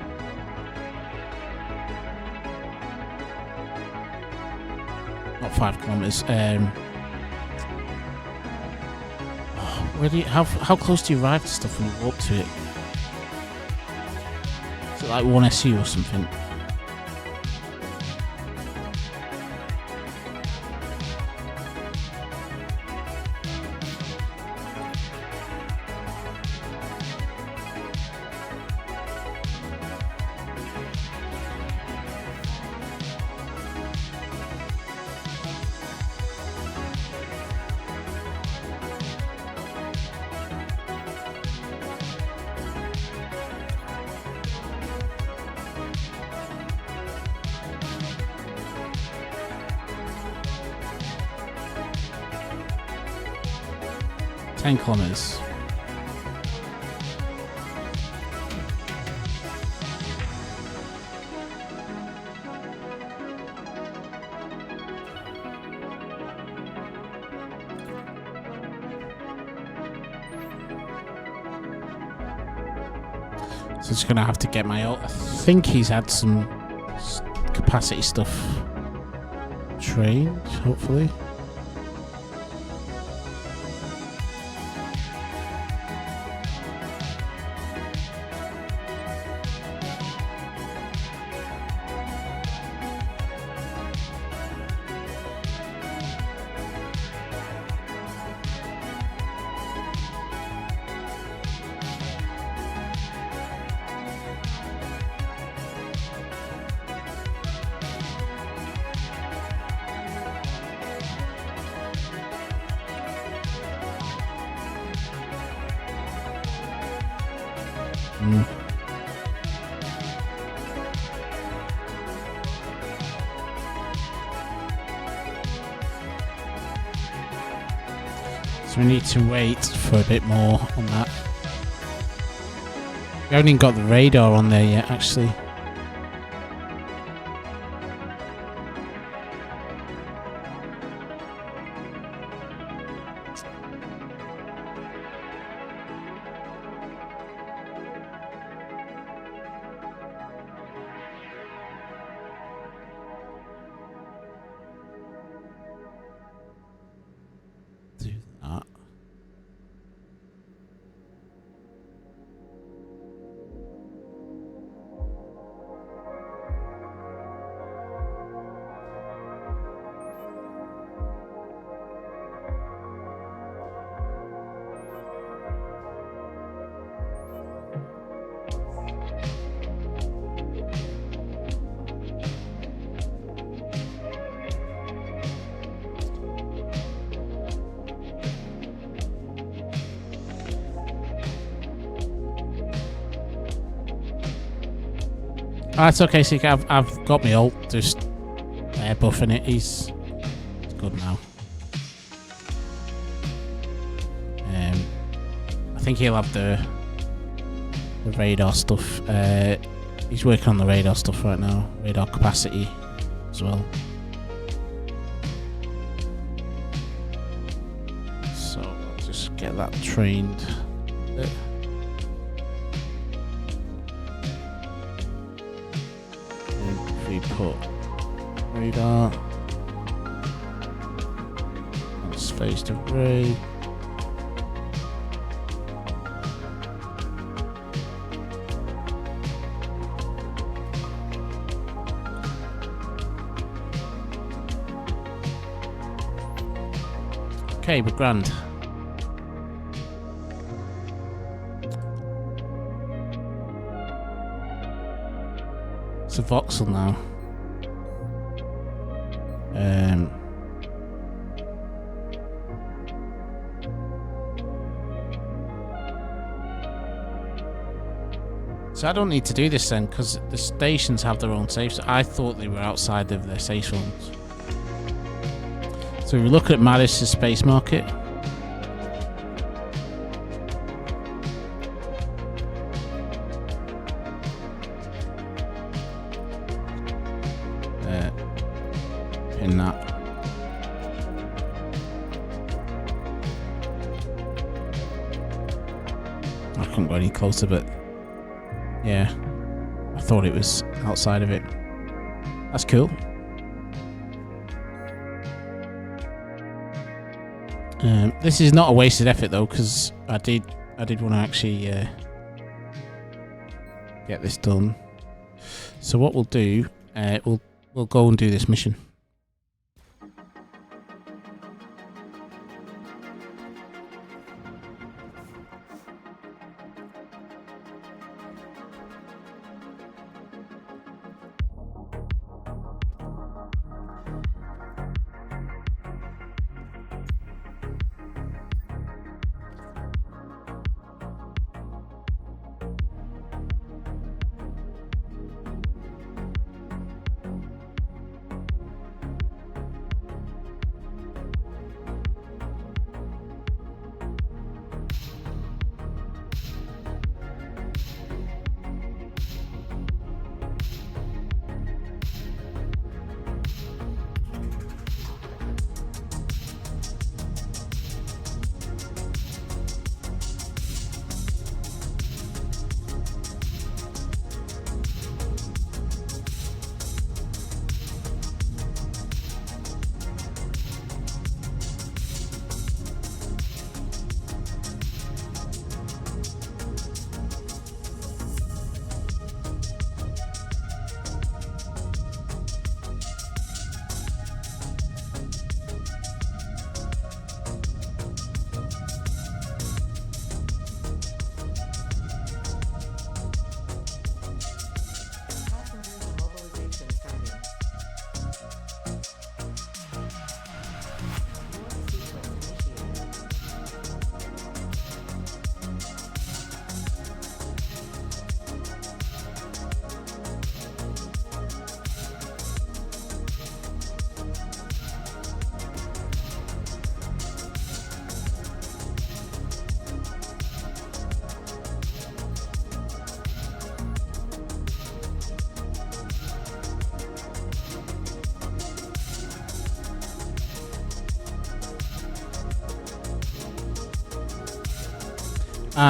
Not 5 kilometers. Where do you? How close do you arrive to stuff when you walk to it? Is it like 1 SU or something? Ten kilometers. So it's gonna have to get my ult. I think he's had some capacity stuff trained, hopefully. So we need to wait for a bit more on that. We haven't even got the radar on there yet, actually. Do that. That's okay, Seek. I've got my ult, just buffing it. He's good now. I think he'll have the radar stuff. He's working on the radar stuff right now. Radar capacity as well. So I'll just get that trained. If we put radar on spaced array. Okay, we're grand. It's a voxel now. So I don't need to do this then, because the stations have their own safes. I thought they were outside of their safe zones. So we look at Madis's space market. Pin that. I couldn't go any closer, but yeah, I thought it was outside of it. That's cool. This is not a wasted effort though, because I did want to actually get this done. So what we'll do, we'll go and do this mission.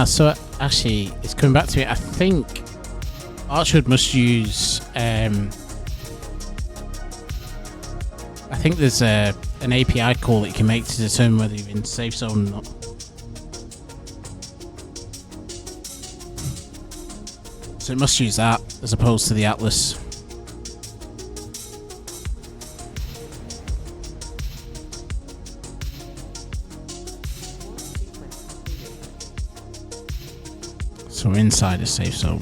So actually, it's coming back to me. I think Archwood must use. I think there's an API call that you can make to determine whether you're in safe zone or not. So it must use that as opposed to the Atlas. So we're inside a safe zone.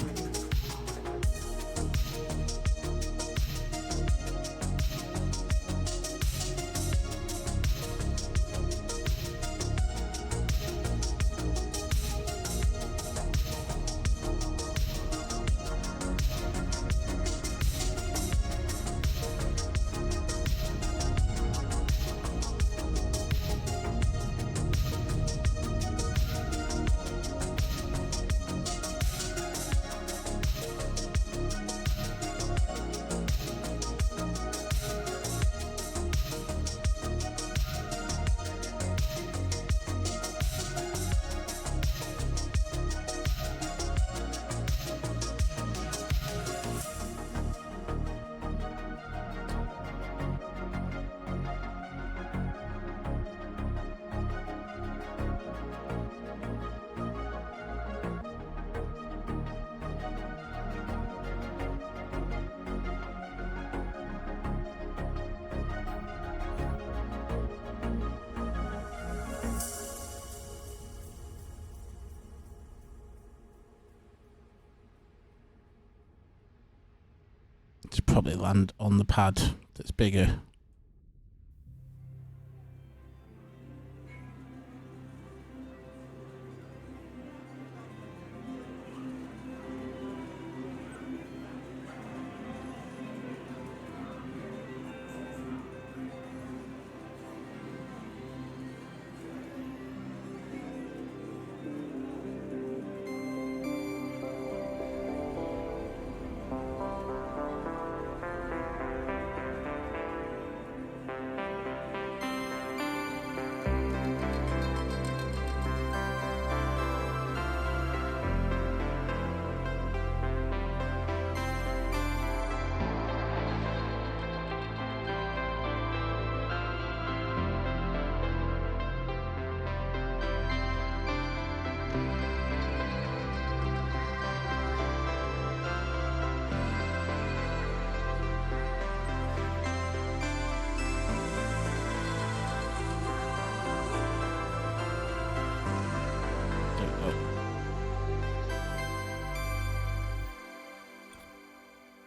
probably land on the pad that's bigger.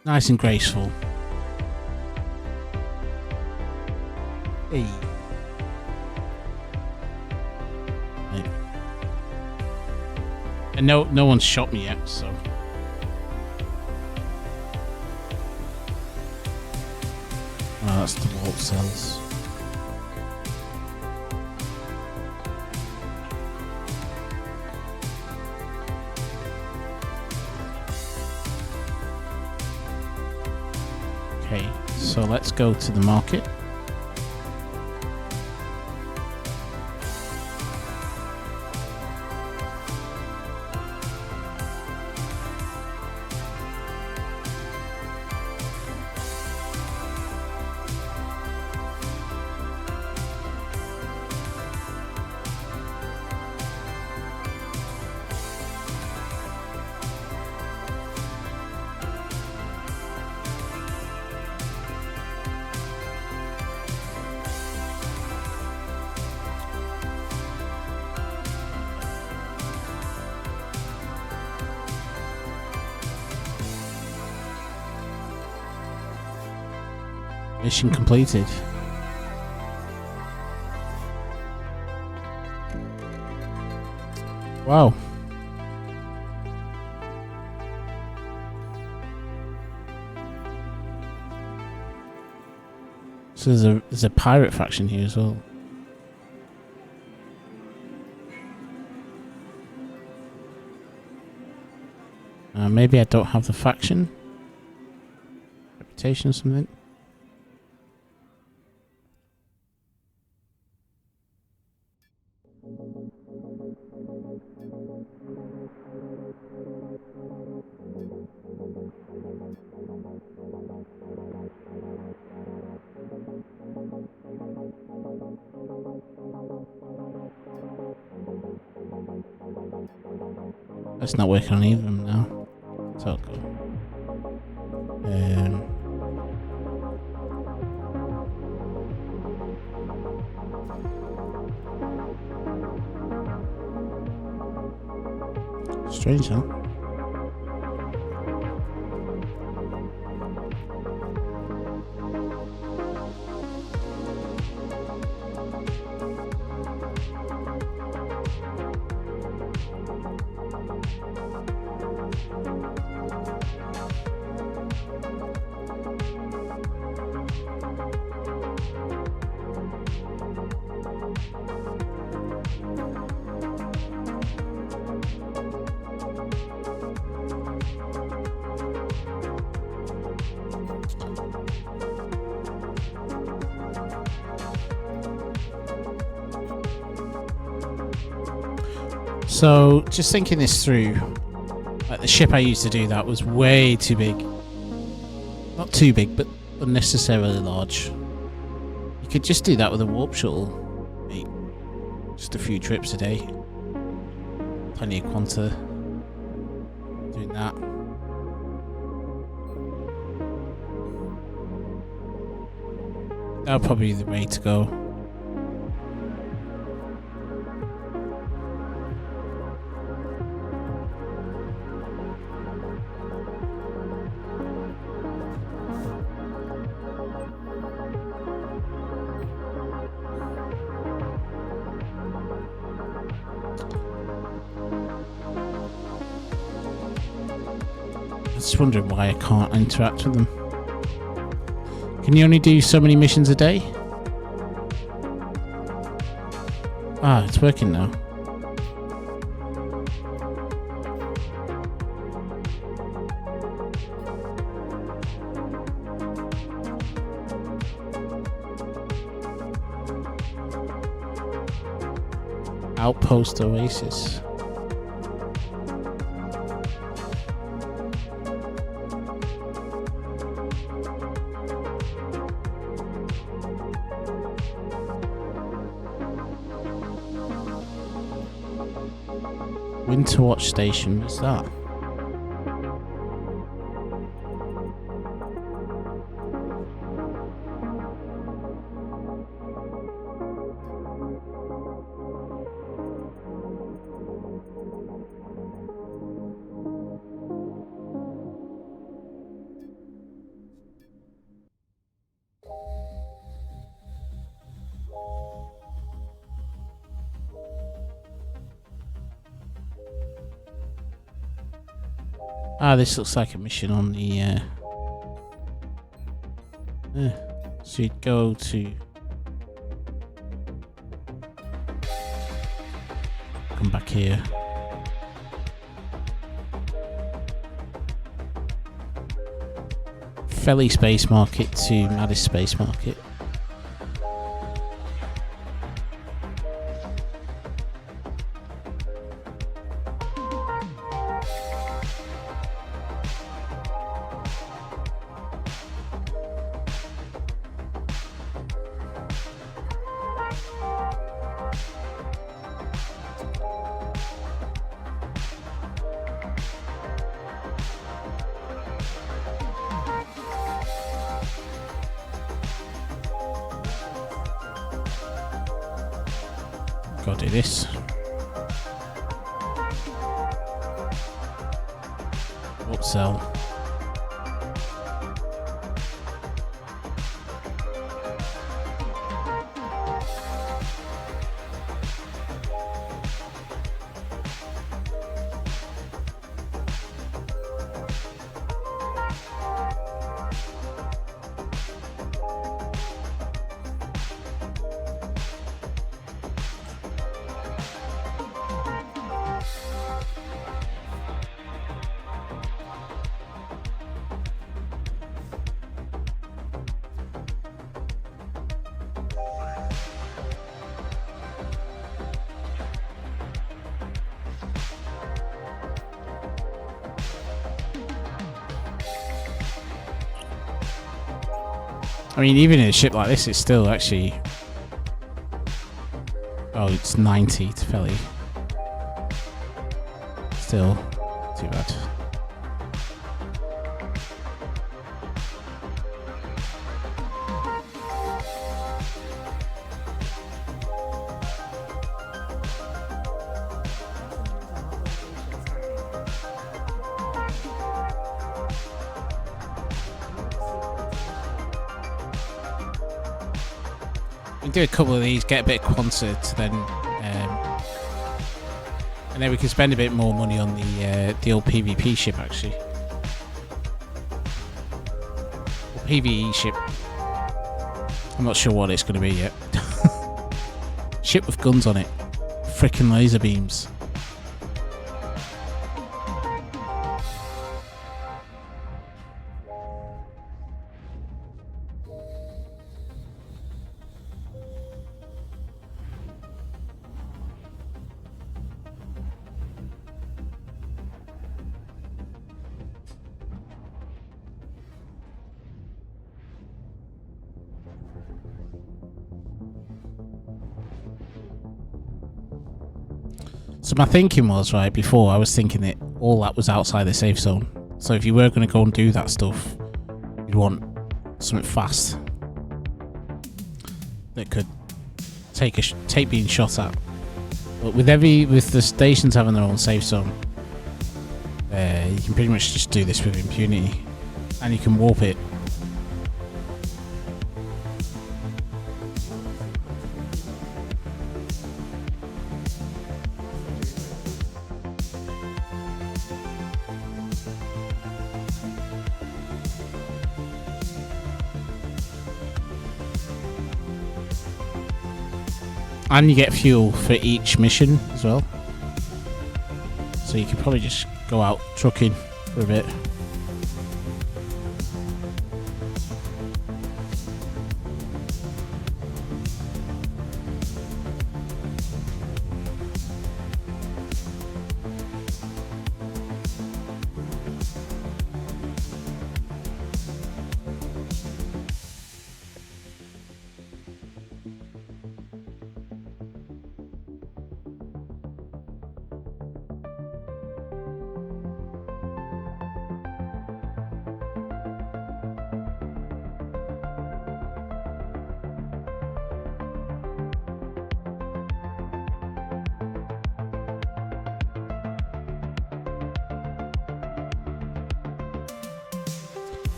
Nice and graceful. Hey. Right. And no one's shot me yet, so. Oh, that's the vault cells. Okay, so let's go to the market. Mission completed. Wow. So there's a pirate faction here as well. Maybe I don't have the faction reputation or something. Let's not work on either of them now. So I'll go. Strange, huh? So, just thinking this through, like the ship I used to do that was way too big. Not too big, but unnecessarily large. You could just do that with a warp shuttle. Mate. Just a few trips a day. Plenty of quanta. Doing that. That would probably be the way to go. just wondering why I can't interact with them. Can you only do so many missions a day? Ah, it's working now. Outpost Oasis. Winter Watch Station, what's that? Ah, this looks like a mission on the so you'd go to come back here. Felly Space Market to Maddis Space Market. Gotta do this. Upsell. I mean, even in a ship like this, it's still actually... Oh, it's 90 to Felly. Still, too bad. We can do a couple of these, get a bit of quanta to then, and then we can spend a bit more money on the old PvP ship actually. Or PvE ship. I'm not sure what it's going to be yet. Ship with guns on it, frickin' laser beams. So my thinking was, right, before I was thinking that all that was outside the safe zone. So if you were going to go and do that stuff, you'd want something fast that could take being shot at. But with the stations having their own safe zone, you can pretty much just do this with impunity, and you can warp it. And you get fuel for each mission as well. So you could probably just go out trucking for a bit.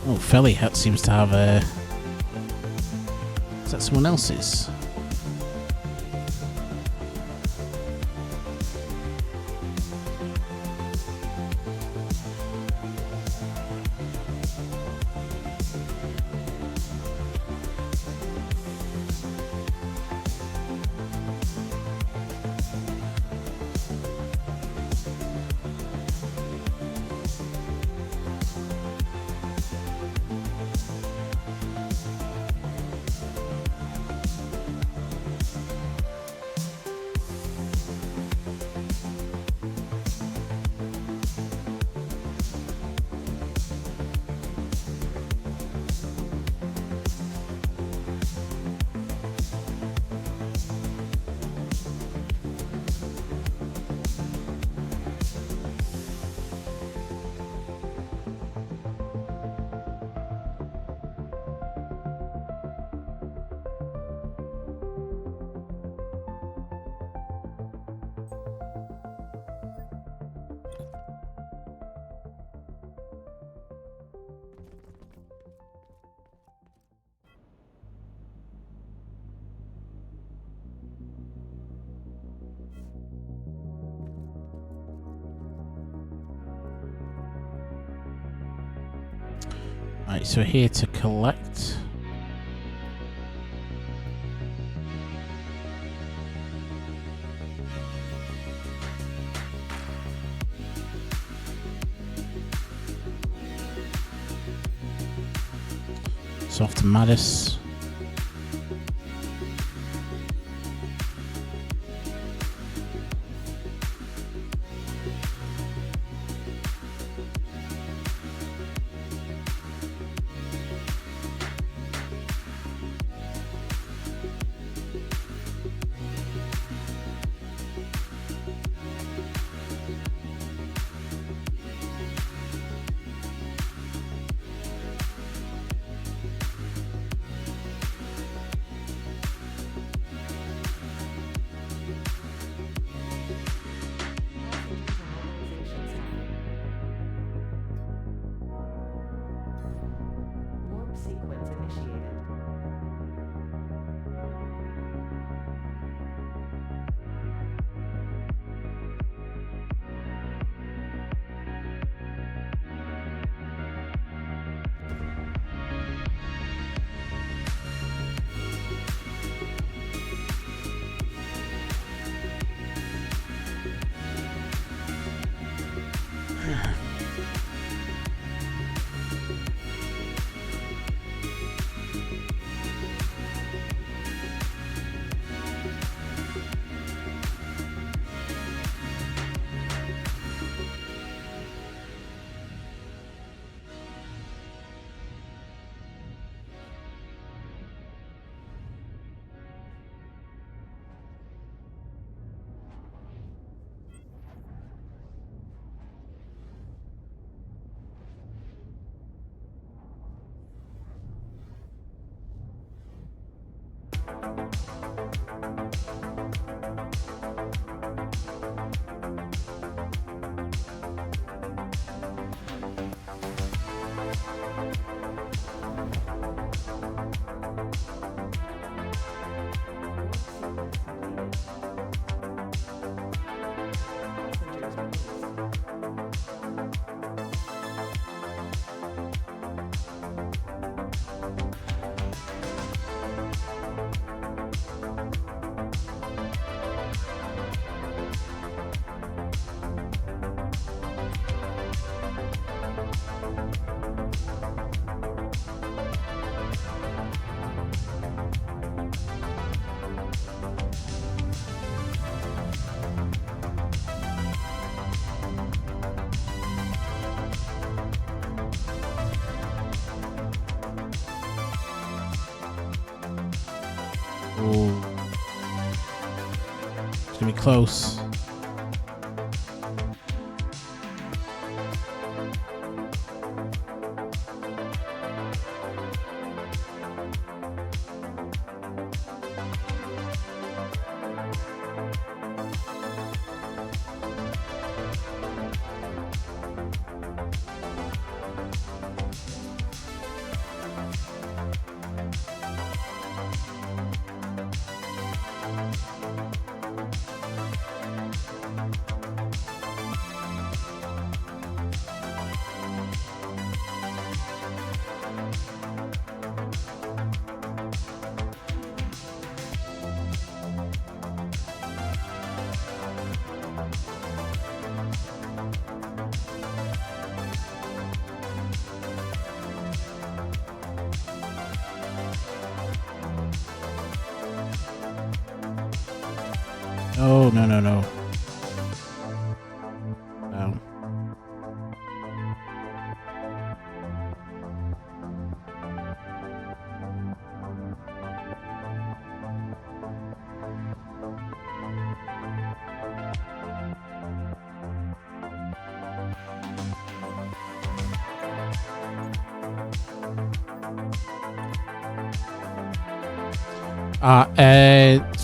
Oh, Felly Hat seems to have a... Is that someone else's? Right, so here to collect. So off to Maddis. Sequence initiated. Oh. It's gonna be close. Oh, no, no, no. No.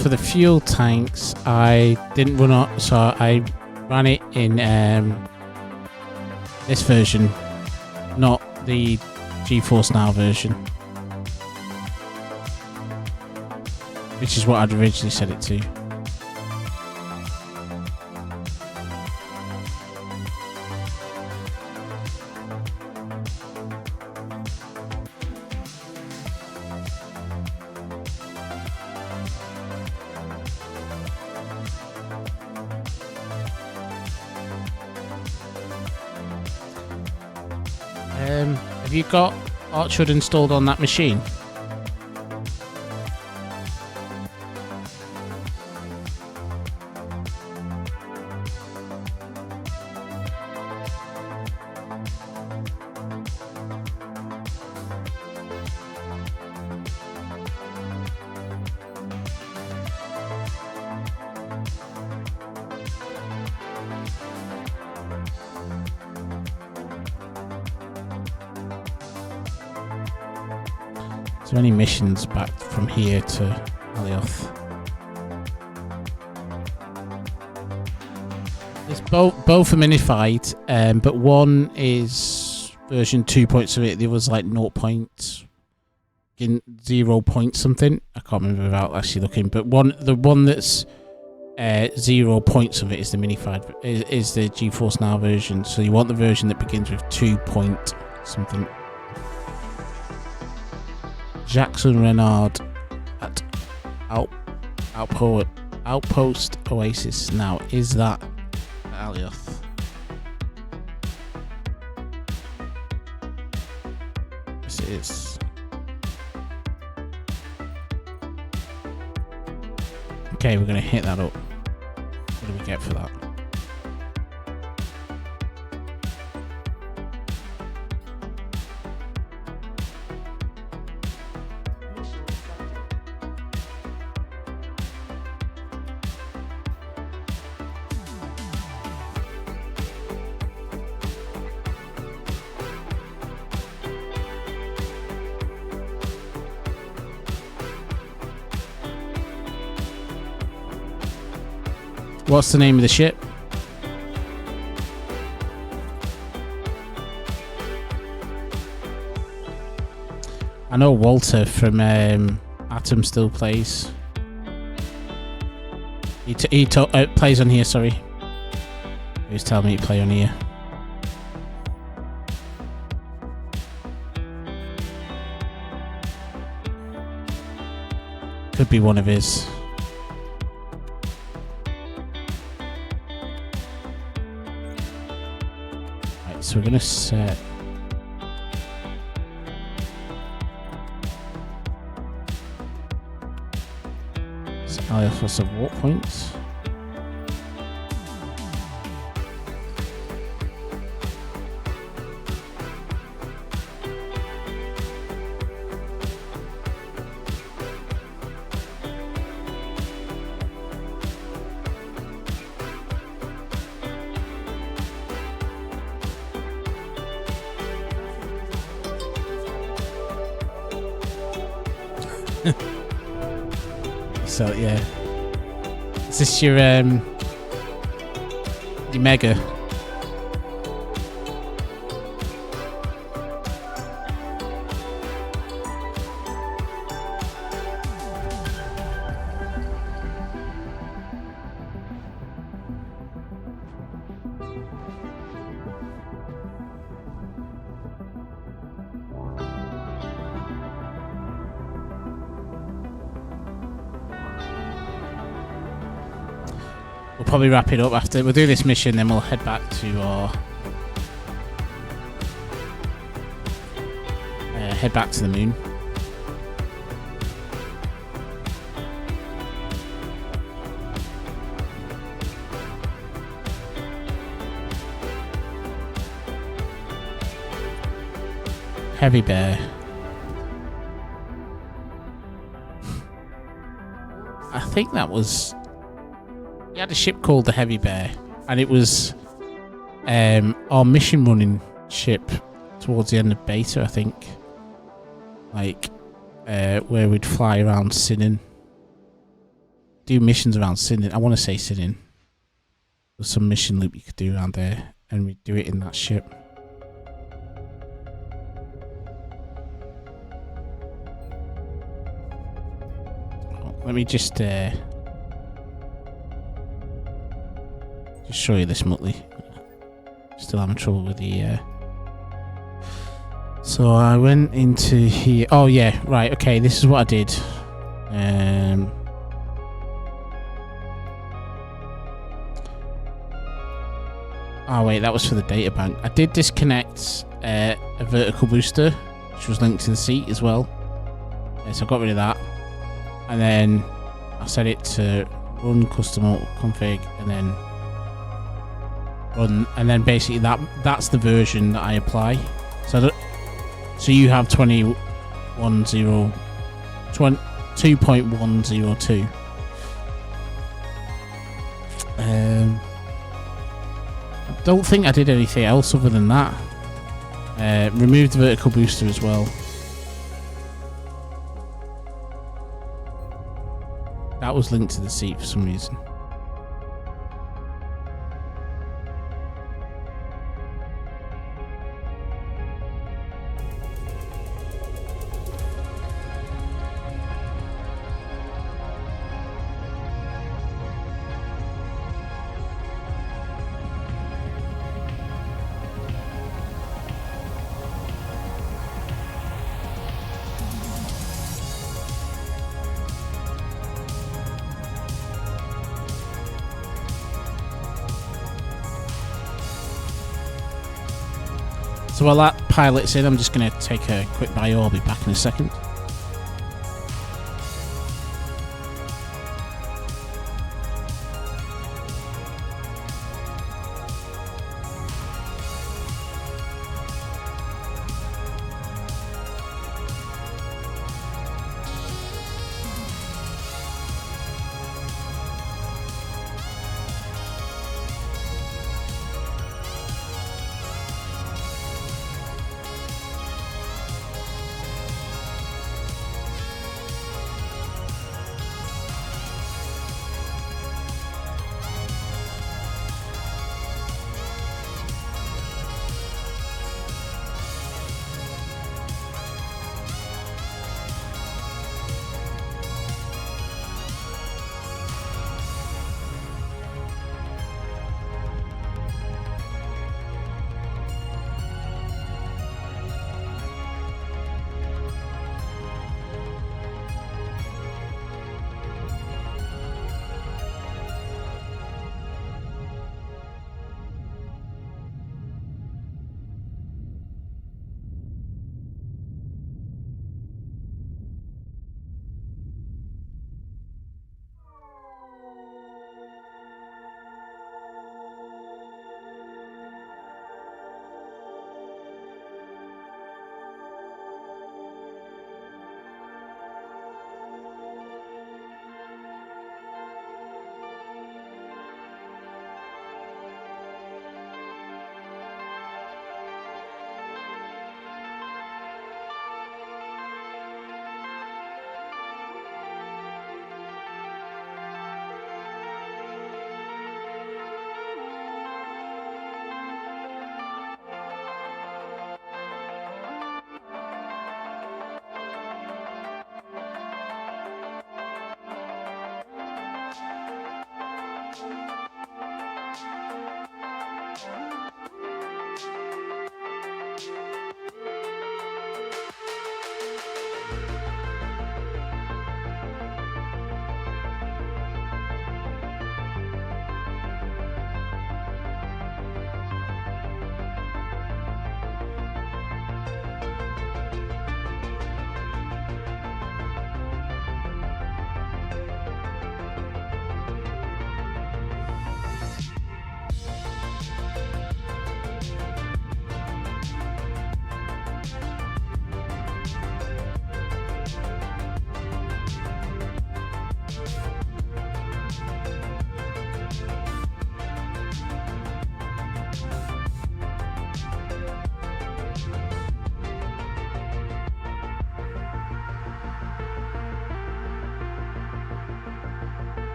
For the fuel tanks, I didn't run it, so I ran it in this version, not the GeForce Now version, which is what I'd originally set it to. Have you got Orchard installed on that machine? Is there any missions back from here to Alioth? It's both are minified, but one is version 2 points of it. The other's like 0 point something. I can't remember without actually looking. But the one that's 0 points of it is the minified. Is the GeForce Now version. So you want the version that begins with 2 point something. Jackson Renard at Outpost Oasis. Now, is that Alioth? Yes, it is. Okay, we're going to hit that up. What do we get for that? What's the name of the ship? I know Walter from Atom still plays. He plays on here, sorry. He was telling me to play on here. Could be one of his. So we're going to set Alioth for some warp points. So yeah, is this your mega? We'll probably wrap it up after we'll do this mission, then we'll head back to our head back to the moon. Heavy bear. I think that was. We had a ship called the Heavy Bear, and it was our mission running ship towards the end of beta, I think. Like, where we'd fly around Sinning. Do missions around Sinning. I want to say Sinning. There's some mission loop you could do around there, and we'd do it in that ship. Let me just show you this Muttley. Still having trouble with the so I went into here. Oh yeah, right, okay, this is what I did. Oh wait, that was for the data bank. I did disconnect a vertical booster, which was linked to the seat as well. So I got rid of that. And then I set it to run custom auto config, and then run, and then basically that's the version that I apply. So you have 2.102. I don't think I did anything else other than that. Removed the vertical booster as well. That was linked to the seat for some reason. So while that pilot's in, I'm just going to take a quick bio. I'll be back in a second.